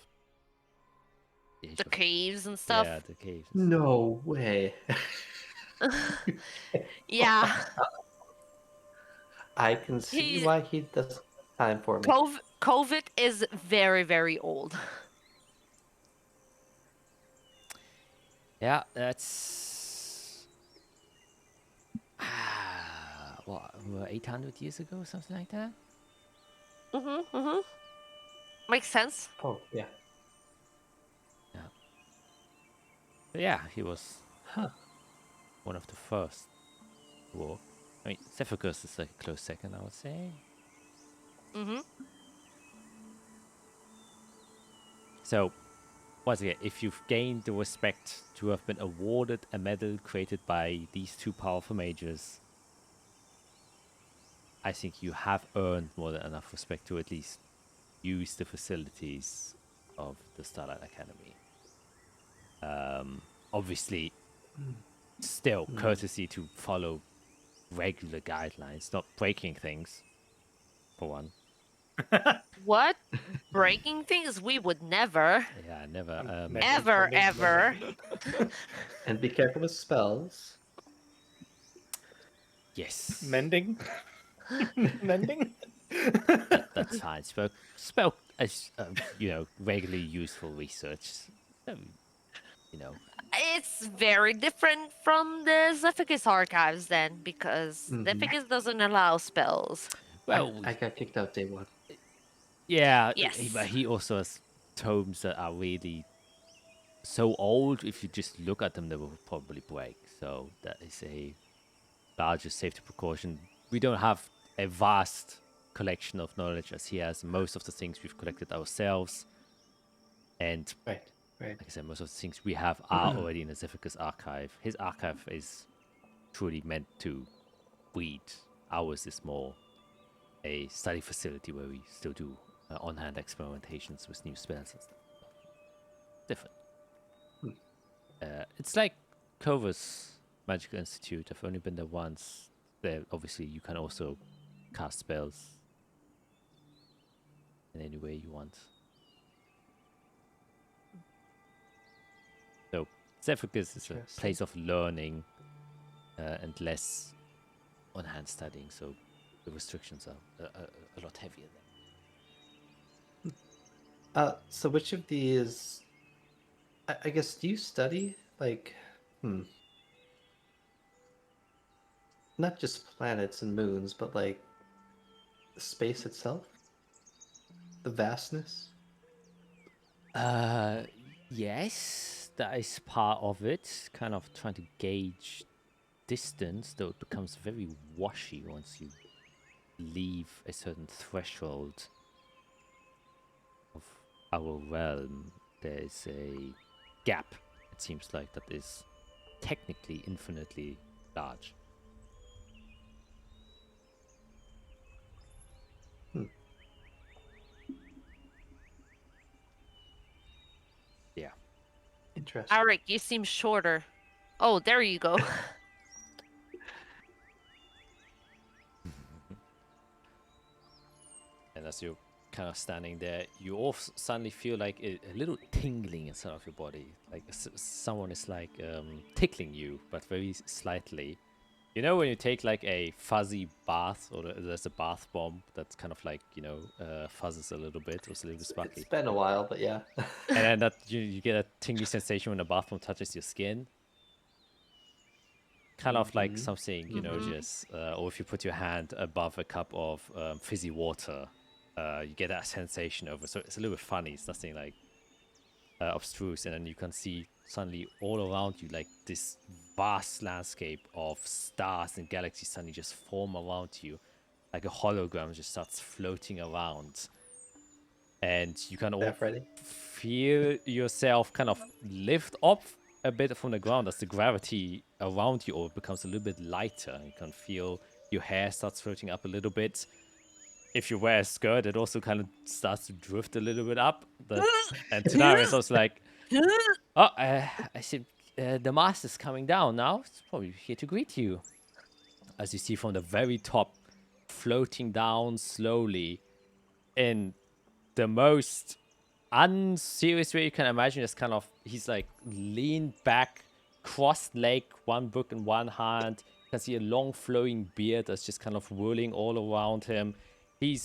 Speaker 1: the age
Speaker 2: The
Speaker 1: of-
Speaker 2: caves and stuff.
Speaker 1: Yeah, the caves.
Speaker 4: No way.
Speaker 2: Yeah.
Speaker 4: I can see
Speaker 2: He-
Speaker 4: why he does time for me.
Speaker 2: COVID is very, very old.
Speaker 1: Yeah, that's what, 800 years ago, something like that.
Speaker 2: Makes sense.
Speaker 4: Oh, yeah.
Speaker 1: But yeah, he was
Speaker 4: Huh.
Speaker 1: one of the first to walk. I mean, Zephyrus is like a close second, I would say. So, once again, if you've gained the respect to have been awarded a medal created by these two powerful mages, I think you have earned more than enough respect to at least use the facilities of the Starlight Academy. Obviously, still courtesy to follow regular guidelines, not breaking things, for one.
Speaker 2: What? Breaking things? We would never.
Speaker 1: Yeah, never.
Speaker 3: Never
Speaker 2: Ever,
Speaker 3: intended
Speaker 2: ever.
Speaker 4: And be careful with spells.
Speaker 1: Yes.
Speaker 3: Mending? Mending?
Speaker 1: That's fine. Spell as regularly useful research. You know.
Speaker 2: It's very different from the Zephyrus archives then, because Zephyrus doesn't allow spells.
Speaker 1: Well,
Speaker 4: I got kicked out day one.
Speaker 1: yeah.
Speaker 2: Yes.
Speaker 1: But he also has tomes that are really so old. If you just look at them, they will probably break. So that is a larger safety precaution. We don't have a vast collection of knowledge as he has. Most of the things we've collected ourselves, and
Speaker 4: Right.
Speaker 1: like I said, most of the things we have are already in the Zephyrus archive. His archive is truly meant to read. Ours is more a study facility where we still do on-hand experimentations with new spells and stuff. Different. It's like Koveth's Magical Institute. I've only been there once. There, obviously, you can also cast spells in any way you want. So, Zephyrus is a
Speaker 4: Interesting.
Speaker 1: place of learning and less on-hand studying, so the restrictions are a lot heavier there.
Speaker 4: So which of these... I guess, do you study, like... Not just planets and moons, but, like, space itself? The vastness?
Speaker 1: Yes, that is part of it. Kind of trying to gauge distance, though it becomes very washy once you leave a certain threshold of our realm. There is a gap, it seems like, that is technically infinitely large. Yeah.
Speaker 4: Interesting.
Speaker 2: Arik, you seem shorter. Oh, there you go.
Speaker 1: And as you're kind of standing there, you all suddenly feel like a little tingling inside of your body. Like someone is like tickling you, but very slightly. You know when you take like a fuzzy bath, or there's a bath bomb that's kind of like, fuzzes a little bit, or it's a little bit sparkly.
Speaker 4: It's been a while, but yeah.
Speaker 1: And then that you get a tingly sensation when the bath bomb touches your skin. Kind of like something, just, or if you put your hand above a cup of fizzy water, you get that sensation over. So it's a little bit funny. It's nothing like obstruse, and then you can see suddenly all around you like this vast landscape of stars and galaxies suddenly just form around you, like a hologram just starts floating around, and you can all
Speaker 4: That Freddy?
Speaker 1: feel yourself kind of lift up a bit from the ground as the gravity around you all becomes a little bit lighter. You can feel your hair starts floating up a little bit. If you wear a skirt, it also kind of starts to drift a little bit up. And Tanara is also like, oh, I see the master's coming down now. It's probably here to greet you. As you see from the very top, floating down slowly in the most unserious way you can imagine. Just kind of, he's like leaned back, crossed leg, one book in one hand. You can see a long flowing beard that's just kind of whirling all around him. He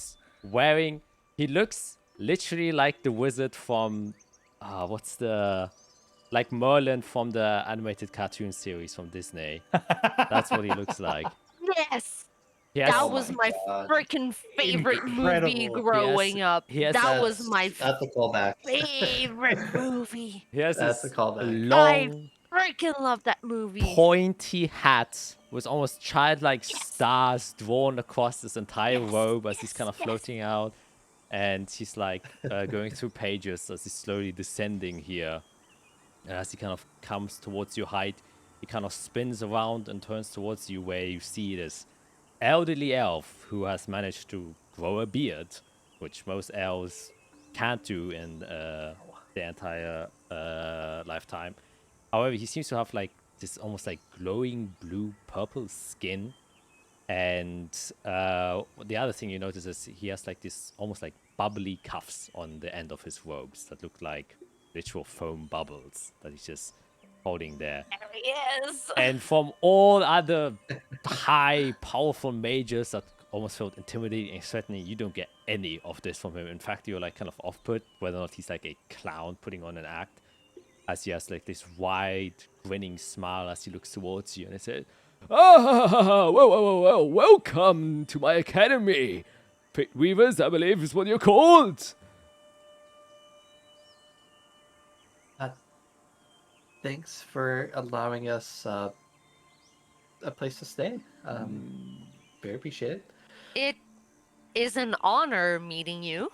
Speaker 1: looks literally like the wizard from, like Merlin from the animated cartoon series from Disney. That's what he looks like.
Speaker 2: Yes.
Speaker 1: Yes.
Speaker 2: That
Speaker 4: Oh
Speaker 2: was
Speaker 4: my
Speaker 2: my
Speaker 4: God.
Speaker 2: freaking favorite movie
Speaker 3: Incredible.
Speaker 2: growing up.
Speaker 1: Yes,
Speaker 2: That was my
Speaker 4: That's a callback.
Speaker 2: favorite movie.
Speaker 1: He has
Speaker 4: That's
Speaker 1: this
Speaker 4: a callback.
Speaker 1: long,
Speaker 2: Freaking love that movie.
Speaker 1: pointy hat with almost childlike stars drawn across this entire robe as he's kind of floating out. And he's like going through pages as he's slowly descending here. And as he kind of comes towards your height, he kind of spins around and turns towards you, where you see this elderly elf who has managed to grow a beard, which most elves can't do in their entire lifetime. However, he seems to have like this almost like glowing blue purple skin. And the other thing you notice is he has like this almost like bubbly cuffs on the end of his robes that look like literal foam bubbles that he's just holding there.
Speaker 2: There he is.
Speaker 1: And from all other high, powerful mages that almost felt intimidating and threatening, you don't get any of this from him. In fact, you're like kind of off-put whether or not he's like a clown putting on an act, as he has like this wide, grinning smile as he looks towards you, and he says, "Ah, well, welcome to my academy. Pit Weavers, I believe is what you're called."
Speaker 4: Thanks for allowing us a place to stay. Very appreciate it.
Speaker 2: It is an honor meeting you.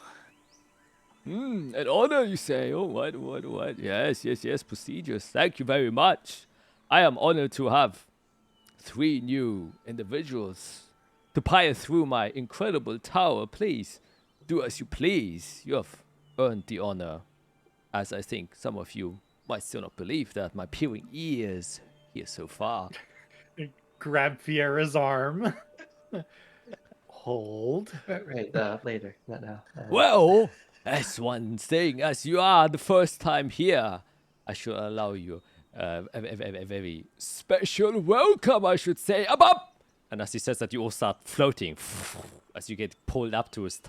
Speaker 5: An honor, you say? Oh, what? Yes, prestigious. Thank you very much. I am honored to have 3 new individuals to pile through my incredible tower. Please, do as you please. You have earned the honor, as I think some of you might still not believe that my peering ears here so far.
Speaker 3: Grab Fiera's arm. Hold.
Speaker 4: Right, later, not now.
Speaker 5: Well, as one thing, as you are the first time here, I should allow you a very special welcome, I should say. Up!
Speaker 1: And as he says that, you all start floating as you get pulled up to his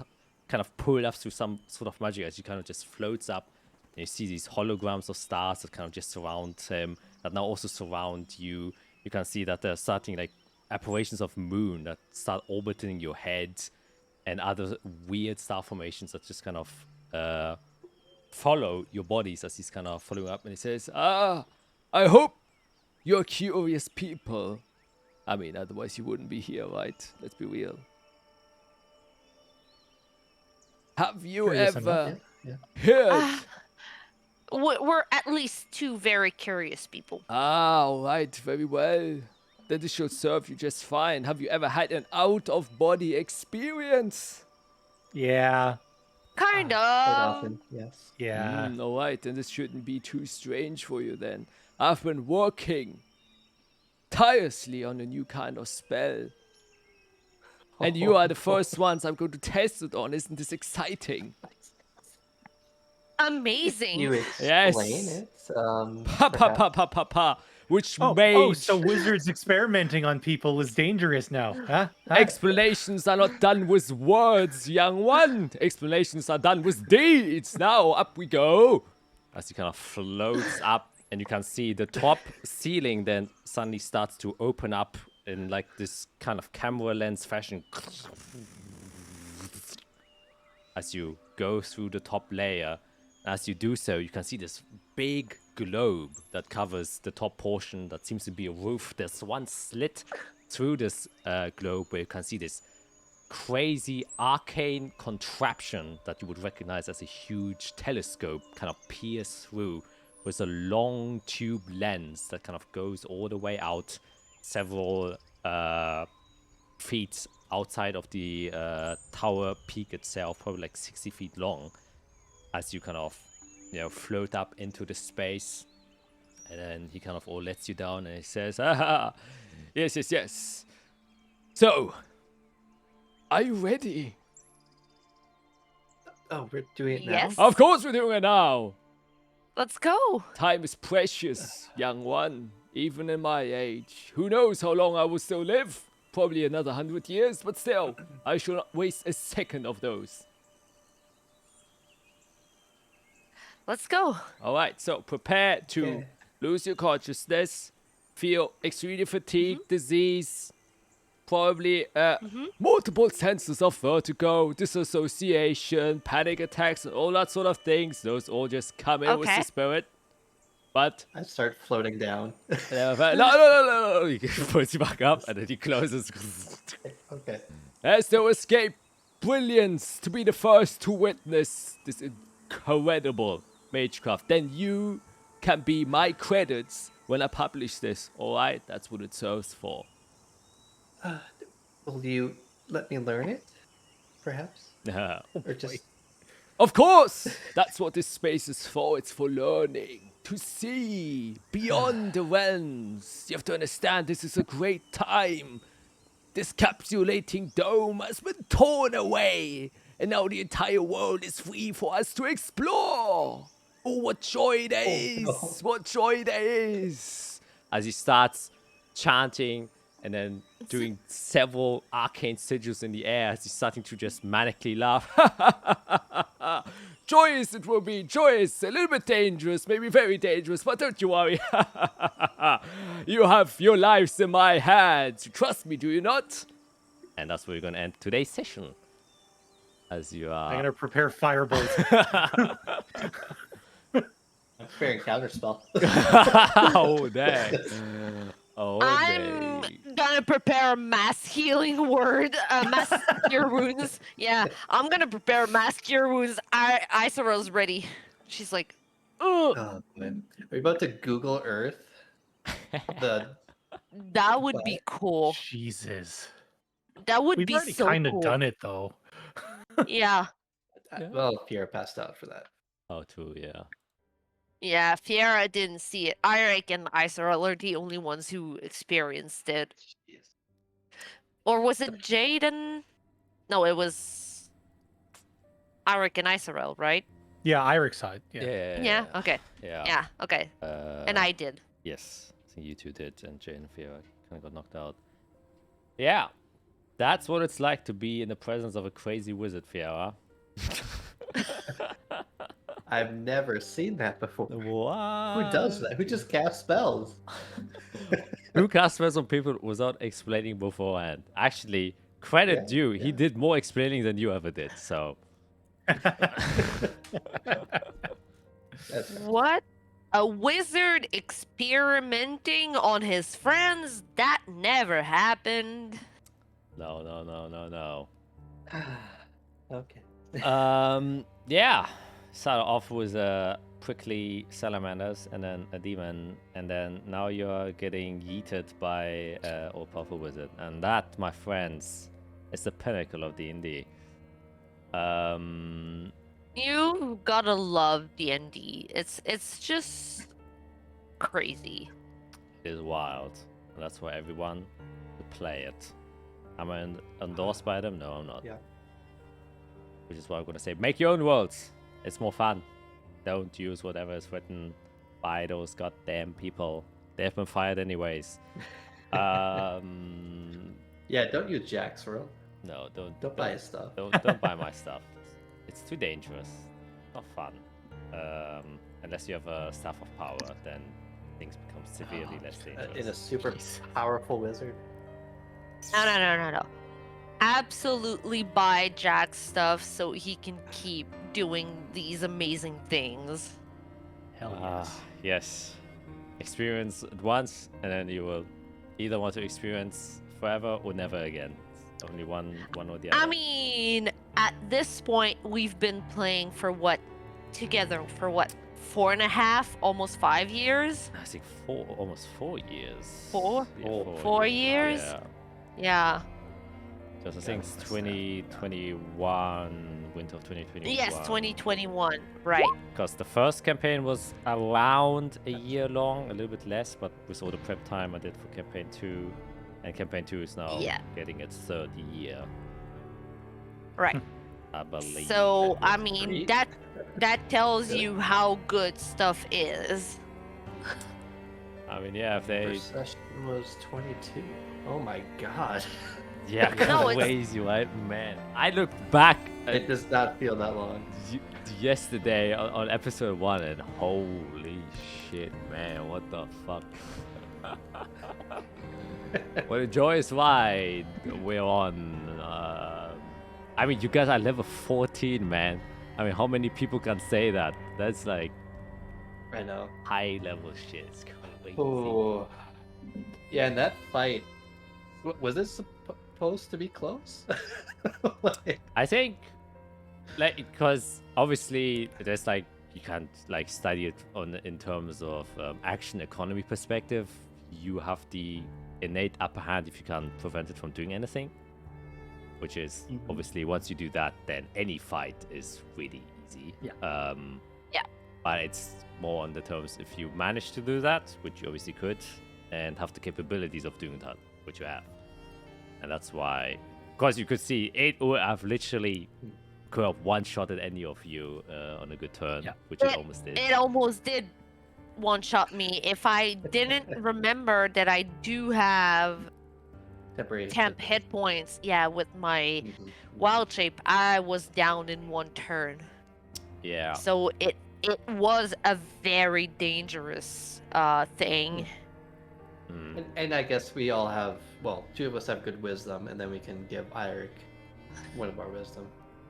Speaker 1: kind of pulled up through some sort of magic as you kind of just floats up. And you see these holograms of stars that kind of just surround him, that now also surround you. You can see that they're starting like apparitions of moon that start orbiting your head, and other weird star formations that just kind of follow your bodies as he's kind of following up. And he says,
Speaker 5: I hope you're curious people. I mean, otherwise you wouldn't be here, right? Let's be real. Have you
Speaker 3: Curious
Speaker 5: ever
Speaker 4: Yeah.
Speaker 5: heard?
Speaker 2: We're at least 2 very curious people.
Speaker 5: All right, very well. Then this should serve you just fine. Have you ever had an out-of-body experience?
Speaker 3: Yeah.
Speaker 2: Kind
Speaker 4: Quite
Speaker 2: of.
Speaker 4: often, yes.
Speaker 3: Yeah.
Speaker 5: All right, then this shouldn't be too strange for you then. I've been working tirelessly on a new kind of spell. And you are the first ones I'm going to test it on. Isn't this exciting?
Speaker 2: Amazing.
Speaker 4: You
Speaker 5: Yes.
Speaker 4: explain it.
Speaker 5: Pa. Which
Speaker 3: Oh,
Speaker 5: made
Speaker 3: so wizards experimenting on people is dangerous now, huh?
Speaker 5: explanations are not done with words, young one. Explanations are done with deeds. Now, up we go.
Speaker 1: as he kind of floats up, and you can see the top ceiling then suddenly starts to open up in like this kind of camera lens fashion as you go through the top layer. As you do so, you can see this big globe that covers the top portion that seems to be a roof. There's one slit through this globe where you can see this crazy arcane contraption that you would recognize as a huge telescope kind of pierce through with a long tube lens that kind of goes all the way out several feet outside of the tower peak itself, probably like 60 feet long, as you kind of, you know, float up into the space. And then he kind of all lets you down and he says, "Aha, yes. So, are you ready?"
Speaker 4: Oh, we're doing it now?
Speaker 2: Yes.
Speaker 1: Of course we're doing it now.
Speaker 2: Let's go.
Speaker 1: Time is precious, young one. Even in my age. Who knows how long I will still live? Probably another 100 years, but still, I shall not waste a second of those.
Speaker 2: Let's go.
Speaker 1: All right, so prepare to
Speaker 4: Okay.
Speaker 1: lose your consciousness, feel extremely fatigued, disease, probably multiple senses of vertigo, disassociation, panic attacks, and all that sort of things. Those all just come in with
Speaker 2: Okay.
Speaker 1: the spirit. But
Speaker 4: I start floating down.
Speaker 1: no. He puts you back up, and then he closes.
Speaker 4: Okay.
Speaker 1: There's no escape. Brilliance to be the first to witness this incredible magecraft. Then you can be my credits when I publish this. Alright, that's what it serves for.
Speaker 4: Will you let me learn it? Perhaps? Or just...
Speaker 1: Of course! That's what this space is for. It's for learning. To see beyond the realms. You have to understand this is a great time. This capsulating dome has been torn away. And now the entire world is free for us to explore. Oh, what joy there is!
Speaker 4: no.
Speaker 1: What joy there is! As he starts chanting and then doing several arcane sigils in the air as he's starting to just manically laugh. Joyous it will be, joyous, a little bit dangerous, maybe very dangerous, but don't you worry. You have your lives in my hands. You trust me, do you not? And that's where we're going to end today's session. As you are...
Speaker 3: I'm gonna prepare firebolt.
Speaker 4: I'm preparing counterspell.
Speaker 1: Oh, dang. Oh,
Speaker 2: I'm
Speaker 1: dang.
Speaker 2: gonna prepare a mass healing word. Mass cure wounds. Yeah, I'm gonna prepare mass cure wounds. Isara's ready. She's like, oh,
Speaker 4: Oh, man. Are you about to Google Earth? The
Speaker 2: that would be cool.
Speaker 3: Jesus.
Speaker 2: That would
Speaker 3: We've
Speaker 2: be
Speaker 3: already
Speaker 2: so
Speaker 3: kind of
Speaker 2: cool.
Speaker 3: done it though.
Speaker 2: Yeah,
Speaker 4: well, Pierre passed out for that.
Speaker 1: Oh, true, yeah.
Speaker 2: yeah. Fiera didn't see it. Eirik and Isara are the only ones who experienced it.
Speaker 4: Jeez.
Speaker 2: Or was it Jaden? No, it was Eirik and Isarel, right?
Speaker 3: Yeah, Eirik side. Yeah.
Speaker 2: Yeah. Okay.
Speaker 1: Yeah.
Speaker 2: Yeah. Okay. And I did.
Speaker 1: Yes, I think you two did, and Jane and Fiora kind of got knocked out. Yeah, that's what it's like to be in the presence of a crazy wizard, Fiora.
Speaker 4: I've never seen that before.
Speaker 1: What?
Speaker 4: Who does that? Who just casts spells?
Speaker 1: Who casts spells on people without explaining beforehand? Actually, credit
Speaker 4: Yeah,
Speaker 1: due, he did more explaining than you ever did, so...
Speaker 4: That's
Speaker 2: What? A wizard experimenting on his friends? That never happened.
Speaker 1: No.
Speaker 4: okay.
Speaker 1: Yeah. Started off with prickly salamanders and then a demon, and then now you're getting yeeted by all-powerful wizard, and that, my friends, is the pinnacle of D&D.
Speaker 2: You gotta love DnD. It's just crazy.
Speaker 1: It is wild. And that's why everyone should play it. Am I endorsed by them? No, I'm not.
Speaker 4: Yeah.
Speaker 1: Which is why I'm gonna say, make your own worlds. It's more fun. Don't use whatever is written by those goddamn people. They've been fired anyways.
Speaker 4: Yeah, don't use Jack's world.
Speaker 1: No,
Speaker 4: Don't buy his stuff.
Speaker 1: Don't buy my stuff. It's too dangerous. Not fun. Unless you have a staff of power, then things become severely less dangerous.
Speaker 4: In a super powerful wizard.
Speaker 2: No. Absolutely buy Jack's stuff so he can keep doing these amazing things.
Speaker 6: Hell
Speaker 1: Ah,
Speaker 6: yes.
Speaker 1: yes. Experience it once, and then you will either want to experience forever or never again. It's only one or the other.
Speaker 2: I mean, at this point, we've been playing for what? Together for what? 4.5, almost 5 years?
Speaker 1: I think almost 4 years.
Speaker 2: Four?
Speaker 1: Yeah,
Speaker 2: 4 years?
Speaker 1: Yeah.
Speaker 2: Yeah.
Speaker 1: Just I think it's 2021, winter of 2021.
Speaker 2: Yes, 2021. Right.
Speaker 1: Because the first campaign was around a year long, a little bit less, but with all the prep time I did for campaign 2, and campaign 2 is now
Speaker 2: Yeah.
Speaker 1: getting its third year,
Speaker 2: Right.
Speaker 1: I believe.
Speaker 2: So, I mean,
Speaker 4: Great.
Speaker 2: that tells you how good stuff is.
Speaker 1: I mean, yeah, if they,
Speaker 4: First session was 22. Oh my god.
Speaker 1: yeah,
Speaker 2: No, it's-
Speaker 1: crazy, right, man. I looked back
Speaker 4: It does not feel that long.
Speaker 1: yesterday on episode 1, and holy shit, man, what the fuck. What a joyous ride we're on. I mean, you guys are level 14, man. I mean, how many people can say that? That's like
Speaker 4: I know.
Speaker 1: high level shit. It's crazy.
Speaker 4: Oh. Yeah, and that fight. Was this supposed to be close? Like,
Speaker 1: I think, like, because obviously there's like, you can't like study it in terms of action economy perspective. You have the innate upper hand if you can prevent it from doing anything, which is obviously once you do that, then any fight is really easy.
Speaker 6: Yeah.
Speaker 2: Yeah.
Speaker 1: But it's more on the terms if you manage to do that, which you obviously could, and have the capabilities of doing that, which you have. And that's why, because you could see it would have literally could have one-shotted any of you on a good turn,
Speaker 6: Yeah.
Speaker 1: which it almost did.
Speaker 2: It almost did one-shot me. If I didn't remember that I do have
Speaker 4: temporary.
Speaker 2: temp hit points, yeah, with my
Speaker 4: Mhm.
Speaker 2: wild shape, I was down in one turn.
Speaker 1: Yeah.
Speaker 2: So it was a very dangerous thing.
Speaker 1: Mm.
Speaker 4: And I guess we all have, well, 2 of us have good wisdom, and then we can give Eirik one of our wisdom.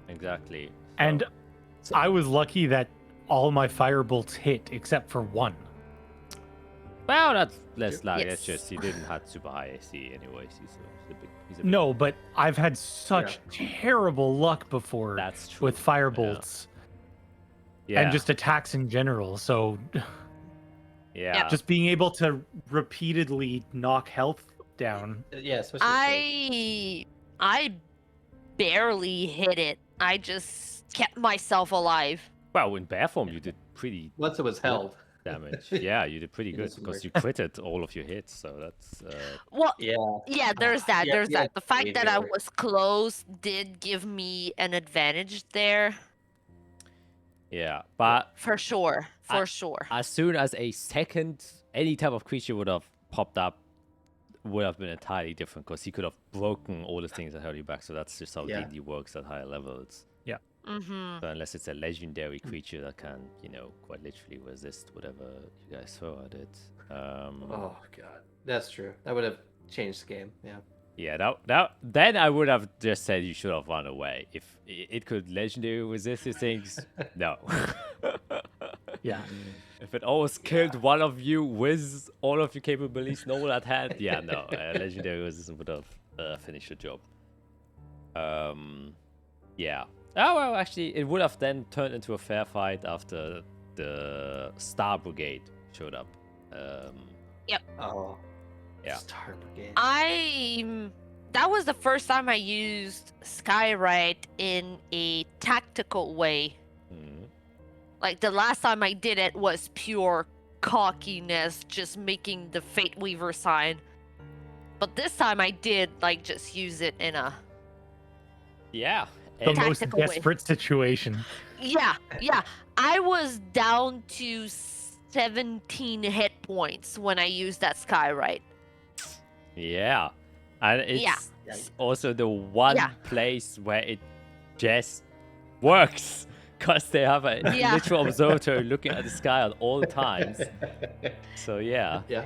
Speaker 1: Exactly.
Speaker 6: And
Speaker 1: So-
Speaker 6: I was lucky that all my firebolts hit except for one.
Speaker 1: Well, that's less like
Speaker 2: Yes.
Speaker 1: that's just he didn't have super high AC anyways. He's a big
Speaker 6: No, but I've had such terrible luck before
Speaker 1: That's true.
Speaker 6: with firebolts
Speaker 1: Yeah.
Speaker 6: and just attacks in general. So
Speaker 1: yeah.
Speaker 6: just being able to repeatedly knock health down.
Speaker 4: Yeah, especially.
Speaker 2: I barely hit it. I just kept myself alive.
Speaker 1: Well, in bear form, you did pretty
Speaker 4: Once it was held.
Speaker 1: damage. Yeah, you did pretty
Speaker 4: It
Speaker 1: good
Speaker 4: doesn't
Speaker 1: because
Speaker 4: work.
Speaker 1: you critted all of your hits. So that's
Speaker 2: Well,
Speaker 4: Yeah.
Speaker 2: yeah, there's that.
Speaker 4: Yeah,
Speaker 2: There's
Speaker 4: yeah,
Speaker 2: that. The fact that I
Speaker 4: yeah.
Speaker 2: was close did give me an advantage there,
Speaker 1: yeah. But
Speaker 2: for sure. For
Speaker 1: I-
Speaker 2: sure.
Speaker 1: as soon as a second any type of creature would have popped up, would have been entirely different because he could have broken all the things that held you back. So that's just how
Speaker 4: Yeah.
Speaker 1: D&D works at higher levels.
Speaker 2: Mm-hmm.
Speaker 1: So unless it's a legendary creature that can, quite literally resist whatever you guys throw at it.
Speaker 4: Oh god, that's true. That would have changed the game. Yeah.
Speaker 1: Yeah, then I would have just said you should have run away. If it could legendary resist these things, no.
Speaker 6: Yeah.
Speaker 1: If it always killed one of you with all of your capabilities, no one at hand, yeah, no. Legendary resistance would have finished the job. Yeah. Oh, well, actually, it would have then turned into a fair fight after the Star Brigade showed up.
Speaker 4: Oh.
Speaker 1: Yeah.
Speaker 4: Star Brigade.
Speaker 2: That was the first time I used Skywrite in a tactical way.
Speaker 1: Mhm.
Speaker 2: Like the last time I did it was pure cockiness, just making the Fate Weaver sign. But this time I did like just use it in a
Speaker 1: Yeah.
Speaker 6: The
Speaker 1: And-
Speaker 6: most
Speaker 2: Tactical way.
Speaker 6: desperate situation.
Speaker 2: yeah. I was down to 17 hit points when I used that Skywrite.
Speaker 1: Yeah. And it's
Speaker 2: Yeah.
Speaker 1: also the one
Speaker 2: Yeah.
Speaker 1: place where it just works. Because they have a
Speaker 2: Yeah.
Speaker 1: literal observatory looking at the sky at all times. So yeah.
Speaker 4: Yeah.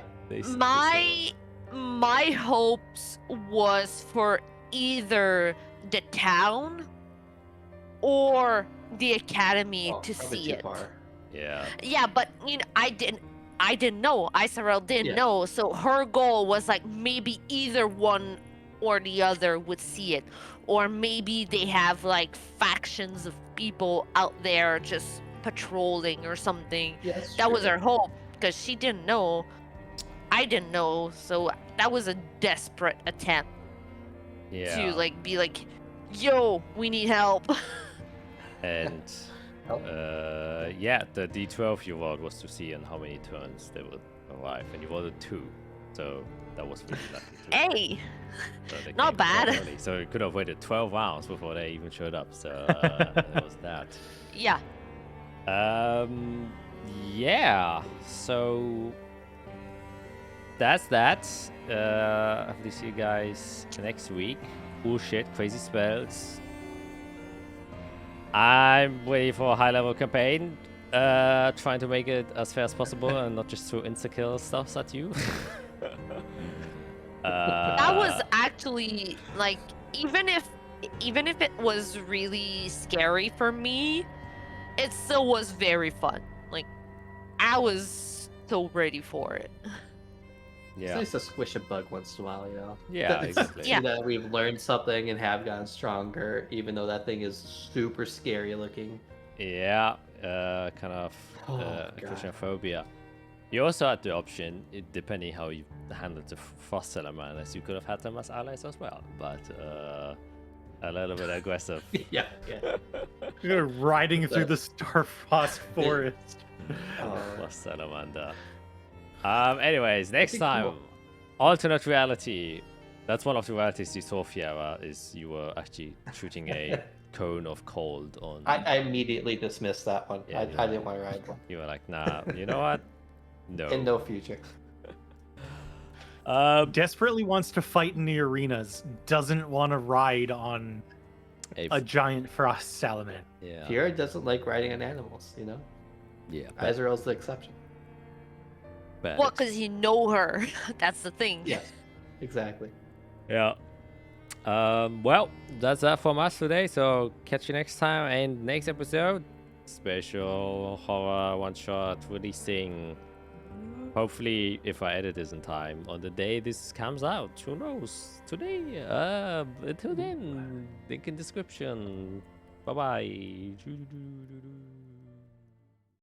Speaker 2: My hopes was for either the town or the academy
Speaker 4: Oh,
Speaker 2: to
Speaker 4: probably
Speaker 2: see
Speaker 4: too
Speaker 2: it.
Speaker 4: far.
Speaker 2: Yeah, but I didn't know. Isarel didn't
Speaker 4: Yeah.
Speaker 2: know. So her goal was like maybe either one or the other would see it, or maybe they have like factions of people out there just patrolling or something.
Speaker 4: Yeah, that's
Speaker 2: That was
Speaker 4: true.
Speaker 2: her hope because she didn't know. I didn't know, so that was a desperate attempt
Speaker 1: Yeah.
Speaker 2: to like be like, "Yo, we need help."
Speaker 1: And yeah, the D12 you rolled was to see in how many turns they would arrive, and you rolled 2, so that was really lucky too.
Speaker 2: Hey,
Speaker 1: So they
Speaker 2: not
Speaker 1: came quite
Speaker 2: bad.
Speaker 1: early. So you could have waited 12 rounds before they even showed up. So that was that.
Speaker 2: Yeah.
Speaker 1: Yeah. So that's that. Hopefully see you guys next week. Cool shit, crazy spells. I'm waiting for a high-level campaign. Trying to make it as fair as possible and not just throw insta-kill stuffs at you.
Speaker 2: That was actually like even if it was really scary for me, it still was very fun. Like I was so ready for it.
Speaker 4: It's
Speaker 1: Yeah.
Speaker 4: nice to squish a bug once in a while, you know?
Speaker 1: Yeah,
Speaker 4: It's-
Speaker 1: exactly.
Speaker 4: see
Speaker 2: Yeah.
Speaker 4: that we've learned something and have gotten stronger, even though that thing is super scary looking.
Speaker 1: Yeah, kind of
Speaker 4: Oh, God.
Speaker 1: claustrophobia. You also had the option, depending how you handled the frost salamanders, you could have had them as allies as well, but a little bit aggressive.
Speaker 4: yeah.
Speaker 3: You're riding through the Starfrost forest.
Speaker 1: Frost salamander. Anyways, next
Speaker 4: think
Speaker 1: time,
Speaker 4: cool.
Speaker 1: alternate reality. That's one of the realities you saw, Fiera, is you were actually shooting a cone of cold on.
Speaker 4: I immediately dismissed that one.
Speaker 1: Yeah,
Speaker 4: I didn't want to ride one.
Speaker 1: You were like, nah, you know what? No.
Speaker 4: In no future.
Speaker 3: Desperately wants to fight in the arenas, doesn't want to ride on a giant frost salamander.
Speaker 1: Yeah.
Speaker 4: Pierre doesn't like riding on animals, you know?
Speaker 1: Yeah.
Speaker 4: Azrael's the exception.
Speaker 1: Bad
Speaker 2: Well, because you know her. That's the thing.
Speaker 4: Yes, exactly.
Speaker 1: Yeah. Well, that's that from us today. So catch you next time and next episode. Special horror one shot releasing. Hopefully, if I edit this in time on the day this comes out. Who knows? Today. Until then, link in description. Bye bye.